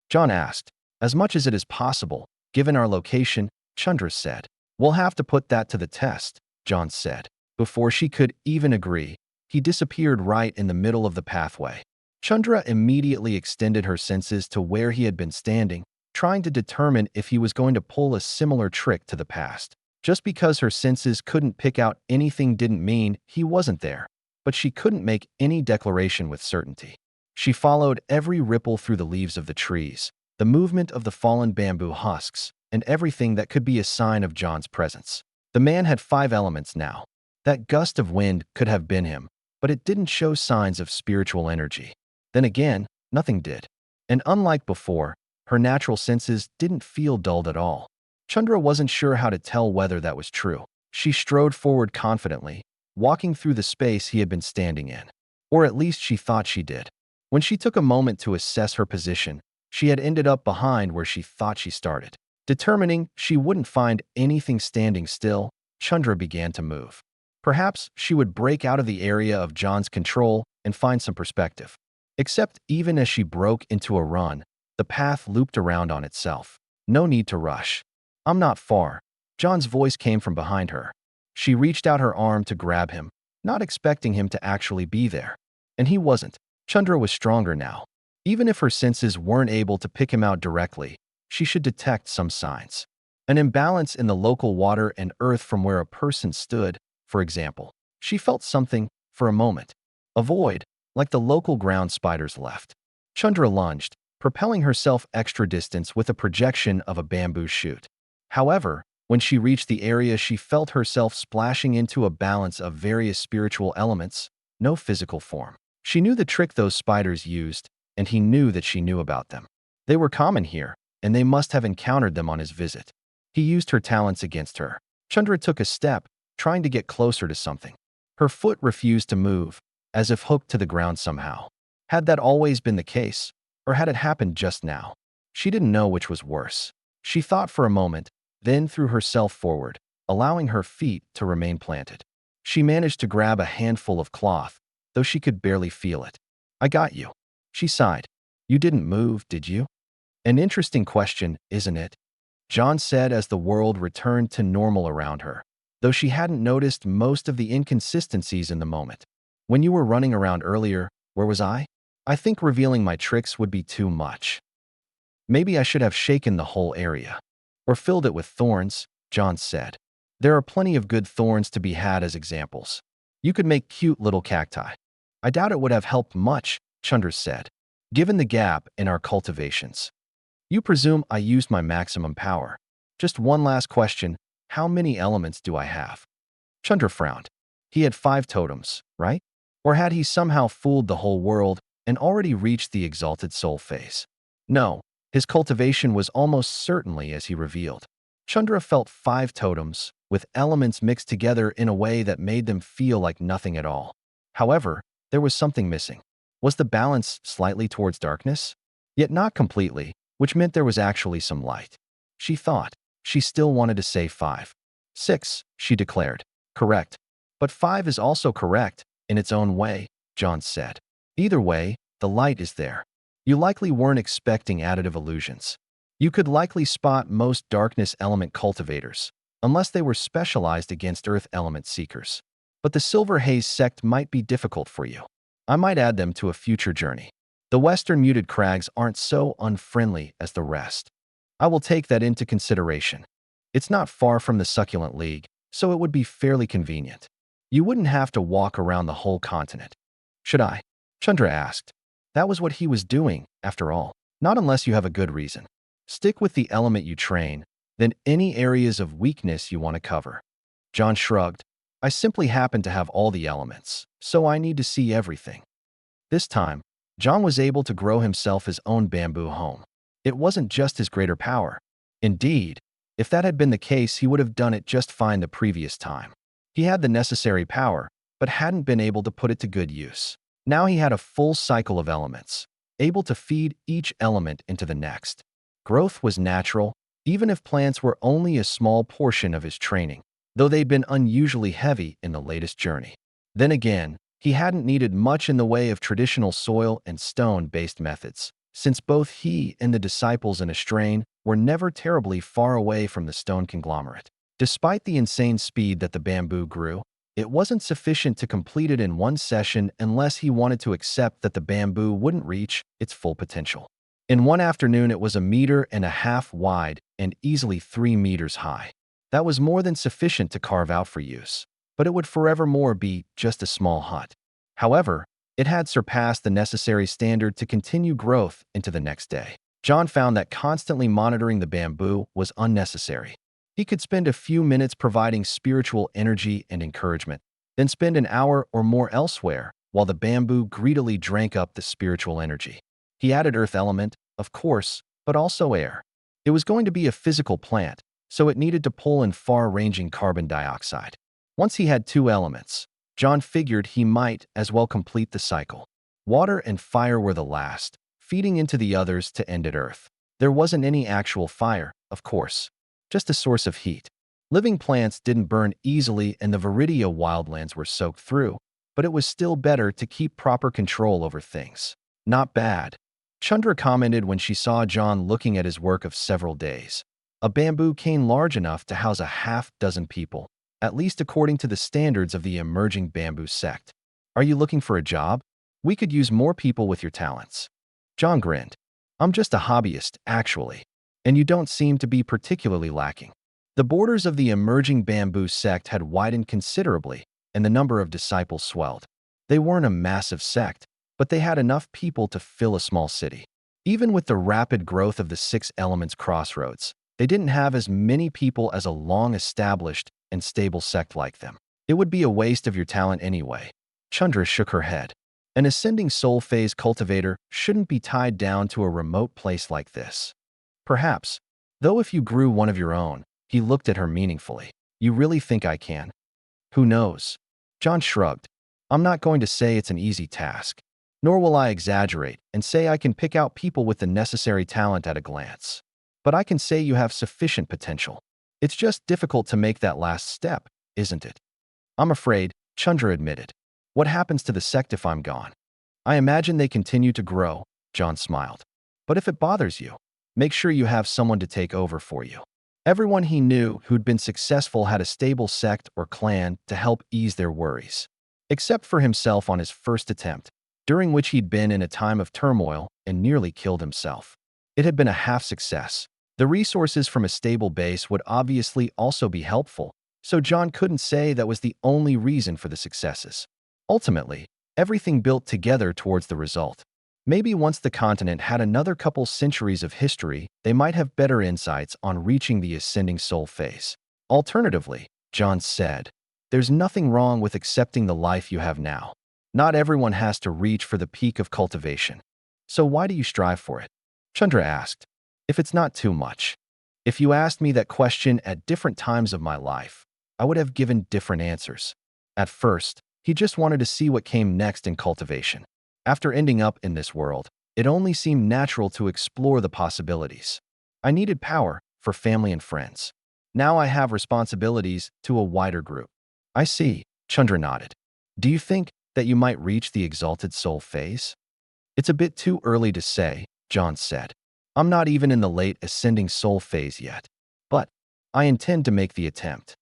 A: John asked. As much as it is possible, given our location, Chandra said. We'll have to put that to the test, John said. Before she could even agree, he disappeared right in the middle of the pathway. Chandra immediately extended her senses to where he had been standing, trying to determine if he was going to pull a similar trick to the past. Just because her senses couldn't pick out anything didn't mean he wasn't there, but she couldn't make any declaration with certainty. She followed every ripple through the leaves of the trees, the movement of the fallen bamboo husks, and everything that could be a sign of John's presence. The man had 5 elements now. That gust of wind could have been him, but it didn't show signs of spiritual energy. Then again, Nothing did. And unlike before, her natural senses didn't feel dulled at all. Chandra wasn't sure how to tell whether that was true. She strode forward confidently, walking through the space he had been standing in. Or at least she thought she did. When she took a moment to assess her position, she had ended up behind where she thought she started. Determining she wouldn't find anything standing still, Chandra began to move. Perhaps she would break out of the area of John's control and find some perspective. Except even as she broke into a run, the path looped around on itself. No need to rush. I'm not far. John's voice came from behind her. She reached out her arm to grab him, not expecting him to actually be there. And he wasn't. Chandra was stronger now. Even if her senses weren't able to pick him out directly, she should detect some signs. An imbalance in the local water and earth from where a person stood, for example. She felt something for a moment. A void, like the local ground spiders left. Chandra lunged, propelling herself extra distance with a projection of a bamboo shoot. However, when she reached the area, she felt herself splashing into a balance of various spiritual elements, no physical form. She knew the trick those spiders used, and he knew that she knew about them. They were common here, and they must have encountered them on his visit. He used her talents against her. Chandra took a step, trying to get closer to something. Her foot refused to move, as if hooked to the ground somehow. Had that always been the case, or had it happened just now? She didn't know which was worse. She thought for a moment, then threw herself forward, allowing her feet to remain planted. She managed to grab a handful of cloth, though she could barely feel it. I got you. She sighed. You didn't move, did you? An interesting question, isn't it? John said as the world returned to normal around her, though she hadn't noticed most of the inconsistencies in the moment. When you were running around earlier, where was I? I think revealing my tricks would be too much. Maybe I should have shaken the whole area. Or filled it with thorns, John said. There are plenty of good thorns to be had as examples. You could make cute little cacti. I doubt it would have helped much, Chandra said, given the gap in our cultivations. You presume I used my maximum power. Just one last question, how many elements do I have? Chandra frowned. He had 5 totems, right? Or had he somehow fooled the whole world and already reached the exalted soul phase? No, his cultivation was almost certainly as he revealed. Chandra felt 5 totems, with elements mixed together in a way that made them feel like nothing at all. However, there was something missing. Was the balance slightly towards darkness? Yet not completely, which meant there was actually some light. She thought. She still wanted to say 5. 6, she declared. Correct. But 5 is also correct, in its own way, John said. Either way, the light is there. You likely weren't expecting additive illusions. You could likely spot most darkness element cultivators, unless they were specialized against earth element seekers. But the Silver Haze sect might be difficult for you. I might add them to a future journey. The Western Muted Crags aren't so unfriendly as the rest. I will take that into consideration. It's not far from the Succulent League, so it would be fairly convenient. You wouldn't have to walk around the whole continent. Should I? Chandra asked. That was what he was doing, after all. Not unless you have a good reason. Stick with the element you train, then any areas of weakness you want to cover. John shrugged. I simply happen to have all the elements, so I need to see everything. This time, John was able to grow himself his own bamboo home. It wasn't just his greater power. Indeed, if that had been the case, he would have done it just fine the previous time. He had the necessary power, but hadn't been able to put it to good use. Now he had a full cycle of elements, able to feed each element into the next. Growth was natural, even if plants were only a small portion of his training, though they'd been unusually heavy in the latest journey. Then again, he hadn't needed much in the way of traditional soil and stone-based methods, since both he and the disciples in Astrain were never terribly far away from the stone conglomerate. Despite the insane speed that the bamboo grew, it wasn't sufficient to complete it in one session unless he wanted to accept that the bamboo wouldn't reach its full potential. In one afternoon, it was 1.5 meters wide and easily 3 meters high. That was more than sufficient to carve out for use, but it would forevermore be just a small hut. However, it had surpassed the necessary standard to continue growth into the next day. John found that constantly monitoring the bamboo was unnecessary. He could spend a few minutes providing spiritual energy and encouragement, then spend an hour or more elsewhere while the bamboo greedily drank up the spiritual energy. He added earth element, of course, but also air. It was going to be a physical plant, so it needed to pull in far-ranging carbon dioxide. Once he had two elements, John figured he might as well complete the cycle. Water and fire were the last, feeding into the others to end at Earth. There wasn't any actual fire, of course, just a source of heat. Living plants didn't burn easily and the Viridia wildlands were soaked through, but it was still better to keep proper control over things. Not bad. Chandra commented when she saw John looking at his work of several days. A bamboo cane large enough to house a half-dozen people, at least according to the standards of the emerging bamboo sect. Are you looking for a job? We could use more people with your talents. John grinned. I'm just a hobbyist, actually, and you don't seem to be particularly lacking. The borders of the emerging bamboo sect had widened considerably, and the number of disciples swelled. They weren't a massive sect, but they had enough people to fill a small city. Even with the rapid growth of the Six Elements Crossroads, they didn't have as many people as a long-established and stable sect like them. It would be a waste of your talent anyway. Chandra shook her head. An ascending soul phase cultivator shouldn't be tied down to a remote place like this. Perhaps, though if you grew one of your own, he looked at her meaningfully. You really think I can? Who knows? John shrugged. I'm not going to say it's an easy task, nor will I exaggerate and say I can pick out people with the necessary talent at a glance. But I can say you have sufficient potential. It's just difficult to make that last step, isn't it? I'm afraid, Chandra admitted. What happens to the sect if I'm gone? I imagine they continue to grow, John smiled. But if it bothers you, make sure you have someone to take over for you. Everyone he knew who'd been successful had a stable sect or clan to help ease their worries. Except for himself on his first attempt, during which he'd been in a time of turmoil and nearly killed himself. It had been a half-success. The resources from a stable base would obviously also be helpful, so John couldn't say that was the only reason for the successes. Ultimately, everything built together towards the result. Maybe once the continent had another couple centuries of history, they might have better insights on reaching the ascending soul phase. Alternatively, John said, there's nothing wrong with accepting the life you have now. Not everyone has to reach for the peak of cultivation. So why do you strive for it? Chandra asked. If it's not too much. If you asked me that question at different times of my life, I would have given different answers. At first, he just wanted to see what came next in cultivation. After ending up in this world, it only seemed natural to explore the possibilities. I needed power for family and friends. Now I have responsibilities to a wider group. I see, Chandra nodded. Do you think that you might reach the exalted soul phase? It's a bit too early to say, John said. I'm not even in the late ascending soul phase yet. But I intend to make the attempt.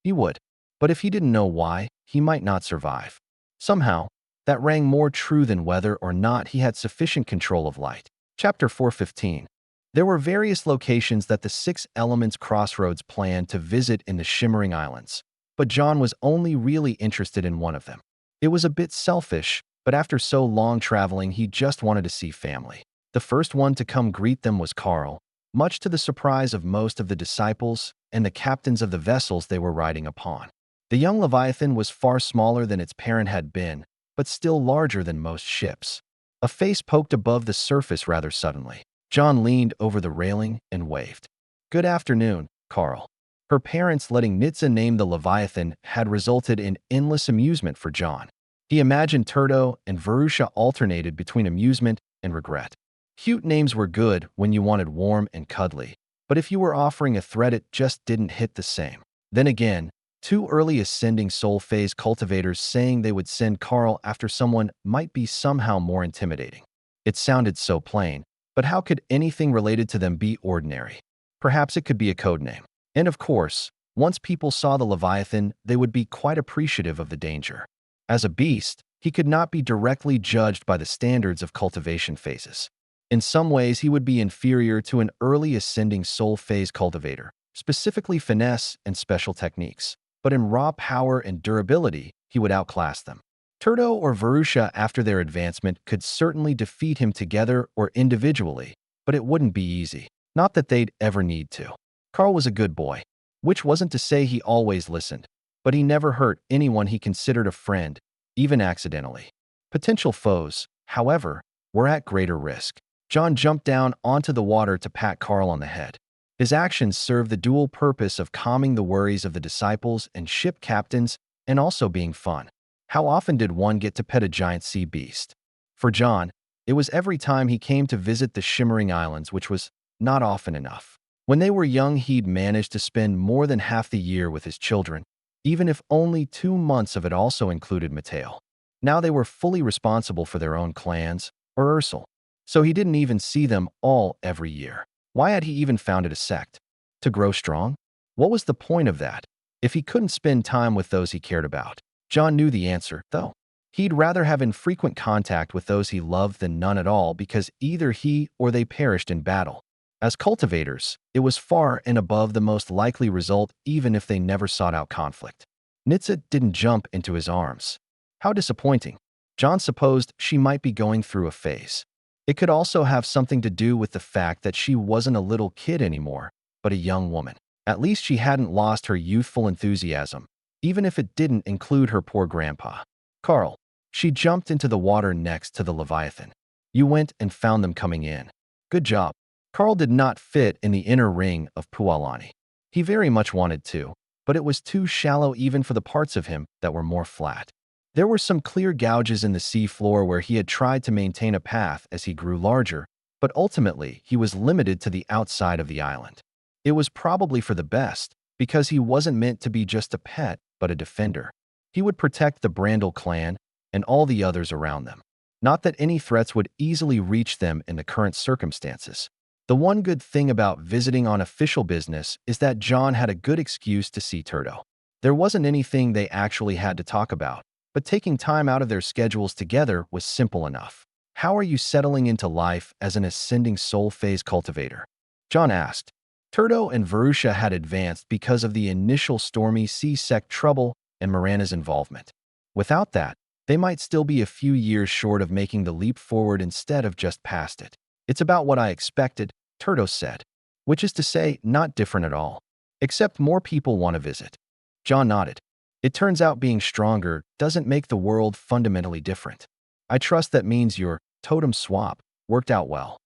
A: He would. But if he didn't know why, he might not survive. Somehow, that rang more true than whether or not he had sufficient control of light. Chapter 415. There were various locations that the Six Elements Crossroads planned to visit in the Shimmering Islands, but John was only really interested in one of them. It was a bit selfish, but after so long traveling, he just wanted to see family. The first one to come greet them was Carl, much to the surprise of most of the disciples and the captains of the vessels they were riding upon. The young Leviathan was far smaller than its parent had been, but still larger than most ships. A face poked above the surface rather suddenly. John leaned over the railing and waved. Good afternoon, Carl. Her parents letting Nitsa name the Leviathan had resulted in endless amusement for John. He imagined Turdo and Varusha alternated between amusement and regret. Cute names were good when you wanted warm and cuddly, but if you were offering a threat it just didn't hit the same. Then again, two early ascending soul phase cultivators saying they would send Carl after someone might be somehow more intimidating. It sounded so plain, but how could anything related to them be ordinary? Perhaps it could be a code name. And of course, once people saw the Leviathan, they would be quite appreciative of the danger. As a beast, he could not be directly judged by the standards of cultivation phases. In some ways, he would be inferior to an early ascending soul phase cultivator, specifically finesse and special techniques. But in raw power and durability, he would outclass them. Turdo or Varusha after their advancement could certainly defeat him together or individually, but it wouldn't be easy. Not that they'd ever need to. Carl was a good boy, which wasn't to say he always listened, but he never hurt anyone he considered a friend, even accidentally. Potential foes, however, were at greater risk. John jumped down onto the water to pat Carl on the head. His actions served the dual purpose of calming the worries of the disciples and ship captains and also being fun. How often did one get to pet a giant sea beast? For John, it was every time he came to visit the Shimmering Islands, which was not often enough. When they were young, he'd managed to spend more than half the year with his children, even if only 2 months of it also included Mateo. Now they were fully responsible for their own clans, or Ursel. So he didn't even see them all every year. Why had he even founded a sect? To grow strong? What was the point of that, if he couldn't spend time with those he cared about? John knew the answer, though. He'd rather have infrequent contact with those he loved than none at all, because either he or they perished in battle. As cultivators, it was far and above the most likely result, even if they never sought out conflict. Nitsa didn't jump into his arms. How disappointing. John supposed she might be going through a phase. It could also have something to do with the fact that she wasn't a little kid anymore, but a young woman. At least she hadn't lost her youthful enthusiasm, even if it didn't include her poor grandpa. Carl. She jumped into the water next to the Leviathan. You went and found them coming in. Good job. Carl did not fit in the inner ring of Pualani. He very much wanted to, but it was too shallow even for the parts of him that were more flat. There were some clear gouges in the sea floor where he had tried to maintain a path as he grew larger, but ultimately he was limited to the outside of the island. It was probably for the best, because he wasn't meant to be just a pet, but a defender. He would protect the Brandel clan and all the others around them. Not that any threats would easily reach them in the current circumstances. The one good thing about visiting on official business is that John had a good excuse to see Turdo. There wasn't anything they actually had to talk about, but taking time out of their schedules together was simple enough. How are you settling into life as an ascending soul phase cultivator? John asked. Turdo and Verusha had advanced because of the initial stormy sea sect trouble and Mirana's involvement. Without that, they might still be a few years short of making the leap forward instead of just past it. It's about what I expected, Turdo said. Which is to say, not different at all. Except more people want to visit. John nodded. It turns out being stronger doesn't make the world fundamentally different. I trust that means your totem swap worked out well.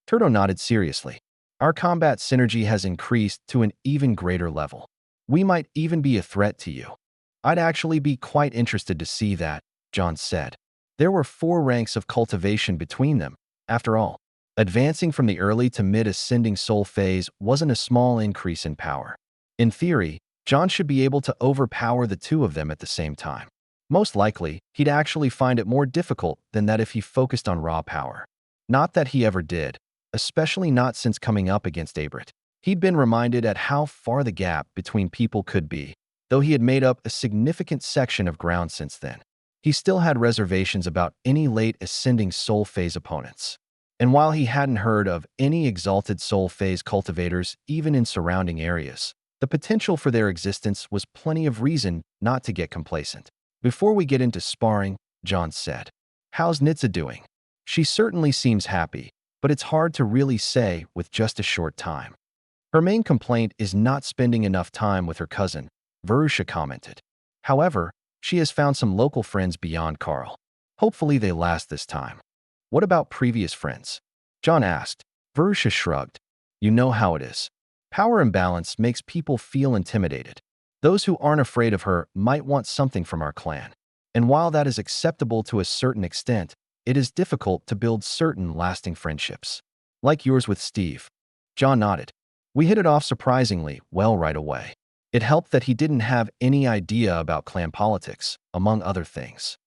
A: Turdo nodded seriously. Our combat synergy has increased to an even greater level. We might even be a threat to you. I'd actually be quite interested to see that, John said. There were 4 ranks of cultivation between them, after all. Advancing from the early to mid-ascending soul phase wasn't a small increase in power. In theory, John should be able to overpower the 2 of them at the same time. Most likely, he'd actually find it more difficult than that if he focused on raw power. Not that he ever did, especially not since coming up against Abrit. He'd been reminded at how far the gap between people could be, though he had made up a significant section of ground since then. He still had reservations about any late ascending soul phase opponents. And while he hadn't heard of any exalted soul phase cultivators even in surrounding areas, the potential for their existence was plenty of reason not to get complacent. Before we get into sparring, John said, how's Nitsa doing? She certainly seems happy, but it's hard to really say with just a short time. Her main complaint is not spending enough time with her cousin, Verusha commented. However, she has found some local friends beyond Carl. Hopefully they last this time. What about previous friends? John asked. Verusha shrugged. You know how it is. Power imbalance makes people feel intimidated. Those who aren't afraid of her might want something from our clan. And while that is acceptable to a certain extent, it is difficult to build certain lasting friendships. Like yours with Steve. John nodded. We hit it off surprisingly well right away. It helped that he didn't have any idea about clan politics, among other things.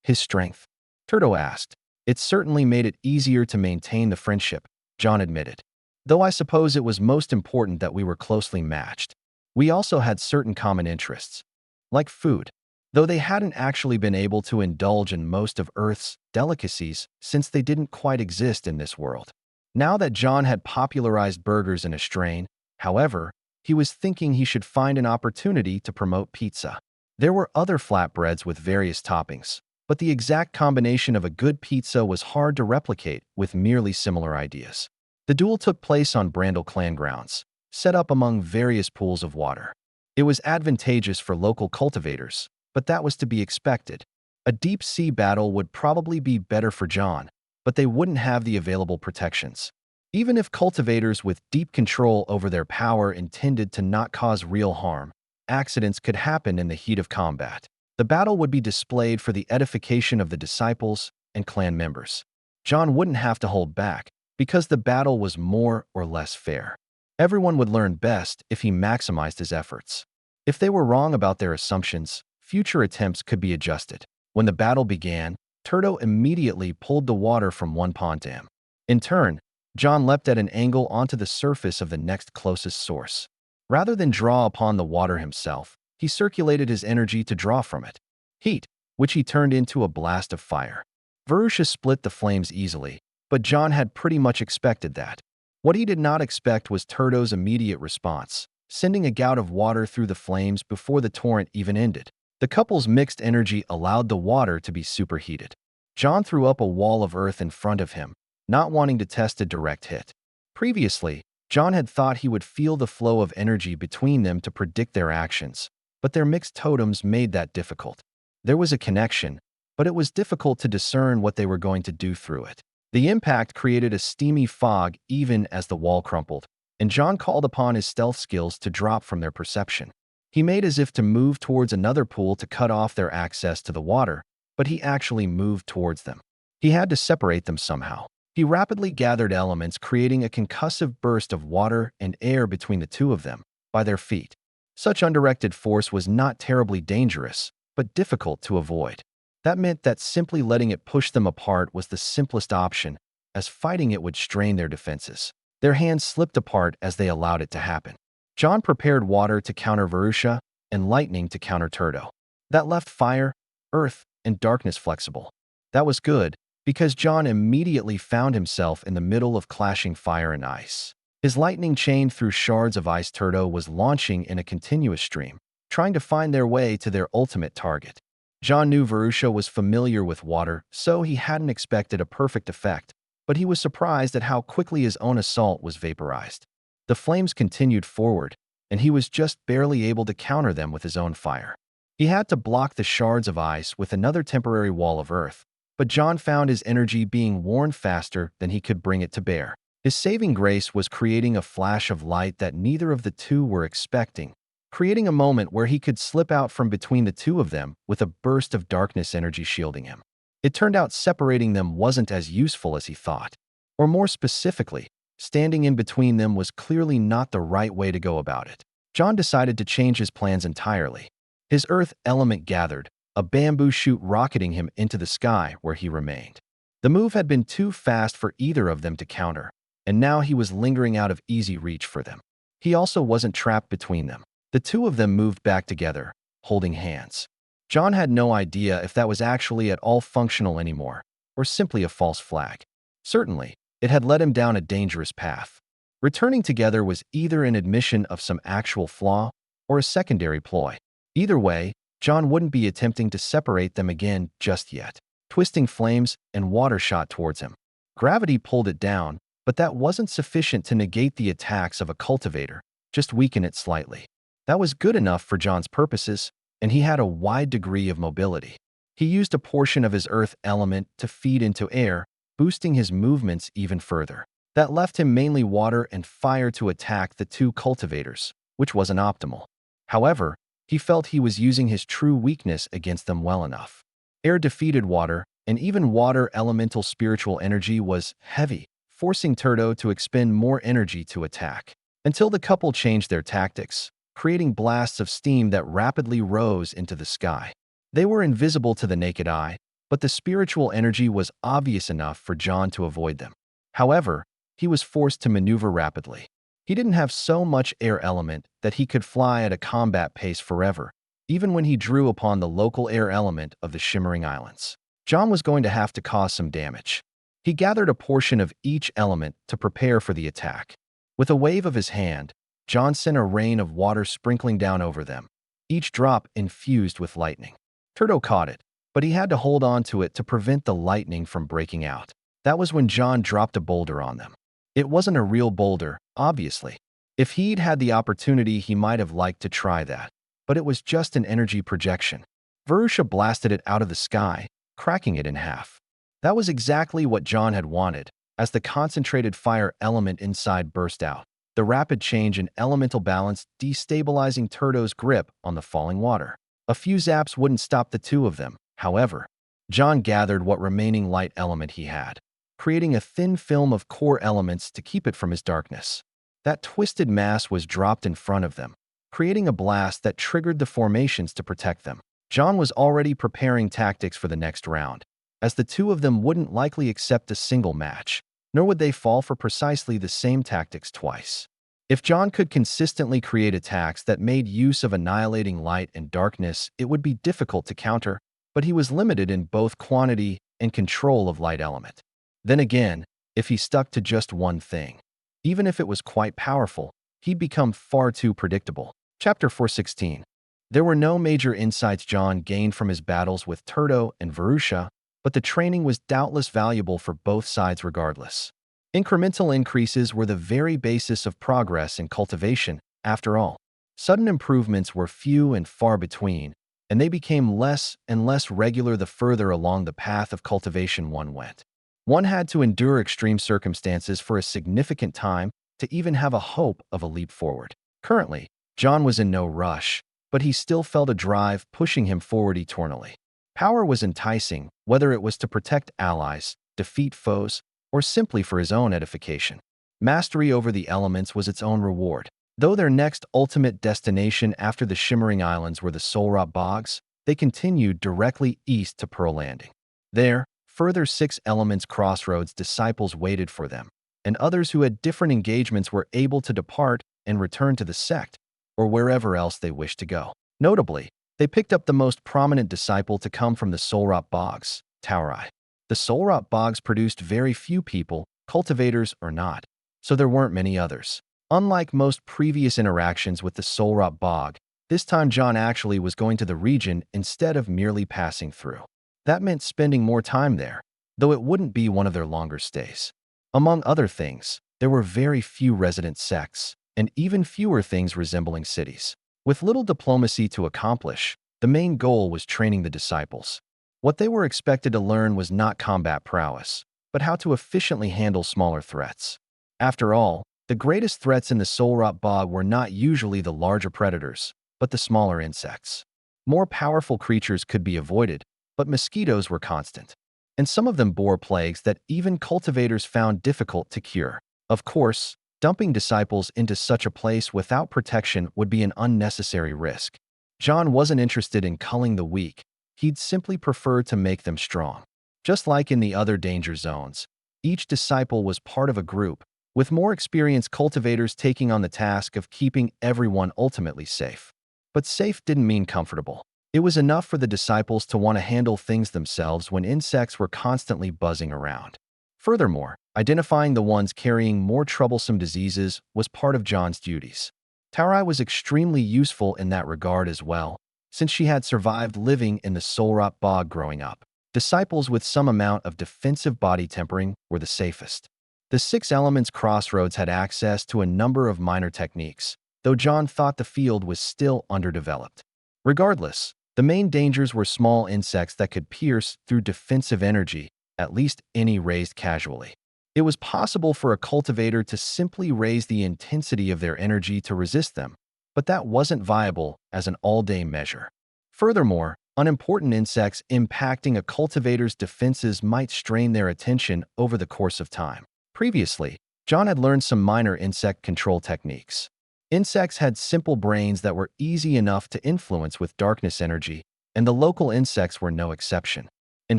A: His strength? Turdo asked. It certainly made it easier to maintain the friendship, John admitted. Though I suppose it was most important that we were closely matched. We also had certain common interests, like food, though they hadn't actually been able to indulge in most of Earth's delicacies since they didn't quite exist in this world. Now that John had popularized burgers in a strain, however, he was thinking he should find an opportunity to promote pizza. There were other flatbreads with various toppings, but the exact combination of a good pizza was hard to replicate with merely similar ideas. The duel took place on Brandel clan grounds, set up among various pools of water. It was advantageous for local cultivators, but that was to be expected. A deep-sea battle would probably be better for John, but they wouldn't have the available protections. Even if cultivators with deep control over their power intended to not cause real harm, accidents could happen in the heat of combat. The battle would be displayed for the edification of the disciples and clan members. John wouldn't have to hold back, because the battle was more or less fair. Everyone would learn best if he maximized his efforts. If they were wrong about their assumptions, future attempts could be adjusted. When the battle began, Turdo immediately pulled the water from one pond to him. In turn, John leapt at an angle onto the surface of the next closest source. Rather than draw upon the water himself, he circulated his energy to draw from it. Heat, which he turned into a blast of fire. Verusha split the flames easily, but John had pretty much expected that. What he did not expect was Turdo's immediate response, sending a gout of water through the flames before the torrent even ended. The couple's mixed energy allowed the water to be superheated. John threw up a wall of earth in front of him, not wanting to test a direct hit. Previously, John had thought he would feel the flow of energy between them to predict their actions, but their mixed totems made that difficult. There was a connection, but it was difficult to discern what they were going to do through it. The impact created a steamy fog even as the wall crumpled, and John called upon his stealth skills to drop from their perception. He made as if to move towards another pool to cut off their access to the water, but he actually moved towards them. He had to separate them somehow. He rapidly gathered elements, creating a concussive burst of water and air between the two of them, by their feet. Such undirected force was not terribly dangerous, but difficult to avoid. That meant that simply letting it push them apart was the simplest option, as fighting it would strain their defenses. Their hands slipped apart as they allowed it to happen. John prepared water to counter Verusha and lightning to counter Turdo. That left fire, earth, and darkness flexible. That was good, because John immediately found himself in the middle of clashing fire and ice. His lightning chained through shards of ice. Turdo was launching in a continuous stream, trying to find their way to their ultimate target. John knew Verusha was familiar with water, so he hadn't expected a perfect effect, but he was surprised at how quickly his own assault was vaporized. The flames continued forward, and he was just barely able to counter them with his own fire. He had to block the shards of ice with another temporary wall of earth, but John found his energy being worn faster than he could bring it to bear. His saving grace was creating a flash of light that neither of the two were expecting, creating a moment where he could slip out from between the two of them with a burst of darkness energy shielding him. It turned out separating them wasn't as useful as he thought. Or more specifically, standing in between them was clearly not the right way to go about it. John decided to change his plans entirely. His earth element gathered, a bamboo shoot rocketing him into the sky where he remained. The move had been too fast for either of them to counter, and now he was lingering out of easy reach for them. He also wasn't trapped between them. The two of them moved back together, holding hands. John had no idea if that was actually at all functional anymore, or simply a false flag. Certainly, it had led him down a dangerous path. Returning together was either an admission of some actual flaw or a secondary ploy. Either way, John wouldn't be attempting to separate them again just yet. Twisting flames and water shot towards him. Gravity pulled it down, but that wasn't sufficient to negate the attacks of a cultivator, just weaken it slightly. That was good enough for John's purposes, and he had a wide degree of mobility. He used a portion of his earth element to feed into air, boosting his movements even further. That left him mainly water and fire to attack the two cultivators, which wasn't optimal. However, he felt he was using his true weakness against them well enough. Air defeated water, and even water elemental spiritual energy was heavy, forcing Turdo to expend more energy to attack. Until the couple changed their tactics, creating blasts of steam that rapidly rose into the sky. They were invisible to the naked eye, but the spiritual energy was obvious enough for John to avoid them. However, he was forced to maneuver rapidly. He didn't have so much air element that he could fly at a combat pace forever, even when he drew upon the local air element of the Shimmering Islands. John was going to have to cause some damage. He gathered a portion of each element to prepare for the attack. With a wave of his hand, John sent a rain of water sprinkling down over them, each drop infused with lightning. Turdo caught it, but he had to hold on to it to prevent the lightning from breaking out. That was when John dropped a boulder on them. It wasn't a real boulder, obviously. If he'd had the opportunity, he might have liked to try that, but it was just an energy projection. Verusha blasted it out of the sky, cracking it in half. That was exactly what John had wanted, as the concentrated fire element inside burst out. The rapid change in elemental balance destabilizing Turto's grip on the falling water. A few zaps wouldn't stop the two of them, however. John gathered what remaining light element he had, creating a thin film of core elements to keep it from his darkness. That twisted mass was dropped in front of them, creating a blast that triggered the formations to protect them. John was already preparing tactics for the next round, as the two of them wouldn't likely accept a single match, nor would they fall for precisely the same tactics twice. If John could consistently create attacks that made use of annihilating light and darkness, it would be difficult to counter, but he was limited in both quantity and control of light element. Then again, if he stuck to just one thing, even if it was quite powerful, he'd become far too predictable. Chapter 416. There were no major insights John gained from his battles with Turto and Varusha, but the training was doubtless valuable for both sides regardless. Incremental increases were the very basis of progress in cultivation, after all. Sudden improvements were few and far between, and they became less and less regular the further along the path of cultivation one went. One had to endure extreme circumstances for a significant time to even have a hope of a leap forward. Currently, John was in no rush, but he still felt a drive pushing him forward eternally. Power was enticing, whether it was to protect allies, defeat foes, or simply for his own edification. Mastery over the elements was its own reward. Though their next ultimate destination after the Shimmering Islands were the Solrot Bogs, they continued directly east to Pearl Landing. There, further 6 elements crossroads disciples waited for them, and others who had different engagements were able to depart and return to the sect, or wherever else they wished to go. Notably, they picked up the most prominent disciple to come from the Solrot Bogs, Taurai. The Solrot Bogs produced very few people, cultivators or not, so there weren't many others. Unlike most previous interactions with the Solrot Bog, this time John actually was going to the region instead of merely passing through. That meant spending more time there, though it wouldn't be one of their longer stays. Among other things, there were very few resident sects, and even fewer things resembling cities. With little diplomacy to accomplish, the main goal was training the disciples. What they were expected to learn was not combat prowess, but how to efficiently handle smaller threats. After all, the greatest threats in the Solrot Bog were not usually the larger predators, but the smaller insects. More powerful creatures could be avoided, but mosquitoes were constant. And some of them bore plagues that even cultivators found difficult to cure. Of course, dumping disciples into such a place without protection would be an unnecessary risk. John wasn't interested in culling the weak. He'd simply prefer to make them strong. Just like in the other danger zones, each disciple was part of a group, with more experienced cultivators taking on the task of keeping everyone ultimately safe. But safe didn't mean comfortable. It was enough for the disciples to want to handle things themselves when insects were constantly buzzing around. Furthermore, identifying the ones carrying more troublesome diseases was part of John's duties. Taurai was extremely useful in that regard as well, since she had survived living in the Solrot Bog growing up. Disciples with some amount of defensive body tempering were the safest. The 6 elements crossroads had access to a number of minor techniques, though John thought the field was still underdeveloped. Regardless, the main dangers were small insects that could pierce through defensive energy, at least any raised casually. It was possible for a cultivator to simply raise the intensity of their energy to resist them, but that wasn't viable as an all-day measure. Furthermore, unimportant insects impacting a cultivator's defenses might strain their attention over the course of time. Previously, John had learned some minor insect control techniques. Insects had simple brains that were easy enough to influence with darkness energy, and the local insects were no exception. In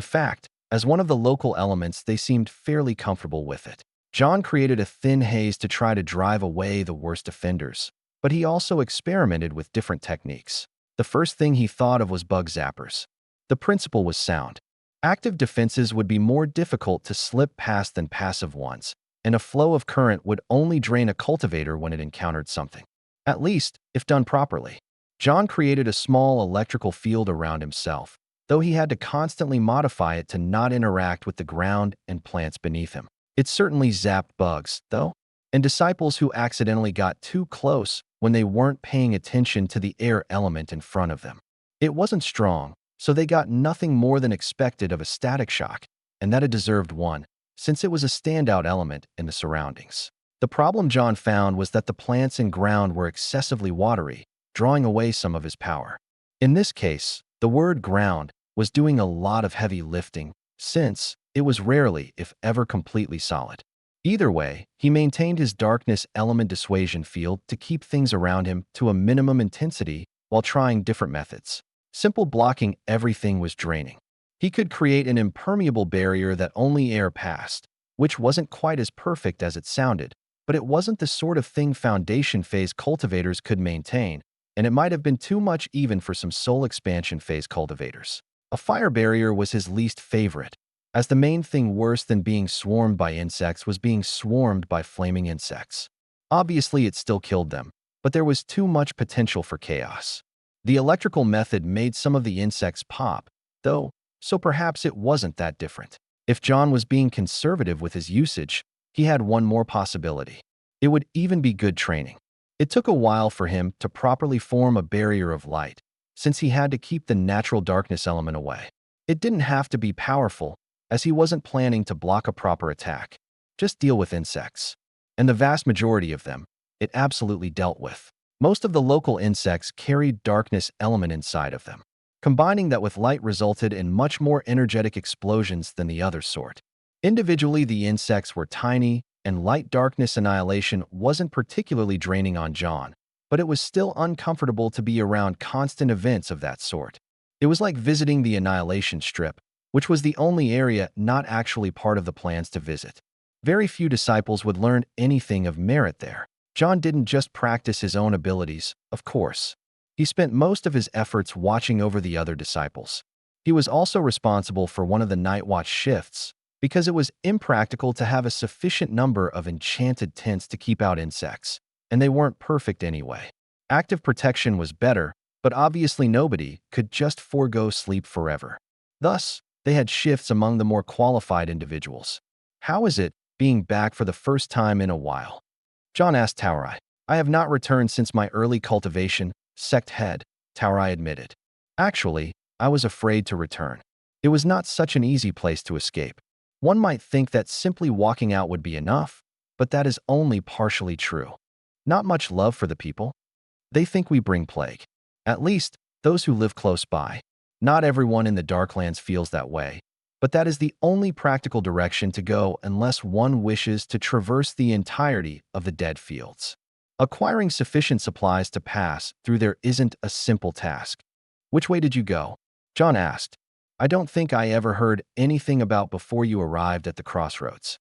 A: fact, as one of the local elements, they seemed fairly comfortable with it. John created a thin haze to try to drive away the worst offenders, but he also experimented with different techniques. The first thing he thought of was bug zappers. The principle was sound. Active defenses would be more difficult to slip past than passive ones, and a flow of current would only drain a cultivator when it encountered something. At least, if done properly. John created a small electrical field around himself, though he had to constantly modify it to not interact with the ground and plants beneath him. It certainly zapped bugs, though, and disciples who accidentally got too close when they weren't paying attention to the air element in front of them. It wasn't strong, so they got nothing more than expected of a static shock. and that it deserved one, since it was a standout element in the surroundings. The problem John found was that the plants and ground were excessively watery, drawing away some of his power. In this case, the word ground was doing a lot of heavy lifting, since it was rarely, if ever, completely solid. Either way, he maintained his darkness element dissuasion field to keep things around him to a minimum intensity while trying different methods. Simple blocking everything was draining. He could create an impermeable barrier that only air passed, which wasn't quite as perfect as it sounded, but it wasn't the sort of thing foundation phase cultivators could maintain, and it might have been too much even for some soul expansion phase cultivators. A fire barrier was his least favorite, as the main thing worse than being swarmed by insects was being swarmed by flaming insects. Obviously, it still killed them, but there was too much potential for chaos. The electrical method made some of the insects pop, though, so perhaps it wasn't that different. If John was being conservative with his usage, he had one more possibility. It would even be good training. It took a while for him to properly form a barrier of light, since he had to keep the natural darkness element away. It didn't have to be powerful, as he wasn't planning to block a proper attack. Just deal with insects. And the vast majority of them, it absolutely dealt with. Most of the local insects carried darkness element inside of them. Combining that with light resulted in much more energetic explosions than the other sort. Individually, the insects were tiny, and light-darkness annihilation wasn't particularly draining on John, but it was still uncomfortable to be around constant events of that sort. It was like visiting the Annihilation Strip, which was the only area not actually part of the plans to visit. Very few disciples would learn anything of merit there. John didn't just practice his own abilities, of course. He spent most of his efforts watching over the other disciples. He was also responsible for one of the night watch shifts, because it was impractical to have a sufficient number of enchanted tents to keep out insects, and they weren't perfect anyway. Active protection was better, but obviously nobody could just forego sleep forever. Thus, they had shifts among the more qualified individuals. How is it, being back for the first time in a while? John asked Taurai. I have not returned since my early cultivation, sect head, Taurai admitted. Actually, I was afraid to return. It was not such an easy place to escape. One might think that simply walking out would be enough, but that is only partially true. Not much love for the people. They think we bring plague. At least, those who live close by. Not everyone in the Darklands feels that way, but that is the only practical direction to go unless one wishes to traverse the entirety of the dead fields. Acquiring sufficient supplies to pass through there isn't a simple task. Which way did you go? John asked. I don't think I ever heard anything about before you arrived at the crossroads.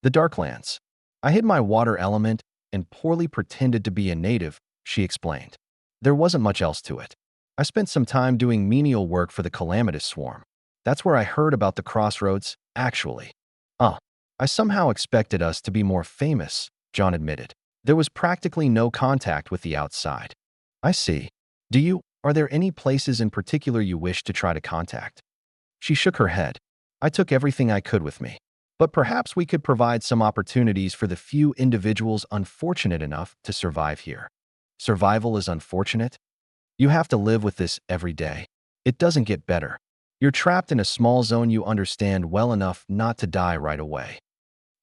A: The Darklands. I hid my water element and poorly pretended to be a native, she explained. There wasn't much else to it. I spent some time doing menial work for the Calamitous Swarm. That's where I heard about the crossroads, actually. I somehow expected us to be more famous, John admitted. There was practically no contact with the outside. I see. Are there any places in particular you wish to try to contact? She shook her head. I took everything I could with me. But perhaps we could provide some opportunities for the few individuals unfortunate enough to survive here. Survival is unfortunate? You have to live with this every day. It doesn't get better. You're trapped in a small zone you understand well enough not to die right away.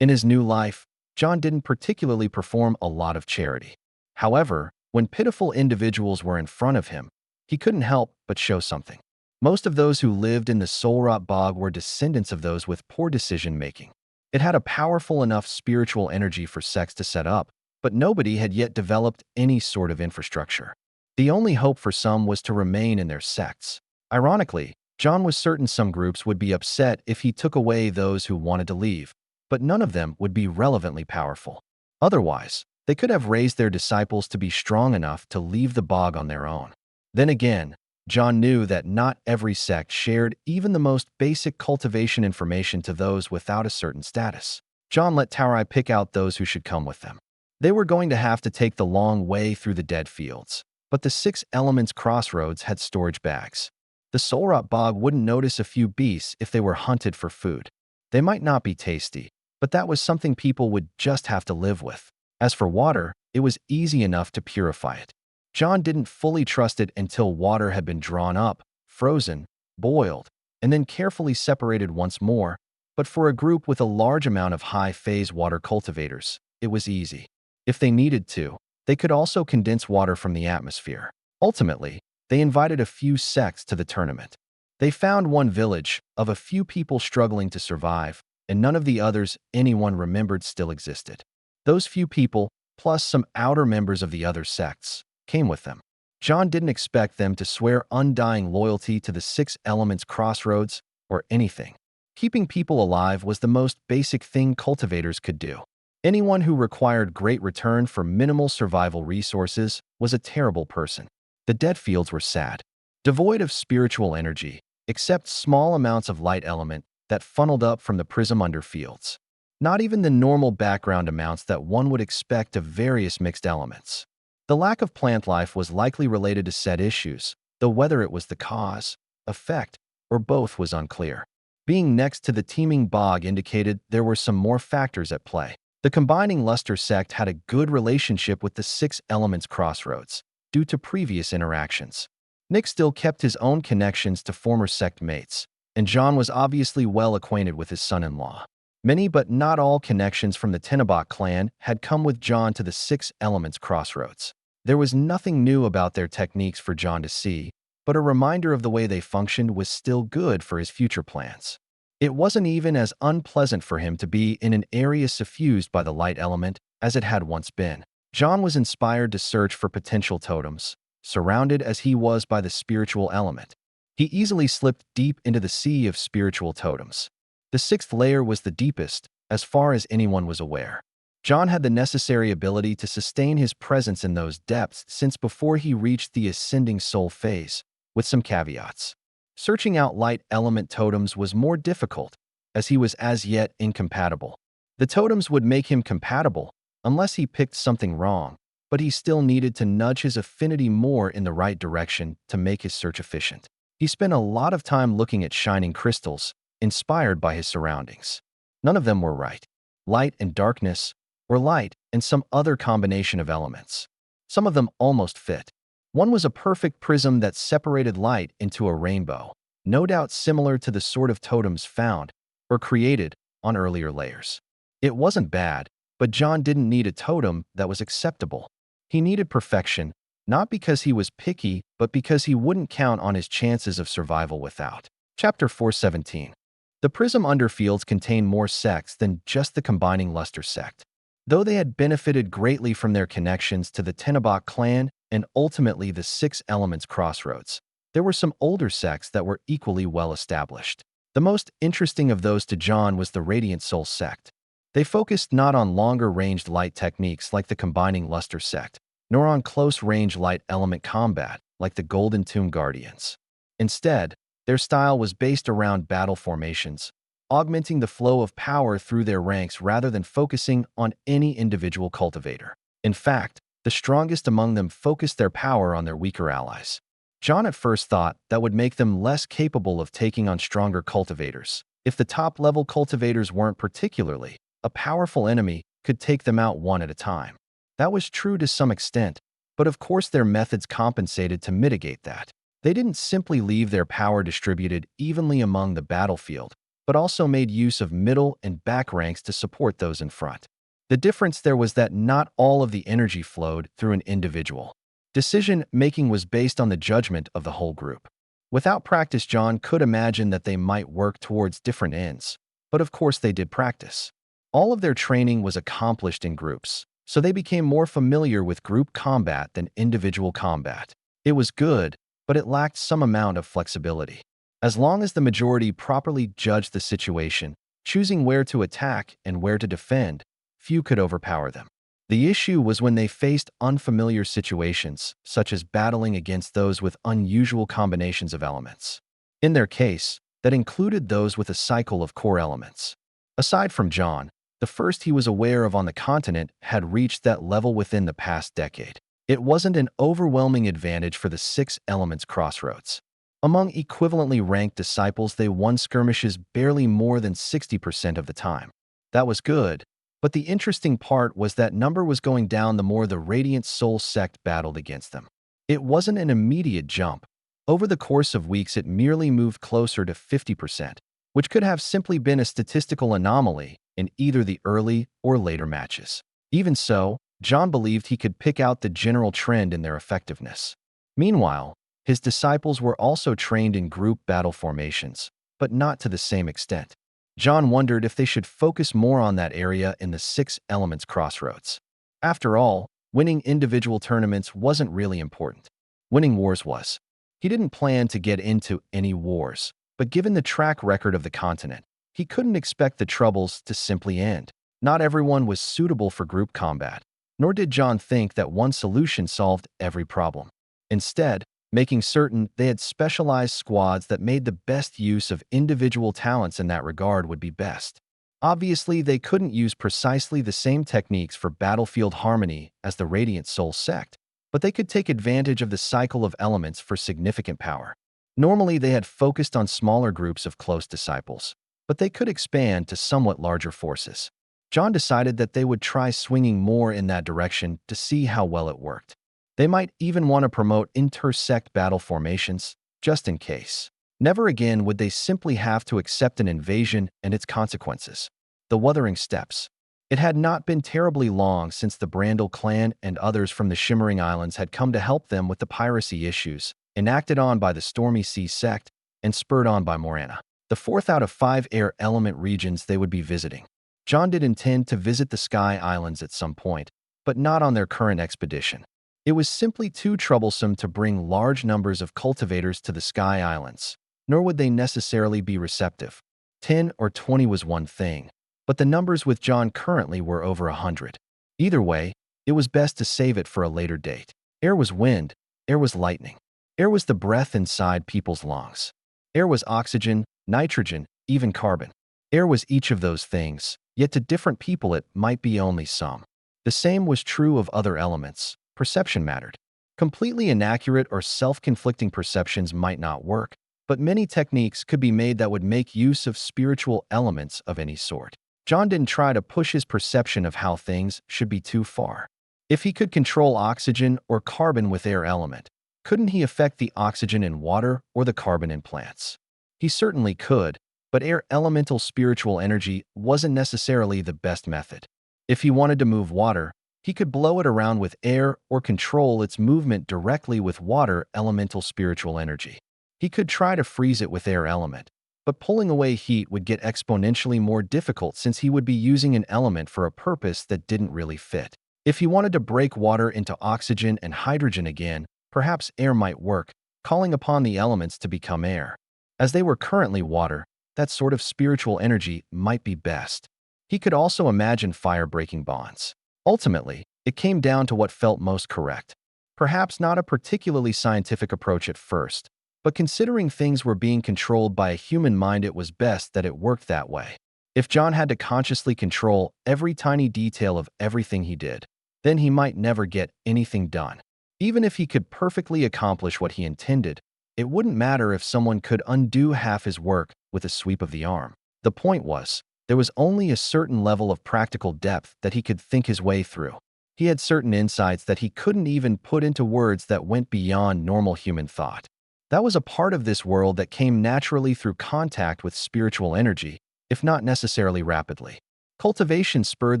A: In his new life, John didn't particularly perform a lot of charity. However, when pitiful individuals were in front of him, he couldn't help but show something. Most of those who lived in the Soulrot Bog were descendants of those with poor decision-making. It had a powerful enough spiritual energy for sects to set up, but nobody had yet developed any sort of infrastructure. The only hope for some was to remain in their sects. Ironically, John was certain some groups would be upset if he took away those who wanted to leave, but none of them would be relevantly powerful. Otherwise, they could have raised their disciples to be strong enough to leave the bog on their own. Then again, John knew that not every sect shared even the most basic cultivation information to those without a certain status. John let Taurai pick out those who should come with them. They were going to have to take the long way through the dead fields, but the 6 Elements crossroads had storage bags. The Soulrot Bog wouldn't notice a few beasts if they were hunted for food. They might not be tasty, but that was something people would just have to live with. As for water, it was easy enough to purify it. John didn't fully trust it until water had been drawn up, frozen, boiled, and then carefully separated once more, But for a group with a large amount of high-phase water cultivators, it was easy. If they needed to, they could also condense water from the atmosphere. Ultimately, they invited a few sects to the tournament. They found one village of a few people struggling to survive, and none of the others anyone remembered still existed. Those few people, plus some outer members of the other sects, came with them. John didn't expect them to swear undying loyalty to the Six Elements Crossroads or anything. Keeping people alive was the most basic thing cultivators could do. Anyone who required great return for minimal survival resources was a terrible person. The dead fields were sad, devoid of spiritual energy, except small amounts of light element that funneled up from the prism underfields. Not even the normal background amounts that one would expect of various mixed elements. The lack of plant life was likely related to said issues, though whether it was the cause, effect, or both was unclear. Being next to the teeming bog indicated there were some more factors at play. The combining luster sect had a good relationship with the Six Elements Crossroads, due to previous interactions. Nick still kept his own connections to former sect mates, and John was obviously well acquainted with his son-in-law. Many but not all connections from the Tenebach clan had come with John to the Six Elements Crossroads. There was nothing new about their techniques for John to see, but a reminder of the way they functioned was still good for his future plans. It wasn't even as unpleasant for him to be in an area suffused by the light element as it had once been. John was inspired to search for potential totems, surrounded as he was by the spiritual element. He easily slipped deep into the sea of spiritual totems. The sixth layer was the deepest, as far as anyone was aware. John had the necessary ability to sustain his presence in those depths since before he reached the ascending soul phase, with some caveats. Searching out light element totems was more difficult, as he was as yet incompatible. The totems would make him compatible, unless he picked something wrong, but he still needed to nudge his affinity more in the right direction to make his search efficient. He spent a lot of time looking at shining crystals, inspired by his surroundings. None of them were right. Light and darkness, or light and some other combination of elements. Some of them almost fit. One was a perfect prism that separated light into a rainbow, no doubt similar to the sort of totems found or created on earlier layers. It wasn't bad, but John didn't need a totem that was acceptable. He needed perfection, not because he was picky, but because he wouldn't count on his chances of survival without. Chapter 417. The prism underfields contained more sects than just the combining luster sect. Though they had benefited greatly from their connections to the Tenebach clan and ultimately the Six Elements Crossroads, there were some older sects that were equally well established. The most interesting of those to John was the Radiant Soul sect. They focused not on longer-ranged light techniques like the combining luster sect, nor on close-range light element combat like the Golden Tomb Guardians. Instead, their style was based around battle formations, augmenting the flow of power through their ranks rather than focusing on any individual cultivator. In fact, the strongest among them focused their power on their weaker allies. John at first thought that would make them less capable of taking on stronger cultivators. If the top-level cultivators weren't particularly a powerful enemy, could take them out one at a time. That was true to some extent, but of course their methods compensated to mitigate that. They didn't simply leave their power distributed evenly among the battlefield, but also made use of middle and back ranks to support those in front. The difference there was that not all of the energy flowed through an individual. Decision-making was based on the judgment of the whole group. Without practice, John could imagine that they might work towards different ends, but of course they did practice. All of their training was accomplished in groups, so they became more familiar with group combat than individual combat. It was good, but it lacked some amount of flexibility. As long as the majority properly judged the situation, choosing where to attack and where to defend, few could overpower them. The issue was when they faced unfamiliar situations, such as battling against those with unusual combinations of elements. In their case, that included those with a cycle of core elements. Aside from John, the first he was aware of on the continent had reached that level within the past decade. It wasn't an overwhelming advantage for the Six Elements Crossroads. Among equivalently ranked disciples, they won skirmishes barely more than 60% of the time. That was good, but the interesting part was that number was going down the more the Radiant Soul sect battled against them. It wasn't an immediate jump. Over the course of weeks, it merely moved closer to 50%, which could have simply been a statistical anomaly in either the early or later matches. Even so, John believed he could pick out the general trend in their effectiveness. Meanwhile, his disciples were also trained in group battle formations, but not to the same extent. John wondered if they should focus more on that area in the Six Elements crossroads. After all, winning individual tournaments wasn't really important. Winning wars was. He didn't plan to get into any wars, but given the track record of the continent, he couldn't expect the troubles to simply end. Not everyone was suitable for group combat, nor did John think that one solution solved every problem. Instead, making certain they had specialized squads that made the best use of individual talents in that regard would be best. Obviously, they couldn't use precisely the same techniques for battlefield harmony as the Radiant Soul sect, but they could take advantage of the cycle of elements for significant power. Normally, they had focused on smaller groups of close disciples, but they could expand to somewhat larger forces. John decided that they would try swinging more in that direction to see how well it worked. They might even want to promote inter-sect battle formations, just in case. Never again would they simply have to accept an invasion and its consequences. The Wuthering Steppes. It had not been terribly long since the Brandel clan and others from the Shimmering Islands had come to help them with the piracy issues, enacted on by the Stormy Sea sect and spurred on by Morana, the fourth out of 5 air element regions they would be visiting. John did intend to visit the Sky Islands at some point, but not on their current expedition. It was simply too troublesome to bring large numbers of cultivators to the Sky Islands, nor would they necessarily be receptive. 10 or 20 was one thing, but the numbers with John currently were over 100. Either way, it was best to save it for a later date. Air was wind, air was lightning. Air was the breath inside people's lungs. Air was oxygen, nitrogen, even carbon. Air was each of those things, yet to different people it might be only some. The same was true of other elements. Perception mattered. Completely inaccurate or self-conflicting perceptions might not work, but many techniques could be made that would make use of spiritual elements of any sort. John didn't try to push his perception of how things should be too far. If he could control oxygen or carbon with air element, couldn't he affect the oxygen in water or the carbon in plants? He certainly could, but air elemental spiritual energy wasn't necessarily the best method. If he wanted to move water, he could blow it around with air or control its movement directly with water elemental spiritual energy. He could try to freeze it with air element, but pulling away heat would get exponentially more difficult since he would be using an element for a purpose that didn't really fit. If he wanted to break water into oxygen and hydrogen again, perhaps air might work, calling upon the elements to become air. As they were currently water, that sort of spiritual energy might be best. He could also imagine fire breaking bonds. Ultimately, it came down to what felt most correct. Perhaps not a particularly scientific approach at first, but considering things were being controlled by a human mind, it was best that it worked that way. If John had to consciously control every tiny detail of everything he did, then he might never get anything done. Even if he could perfectly accomplish what he intended, it wouldn't matter if someone could undo half his work with a sweep of the arm. The point was, there was only a certain level of practical depth that he could think his way through. He had certain insights that he couldn't even put into words that went beyond normal human thought. That was a part of this world that came naturally through contact with spiritual energy, if not necessarily rapidly. Cultivation spurred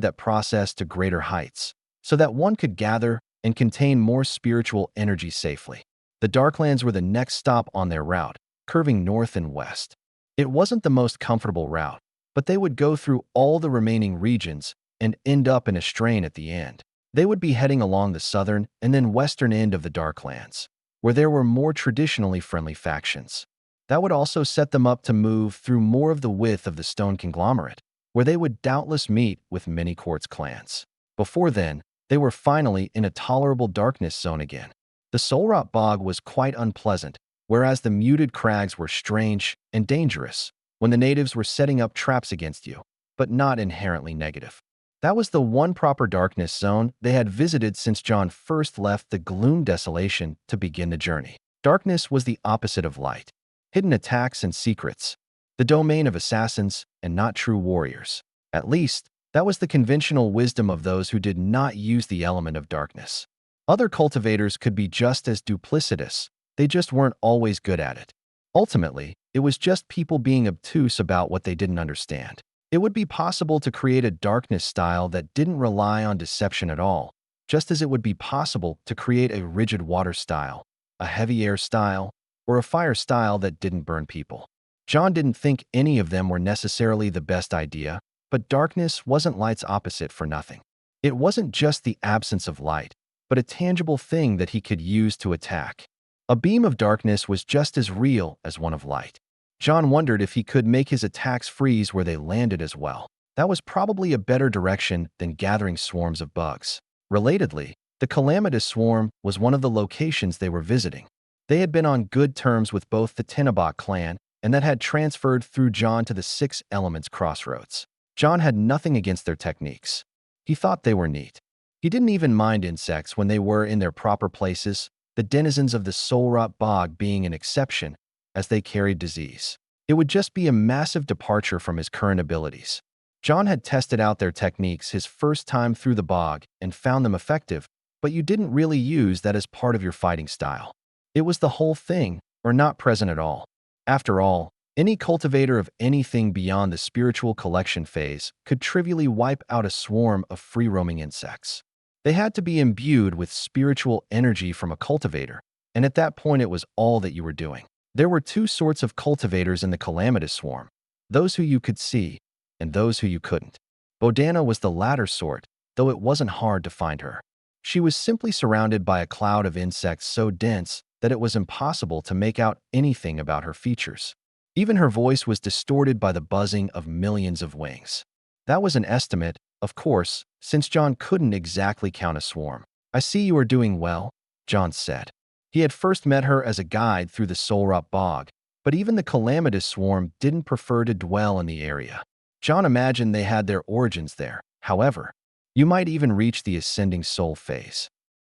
A: that process to greater heights, so that one could gather and contain more spiritual energy safely. The Darklands were the next stop on their route, curving north and west. It wasn't the most comfortable route, but they would go through all the remaining regions and end up in a strain at the end. They would be heading along the southern and then western end of the Darklands, where there were more traditionally friendly factions. That would also set them up to move through more of the width of the Stone Conglomerate, where they would doubtless meet with many Quartz clans. Before then, they were finally in a tolerable darkness zone again. The Soulrot Bog was quite unpleasant, whereas the muted crags were strange and dangerous when the natives were setting up traps against you, but not inherently negative. That was the one proper darkness zone they had visited since John first left the Gloom Desolation to begin the journey. Darkness was the opposite of light. Hidden attacks and secrets. The domain of assassins and not true warriors. At least, that was the conventional wisdom of those who did not use the element of darkness. Other cultivators could be just as duplicitous, they just weren't always good at it. Ultimately, It was just people being obtuse about what they didn't understand. It would be possible to create a darkness style that didn't rely on deception at all, just as it would be possible to create a rigid water style, a heavy air style, or a fire style that didn't burn people. John didn't think any of them were necessarily the best idea, but darkness wasn't light's opposite for nothing. It wasn't just the absence of light, but a tangible thing that he could use to attack. A beam of darkness was just as real as one of light. John wondered if he could make his attacks freeze where they landed as well. That was probably a better direction than gathering swarms of bugs. Relatedly, the Calamitous Swarm was one of the locations they were visiting. They had been on good terms with both the Tenebach clan, and that had transferred through John to the Six Elements Crossroads. John had nothing against their techniques. He thought they were neat. He didn't even mind insects when they were in their proper places, the denizens of the Soul-Rot Bog being an exception, as they carried disease. It would just be a massive departure from his current abilities. John had tested out their techniques his first time through the bog and found them effective, but you didn't really use that as part of your fighting style. It was the whole thing, or not present at all. After all, any cultivator of anything beyond the spiritual collection phase could trivially wipe out a swarm of free-roaming insects. They had to be imbued with spiritual energy from a cultivator, and at that point it was all that you were doing. There were two sorts of cultivators in the Calamitous Swarm, those who you could see, and those who you couldn't. Bodana was the latter sort, though it wasn't hard to find her. She was simply surrounded by a cloud of insects so dense that it was impossible to make out anything about her features. Even her voice was distorted by the buzzing of millions of wings. That was an estimate, of course, since John couldn't exactly count a swarm. "I see you are doing well," John said. He had first met her as a guide through the Soul-Rot Bog, but even the Calamitous Swarm didn't prefer to dwell in the area. John imagined they had their origins there. However, you might even reach the ascending soul phase.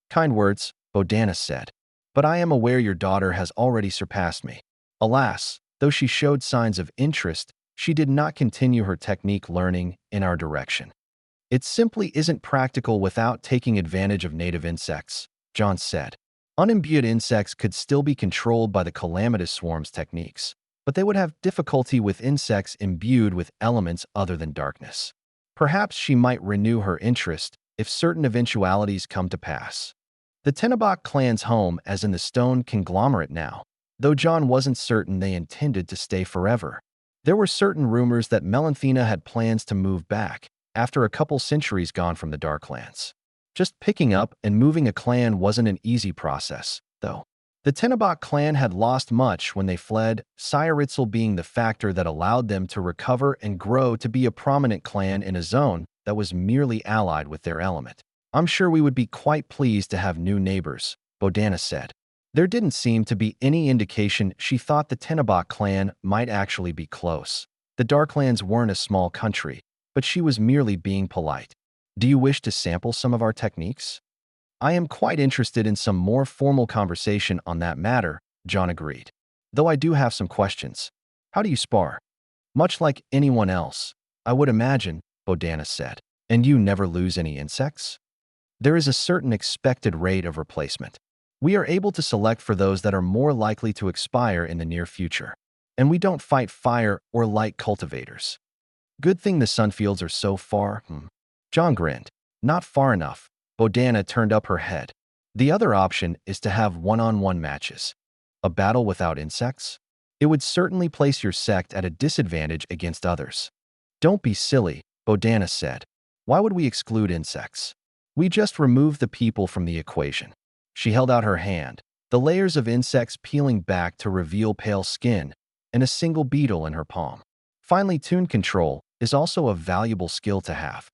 A: "Kind words," Bodana said, "but I am aware your daughter has already surpassed me." Alas, though she showed signs of interest, she did not continue her technique learning in our direction. "It simply isn't practical without taking advantage of native insects," John said. Unimbued insects could still be controlled by the Calamitous Swarm's techniques, but they would have difficulty with insects imbued with elements other than darkness. Perhaps she might renew her interest if certain eventualities come to pass. The Tenebach clan's home as in the stone conglomerate now, though John wasn't certain they intended to stay forever. There were certain rumors that Melanthina had plans to move back after a couple centuries gone from the Darklands. Just picking up and moving a clan wasn't an easy process, though. The Tenebach clan had lost much when they fled, Syaritzel being the factor that allowed them to recover and grow to be a prominent clan in a zone that was merely allied with their element. "I'm sure we would be quite pleased to have new neighbors," Bodana said. There didn't seem to be any indication she thought the Tenebach clan might actually be close. The Darklands weren't a small country, but she was merely being polite. "Do you wish to sample some of our techniques?" "I am quite interested in some more formal conversation on that matter," John agreed. "Though I do have some questions. How do you spar?" "Much like anyone else, I would imagine," Bodana said. "And you never lose any insects?" "There is a certain expected rate of replacement. We are able to select for those that are more likely to expire in the near future. And we don't fight fire or light cultivators. Good thing the sunfields are so far." John grinned. "Not far enough." Bodana turned up her head. "The other option is to have one-on-one matches. A battle without insects? It would certainly place your sect at a disadvantage against others." "Don't be silly," Bodana said. "Why would we exclude insects? We just remove the people from the equation." She held out her hand, the layers of insects peeling back to reveal pale skin and a single beetle in her palm. Finely tuned control is also a valuable skill to have.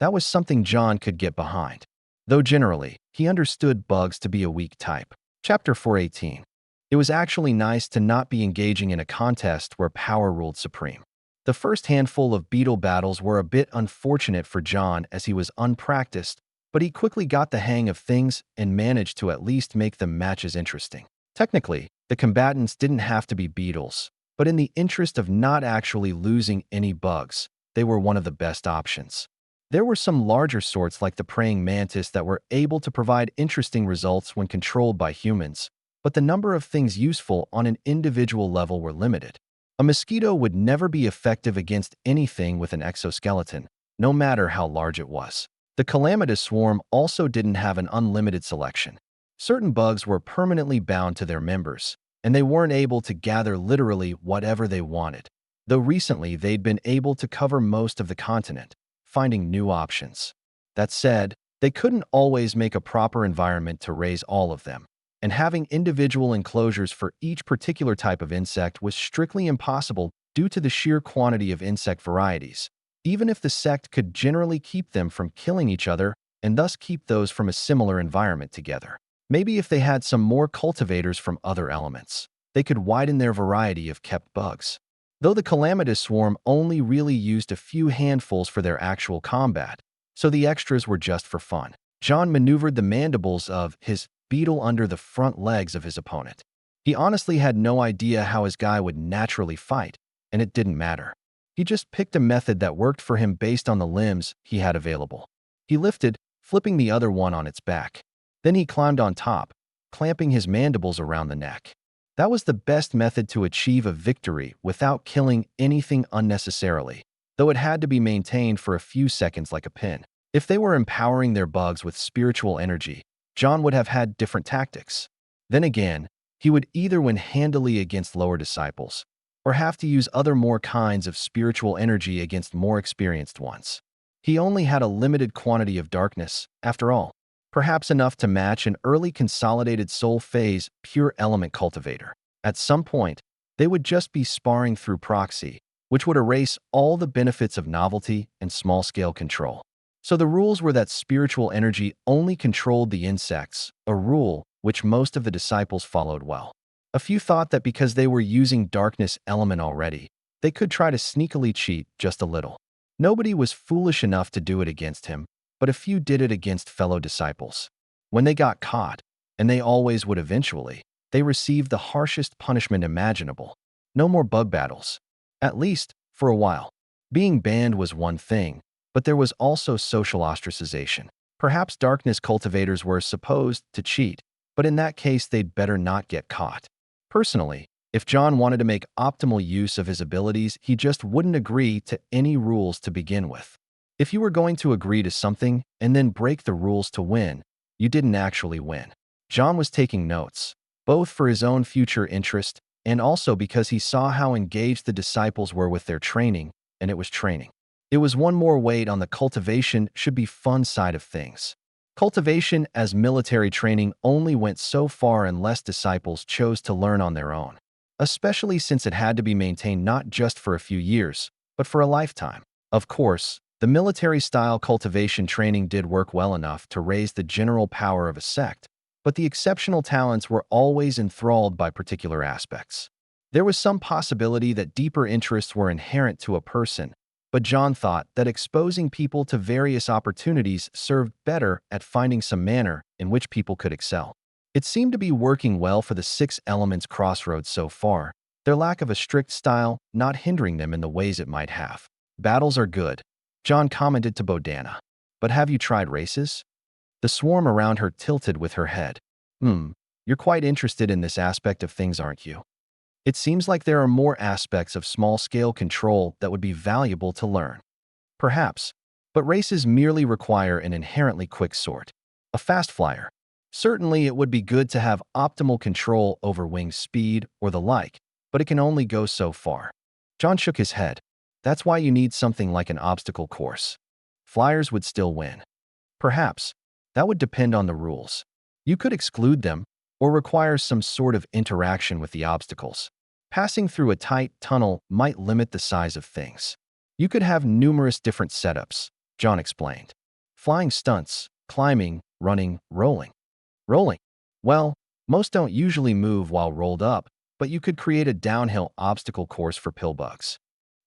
A: That was something John could get behind, though generally, he understood bugs to be a weak type. Chapter 418. It was actually nice to not be engaging in a contest where power ruled supreme. The first handful of beetle battles were a bit unfortunate for John as he was unpracticed, but he quickly got the hang of things and managed to at least make the matches interesting. Technically, the combatants didn't have to be beetles, but in the interest of not actually losing any bugs, they were one of the best options. There were some larger sorts like the praying mantis that were able to provide interesting results when controlled by humans, but the number of things useful on an individual level were limited. A mosquito would never be effective against anything with an exoskeleton, no matter how large it was. The calamitous swarm also didn't have an unlimited selection. Certain bugs were permanently bound to their members, and they weren't able to gather literally whatever they wanted, though recently they'd been able to cover most of the continent, finding new options. That said, they couldn't always make a proper environment to raise all of them, and having individual enclosures for each particular type of insect was strictly impossible due to the sheer quantity of insect varieties, even if the sect could generally keep them from killing each other and thus keep those from a similar environment together. Maybe if they had some more cultivators from other elements, they could widen their variety of kept bugs. Though the calamitous swarm only really used a few handfuls for their actual combat, so the extras were just for fun. John maneuvered the mandibles of his beetle under the front legs of his opponent. He honestly had no idea how his guy would naturally fight, and it didn't matter. He just picked a method that worked for him based on the limbs he had available. He lifted, flipping the other one on its back. Then he climbed on top, clamping his mandibles around the neck. That was the best method to achieve a victory without killing anything unnecessarily, though it had to be maintained for a few seconds like a pin. If they were empowering their bugs with spiritual energy, John would have had different tactics. Then again, he would either win handily against lower disciples, or have to use other more kinds of spiritual energy against more experienced ones. He only had a limited quantity of darkness, after all, perhaps enough to match an early consolidated soul phase pure element cultivator. At some point, they would just be sparring through proxy, which would erase all the benefits of novelty and small-scale control. So the rules were that spiritual energy only controlled the insects, a rule which most of the disciples followed well. A few thought that because they were using darkness element already, they could try to sneakily cheat just a little. Nobody was foolish enough to do it against him, but a few did it against fellow disciples. When they got caught, and they always would eventually, they received the harshest punishment imaginable. No more bug battles. At least, for a while. Being banned was one thing, but there was also social ostracization. Perhaps darkness cultivators were supposed to cheat, but in that case they'd better not get caught. Personally, if John wanted to make optimal use of his abilities, he just wouldn't agree to any rules to begin with. If you were going to agree to something and then break the rules to win, you didn't actually win. John was taking notes, both for his own future interest and also because he saw how engaged the disciples were with their training, and it was training. It was one more weight on the cultivation should be fun side of things. Cultivation as military training only went so far unless disciples chose to learn on their own, especially since it had to be maintained not just for a few years, but for a lifetime. Of course, the military-style cultivation training did work well enough to raise the general power of a sect, but the exceptional talents were always enthralled by particular aspects. There was some possibility that deeper interests were inherent to a person, but John thought that exposing people to various opportunities served better at finding some manner in which people could excel. It seemed to be working well for the 6 elements crossroads so far, their lack of a strict style not hindering them in the ways it might have. Battles are good, John commented to Bodana. But have you tried races? The swarm around her tilted with her head. You're quite interested in this aspect of things, aren't you? It seems like there are more aspects of small-scale control that would be valuable to learn. Perhaps, but races merely require an inherently quick sort. A fast flyer. Certainly it would be good to have optimal control over wing speed or the like, but it can only go so far. John shook his head. That's why you need something like an obstacle course. Flyers would still win. Perhaps. That would depend on the rules. You could exclude them, or require some sort of interaction with the obstacles. Passing through a tight tunnel might limit the size of things. You could have numerous different setups, John explained. Flying stunts, climbing, running, rolling. Rolling. Well, most don't usually move while rolled up, but you could create a downhill obstacle course for pillbugs.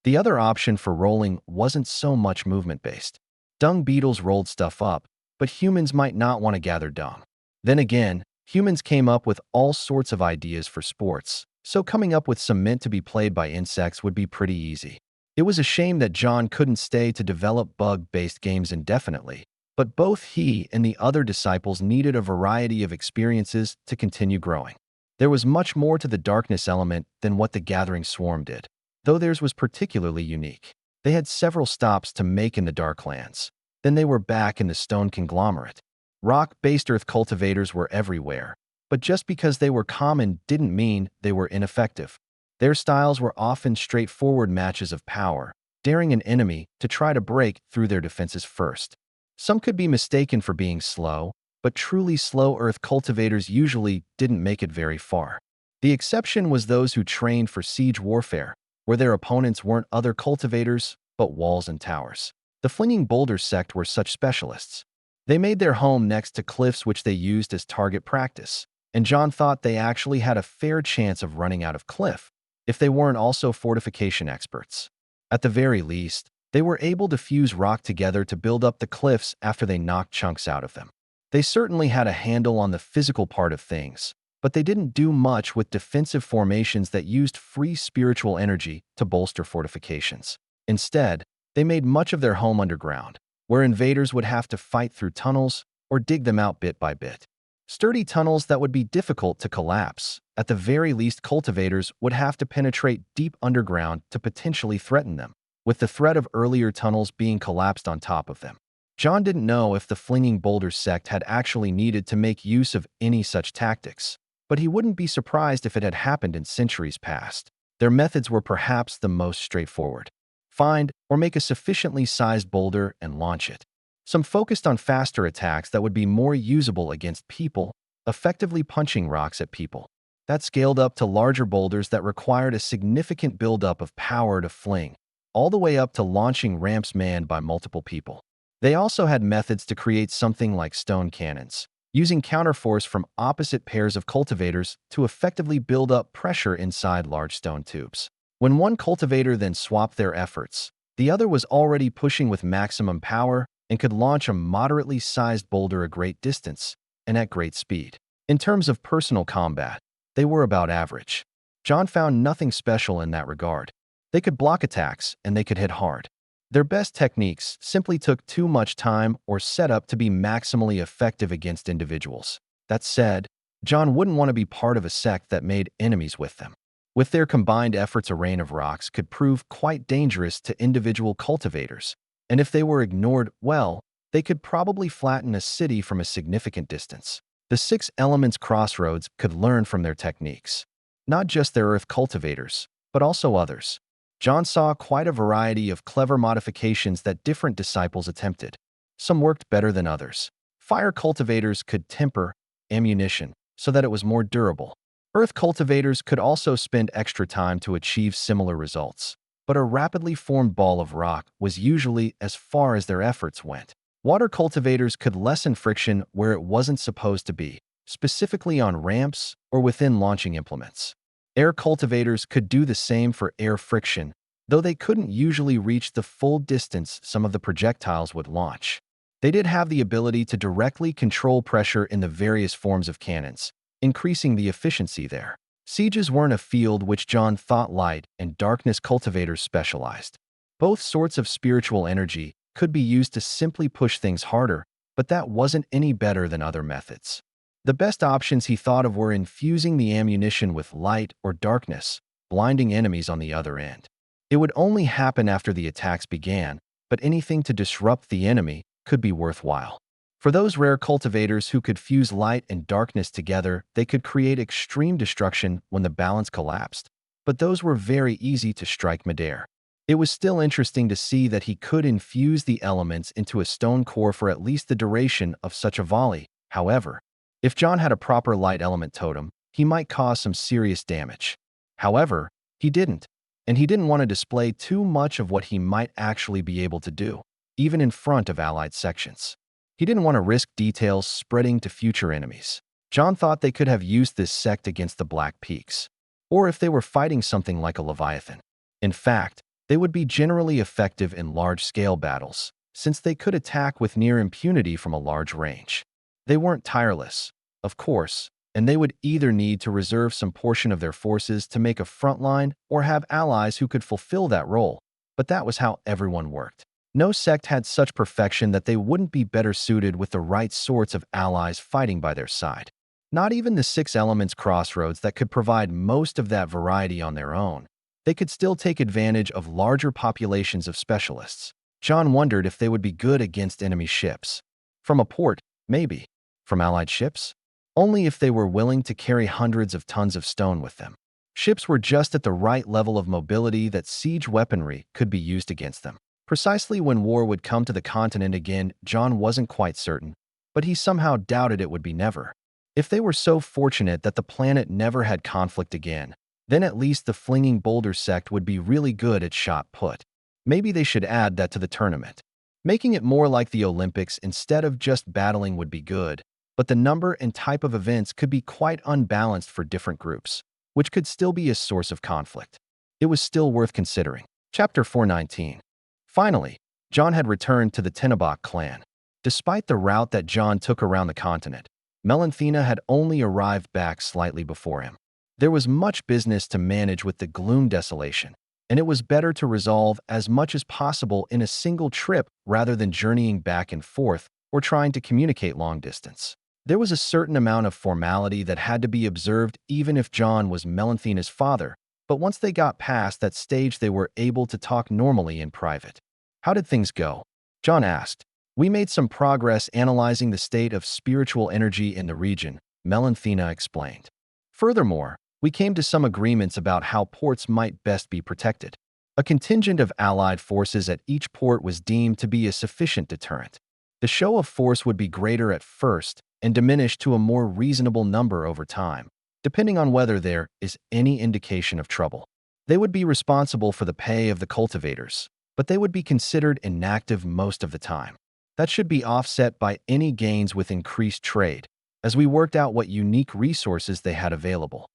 A: The other option for rolling wasn't so much movement-based. Dung beetles rolled stuff up, but humans might not want to gather dung. Then again, humans came up with all sorts of ideas for sports, so coming up with some meant to be played by insects would be pretty easy. It was a shame that John couldn't stay to develop bug-based games indefinitely, but both he and the other disciples needed a variety of experiences to continue growing. There was much more to the darkness element than what the gathering swarm did. though theirs was particularly unique. They had several stops to make in the Darklands. Then they were back in the stone conglomerate. Rock-based earth cultivators were everywhere, but just because they were common didn't mean they were ineffective. Their styles were often straightforward matches of power, daring an enemy to try to break through their defenses first. Some could be mistaken for being slow, but truly slow earth cultivators usually didn't make it very far. The exception was those who trained for siege warfare, where their opponents weren't other cultivators, but walls and towers. The Flinging Boulder sect were such specialists. They made their home next to cliffs which they used as target practice, and John thought they actually had a fair chance of running out of cliff if they weren't also fortification experts. At the very least, they were able to fuse rock together to build up the cliffs after they knocked chunks out of them. They certainly had a handle on the physical part of things, but they didn't do much with defensive formations that used free spiritual energy to bolster fortifications. Instead, they made much of their home underground, where invaders would have to fight through tunnels or dig them out bit by bit. Sturdy tunnels that would be difficult to collapse. At the very least, cultivators would have to penetrate deep underground to potentially threaten them, with the threat of earlier tunnels being collapsed on top of them. John didn't know if the Flinging Boulder sect had actually needed to make use of any such tactics, but he wouldn't be surprised if it had happened in centuries past. Their methods were perhaps the most straightforward. Find or make a sufficiently sized boulder and launch it. Some focused on faster attacks that would be more usable against people, effectively punching rocks at people. That scaled up to larger boulders that required a significant buildup of power to fling, all the way up to launching ramps manned by multiple people. They also had methods to create something like stone cannons, using counterforce from opposite pairs of cultivators to effectively build up pressure inside large stone tubes. When one cultivator then swapped their efforts, the other was already pushing with maximum power and could launch a moderately sized boulder a great distance and at great speed. In terms of personal combat, they were about average. John found nothing special in that regard. They could block attacks and they could hit hard. Their best techniques simply took too much time or setup to be maximally effective against individuals. That said, John wouldn't want to be part of a sect that made enemies with them. With their combined efforts, a rain of rocks could prove quite dangerous to individual cultivators, and if they were ignored well, they could probably flatten a city from a significant distance. The Six Elements Crossroads could learn from their techniques. Not just their earth cultivators, but also others. John saw quite a variety of clever modifications that different disciples attempted. Some worked better than others. Fire cultivators could temper ammunition so that it was more durable. Earth cultivators could also spend extra time to achieve similar results, but a rapidly formed ball of rock was usually as far as their efforts went. Water cultivators could lessen friction where it wasn't supposed to be, specifically on ramps or within launching implements. Air cultivators could do the same for air friction, though they couldn't usually reach the full distance some of the projectiles would launch. They did have the ability to directly control pressure in the various forms of cannons, increasing the efficiency there. Sieges weren't a field which John thought light and darkness cultivators specialized. Both sorts of spiritual energy could be used to simply push things harder, but that wasn't any better than other methods. The best options he thought of were infusing the ammunition with light or darkness, blinding enemies on the other end. It would only happen after the attacks began, but anything to disrupt the enemy could be worthwhile. For those rare cultivators who could fuse light and darkness together, they could create extreme destruction when the balance collapsed. But those were very easy to strike midair. It was still interesting to see that he could infuse the elements into a stone core for at least the duration of such a volley. However, if John had a proper light element totem, he might cause some serious damage. However, he didn't, and he didn't want to display too much of what he might actually be able to do, even in front of allied sections. He didn't want to risk details spreading to future enemies. John thought they could have used this sect against the Black Peaks, or if they were fighting something like a Leviathan. In fact, they would be generally effective in large-scale battles, since they could attack with near impunity from a large range. They weren't tireless, of course, and they would either need to reserve some portion of their forces to make a front line or have allies who could fulfill that role, but that was how everyone worked. No sect had such perfection that they wouldn't be better suited with the right sorts of allies fighting by their side. Not even the Six Elements Crossroads that could provide most of that variety on their own. they could still take advantage of larger populations of specialists. John wondered if they would be good against enemy ships. From a port, maybe. From allied ships? Only if they were willing to carry hundreds of tons of stone with them. Ships were just at the right level of mobility that siege weaponry could be used against them. Precisely when war would come to the continent again, John wasn't quite certain, but he somehow doubted it would be never. If they were so fortunate that the planet never had conflict again, then at least the Flinging Boulder sect would be really good at shot put. Maybe they should add that to the tournament. Making it more like the Olympics instead of just battling would be good, but the number and type of events could be quite unbalanced for different groups, which could still be a source of conflict. It was still worth considering. Chapter 419. Finally, John had returned to the Tenebach clan. Despite the route that John took around the continent, Melanthina had only arrived back slightly before him. There was much business to manage with the Gloom Desolation, and it was better to resolve as much as possible in a single trip rather than journeying back and forth or trying to communicate long distance. There was a certain amount of formality that had to be observed even if John was Melanthina's father, but once they got past that stage they were able to talk normally in private. How did things go? John asked. We made some progress analyzing the state of spiritual energy in the region, Melanthina explained. Furthermore, we came to some agreements about how ports might best be protected. A contingent of allied forces at each port was deemed to be a sufficient deterrent. The show of force would be greater at first and diminish to a more reasonable number over time, depending on whether there is any indication of trouble. They would be responsible for the pay of the cultivators, but they would be considered inactive most of the time. That should be offset by any gains with increased trade, as we worked out what unique resources they had available.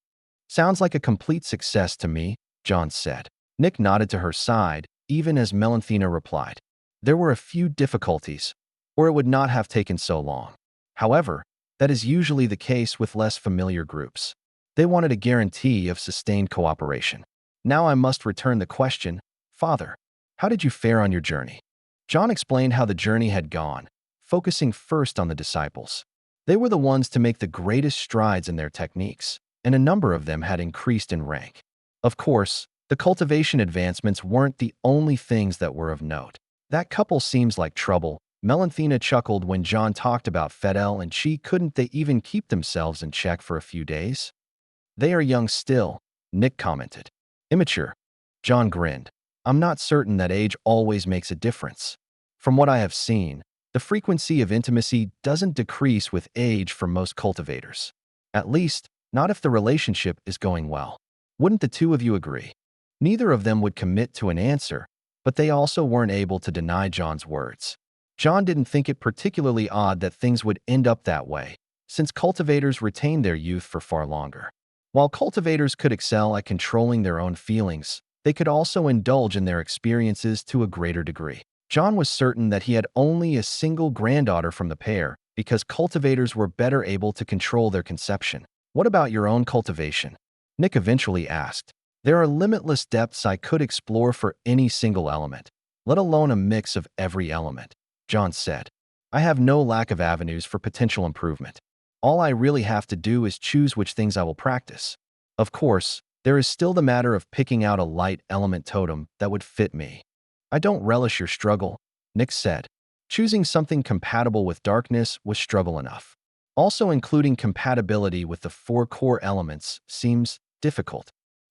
A: Sounds like a complete success to me, John said. Nick nodded to her side, even as Melanthina replied. There were a few difficulties, or it would not have taken so long. However, that is usually the case with less familiar groups. They wanted a guarantee of sustained cooperation. Now I must return the question, Father, how did you fare on your journey? John explained how the journey had gone, focusing first on the disciples. They were the ones to make the greatest strides in their techniques, and a number of them had increased in rank. Of course, the cultivation advancements weren't the only things that were of note. That couple seems like trouble. Melanthina chuckled when John talked about Fedel and Chi. Couldn't they even keep themselves in check for a few days? They are young still, Nick commented. Immature. John grinned. I'm not certain that age always makes a difference. From what I have seen, the frequency of intimacy doesn't decrease with age for most cultivators. At least, not if the relationship is going well. Wouldn't the two of you agree? Neither of them would commit to an answer, but they also weren't able to deny John's words. John didn't think it particularly odd that things would end up that way, since cultivators retained their youth for far longer. While cultivators could excel at controlling their own feelings, they could also indulge in their experiences to a greater degree. John was certain that he had only a single granddaughter from the pair because cultivators were better able to control their conception. What about your own cultivation? Nick eventually asked. There are limitless depths I could explore for any single element, let alone a mix of every element, John said. I have no lack of avenues for potential improvement. All I really have to do is choose which things I will practice. Of course, there is still the matter of picking out a light element totem that would fit me. I don't relish your struggle, Nick said. Choosing something compatible with darkness was struggle enough. Also including compatibility with the 4 core elements seems difficult.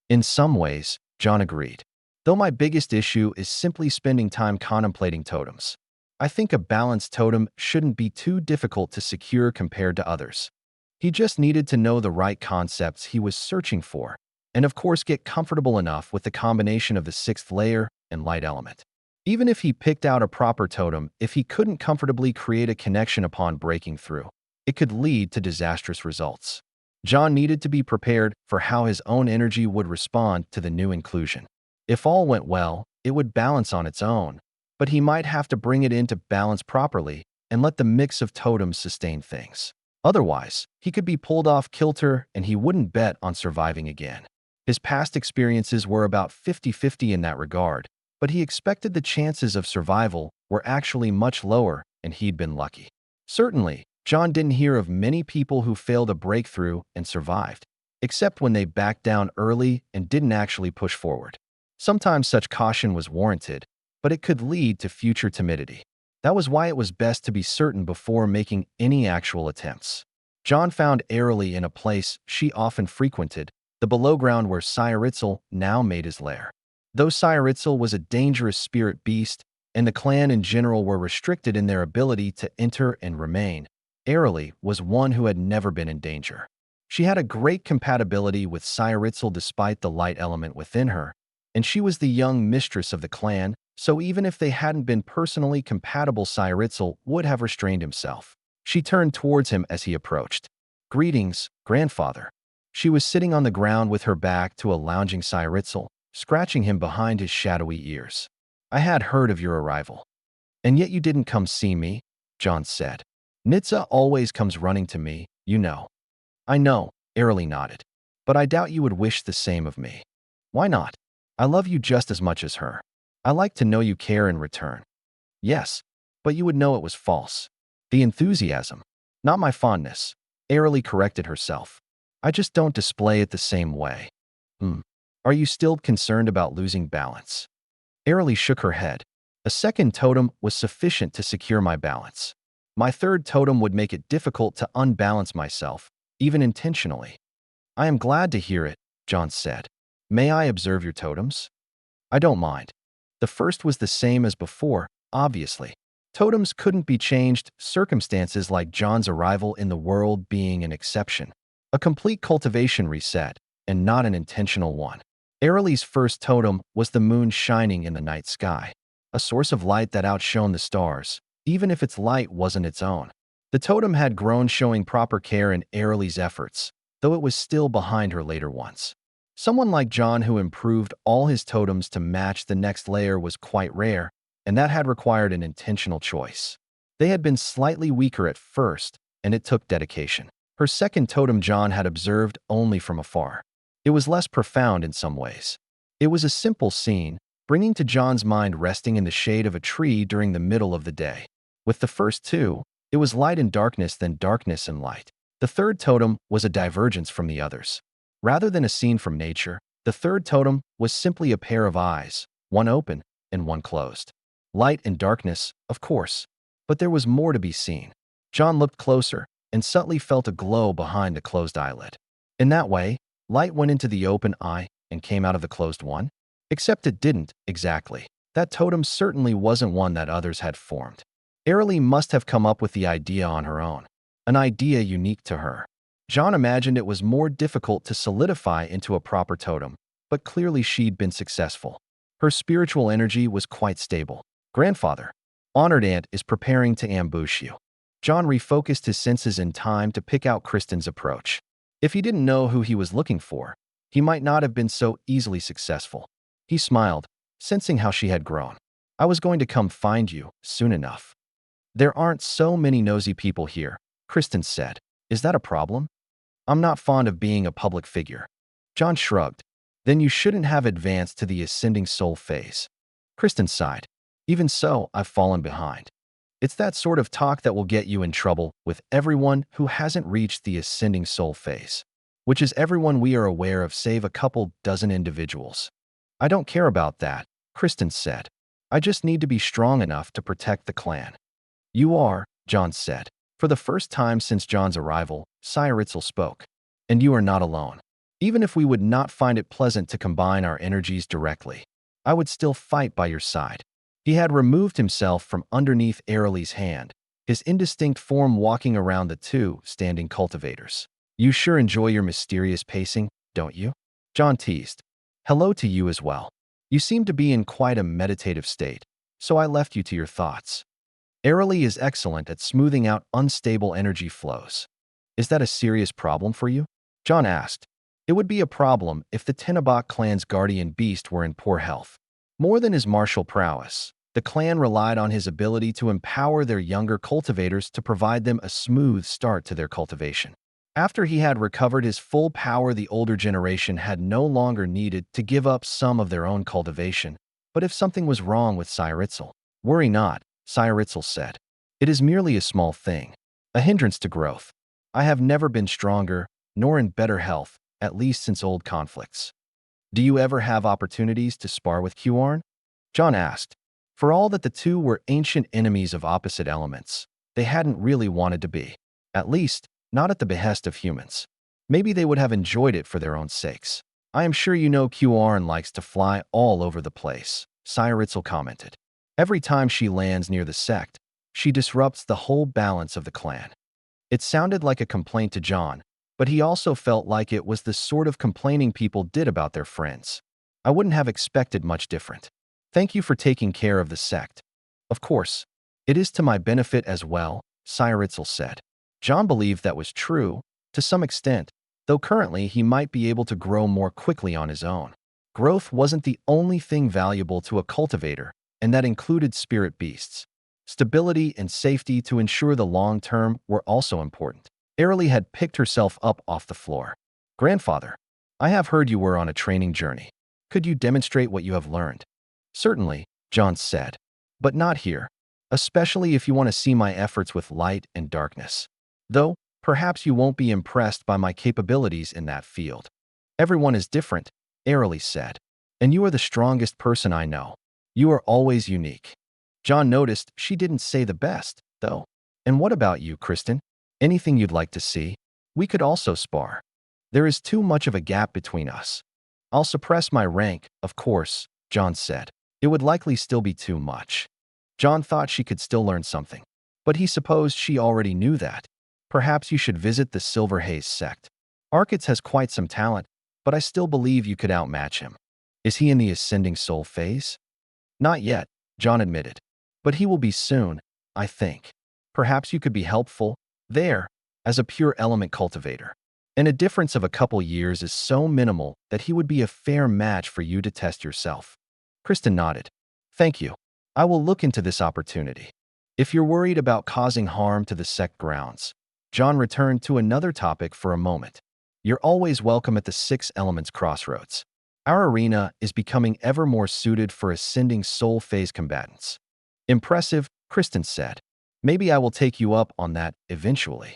A: In some ways, John agreed. Though my biggest issue is simply spending time contemplating totems. I think a balanced totem shouldn't be too difficult to secure compared to others. He just needed to know the right concepts he was searching for, and of course get comfortable enough with the combination of the 6th layer and light element. Even if he picked out a proper totem, if he couldn't comfortably create a connection upon breaking through, it could lead to disastrous results. John needed to be prepared for how his own energy would respond to the new inclusion. If all went well, it would balance on its own, but he might have to bring it into balance properly and let the mix of totems sustain things. Otherwise, he could be pulled off kilter and he wouldn't bet on surviving again. His past experiences were about 50-50 in that regard, but he expected the chances of survival were actually much lower and he'd been lucky. Certainly, John didn't hear of many people who failed a breakthrough and survived, except when they backed down early and didn't actually push forward. Sometimes such caution was warranted, but it could lead to future timidity. That was why it was best to be certain before making any actual attempts. John found Airly in a place she often frequented, the below ground where Xianxia now made his lair. Though Xianxia was a dangerous spirit beast, and the clan in general were restricted in their ability to enter and remain, Airly was one who had never been in danger. She had a great compatibility with Xianxia despite the light element within her, and she was the young mistress of the clan, so even if they hadn't been personally compatible, Xianxia would have restrained himself. She turned towards him as he approached. "Greetings, grandfather." She was sitting on the ground with her back to a lounging Xianxia, scratching him behind his shadowy ears. "I had heard of your arrival. And yet you didn't come see me," John said. "Nitsa always comes running to me, you know." "I know," Airly nodded. "But I doubt you would wish the same of me." "Why not? I love you just as much as her. I like to know you care in return." "Yes, but you would know it was false." "The enthusiasm, not my fondness," Airly corrected herself. "I just don't display it the same way." Are you still concerned about losing balance?" Airly shook her head. "A second totem was sufficient to secure my balance. My third totem would make it difficult to unbalance myself, even intentionally." "I am glad to hear it," John said. "May I observe your totems?" "I don't mind." The first was the same as before, obviously. Totems couldn't be changed, circumstances like John's arrival in the world being an exception. A complete cultivation reset, and not an intentional one. Airly's first totem was the moon shining in the night sky, a source of light that outshone the stars, even if its light wasn't its own. The totem had grown, showing proper care in Airly's efforts, though it was still behind her later ones. Someone like John who improved all his totems to match the next layer was quite rare, and that had required an intentional choice. They had been slightly weaker at first, and it took dedication. Her second totem John had observed only from afar. It was less profound in some ways. It was a simple scene, bringing to John's mind resting in the shade of a tree during the middle of the day. With the first two, it was light and darkness, then darkness and light. The third totem was a divergence from the others. Rather than a scene from nature, the third totem was simply a pair of eyes, one open and one closed. Light and darkness, of course, but there was more to be seen. John looked closer and subtly felt a glow behind the closed eyelid. In that way, light went into the open eye and came out of the closed one. Except it didn't, exactly. That totem certainly wasn't one that others had formed. Airly must have come up with the idea on her own, an idea unique to her. John imagined it was more difficult to solidify into a proper totem, but clearly she'd been successful. Her spiritual energy was quite stable. "Grandfather, Honored Aunt is preparing to ambush you." John refocused his senses in time to pick out Kristen's approach. If he didn't know who he was looking for, he might not have been so easily successful. He smiled, sensing how she had grown. "I was going to come find you soon enough." "There aren't so many nosy people here," Kristen said. "Is that a problem?" "I'm not fond of being a public figure." John shrugged. "Then you shouldn't have advanced to the ascending soul phase." Kristen sighed. "Even so, I've fallen behind." It's that sort of talk that will get you in trouble with everyone who hasn't reached the ascending soul phase, which is everyone we are aware of save a couple dozen individuals. "I don't care about that," Kristen said. "I just need to be strong enough to protect the clan." "You are," John said. For the first time since John's arrival, Xianxia spoke. "And you are not alone. Even if we would not find it pleasant to combine our energies directly, I would still fight by your side." He had removed himself from underneath Airly's hand, his indistinct form walking around the two standing cultivators. "You sure enjoy your mysterious pacing, don't you?" John teased. "Hello to you as well. You seem to be in quite a meditative state, so I left you to your thoughts." Airly is excellent at smoothing out unstable energy flows. "Is that a serious problem for you?" John asked. It would be a problem if the Tenebach clan's guardian beast were in poor health. More than his martial prowess, the clan relied on his ability to empower their younger cultivators to provide them a smooth start to their cultivation. After he had recovered his full power, the older generation had no longer needed to give up some of their own cultivation. But if something was wrong with Xianxia, "Worry not," Xianxia said. "It is merely a small thing, a hindrance to growth. I have never been stronger, nor in better health, at least since old conflicts." Do you ever have opportunities to spar with Huarn? John asked. For all that the two were ancient enemies of opposite elements, they hadn't really wanted to be. At least, not at the behest of humans. Maybe they would have enjoyed it for their own sakes. I am sure you know Huarn likes to fly all over the place, Xianxia commented. Every time she lands near the sect, she disrupts the whole balance of the clan. It sounded like a complaint to John, but he also felt like it was the sort of complaining people did about their friends. I wouldn't have expected much different. Thank you for taking care of the sect. Of course, it is to my benefit as well, Xianxia said. John believed that was true, to some extent, though currently he might be able to grow more quickly on his own. Growth wasn't the only thing valuable to a cultivator, and that included spirit beasts. Stability and safety to ensure the long term were also important. Airlie had picked herself up off the floor. Grandfather, I have heard you were on a training journey. Could you demonstrate what you have learned? Certainly, John said. But not here, especially if you want to see my efforts with light and darkness. Though, perhaps you won't be impressed by my capabilities in that field. Everyone is different, Airlie said. And you are the strongest person I know. You are always unique. John noticed she didn't say the best, though. And what about you, Kristen? Anything you'd like to see? We could also spar. There is too much of a gap between us. I'll suppress my rank, of course, John said. It would likely still be too much. John thought she could still learn something, but he supposed she already knew that. Perhaps you should visit the Silver Haze sect. Arkitz has quite some talent, but I still believe you could outmatch him. Is he in the ascending soul phase? Not yet, John admitted. But he will be soon, I think. Perhaps you could be helpful there as a pure element cultivator. And a difference of a couple years is so minimal that he would be a fair match for you to test yourself. Kristen nodded. Thank you. I will look into this opportunity. If you're worried about causing harm to the sect grounds, John returned to another topic for a moment. You're always welcome at the Six Elements Crossroads. Our arena is becoming ever more suited for ascending soul phase combatants. Impressive, Kristen said. Maybe I will take you up on that eventually.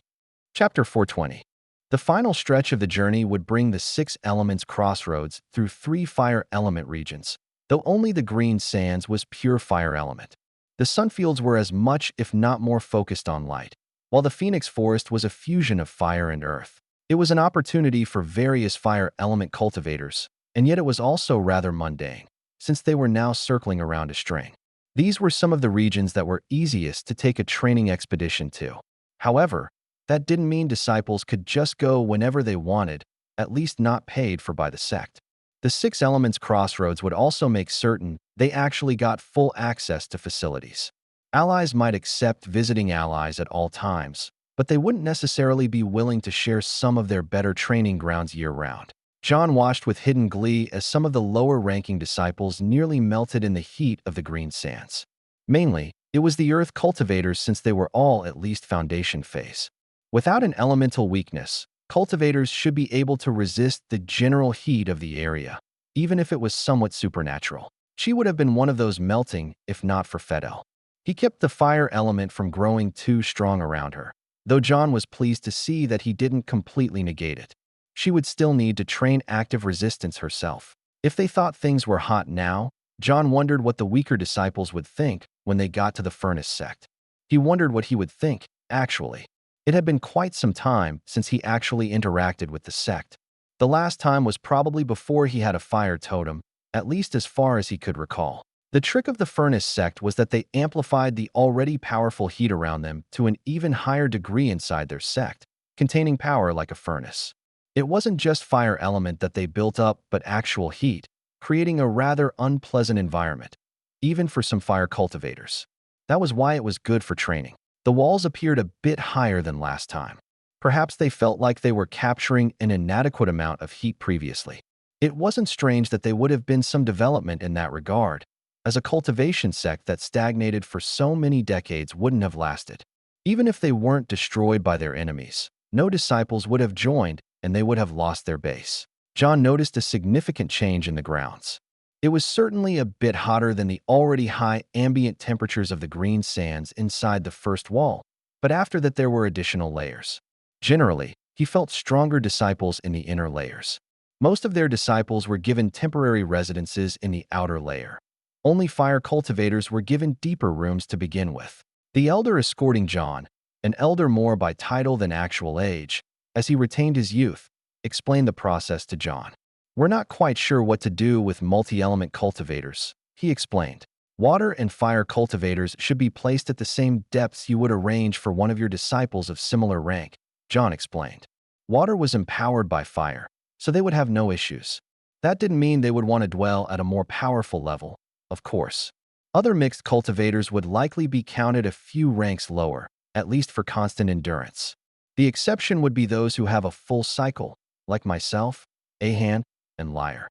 A: Chapter 420. The final stretch of the journey would bring the Six Elements Crossroads through 3 fire element regions, though only the Green Sands was pure fire element. The Sunfields were as much if not more focused on light, while the Phoenix Forest was a fusion of fire and earth. It was an opportunity for various fire element cultivators, and yet it was also rather mundane, since they were now circling around a string. These were some of the regions that were easiest to take a training expedition to. However, that didn't mean disciples could just go whenever they wanted, at least not paid for by the sect. The Six Elements Crossroads would also make certain they actually got full access to facilities. Allies might accept visiting allies at all times, but they wouldn't necessarily be willing to share some of their better training grounds year-round. John watched with hidden glee as some of the lower-ranking disciples nearly melted in the heat of the Green Sands. Mainly, it was the Earth cultivators since they were all at least Foundation phase. Without an elemental weakness, cultivators should be able to resist the general heat of the area, even if it was somewhat supernatural. She would have been one of those melting, if not for Fedel. He kept the fire element from growing too strong around her, though John was pleased to see that he didn't completely negate it. She would still need to train active resistance herself. If they thought things were hot now, John wondered what the weaker disciples would think when they got to the furnace sect. He wondered what he would think, actually. It had been quite some time since he actually interacted with the sect. The last time was probably before he had a fire totem, at least as far as he could recall. The trick of the furnace sect was that they amplified the already powerful heat around them to an even higher degree inside their sect, containing power like a furnace. It wasn't just fire element that they built up, but actual heat, creating a rather unpleasant environment, even for some fire cultivators. That was why it was good for training. The walls appeared a bit higher than last time. Perhaps they felt like they were capturing an inadequate amount of heat previously. It wasn't strange that there would have been some development in that regard, as a cultivation sect that stagnated for so many decades wouldn't have lasted. Even if they weren't destroyed by their enemies, no disciples would have joined and they would have lost their base. John noticed a significant change in the grounds. It was certainly a bit hotter than the already high ambient temperatures of the Green Sands inside the first wall, but after that there were additional layers. Generally, he felt stronger disciples in the inner layers. Most of their disciples were given temporary residences in the outer layer. Only fire cultivators were given deeper rooms to begin with. The elder escorting John, an elder more by title than actual age, as he retained his youth, explained the process to John. "We're not quite sure what to do with multi-element cultivators," he explained. "Water and fire cultivators should be placed at the same depths you would arrange for one of your disciples of similar rank," John explained. Water was empowered by fire, so they would have no issues. That didn't mean they would want to dwell at a more powerful level, of course. Other mixed cultivators would likely be counted a few ranks lower, at least for constant endurance. The exception would be those who have a full cycle, like myself, Ahan, and Lyre.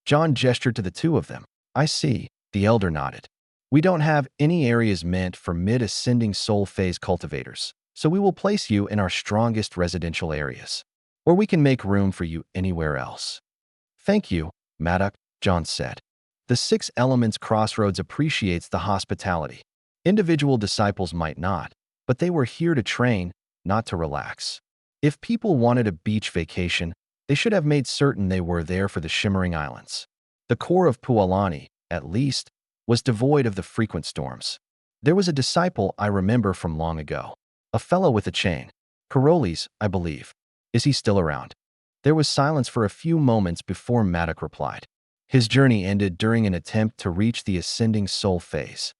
A: John gestured to the two of them. "I see," the elder nodded. "We don't have any areas meant for mid-ascending soul phase cultivators, so we will place you in our strongest residential areas, or we can make room for you anywhere else." "Thank you, Maddock," John said. The Six Elements Crossroads appreciates the hospitality. Individual disciples might not, but they were here to train, not to relax. If people wanted a beach vacation, they should have made certain they were there for the Shimmering Islands. The core of Pualani, at least, was devoid of the frequent storms. There was a disciple I remember from long ago. A fellow with a chain. Karolis, I believe. Is he still around? There was silence for a few moments before Maddock replied. His journey ended during an attempt to reach the ascending soul phase.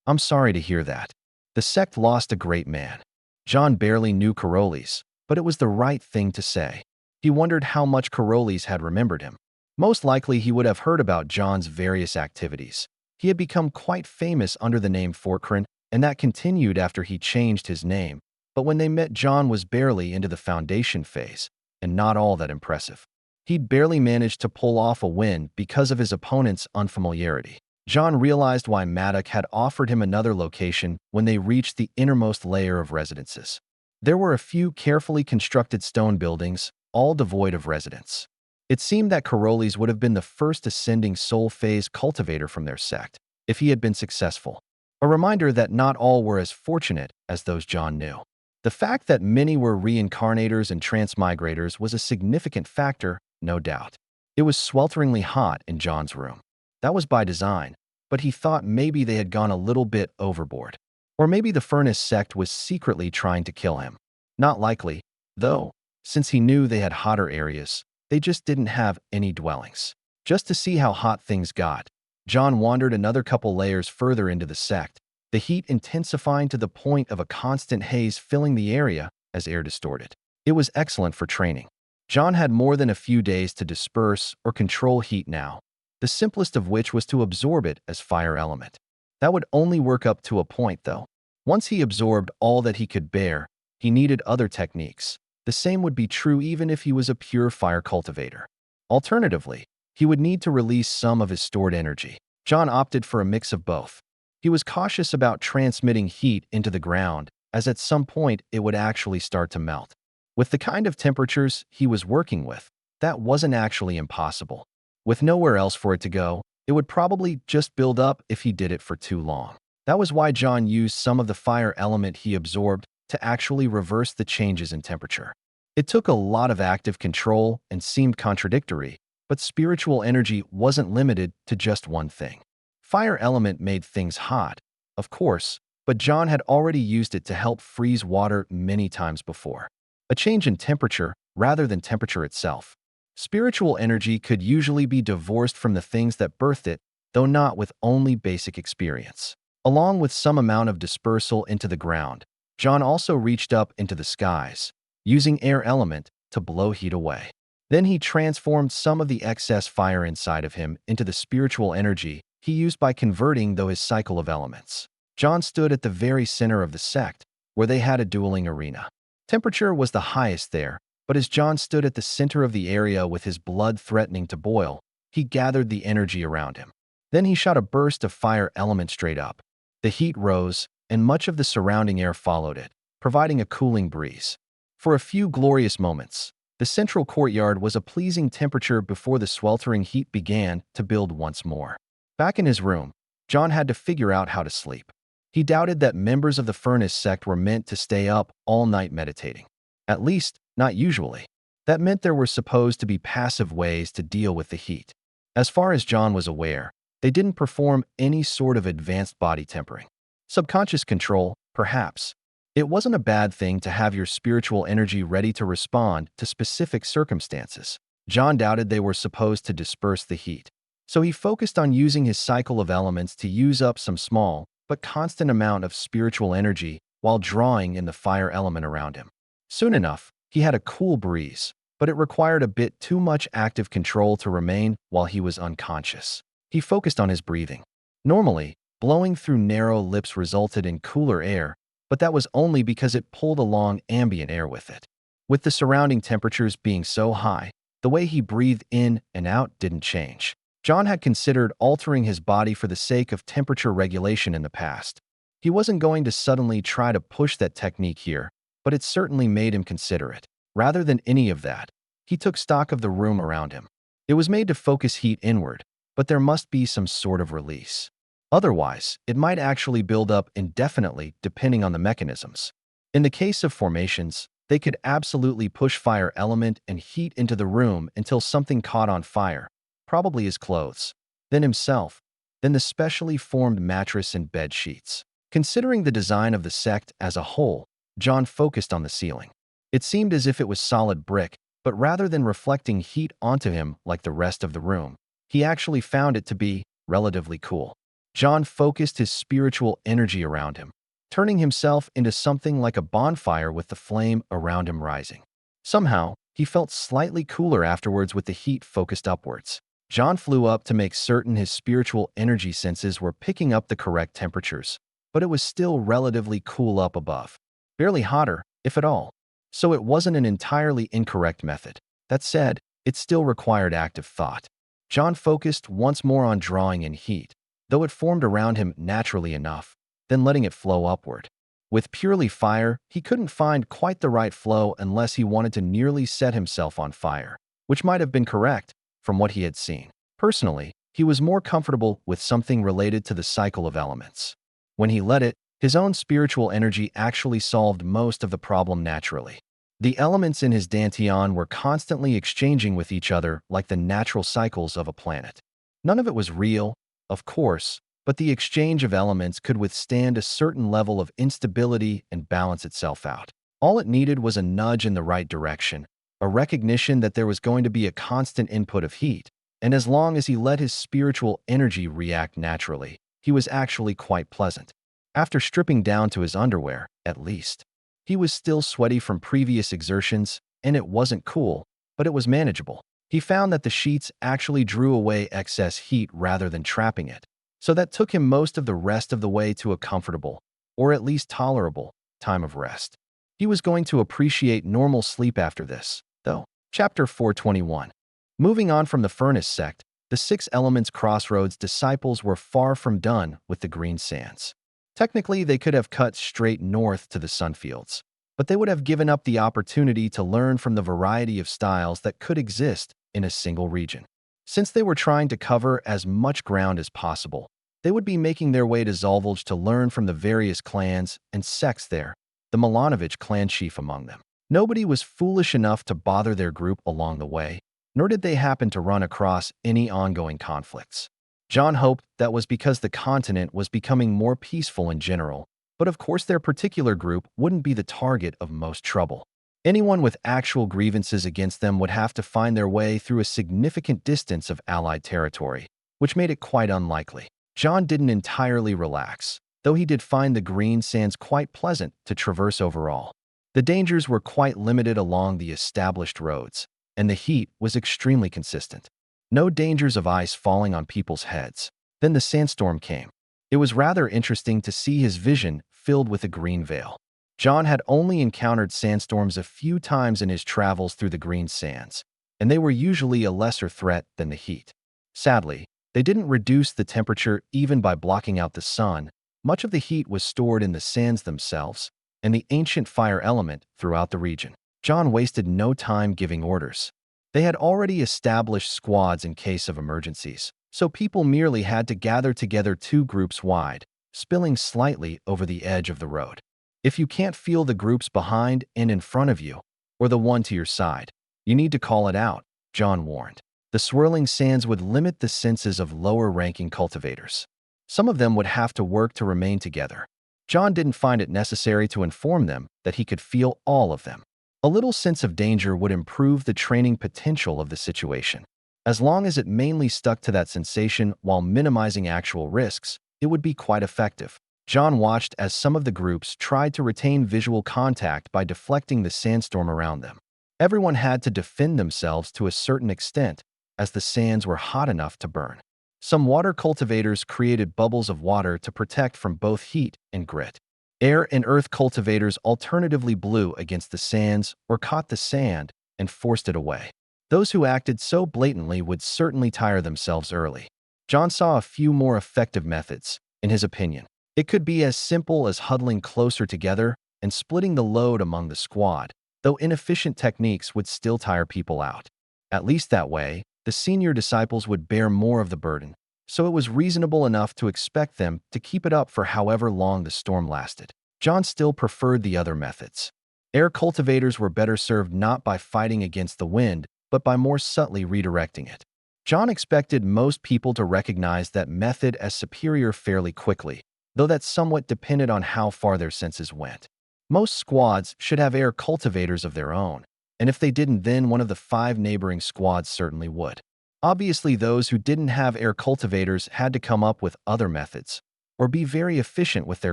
A: I'm sorry to hear that. The sect lost a great man. John barely knew Karolis, but it was the right thing to say. He wondered how much Karolis had remembered him. Most likely he would have heard about John's various activities. He had become quite famous under the name Fortkran, and that continued after he changed his name. But when they met, John was barely into the foundation phase, and not all that impressive. He'd barely managed to pull off a win because of his opponent's unfamiliarity. John realized why Maddock had offered him another location when they reached the innermost layer of residences. There were a few carefully constructed stone buildings, all devoid of residents. It seemed that Karolis would have been the first ascending soul phase cultivator from their sect, if he had been successful. A reminder that not all were as fortunate as those John knew. The fact that many were reincarnators and transmigrators was a significant factor, no doubt. It was swelteringly hot in John's room. That was by design, but he thought maybe they had gone a little bit overboard. Or maybe the furnace sect was secretly trying to kill him. Not likely, though, since he knew they had hotter areas. They just didn't have any dwellings. Just to see how hot things got, John wandered another couple layers further into the sect, the heat intensifying to the point of a constant haze filling the area as air distorted. It was excellent for training. John had more than a few days to disperse or control heat now, the simplest of which was to absorb it as fire element. That would only work up to a point, though. Once he absorbed all that he could bear, he needed other techniques. The same would be true even if he was a pure fire cultivator. Alternatively, he would need to release some of his stored energy. John opted for a mix of both. He was cautious about transmitting heat into the ground, as at some point it would actually start to melt. With the kind of temperatures he was working with, that wasn't actually impossible. With nowhere else for it to go, it would probably just build up if he did it for too long. That was why John used some of the fire element he absorbed to actually reverse the changes in temperature. It took a lot of active control and seemed contradictory, but spiritual energy wasn't limited to just one thing. Fire element made things hot, of course, but John had already used it to help freeze water many times before. A change in temperature rather than temperature itself. Spiritual energy could usually be divorced from the things that birthed it, though not with only basic experience. Along with some amount of dispersal into the ground, John also reached up into the skies, using air element to blow heat away. Then he transformed some of the excess fire inside of him into the spiritual energy he used by converting his cycle of elements. John stood at the very center of the sect, where they had a dueling arena. Temperature was the highest there, but as John stood at the center of the area with his blood threatening to boil, he gathered the energy around him. Then he shot a burst of fire element straight up. The heat rose, and much of the surrounding air followed it, providing a cooling breeze. For a few glorious moments, the central courtyard was a pleasing temperature before the sweltering heat began to build once more. Back in his room, John had to figure out how to sleep. He doubted that members of the furnace sect were meant to stay up all night meditating. At least, not usually. That meant there were supposed to be passive ways to deal with the heat. As far as John was aware, they didn't perform any sort of advanced body tempering. Subconscious control, perhaps. It wasn't a bad thing to have your spiritual energy ready to respond to specific circumstances. John doubted they were supposed to disperse the heat. So he focused on using his cycle of elements to use up some small but constant amount of spiritual energy while drawing in the fire element around him. Soon enough, he had a cool breeze, but it required a bit too much active control to remain while he was unconscious. He focused on his breathing. Normally, blowing through narrow lips resulted in cooler air, but that was only because it pulled along ambient air with it. With the surrounding temperatures being so high, the way he breathed in and out didn't change. John had considered altering his body for the sake of temperature regulation in the past. He wasn't going to suddenly try to push that technique here, but it certainly made him consider it. Rather than any of that, he took stock of the room around him. It was made to focus heat inward, but there must be some sort of release. Otherwise, it might actually build up indefinitely depending on the mechanisms. In the case of formations, they could absolutely push fire element and heat into the room until something caught on fire, probably his clothes, then himself, then the specially formed mattress and bed sheets. Considering the design of the sect as a whole, John focused on the ceiling. It seemed as if it was solid brick, but rather than reflecting heat onto him like the rest of the room, he actually found it to be relatively cool. John focused his spiritual energy around him, turning himself into something like a bonfire with the flame around him rising. Somehow, he felt slightly cooler afterwards with the heat focused upwards. John flew up to make certain his spiritual energy senses were picking up the correct temperatures, but it was still relatively cool up above. Barely hotter, if at all. So it wasn't an entirely incorrect method. That said, it still required active thought. John focused once more on drawing in heat, though it formed around him naturally enough, then letting it flow upward. With purely fire, he couldn't find quite the right flow unless he wanted to nearly set himself on fire, which might have been correct from what he had seen. Personally, he was more comfortable with something related to the cycle of elements. When he let it, his own spiritual energy actually solved most of the problem naturally. The elements in his dantian were constantly exchanging with each other like the natural cycles of a planet. None of it was real, of course, but the exchange of elements could withstand a certain level of instability and balance itself out. All it needed was a nudge in the right direction, a recognition that there was going to be a constant input of heat, and as long as he let his spiritual energy react naturally, he was actually quite pleasant. After stripping down to his underwear, at least. He was still sweaty from previous exertions, and it wasn't cool, but it was manageable. He found that the sheets actually drew away excess heat rather than trapping it, so that took him most of the rest of the way to a comfortable, or at least tolerable, time of rest. He was going to appreciate normal sleep after this, though. Chapter 421. Moving on from the furnace sect, the Six Elements Crossroads disciples were far from done with the green sands. Technically, they could have cut straight north to the sunfields, but they would have given up the opportunity to learn from the variety of styles that could exist in a single region. Since they were trying to cover as much ground as possible, they would be making their way to Zolvolj to learn from the various clans and sects there, the Milanovich clan chief among them. Nobody was foolish enough to bother their group along the way, nor did they happen to run across any ongoing conflicts. John hoped that was because the continent was becoming more peaceful in general, but of course their particular group wouldn't be the target of most trouble. Anyone with actual grievances against them would have to find their way through a significant distance of Allied territory, which made it quite unlikely. John didn't entirely relax, though he did find the green sands quite pleasant to traverse overall. The dangers were quite limited along the established roads, and the heat was extremely consistent. No dangers of ice falling on people's heads. Then the sandstorm came. It was rather interesting to see his vision filled with a green veil. John had only encountered sandstorms a few times in his travels through the green sands, and they were usually a lesser threat than the heat. Sadly, they didn't reduce the temperature even by blocking out the sun. Much of the heat was stored in the sands themselves and the ancient fire element throughout the region. John wasted no time giving orders. They had already established squads in case of emergencies, so people merely had to gather together 2 groups wide, spilling slightly over the edge of the road. If you can't feel the groups behind and in front of you, or the one to your side, You need to call it out, John warned. The swirling sands would limit the senses of lower-ranking cultivators. Some of them would have to work to remain together. John didn't find it necessary to inform them that he could feel all of them. A little sense of danger would improve the training potential of the situation. As long as it mainly stuck to that sensation while minimizing actual risks, it would be quite effective. John watched as some of the groups tried to retain visual contact by deflecting the sandstorm around them. Everyone had to defend themselves to a certain extent, as the sands were hot enough to burn. Some water cultivators created bubbles of water to protect from both heat and grit. Air and earth cultivators alternatively blew against the sands or caught the sand and forced it away. Those who acted so blatantly would certainly tire themselves early. John saw a few more effective methods, in his opinion. It could be as simple as huddling closer together and splitting the load among the squad, though inefficient techniques would still tire people out. At least that way, the senior disciples would bear more of the burden, so it was reasonable enough to expect them to keep it up for however long the storm lasted. John still preferred the other methods. Air cultivators were better served not by fighting against the wind, but by more subtly redirecting it. John expected most people to recognize that method as superior fairly quickly, though that somewhat depended on how far their senses went. Most squads should have air cultivators of their own, and if they didn't, then one of the 5 neighboring squads certainly would. Obviously, those who didn't have air cultivators had to come up with other methods, or be very efficient with their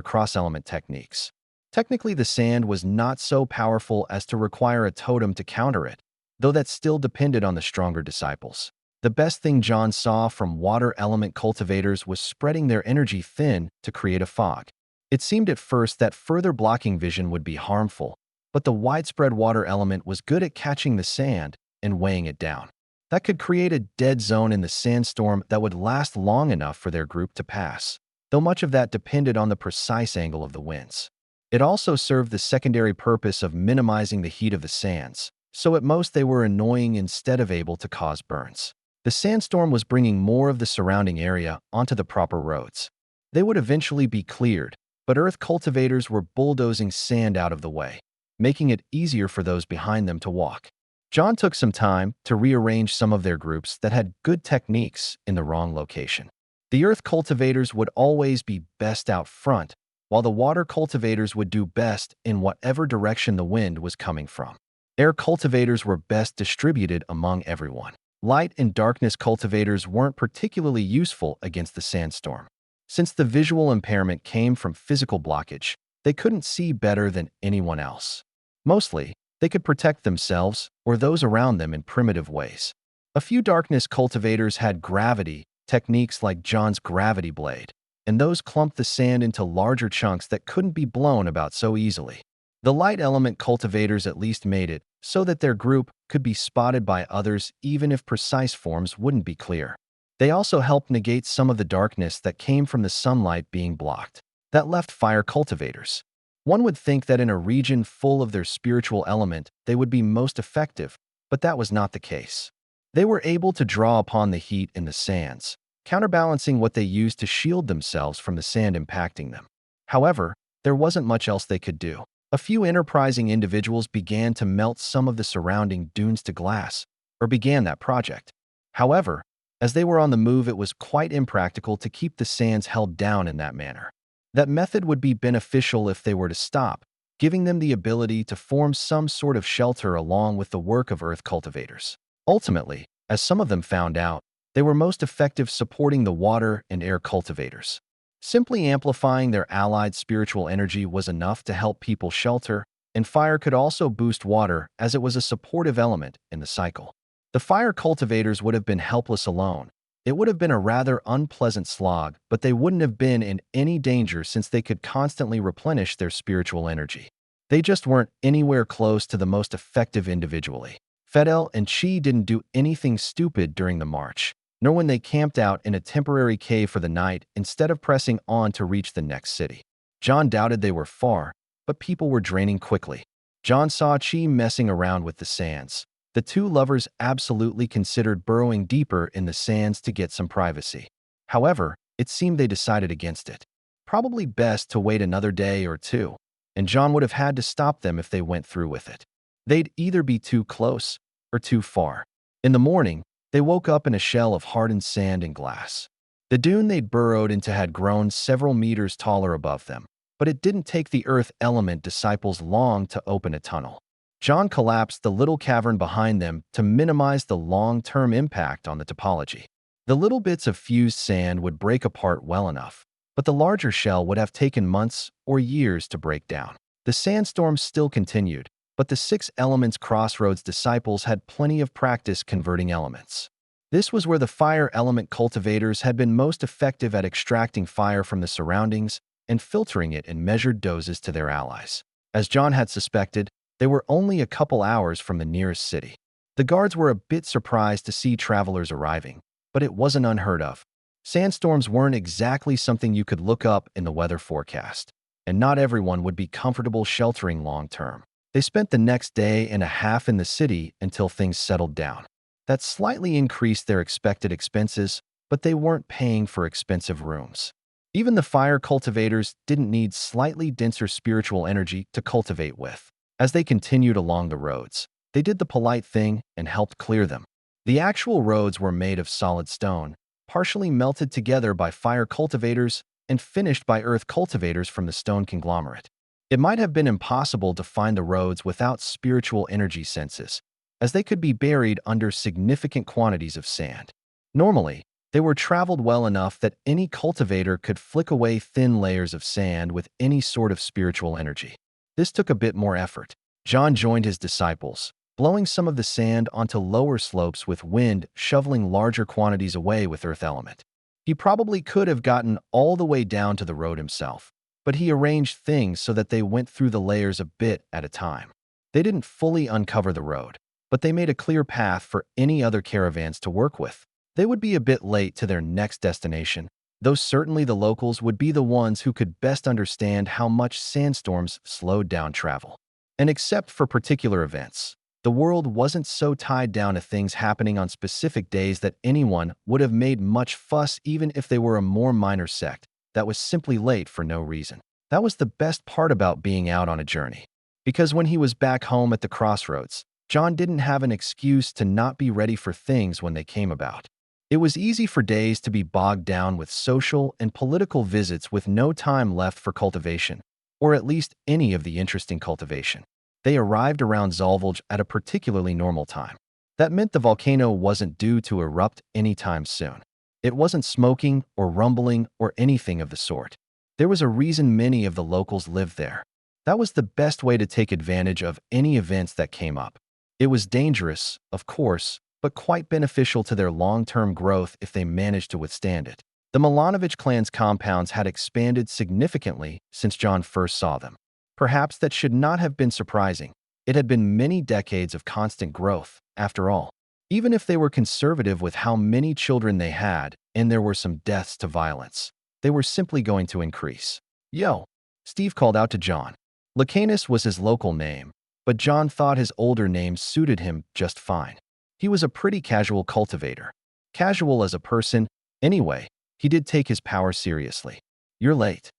A: cross-element techniques. Technically, the sand was not so powerful as to require a totem to counter it, though that still depended on the stronger disciples. The best thing John saw from water element cultivators was spreading their energy thin to create a fog. It seemed at first that further blocking vision would be harmful, but the widespread water element was good at catching the sand and weighing it down. That could create a dead zone in the sandstorm that would last long enough for their group to pass, though much of that depended on the precise angle of the winds. It also served the secondary purpose of minimizing the heat of the sands, so at most they were annoying instead of able to cause burns. The sandstorm was bringing more of the surrounding area onto the proper roads. They would eventually be cleared, but earth cultivators were bulldozing sand out of the way, making it easier for those behind them to walk. John took some time to rearrange some of their groups that had good techniques in the wrong location. The earth cultivators would always be best out front, while the water cultivators would do best in whatever direction the wind was coming from. Air cultivators were best distributed among everyone. Light and darkness cultivators weren't particularly useful against the sandstorm. Since the visual impairment came from physical blockage, they couldn't see better than anyone else. Mostly, they could protect themselves or those around them in primitive ways. A few darkness cultivators had gravity techniques like John's gravity blade, and those clumped the sand into larger chunks that couldn't be blown about so easily. The light element cultivators at least made it so that their group could be spotted by others even if precise forms wouldn't be clear. They also helped negate some of the darkness that came from the sunlight being blocked. That left fire cultivators. One would think that in a region full of their spiritual element, they would be most effective, but that was not the case. They were able to draw upon the heat in the sands, counterbalancing what they used to shield themselves from the sand impacting them. However, there wasn't much else they could do. A few enterprising individuals began to melt some of the surrounding dunes to glass, or began that project. However, as they were on the move, it was quite impractical to keep the sands held down in that manner. That method would be beneficial if they were to stop, giving them the ability to form some sort of shelter along with the work of earth cultivators. Ultimately, as some of them found out, they were most effective supporting the water and air cultivators. Simply amplifying their allied spiritual energy was enough to help people shelter, and fire could also boost water as it was a supportive element in the cycle. The fire cultivators would have been helpless alone. It would have been a rather unpleasant slog, but they wouldn't have been in any danger since they could constantly replenish their spiritual energy. They just weren't anywhere close to the most effective individually. Fidel and Chi didn't do anything stupid during the march, nor when they camped out in a temporary cave for the night instead of pressing on to reach the next city. John doubted they were far, but people were draining quickly. John saw Chi messing around with the sands. The two lovers absolutely considered burrowing deeper in the sands to get some privacy. However, it seemed they decided against it. Probably best to wait another day or two, and John would have had to stop them if they went through with it. They'd either be too close, or too far. In the morning, they woke up in a shell of hardened sand and glass. The dune they'd burrowed into had grown several meters taller above them, but it didn't take the earth element disciples long to open a tunnel. John collapsed the little cavern behind them to minimize the long-term impact on the topology. The little bits of fused sand would break apart well enough, but the larger shell would have taken months or years to break down. The sandstorm still continued, but the six elements crossroads disciples had plenty of practice converting elements. This was where the fire element cultivators had been most effective at extracting fire from the surroundings and filtering it in measured doses to their allies. As John had suspected, they were only a couple hours from the nearest city. The guards were a bit surprised to see travelers arriving, but it wasn't unheard of. Sandstorms weren't exactly something you could look up in the weather forecast, and not everyone would be comfortable sheltering long-term. They spent the next day and a half in the city until things settled down. That slightly increased their expected expenses, but they weren't paying for expensive rooms. Even the fire cultivators didn't need slightly denser spiritual energy to cultivate with. As they continued along the roads, they did the polite thing and helped clear them. The actual roads were made of solid stone, partially melted together by fire cultivators and finished by earth cultivators from the stone conglomerate. It might have been impossible to find the roads without spiritual energy senses, as they could be buried under significant quantities of sand. Normally, they were traveled well enough that any cultivator could flick away thin layers of sand with any sort of spiritual energy. This took a bit more effort. John joined his disciples, blowing some of the sand onto lower slopes with wind, shoveling larger quantities away with earth element. He probably could have gotten all the way down to the road himself, but he arranged things so that they went through the layers a bit at a time. They didn't fully uncover the road, but they made a clear path for any other caravans to work with. They would be a bit late to their next destination, though certainly the locals would be the ones who could best understand how much sandstorms slowed down travel. And except for particular events, the world wasn't so tied down to things happening on specific days that anyone would have made much fuss even if they were a more minor sect that was simply late for no reason. That was the best part about being out on a journey. Because when he was back home at the crossroads, John didn't have an excuse to not be ready for things when they came about. It was easy for days to be bogged down with social and political visits with no time left for cultivation, or at least any of the interesting cultivation. They arrived around Zolvolge at a particularly normal time. That meant the volcano wasn't due to erupt anytime soon. It wasn't smoking or rumbling or anything of the sort. There was a reason many of the locals lived there. That was the best way to take advantage of any events that came up. It was dangerous, of course, but quite beneficial to their long-term growth if they managed to withstand it. The Milanovich clan's compounds had expanded significantly since John first saw them. Perhaps that should not have been surprising. It had been many decades of constant growth, after all. Even if they were conservative with how many children they had, and there were some deaths to violence, they were simply going to increase. "Yo," Steve called out to John. Lacanus was his local name, but John thought his older name suited him just fine. He was a pretty casual cultivator. Casual as a person, anyway. He did take his power seriously. "You're late."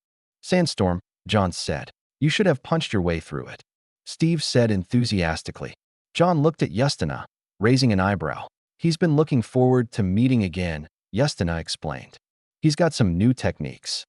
A: "Sandstorm," John said. "You should have punched your way through it," Steve said enthusiastically. John looked at Justina, raising an eyebrow. "He's been looking forward to meeting again," Justina explained. "He's got some new techniques."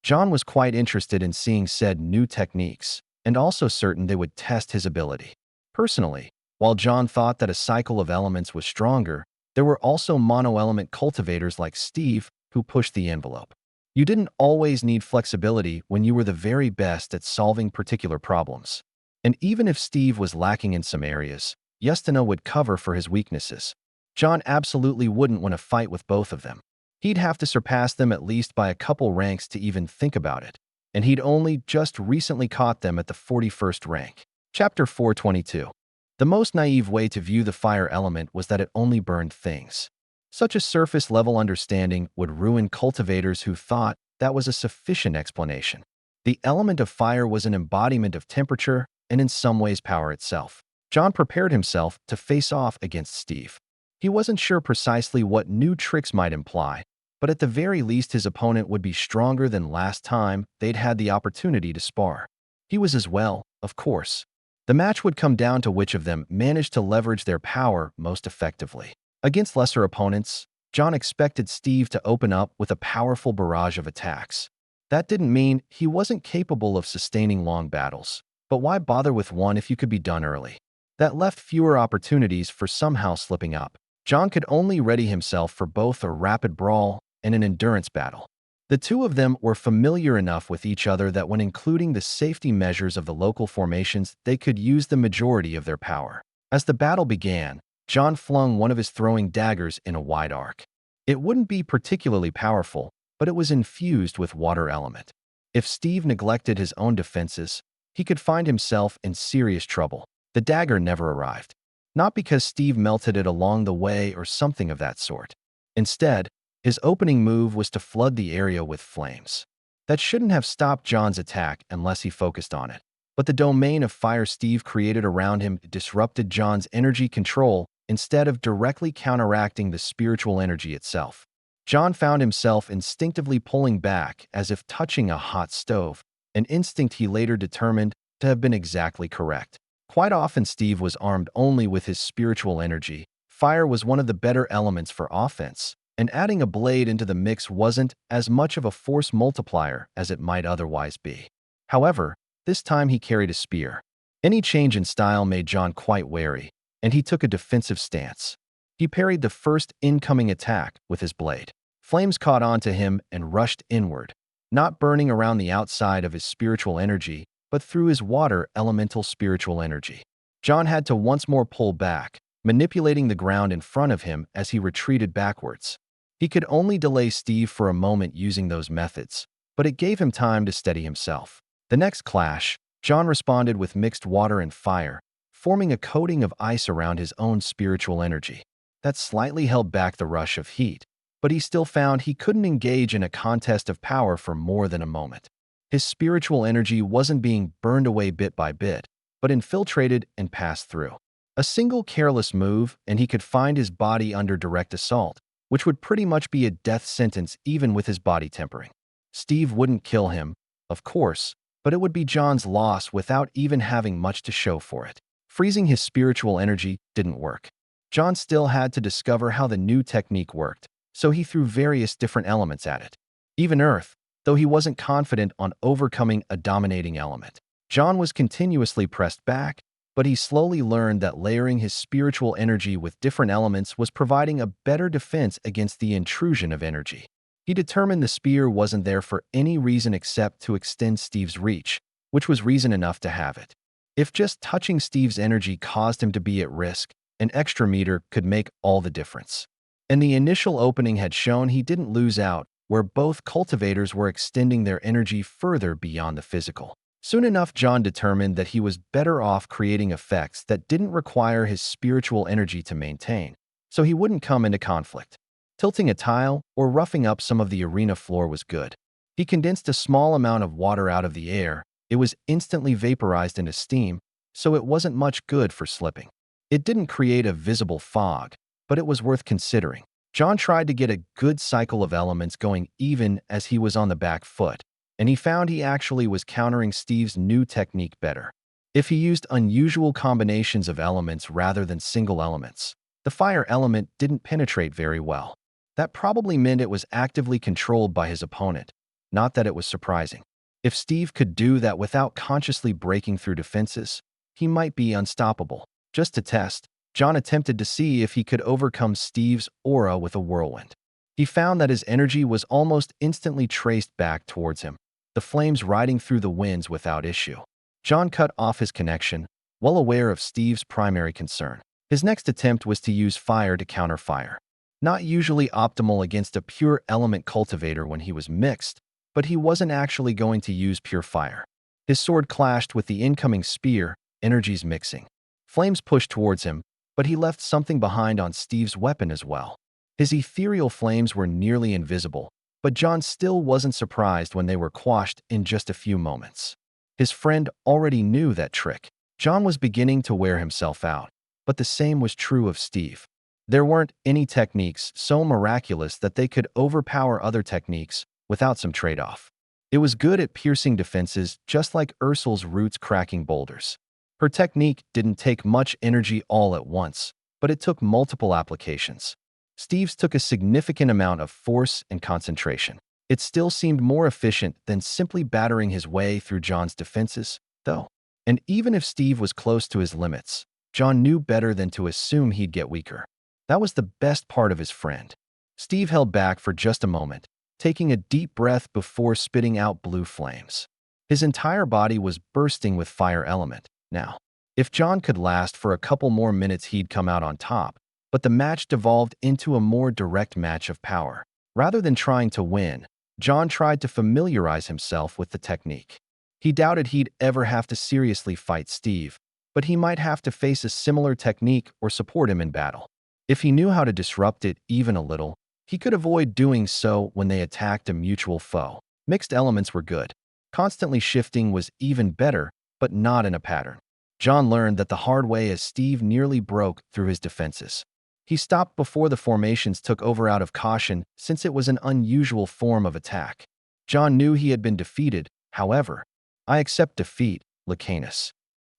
A: John was quite interested in seeing said new techniques, and also certain they would test his ability. Personally, while John thought that a cycle of elements was stronger, there were also mono-element cultivators like Steve who pushed the envelope. You didn't always need flexibility when you were the very best at solving particular problems. And even if Steve was lacking in some areas, Justina would cover for his weaknesses. John absolutely wouldn't want to fight with both of them. He'd have to surpass them at least by a couple ranks to even think about it. And he'd only just recently caught them at the 41st rank. Chapter 422. The most naive way to view the fire element was that it only burned things. Such a surface-level understanding would ruin cultivators who thought that was a sufficient explanation. The element of fire was an embodiment of temperature and in some ways power itself. John prepared himself to face off against Steve. He wasn't sure precisely what new tricks might imply, but at the very least his opponent would be stronger than last time they'd had the opportunity to spar. He was as well, of course. The match would come down to which of them managed to leverage their power most effectively. Against lesser opponents, John expected Steve to open up with a powerful barrage of attacks. That didn't mean he wasn't capable of sustaining long battles, but why bother with one if you could be done early? That left fewer opportunities for somehow slipping up. John could only ready himself for both a rapid brawl and an endurance battle. The two of them were familiar enough with each other that when including the safety measures of the local formations, they could use the majority of their power. As the battle began, John flung one of his throwing daggers in a wide arc. It wouldn't be particularly powerful, but it was infused with water element. If Steve neglected his own defenses, he could find himself in serious trouble. The dagger never arrived. Not because Steve melted it along the way or something of that sort. Instead, his opening move was to flood the area with flames. That shouldn't have stopped John's attack unless he focused on it. But the domain of fire Steve created around him disrupted John's energy control instead of directly counteracting the spiritual energy itself. John found himself instinctively pulling back as if touching a hot stove, an instinct he later determined to have been exactly correct. Quite often Steve was armed only with his spiritual energy. Fire was one of the better elements for offense, and adding a blade into the mix wasn't as much of a force multiplier as it might otherwise be. However, this time he carried a spear. Any change in style made John quite wary, and he took a defensive stance. He parried the first incoming attack with his blade. Flames caught on to him and rushed inward, not burning around the outside of his spiritual energy, but through his water elemental spiritual energy. John had to once more pull back, manipulating the ground in front of him as he retreated backwards. He could only delay Steve for a moment using those methods, but it gave him time to steady himself. The next clash, John responded with mixed water and fire, forming a coating of ice around his own spiritual energy. That slightly held back the rush of heat, but he still found he couldn't engage in a contest of power for more than a moment. His spiritual energy wasn't being burned away bit by bit, but infiltrated and passed through. A single careless move, and he could find his body under direct assault, which would pretty much be a death sentence even with his body tempering. Steve wouldn't kill him, of course, but it would be John's loss without even having much to show for it. Freezing his spiritual energy didn't work. John still had to discover how the new technique worked, so he threw various different elements at it. Even earth, though he wasn't confident on overcoming a dominating element. John was continuously pressed back, but he slowly learned that layering his spiritual energy with different elements was providing a better defense against the intrusion of energy. He determined the spear wasn't there for any reason except to extend Steve's reach, which was reason enough to have it. If just touching Steve's energy caused him to be at risk, an extra meter could make all the difference. And the initial opening had shown he didn't lose out, where both cultivators were extending their energy further beyond the physical. Soon enough, John determined that he was better off creating effects that didn't require his spiritual energy to maintain, so he wouldn't come into conflict. Tilting a tile or roughing up some of the arena floor was good. He condensed a small amount of water out of the air. It was instantly vaporized into steam, so it wasn't much good for slipping. It didn't create a visible fog, but it was worth considering. John tried to get a good cycle of elements going even as he was on the back foot, and he found he actually was countering Steve's new technique better. If he used unusual combinations of elements rather than single elements, the fire element didn't penetrate very well. That probably meant it was actively controlled by his opponent, not that it was surprising. If Steve could do that without consciously breaking through defenses, he might be unstoppable. Just to test, John attempted to see if he could overcome Steve's aura with a whirlwind. He found that his energy was almost instantly traced back towards him, the flames riding through the winds without issue. John cut off his connection, well aware of Steve's primary concern. His next attempt was to use fire to counter fire. Not usually optimal against a pure element cultivator when he was mixed, but he wasn't actually going to use pure fire. His sword clashed with the incoming spear, energies mixing. Flames pushed towards him, but he left something behind on Steve's weapon as well. His ethereal flames were nearly invisible, but John still wasn't surprised when they were quashed in just a few moments. His friend already knew that trick. John was beginning to wear himself out, but the same was true of Steve. There weren't any techniques so miraculous that they could overpower other techniques without some trade-off. It was good at piercing defenses just like Ursul's roots cracking boulders. Her technique didn't take much energy all at once, but it took multiple applications. Steve's took a significant amount of force and concentration. It still seemed more efficient than simply battering his way through John's defenses, though. And even if Steve was close to his limits, John knew better than to assume he'd get weaker. That was the best part of his friend. Steve held back for just a moment, taking a deep breath before spitting out blue flames. His entire body was bursting with fire element now. If John could last for a couple more minutes, he'd come out on top, but the match devolved into a more direct match of power. Rather than trying to win, John tried to familiarize himself with the technique. He doubted he'd ever have to seriously fight Steve, but he might have to face a similar technique or support him in battle. If he knew how to disrupt it even a little, he could avoid doing so when they attacked a mutual foe. Mixed elements were good. Constantly shifting was even better, but not in a pattern. John learned that the hard way as Steve nearly broke through his defenses. He stopped before the formations took over out of caution, since it was an unusual form of attack. John knew he had been defeated, however. I accept defeat, Lacanus.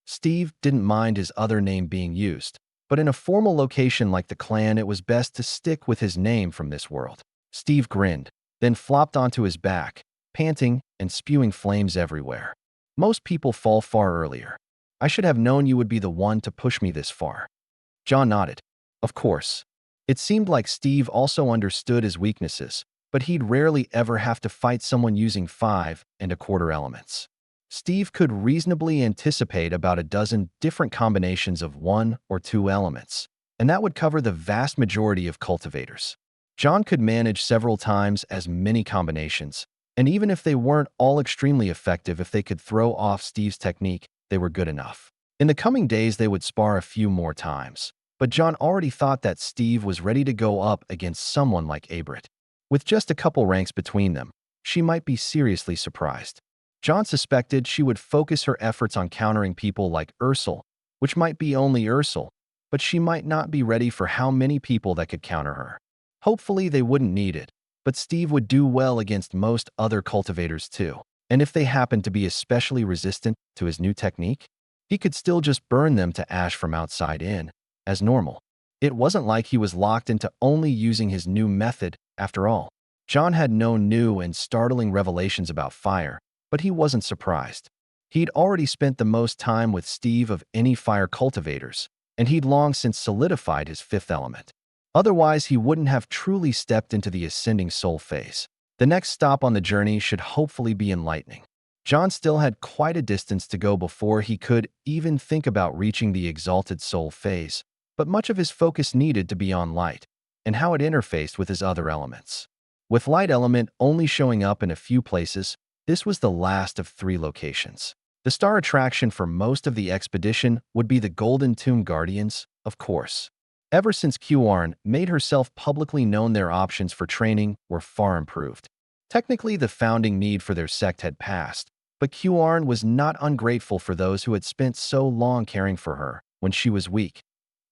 A: Steve didn't mind his other name being used, but in a formal location like the clan, it was best to stick with his name from this world. Steve grinned, then flopped onto his back, panting and spewing flames everywhere. Most people fall far earlier. I should have known you would be the one to push me this far. John nodded. Of course. It seemed like Steve also understood his weaknesses, but he'd rarely ever have to fight someone using 5 1/4 elements. Steve could reasonably anticipate about a dozen different combinations of 1 or 2 elements, and that would cover the vast majority of cultivators. John could manage several times as many combinations, and even if they weren't all extremely effective, if they could throw off Steve's technique, they were good enough. In the coming days, they would spar a few more times, but John already thought that Steve was ready to go up against someone like Abrit. With just a couple ranks between them, she might be seriously surprised. John suspected she would focus her efforts on countering people like Ursel, which might be only Ursel, but she might not be ready for how many people that could counter her. Hopefully they wouldn't need it, but Steve would do well against most other cultivators too. And if they happened to be especially resistant to his new technique, he could still just burn them to ash from outside in, as normal. It wasn't like he was locked into only using his new method, after all. John had no new and startling revelations about fire, but he wasn't surprised. He'd already spent the most time with Steve of any fire cultivators, and he'd long since solidified his 5th element. Otherwise, he wouldn't have truly stepped into the ascending soul phase. The next stop on the journey should hopefully be enlightening. John still had quite a distance to go before he could even think about reaching the exalted soul phase, but much of his focus needed to be on light and how it interfaced with his other elements. With light element only showing up in a few places, this was the last of 3 locations. The star attraction for most of the expedition would be the Golden Tomb Guardians, of course. Ever since Qian made herself publicly known, their options for training were far improved. Technically, the founding need for their sect had passed, but Qian was not ungrateful for those who had spent so long caring for her when she was weak.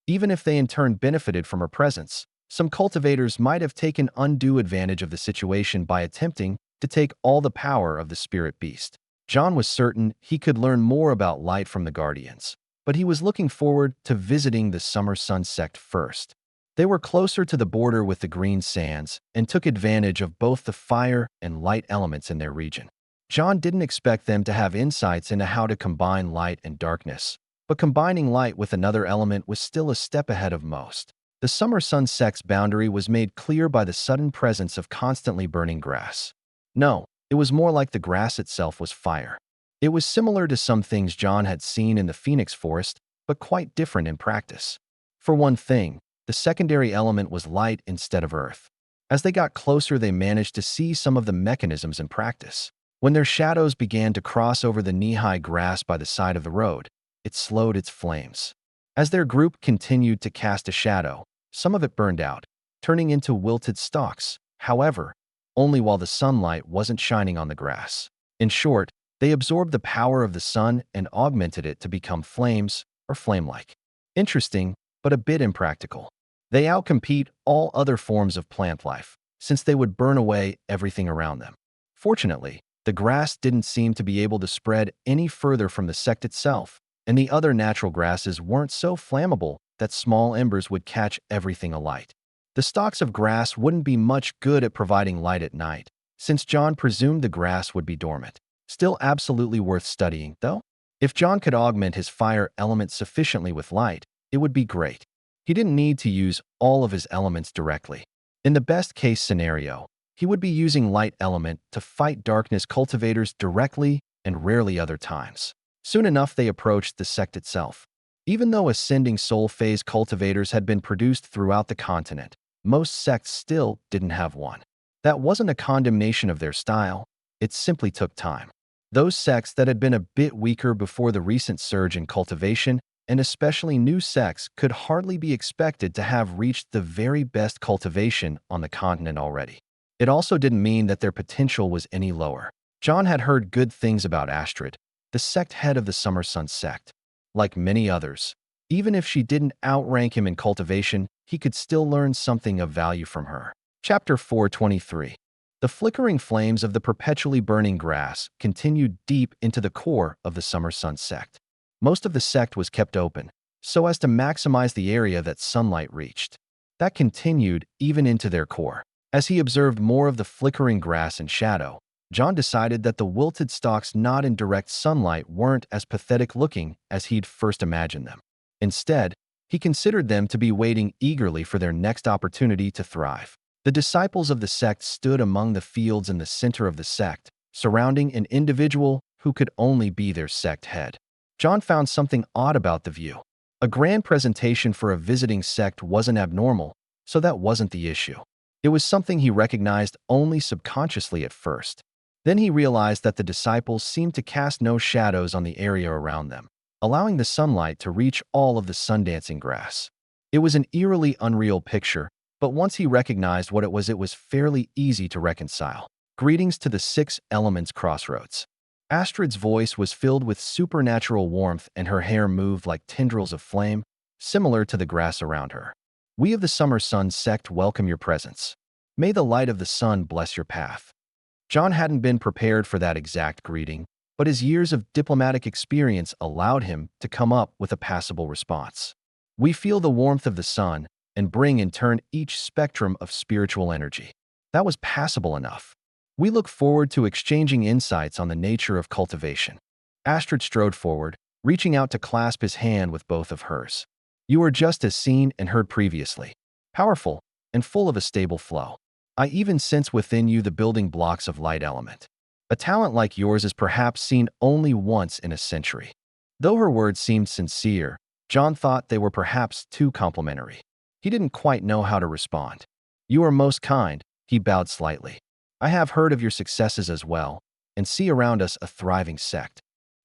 A: Even if they in turn benefited from her presence, some cultivators might have taken undue advantage of the situation by attempting to take all the power of the spirit beast. John was certain he could learn more about light from the Guardians, but he was looking forward to visiting the Summer Sun sect first. They were closer to the border with the Green Sands and took advantage of both the fire and light elements in their region. John didn't expect them to have insights into how to combine light and darkness, but combining light with another element was still a step ahead of most. The Summer Sun sect's boundary was made clear by the sudden presence of constantly burning grass. No, it was more like the grass itself was fire. It was similar to some things John had seen in the Phoenix Forest, but quite different in practice. For one thing, the secondary element was light instead of earth. As they got closer, they managed to see some of the mechanisms in practice. When their shadows began to cross over the knee-high grass by the side of the road, it slowed its flames. As their group continued to cast a shadow, some of it burned out, turning into wilted stalks, however, only while the sunlight wasn't shining on the grass. In short, they absorbed the power of the sun and augmented it to become flames, or flame-like. Interesting, but a bit impractical. They outcompete all other forms of plant life, since they would burn away everything around them. Fortunately, the grass didn't seem to be able to spread any further from the sect itself, and the other natural grasses weren't so flammable that small embers would catch everything alight. The stalks of grass wouldn't be much good at providing light at night, since John presumed the grass would be dormant. Still absolutely worth studying, though. If John could augment his fire element sufficiently with light, it would be great. He didn't need to use all of his elements directly. In the best-case scenario, he would be using light element to fight darkness cultivators directly and rarely other times. Soon enough, they approached the sect itself. Even though ascending soul phase cultivators had been produced throughout the continent, most sects still didn't have one. That wasn't a condemnation of their style, it simply took time. Those sects that had been a bit weaker before the recent surge in cultivation, and especially new sects, could hardly be expected to have reached the very best cultivation on the continent already. It also didn't mean that their potential was any lower. John had heard good things about Astrid, the sect head of the Summer Sun sect. Like many others, even if she didn't outrank him in cultivation, he could still learn something of value from her. Chapter 423. The flickering flames of the perpetually burning grass continued deep into the core of the Summer Sun sect. Most of the sect was kept open, so as to maximize the area that sunlight reached. That continued even into their core. As he observed more of the flickering grass and shadow, John decided that the wilted stalks not in direct sunlight weren't as pathetic-looking as he'd first imagined them. Instead, he considered them to be waiting eagerly for their next opportunity to thrive. The disciples of the sect stood among the fields in the center of the sect, surrounding an individual who could only be their sect head. John found something odd about the view. A grand presentation for a visiting sect wasn't abnormal, so that wasn't the issue. It was something he recognized only subconsciously at first. Then he realized that the disciples seemed to cast no shadows on the area around them, allowing the sunlight to reach all of the sun-dancing grass. It was an eerily unreal picture, but once he recognized what it was fairly easy to reconcile. Greetings to the Six Elements Crossroads. Astrid's voice was filled with supernatural warmth and her hair moved like tendrils of flame, similar to the grass around her. We of the Summer Sun sect welcome your presence. May the light of the sun bless your path. John hadn't been prepared for that exact greeting, but his years of diplomatic experience allowed him to come up with a passable response. We feel the warmth of the sun and bring in turn each spectrum of spiritual energy. That was passable enough. We look forward to exchanging insights on the nature of cultivation. Astrid strode forward, reaching out to clasp his hand with both of hers. You are just as seen and heard previously, powerful and full of a stable flow. I even sense within you the building blocks of light element. A talent like yours is perhaps seen only once in a century. Though her words seemed sincere, John thought they were perhaps too complimentary. He didn't quite know how to respond. You are most kind, he bowed slightly. I have heard of your successes as well, and see around us a thriving sect.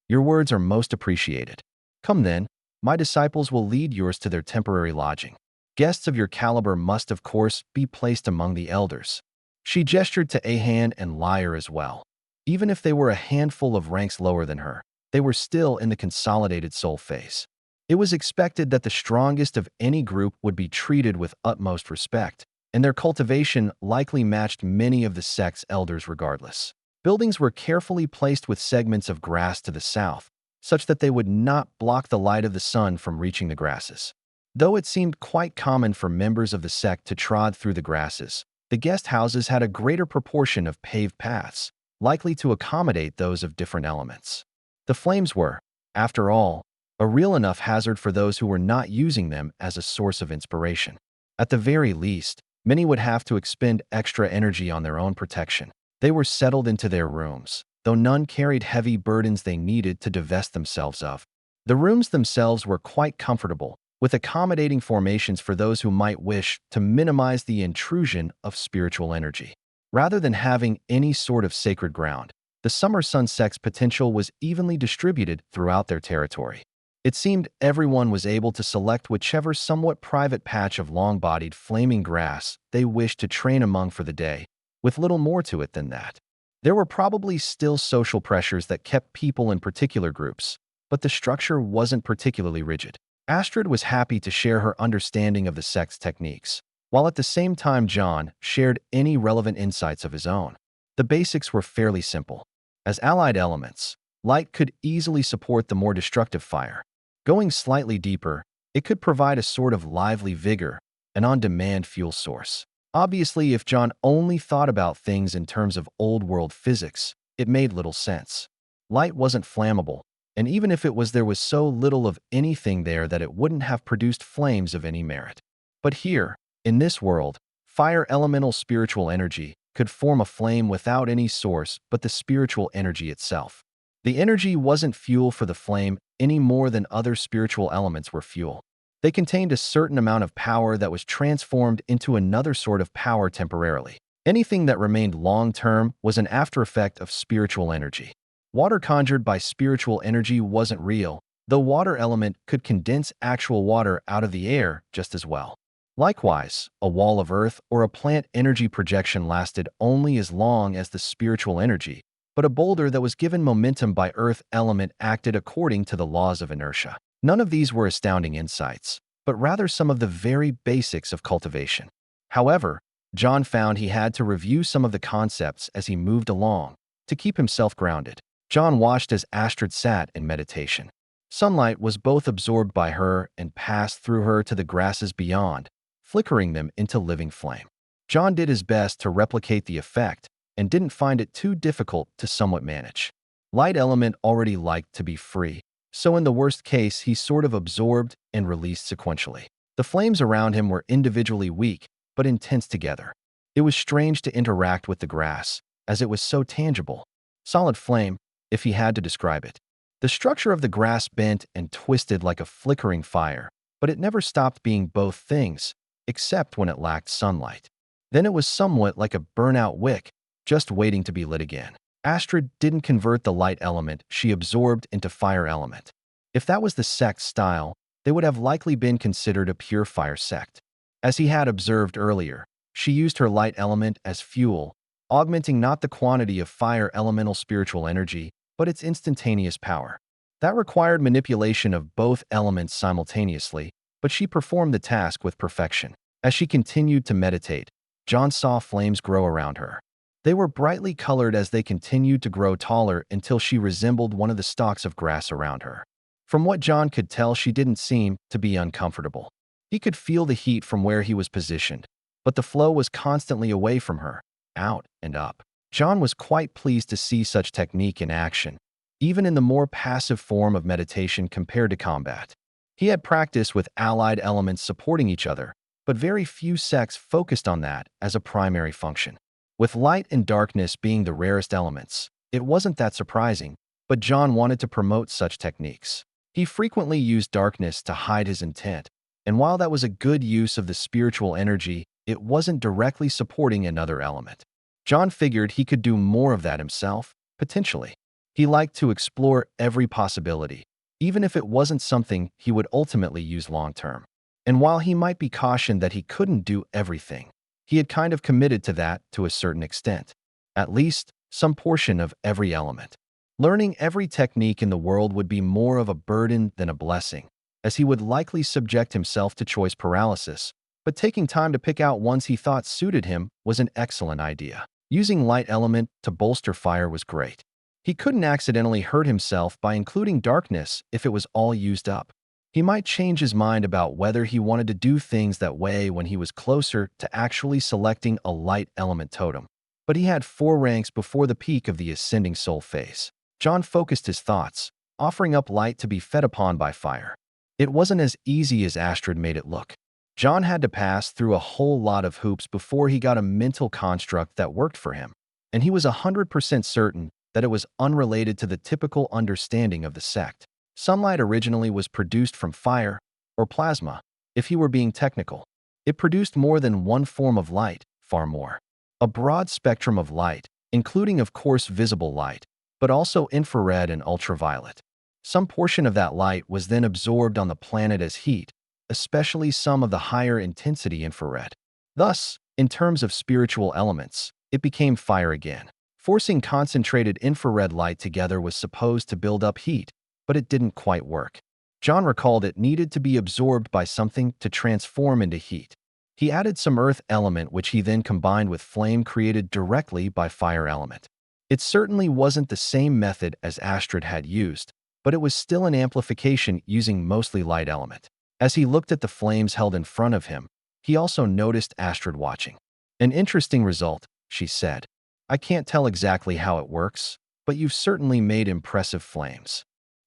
A: Your words are most appreciated. Come then, my disciples will lead yours to their temporary lodging. Guests of your caliber must, of course, be placed among the elders. She gestured to Ahan and Lyre as well. Even if they were a handful of ranks lower than her, they were still in the consolidated soul phase. It was expected that the strongest of any group would be treated with utmost respect, and their cultivation likely matched many of the sect's elders regardless. Buildings were carefully placed with segments of grass to the south, such that they would not block the light of the sun from reaching the grasses. Though it seemed quite common for members of the sect to trod through the grasses, the guest houses had a greater proportion of paved paths, likely to accommodate those of different elements. The flames were, after all, a real enough hazard for those who were not using them as a source of inspiration. At the very least, many would have to expend extra energy on their own protection. They were settled into their rooms, though none carried heavy burdens they needed to divest themselves of. The rooms themselves were quite comfortable, with accommodating formations for those who might wish to minimize the intrusion of spiritual energy. Rather than having any sort of sacred ground, the Summer Sun sect's potential was evenly distributed throughout their territory. It seemed everyone was able to select whichever somewhat private patch of long-bodied flaming grass they wished to train among for the day, with little more to it than that. There were probably still social pressures that kept people in particular groups, but the structure wasn't particularly rigid. Astrid was happy to share her understanding of the sect's techniques, while at the same time John shared any relevant insights of his own. The basics were fairly simple. As allied elements, light could easily support the more destructive fire, Going slightly deeper, it could provide a sort of lively vigor, an on-demand fuel source. Obviously, if John only thought about things in terms of old-world physics, it made little sense. Light wasn't flammable, and even if it was, there was so little of anything there that it wouldn't have produced flames of any merit. But here, in this world, fire elemental spiritual energy could form a flame without any source but the spiritual energy itself. The energy wasn't fuel for the flame any more than other spiritual elements were fuel. They contained a certain amount of power that was transformed into another sort of power temporarily. Anything that remained long-term was an after-effect of spiritual energy. Water conjured by spiritual energy wasn't real, though water element could condense actual water out of the air just as well. Likewise, a wall of earth or a plant energy projection lasted only as long as the spiritual energy, but a boulder that was given momentum by earth element acted according to the laws of inertia. None of these were astounding insights, but rather some of the very basics of cultivation. However, John found he had to review some of the concepts as he moved along to keep himself grounded. John watched as Astrid sat in meditation. Sunlight was both absorbed by her and passed through her to the grasses beyond, flickering them into living flame. John did his best to replicate the effect and didn't find it too difficult to somewhat manage. Light element already liked to be free, so in the worst case he sort of absorbed and released sequentially. The flames around him were individually weak, but intense together. It was strange to interact with the grass, as it was so tangible. Solid flame, if he had to describe it. The structure of the grass bent and twisted like a flickering fire, but it never stopped being both things, except when it lacked sunlight. Then it was somewhat like a burnout wick, just waiting to be lit again. Astrid didn't convert the light element she absorbed into fire element. If that was the sect's style, they would have likely been considered a pure fire sect. As he had observed earlier, she used her light element as fuel, augmenting not the quantity of fire elemental spiritual energy, but its instantaneous power. That required manipulation of both elements simultaneously, but she performed the task with perfection. As she continued to meditate, John saw flames grow around her. They were brightly colored as they continued to grow taller until she resembled one of the stalks of grass around her. From what John could tell, she didn't seem to be uncomfortable. He could feel the heat from where he was positioned, but the flow was constantly away from her, out and up. John was quite pleased to see such technique in action, even in the more passive form of meditation compared to combat. He had practiced with allied elements supporting each other, but very few sects focused on that as a primary function. With light and darkness being the rarest elements, it wasn't that surprising, but John wanted to promote such techniques. He frequently used darkness to hide his intent, and while that was a good use of the spiritual energy, it wasn't directly supporting another element. John figured he could do more of that himself, potentially. He liked to explore every possibility, even if it wasn't something he would ultimately use long-term. And while he might be cautioned that he couldn't do everything, he had kind of committed to that to a certain extent. At least, some portion of every element. Learning every technique in the world would be more of a burden than a blessing, as he would likely subject himself to choice paralysis, but taking time to pick out ones he thought suited him was an excellent idea. Using light element to bolster fire was great. He couldn't accidentally hurt himself by including darkness if it was all used up. He might change his mind about whether he wanted to do things that way when he was closer to actually selecting a light element totem. But he had 4 ranks before the peak of the ascending soul phase. John focused his thoughts, offering up light to be fed upon by fire. It wasn't as easy as Astrid made it look. John had to pass through a whole lot of hoops before he got a mental construct that worked for him, and he was 100% certain that it was unrelated to the typical understanding of the sect. Sunlight originally was produced from fire, or plasma, if he were being technical. It produced more than one form of light, far more. A broad spectrum of light, including of course visible light, but also infrared and ultraviolet. Some portion of that light was then absorbed on the planet as heat, especially some of the higher intensity infrared. Thus, in terms of spiritual elements, it became fire again. Forcing concentrated infrared light together was supposed to build up heat, but it didn't quite work. John recalled it needed to be absorbed by something to transform into heat. He added some earth element which he then combined with flame created directly by fire element. It certainly wasn't the same method as Astrid had used, but it was still an amplification using mostly light element. As he looked at the flames held in front of him, he also noticed Astrid watching. An interesting result, she said. I can't tell exactly how it works, but you've certainly made impressive flames.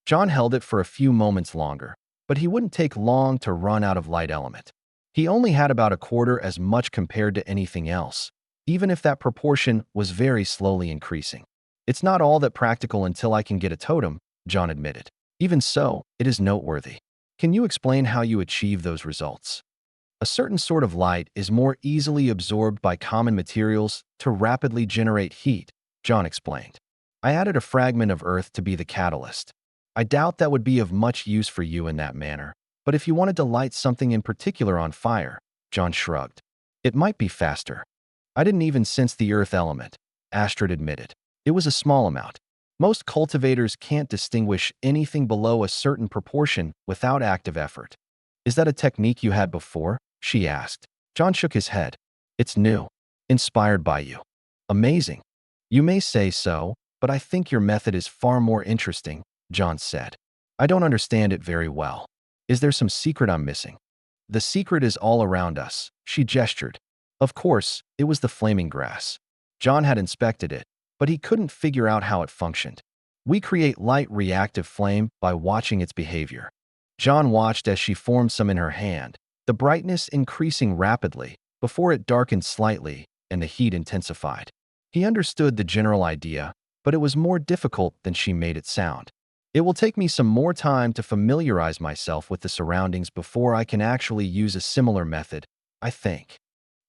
A: John held it for a few moments longer, but he wouldn't take long to run out of light element. He only had about a quarter as much compared to anything else, even if that proportion was very slowly increasing. It's not all that practical until I can get a totem, John admitted. Even so, it is noteworthy. Can you explain how you achieve those results? A certain sort of light is more easily absorbed by common materials to rapidly generate heat, John explained. I added a fragment of earth to be the catalyst. I doubt that would be of much use for you in that manner, but if you wanted to light something in particular on fire, John shrugged. It might be faster. I didn't even sense the earth element, Astrid admitted. It was a small amount. Most cultivators can't distinguish anything below a certain proportion without active effort. Is that a technique you had before? She asked. John shook his head. It's new. Inspired by you. Amazing. You may say so, but I think your method is far more interesting, John said. I don't understand it very well. Is there some secret I'm missing? The secret is all around us, she gestured. Of course, it was the flaming grass. John had inspected it, but he couldn't figure out how it functioned. We create light reactive flame by watching its behavior. John watched as she formed some in her hand, the brightness increasing rapidly before it darkened slightly and the heat intensified. He understood the general idea, but it was more difficult than she made it sound. It will take me some more time to familiarize myself with the surroundings before I can actually use a similar method, I think.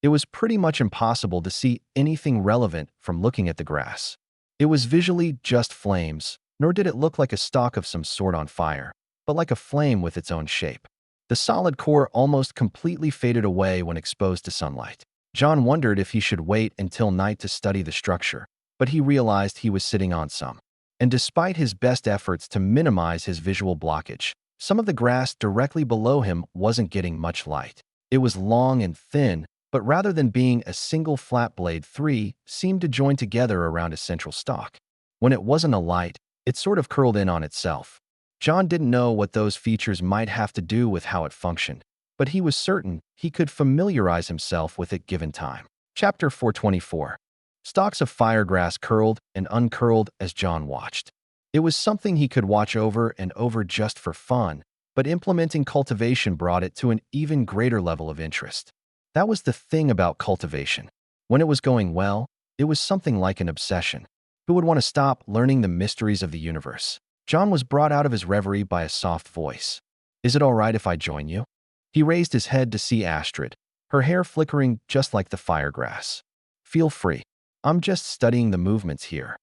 A: It was pretty much impossible to see anything relevant from looking at the grass. It was visually just flames, nor did it look like a stalk of some sort on fire, but like a flame with its own shape. The solid core almost completely faded away when exposed to sunlight. John wondered if he should wait until night to study the structure, but he realized he was sitting on some. And despite his best efforts to minimize his visual blockage, some of the grass directly below him wasn't getting much light. It was long and thin, but rather than being a single flat blade, three seemed to join together around a central stalk. When it wasn't a light, it sort of curled in on itself. John didn't know what those features might have to do with how it functioned, but he was certain he could familiarize himself with it given time. Chapter 424. Stalks of firegrass curled and uncurled as John watched. It was something he could watch over and over just for fun, but implementing cultivation brought it to an even greater level of interest. That was the thing about cultivation. When it was going well, it was something like an obsession. Who would want to stop learning the mysteries of the universe? John was brought out of his reverie by a soft voice. Is it all right if I join you? He raised his head to see Astrid, her hair flickering just like the firegrass. Feel free. I'm just studying the movements here.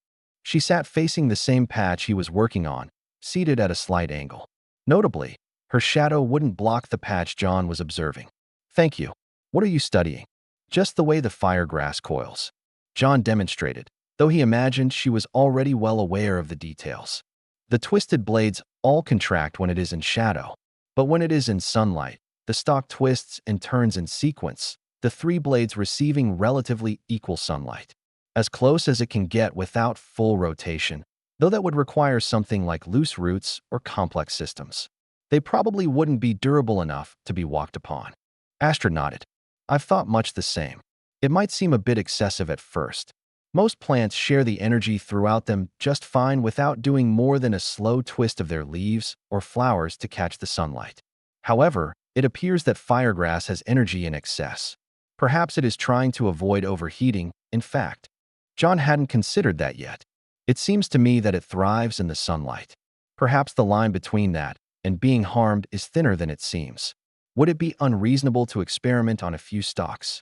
A: She sat facing the same patch he was working on, seated at a slight angle. Notably, her shadow wouldn't block the patch John was observing. Thank you. What are you studying? Just the way the firegrass coils. John demonstrated, though he imagined she was already well aware of the details. The twisted blades all contract when it is in shadow, but when it is in sunlight, the stalk twists and turns in sequence, the three blades receiving relatively equal sunlight. As close as it can get without full rotation, though that would require something like loose roots or complex systems. They probably wouldn't be durable enough to be walked upon. Astrid nodded. I've thought much the same. It might seem a bit excessive at first. Most plants share the energy throughout them just fine without doing more than a slow twist of their leaves or flowers to catch the sunlight. However, it appears that firegrass has energy in excess. Perhaps it is trying to avoid overheating, in fact. John hadn't considered that yet. It seems to me that it thrives in the sunlight. Perhaps the line between that and being harmed is thinner than it seems. Would it be unreasonable to experiment on a few stalks?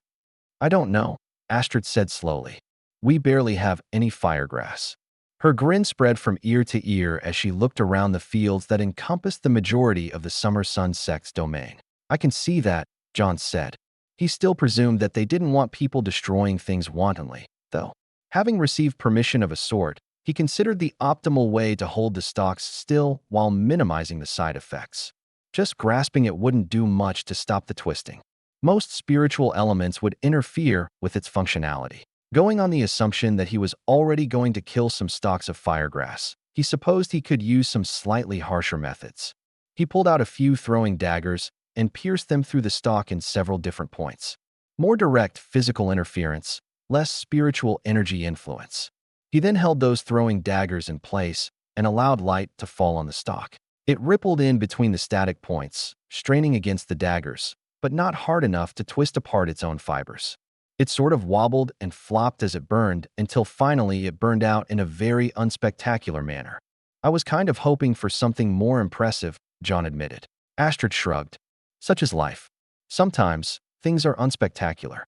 A: I don't know, Astrid said slowly. We barely have any firegrass. Her grin spread from ear to ear as she looked around the fields that encompassed the majority of the summer sun sect's domain. I can see that, John said. He still presumed that they didn't want people destroying things wantonly, though. Having received permission of a sort, he considered the optimal way to hold the stalks still while minimizing the side effects. Just grasping it wouldn't do much to stop the twisting. Most spiritual elements would interfere with its functionality. Going on the assumption that he was already going to kill some stalks of firegrass, He supposed he could use some slightly harsher methods. He pulled out a few throwing daggers and pierced them through the stalk in several different points. More direct physical interference, less spiritual energy influence. He then held those throwing daggers in place and allowed light to fall on the stalk. It rippled in between the static points, straining against the daggers, but not hard enough to twist apart its own fibers. It sort of wobbled and flopped as it burned until finally it burned out in a very unspectacular manner. I was kind of hoping for something more impressive, John admitted. Astrid shrugged. Such is life. Sometimes, things are unspectacular.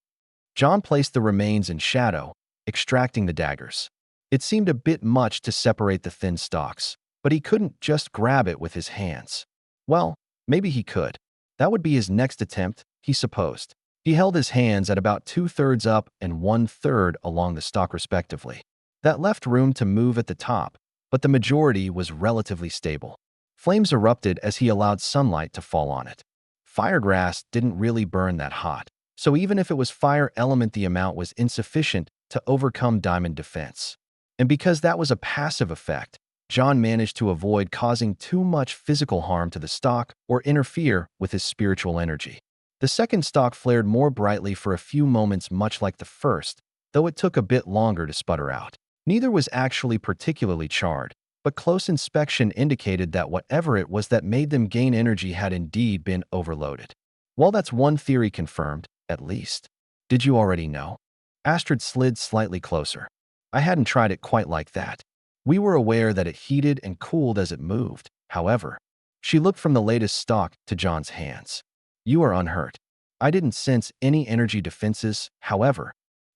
A: John placed the remains in shadow, extracting the daggers. It seemed a bit much to separate the thin stalks, but he couldn't just grab it with his hands. Well, maybe he could. That would be his next attempt, he supposed. He held his hands at about 2/3 up and 1/3 along the stalk respectively. That left room to move at the top, but the majority was relatively stable. Flames erupted as he allowed sunlight to fall on it. Firegrass didn't really burn that hot, so even if it was fire element, the amount was insufficient to overcome diamond defense. And because that was a passive effect, John managed to avoid causing too much physical harm to the stalk or interfere with his spiritual energy. The second stalk flared more brightly for a few moments, much like the first, though it took a bit longer to sputter out. Neither was actually particularly charred, but close inspection indicated that whatever it was that made them gain energy had indeed been overloaded. Well, that's one theory confirmed, at least. Did you already know? Astrid slid slightly closer. I hadn't tried it quite like that. We were aware that it heated and cooled as it moved, however. She looked from the latest stalk to John's hands. You are unhurt. I didn't sense any energy defenses, however.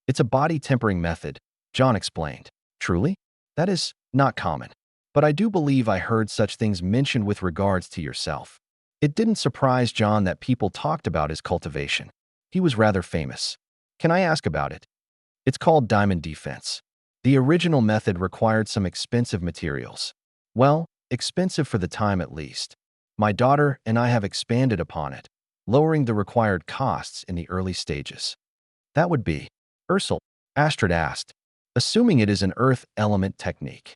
A: It's a body tempering method, John explained. Truly? That is not common. But I do believe I heard such things mentioned with regards to yourself. It didn't surprise John that people talked about his cultivation. He was rather famous. Can I ask about it? It's called diamond defense. The original method required some expensive materials. Well, expensive for the time at least. My daughter and I have expanded upon it, lowering the required costs in the early stages. That would be Ursel, Astrid asked, assuming it is an earth element technique.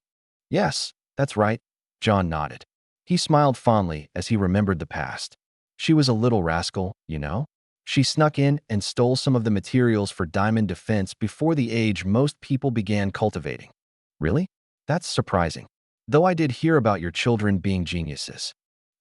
A: Yes, that's right, John nodded. He smiled fondly as he remembered the past. She was a little rascal, you know? She snuck in and stole some of the materials for diamond defense before the age most people began cultivating. Really? That's surprising. Though I did hear about your children being geniuses.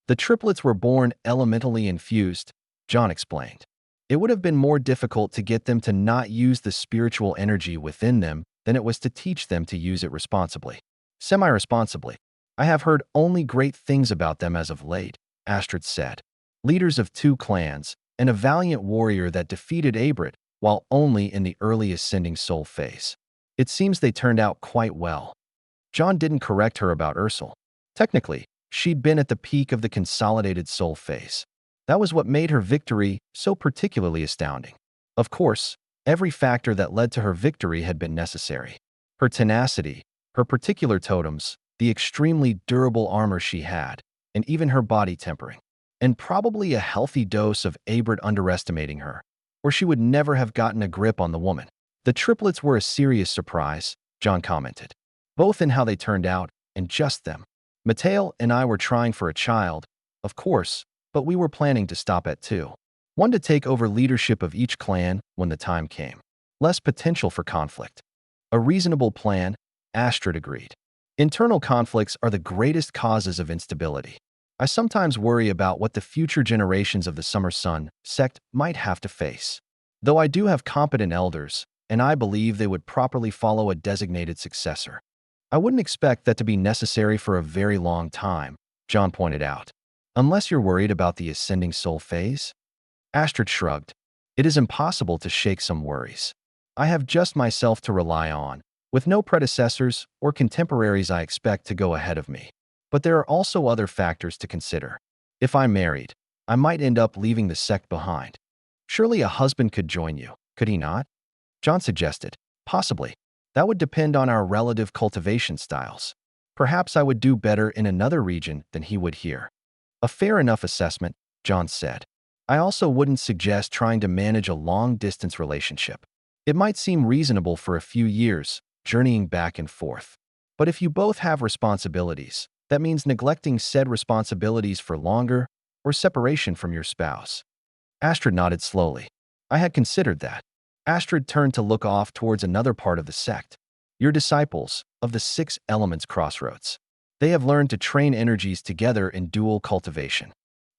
A: The triplets were born elementally infused, John explained. It would have been more difficult to get them to not use the spiritual energy within them than it was to teach them to use it responsibly. Semi-responsibly. I have heard only great things about them as of late, Astrid said. Leaders of 2 clans, and a valiant warrior that defeated Abrit while only in the early ascending soul phase. It seems they turned out quite well. John didn't correct her about Ursel. Technically, she'd been at the peak of the consolidated soul phase. That was what made her victory so particularly astounding. Of course, every factor that led to her victory had been necessary. Her tenacity, her particular totems, the extremely durable armor she had, and even her body tempering. And probably a healthy dose of Abrit underestimating her, or she would never have gotten a grip on the woman. The triplets were a serious surprise, John commented, both in how they turned out and just them. Mateo and I were trying for a child, of course, but we were planning to stop at 2. One to take over leadership of each clan when the time came. Less potential for conflict. A reasonable plan, Astrid agreed. Internal conflicts are the greatest causes of instability. I sometimes worry about what the future generations of the Summer Sun sect might have to face. Though I do have competent elders, and I believe they would properly follow a designated successor. I wouldn't expect that to be necessary for a very long time, John pointed out. Unless you're worried about the ascending soul phase? Astrid shrugged. It is impossible to shake some worries. I have just myself to rely on, with no predecessors or contemporaries I expect to go ahead of me. But there are also other factors to consider. If I'm married, I might end up leaving the sect behind. Surely a husband could join you, could he not? John suggested. Possibly. That would depend on our relative cultivation styles. Perhaps I would do better in another region than he would here. A fair enough assessment, John said. I also wouldn't suggest trying to manage a long-distance relationship. It might seem reasonable for a few years, journeying back and forth. But if you both have responsibilities, that means neglecting said responsibilities for longer or separation from your spouse. Astrid nodded slowly. I had considered that. Astrid turned to look off towards another part of the sect. Your disciples of the 6 elements crossroads. They have learned to train energies together in dual cultivation.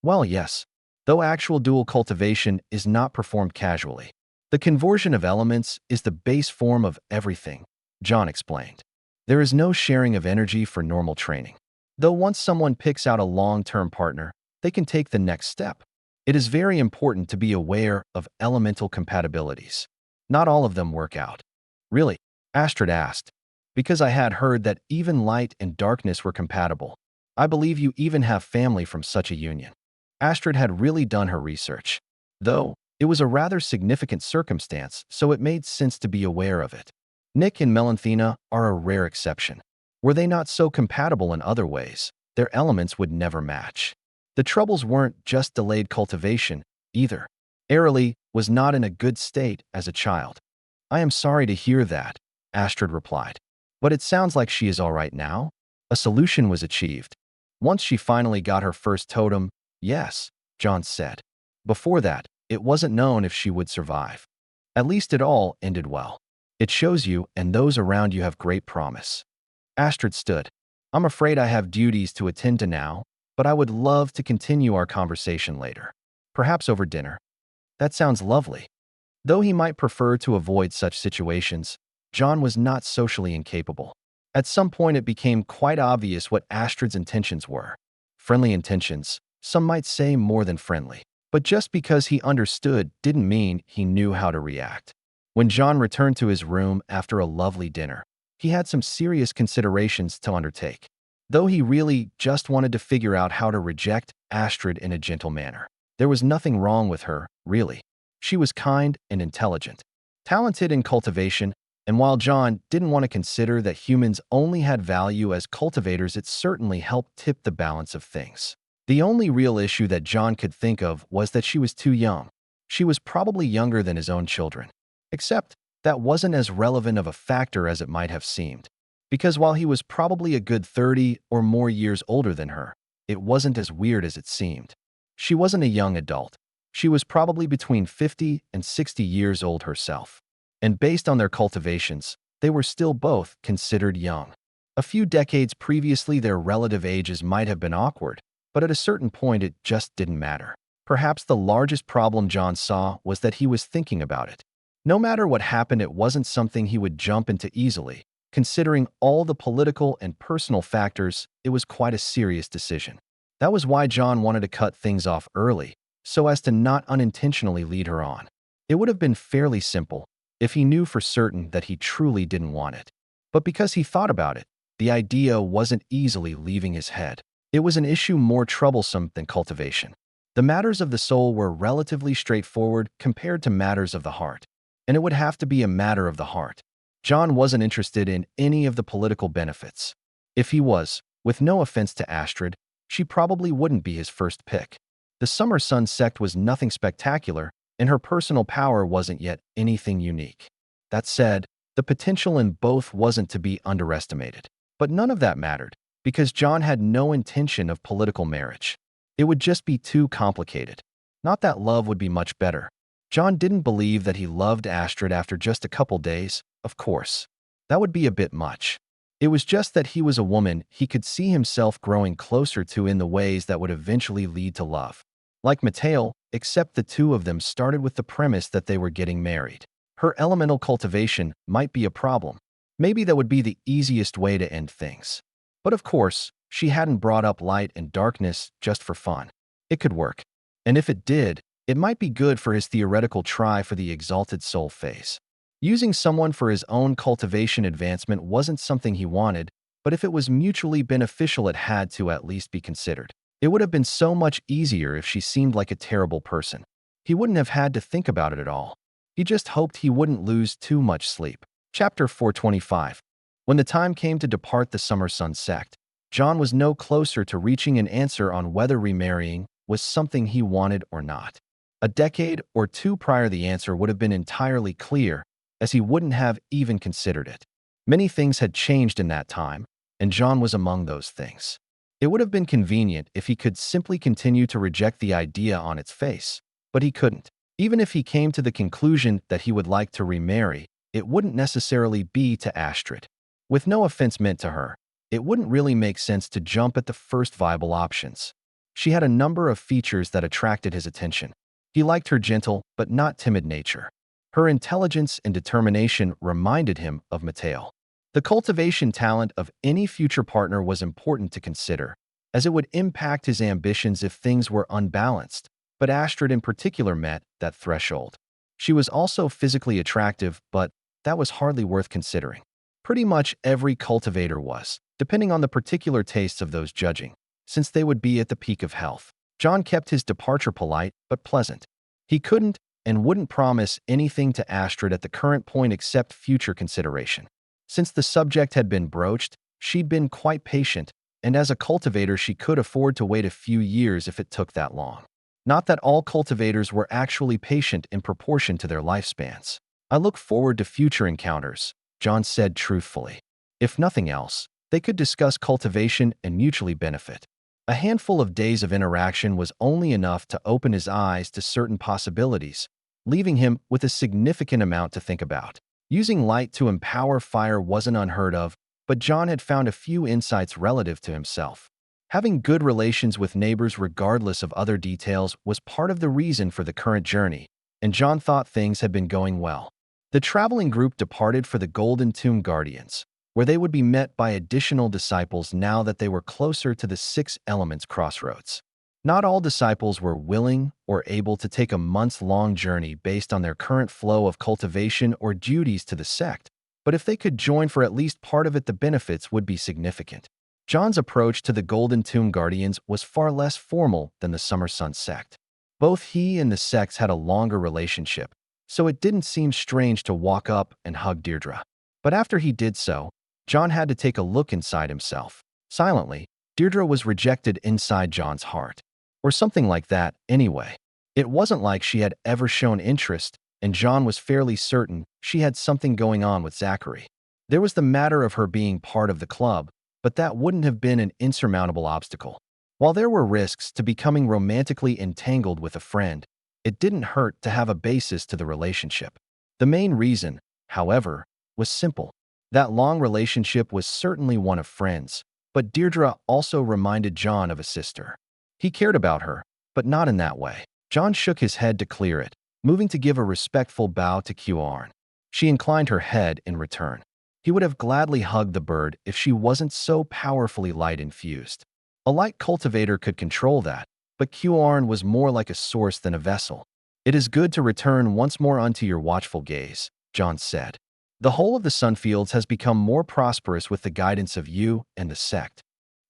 A: Well, yes, though actual dual cultivation is not performed casually. The conversion of elements is the base form of everything, John explained. There is no sharing of energy for normal training. Though once someone picks out a long-term partner, they can take the next step. It is very important to be aware of elemental compatibilities. Not all of them work out. Really? Astrid asked. Because I had heard that even light and darkness were compatible. I believe you even have family from such a union. Astrid had really done her research. Though, it was a rather significant circumstance, so it made sense to be aware of it. Nick and Melanthina are a rare exception. Were they not so compatible in other ways, their elements would never match. The troubles weren't just delayed cultivation, either. Airily was not in a good state as a child. I am sorry to hear that, Astrid replied. But it sounds like she is all right now. A solution was achieved. Once she finally got her first totem, yes, John said. Before that, it wasn't known if she would survive. At least it all ended well. It shows you and those around you have great promise. Astrid stood. I'm afraid I have duties to attend to now, but I would love to continue our conversation later. Perhaps over dinner. That sounds lovely. Though he might prefer to avoid such situations, John was not socially incapable. At some point it became quite obvious what Astrid's intentions were. Friendly intentions, some might say more than friendly. But just because he understood didn't mean he knew how to react. When John returned to his room after a lovely dinner, he had some serious considerations to undertake. Though he really just wanted to figure out how to reject Astrid in a gentle manner. There was nothing wrong with her, really. She was kind and intelligent, talented in cultivation, and while John didn't want to consider that humans only had value as cultivators, it certainly helped tip the balance of things. The only real issue that John could think of was that she was too young. She was probably younger than his own children. Except, that wasn't as relevant of a factor as it might have seemed. Because while he was probably a good 30 or more years older than her, it wasn't as weird as it seemed. She wasn't a young adult. She was probably between 50 and 60 years old herself. And based on their cultivations, they were still both considered young. A few decades previously, their relative ages might have been awkward, but at a certain point it just didn't matter. Perhaps the largest problem John saw was that he was thinking about it. No matter what happened, it wasn't something he would jump into easily. Considering all the political and personal factors, it was quite a serious decision. That was why John wanted to cut things off early, so as to not unintentionally lead her on. It would have been fairly simple if he knew for certain that he truly didn't want it. But because he thought about it, the idea wasn't easily leaving his head. It was an issue more troublesome than cultivation. The matters of the soul were relatively straightforward compared to matters of the heart, and it would have to be a matter of the heart. John wasn't interested in any of the political benefits. If he was, with no offense to Astrid, she probably wouldn't be his first pick. The Summer Sun sect was nothing spectacular, and her personal power wasn't yet anything unique. That said, the potential in both wasn't to be underestimated. But none of that mattered, because John had no intention of political marriage. It would just be too complicated. Not that love would be much better. John didn't believe that he loved Astrid after just a couple days, of course. That would be a bit much. It was just that he was a woman he could see himself growing closer to in the ways that would eventually lead to love. Like Mateo, except the two of them started with the premise that they were getting married. Her elemental cultivation might be a problem. Maybe that would be the easiest way to end things. But of course, she hadn't brought up light and darkness just for fun. It could work. And if it did, it might be good for his theoretical try for the exalted soul phase. Using someone for his own cultivation advancement wasn't something he wanted, but if it was mutually beneficial, it had to at least be considered. It would have been so much easier if she seemed like a terrible person. He wouldn't have had to think about it at all. He just hoped he wouldn't lose too much sleep. Chapter 425. When the time came to depart the Summer Sun sect, John was no closer to reaching an answer on whether remarrying was something he wanted or not. A decade or two prior, the answer would have been entirely clear, as he wouldn't have even considered it. Many things had changed in that time, and John was among those things. It would have been convenient if he could simply continue to reject the idea on its face, but he couldn't. Even if he came to the conclusion that he would like to remarry, it wouldn't necessarily be to Astrid. With no offense meant to her, it wouldn't really make sense to jump at the first viable options. She had a number of features that attracted his attention. He liked her gentle but not timid nature. Her intelligence and determination reminded him of Mateo. The cultivation talent of any future partner was important to consider, as it would impact his ambitions if things were unbalanced, but Astrid in particular met that threshold. She was also physically attractive, but that was hardly worth considering. Pretty much every cultivator was, depending on the particular tastes of those judging, since they would be at the peak of health. John kept his departure polite but pleasant. He couldn't and wouldn't promise anything to Astrid at the current point except future consideration. Since the subject had been broached, she'd been quite patient, and as a cultivator she could afford to wait a few years if it took that long. Not that all cultivators were actually patient in proportion to their lifespans. I look forward to future encounters, John said truthfully. If nothing else, they could discuss cultivation and mutually benefit. A handful of days of interaction was only enough to open his eyes to certain possibilities, leaving him with a significant amount to think about. Using light to empower fire wasn't unheard of, but John had found a few insights relative to himself. Having good relations with neighbors regardless of other details was part of the reason for the current journey, and John thought things had been going well. The traveling group departed for the Golden Tomb Guardians, where they would be met by additional disciples now that they were closer to the Six Elements crossroads. Not all disciples were willing or able to take a months-long journey based on their current flow of cultivation or duties to the sect, but if they could join for at least part of it, the benefits would be significant. John's approach to the Golden Tomb Guardians was far less formal than the Summer Sun sect. Both he and the sects had a longer relationship, so it didn't seem strange to walk up and hug Deirdre. But after he did so, John had to take a look inside himself. Silently, Deirdre was rejected inside John's heart. Or something like that, anyway. It wasn't like she had ever shown interest, and John was fairly certain she had something going on with Zachary. There was the matter of her being part of the club, but that wouldn't have been an insurmountable obstacle. While there were risks to becoming romantically entangled with a friend, it didn't hurt to have a basis to the relationship. The main reason, however, was simple. That long relationship was certainly one of friends, but Deirdre also reminded John of a sister. He cared about her, but not in that way. John shook his head to clear it, moving to give a respectful bow to Xianxia. She inclined her head in return. He would have gladly hugged the bird if she wasn't so powerfully light-infused. A light cultivator could control that, but Xianxia was more like a source than a vessel. "It is good to return once more unto your watchful gaze," John said. "The whole of the Sunfields has become more prosperous with the guidance of you and the sect.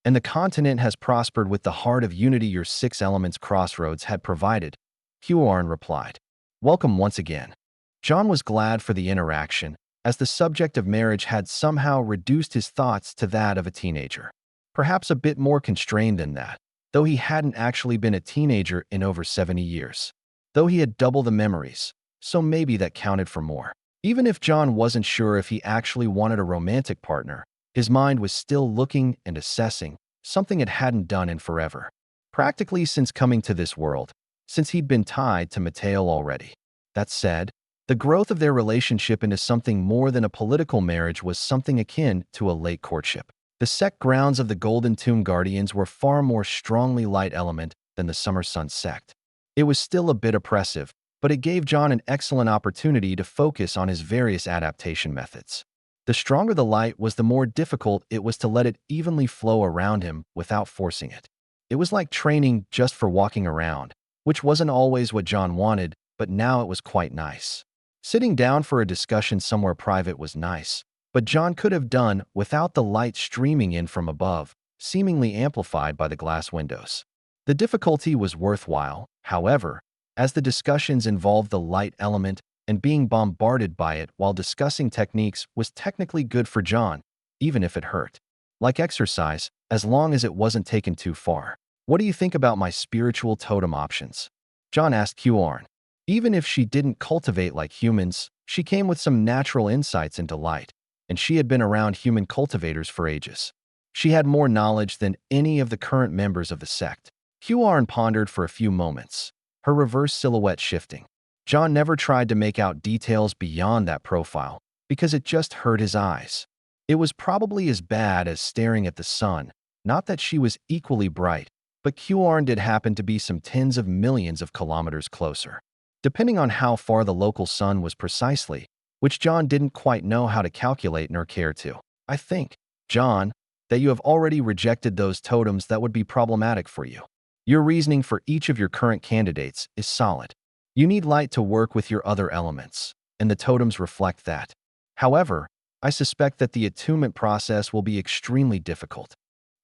A: And the continent has prospered with the heart of unity your Six Elements crossroads had provided," Xianxia replied. "Welcome once again." John was glad for the interaction, as the subject of marriage had somehow reduced his thoughts to that of a teenager. Perhaps a bit more constrained than that, though he hadn't actually been a teenager in over 70 years. Though he had double the memories, so maybe that counted for more. Even if John wasn't sure if he actually wanted a romantic partner, his mind was still looking and assessing, something it hadn't done in forever. Practically since coming to this world, since he'd been tied to Mateo already. That said, the growth of their relationship into something more than a political marriage was something akin to a late courtship. The sect grounds of the Golden Tomb Guardians were far more strongly light element than the Summer Sun sect. It was still a bit oppressive, but it gave John an excellent opportunity to focus on his various adaptation methods. The stronger the light was, the more difficult it was to let it evenly flow around him without forcing it. It was like training just for walking around, which wasn't always what John wanted, but now it was quite nice. Sitting down for a discussion somewhere private was nice, but John could have done without the light streaming in from above, seemingly amplified by the glass windows. The difficulty was worthwhile, however, as the discussions involved the light element, and being bombarded by it while discussing techniques was technically good for John, even if it hurt. Like exercise, as long as it wasn't taken too far. "What do you think about my spiritual totem options?" John asked Xianxia. Even if she didn't cultivate like humans, she came with some natural insights into light, and she had been around human cultivators for ages. She had more knowledge than any of the current members of the sect. Huarn pondered for a few moments, her reverse silhouette shifting. John never tried to make out details beyond that profile, because it just hurt his eyes. It was probably as bad as staring at the sun, not that she was equally bright, but Huarn did happen to be some tens of millions of kilometers closer. Depending on how far the local sun was precisely, which John didn't quite know how to calculate nor care to. I think, John, that you have already rejected those totems that would be problematic for you. Your reasoning for each of your current candidates is solid. You need light to work with your other elements, and the totems reflect that. However, I suspect that the attunement process will be extremely difficult.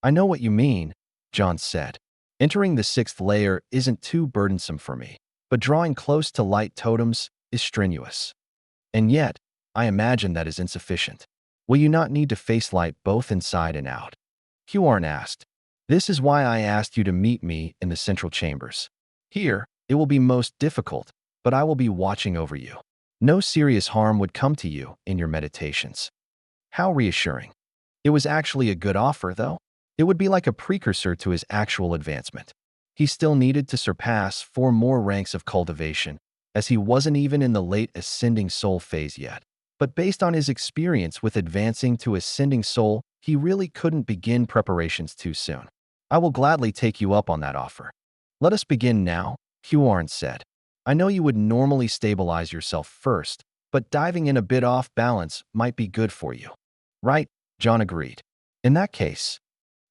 A: I know what you mean, John said. Entering the 6th layer isn't too burdensome for me, but drawing close to light totems is strenuous. And yet, I imagine that is insufficient. Will you not need to face light both inside and out? Huarn asked. This is why I asked you to meet me in the central chambers. Here, it will be most difficult, but I will be watching over you. No serious harm would come to you in your meditations. How reassuring. It was actually a good offer, though. It would be like a precursor to his actual advancement. He still needed to surpass 4 more ranks of cultivation, as he wasn't even in the late ascending soul phase yet. But based on his experience with advancing to ascending soul, he really couldn't begin preparations too soon. I will gladly take you up on that offer. Let us begin now, Huarn said. I know you would normally stabilize yourself first, but diving in a bit off balance might be good for you. Right, John agreed. In that case,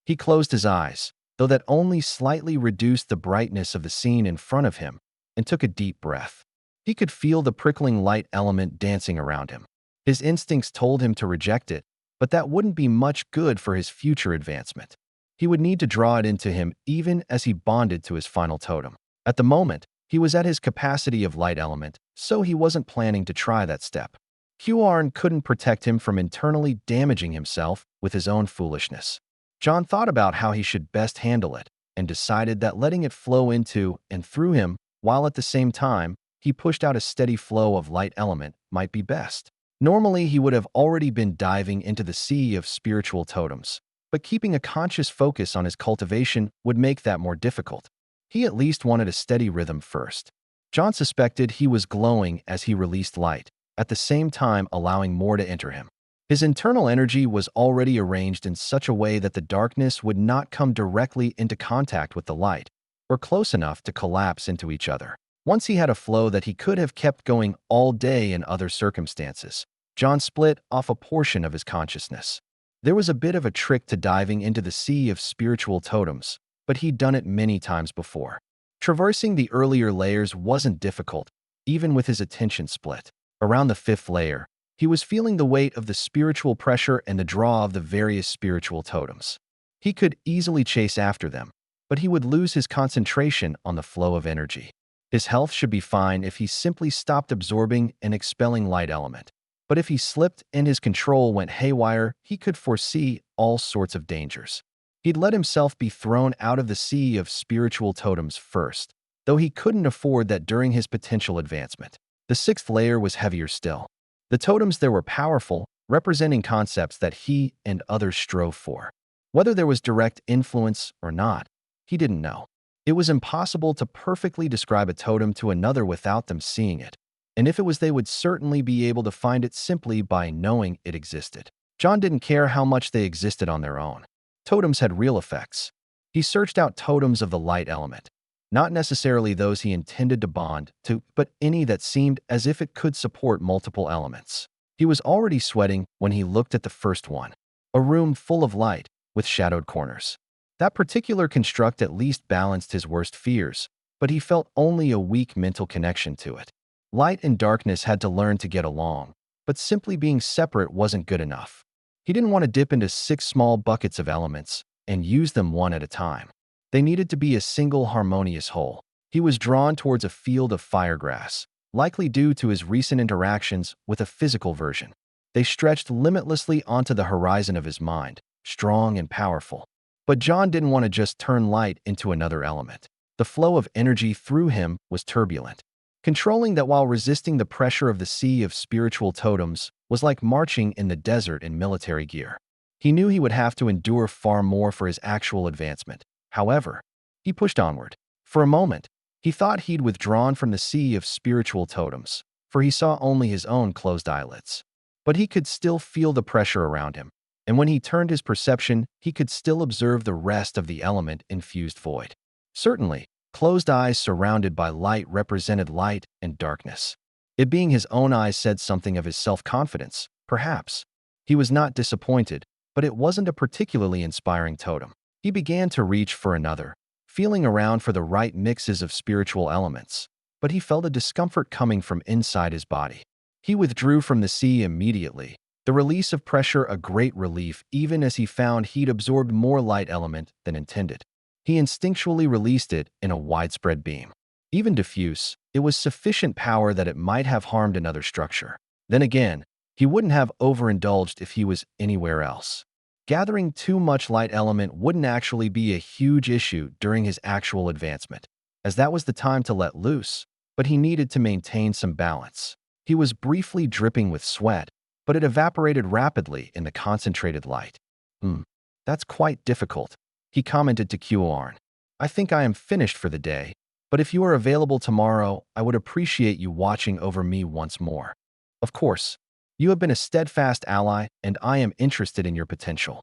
A: he closed his eyes, though that only slightly reduced the brightness of the scene in front of him, and took a deep breath. He could feel the prickling light element dancing around him. His instincts told him to reject it, but that wouldn't be much good for his future advancement. He would need to draw it into him even as he bonded to his final totem. At the moment, he was at his capacity of light element, so he wasn't planning to try that step. Huarn couldn't protect him from internally damaging himself with his own foolishness. John thought about how he should best handle it, and decided that letting it flow into and through him, while at the same time, he pushed out a steady flow of light element, might be best. Normally, he would have already been diving into the sea of spiritual totems, but keeping a conscious focus on his cultivation would make that more difficult. He at least wanted a steady rhythm first. John suspected he was glowing as he released light, at the same time allowing more to enter him. His internal energy was already arranged in such a way that the darkness would not come directly into contact with the light, or close enough to collapse into each other. Once he had a flow that he could have kept going all day in other circumstances, John split off a portion of his consciousness. There was a bit of a trick to diving into the sea of spiritual totems, but he'd done it many times before. Traversing the earlier layers wasn't difficult, even with his attention split. Around the 5th layer, he was feeling the weight of the spiritual pressure and the draw of the various spiritual totems. He could easily chase after them, but he would lose his concentration on the flow of energy. His health should be fine if he simply stopped absorbing and expelling light element. But if he slipped and his control went haywire, he could foresee all sorts of dangers. He'd let himself be thrown out of the sea of spiritual totems first, though he couldn't afford that during his potential advancement. The 6th layer was heavier still. The totems there were powerful, representing concepts that he and others strove for. Whether there was direct influence or not, he didn't know. It was impossible to perfectly describe a totem to another without them seeing it, and if it was, they would certainly be able to find it simply by knowing it existed. John didn't care how much they existed on their own. Totems had real effects. He searched out totems of the light element, not necessarily those he intended to bond to, but any that seemed as if it could support multiple elements. He was already sweating when he looked at the first one, a room full of light with shadowed corners. That particular construct at least balanced his worst fears, but he felt only a weak mental connection to it. Light and darkness had to learn to get along, but simply being separate wasn't good enough. He didn't want to dip into 6 small buckets of elements and use them one at a time. They needed to be a single harmonious whole. He was drawn towards a field of firegrass, likely due to his recent interactions with a physical version. They stretched limitlessly onto the horizon of his mind, strong and powerful. But John didn't want to just turn light into another element. The flow of energy through him was turbulent. Controlling that while resisting the pressure of the sea of spiritual totems was like marching in the desert in military gear. He knew he would have to endure far more for his actual advancement. However, he pushed onward. For a moment, he thought he'd withdrawn from the sea of spiritual totems, for he saw only his own closed eyelids. But he could still feel the pressure around him, and when he turned his perception, he could still observe the rest of the element-infused void. Certainly, closed eyes surrounded by light represented light and darkness. It being his own eyes said something of his self-confidence, perhaps. He was not disappointed, but it wasn't a particularly inspiring totem. He began to reach for another, feeling around for the right mixes of spiritual elements, but he felt a discomfort coming from inside his body. He withdrew from the sea immediately, the release of pressure a great relief even as he found he'd absorbed more light element than intended. He instinctually released it in a widespread beam. Even diffuse, it was sufficient power that it might have harmed another structure. Then again, he wouldn't have overindulged if he was anywhere else. Gathering too much light element wouldn't actually be a huge issue during his actual advancement, as that was the time to let loose, but he needed to maintain some balance. He was briefly dripping with sweat, but it evaporated rapidly in the concentrated light. That's quite difficult, he commented to Qiuarn. I think I am finished for the day, but if you are available tomorrow, I would appreciate you watching over me once more. Of course, you have been a steadfast ally, and I am interested in your potential.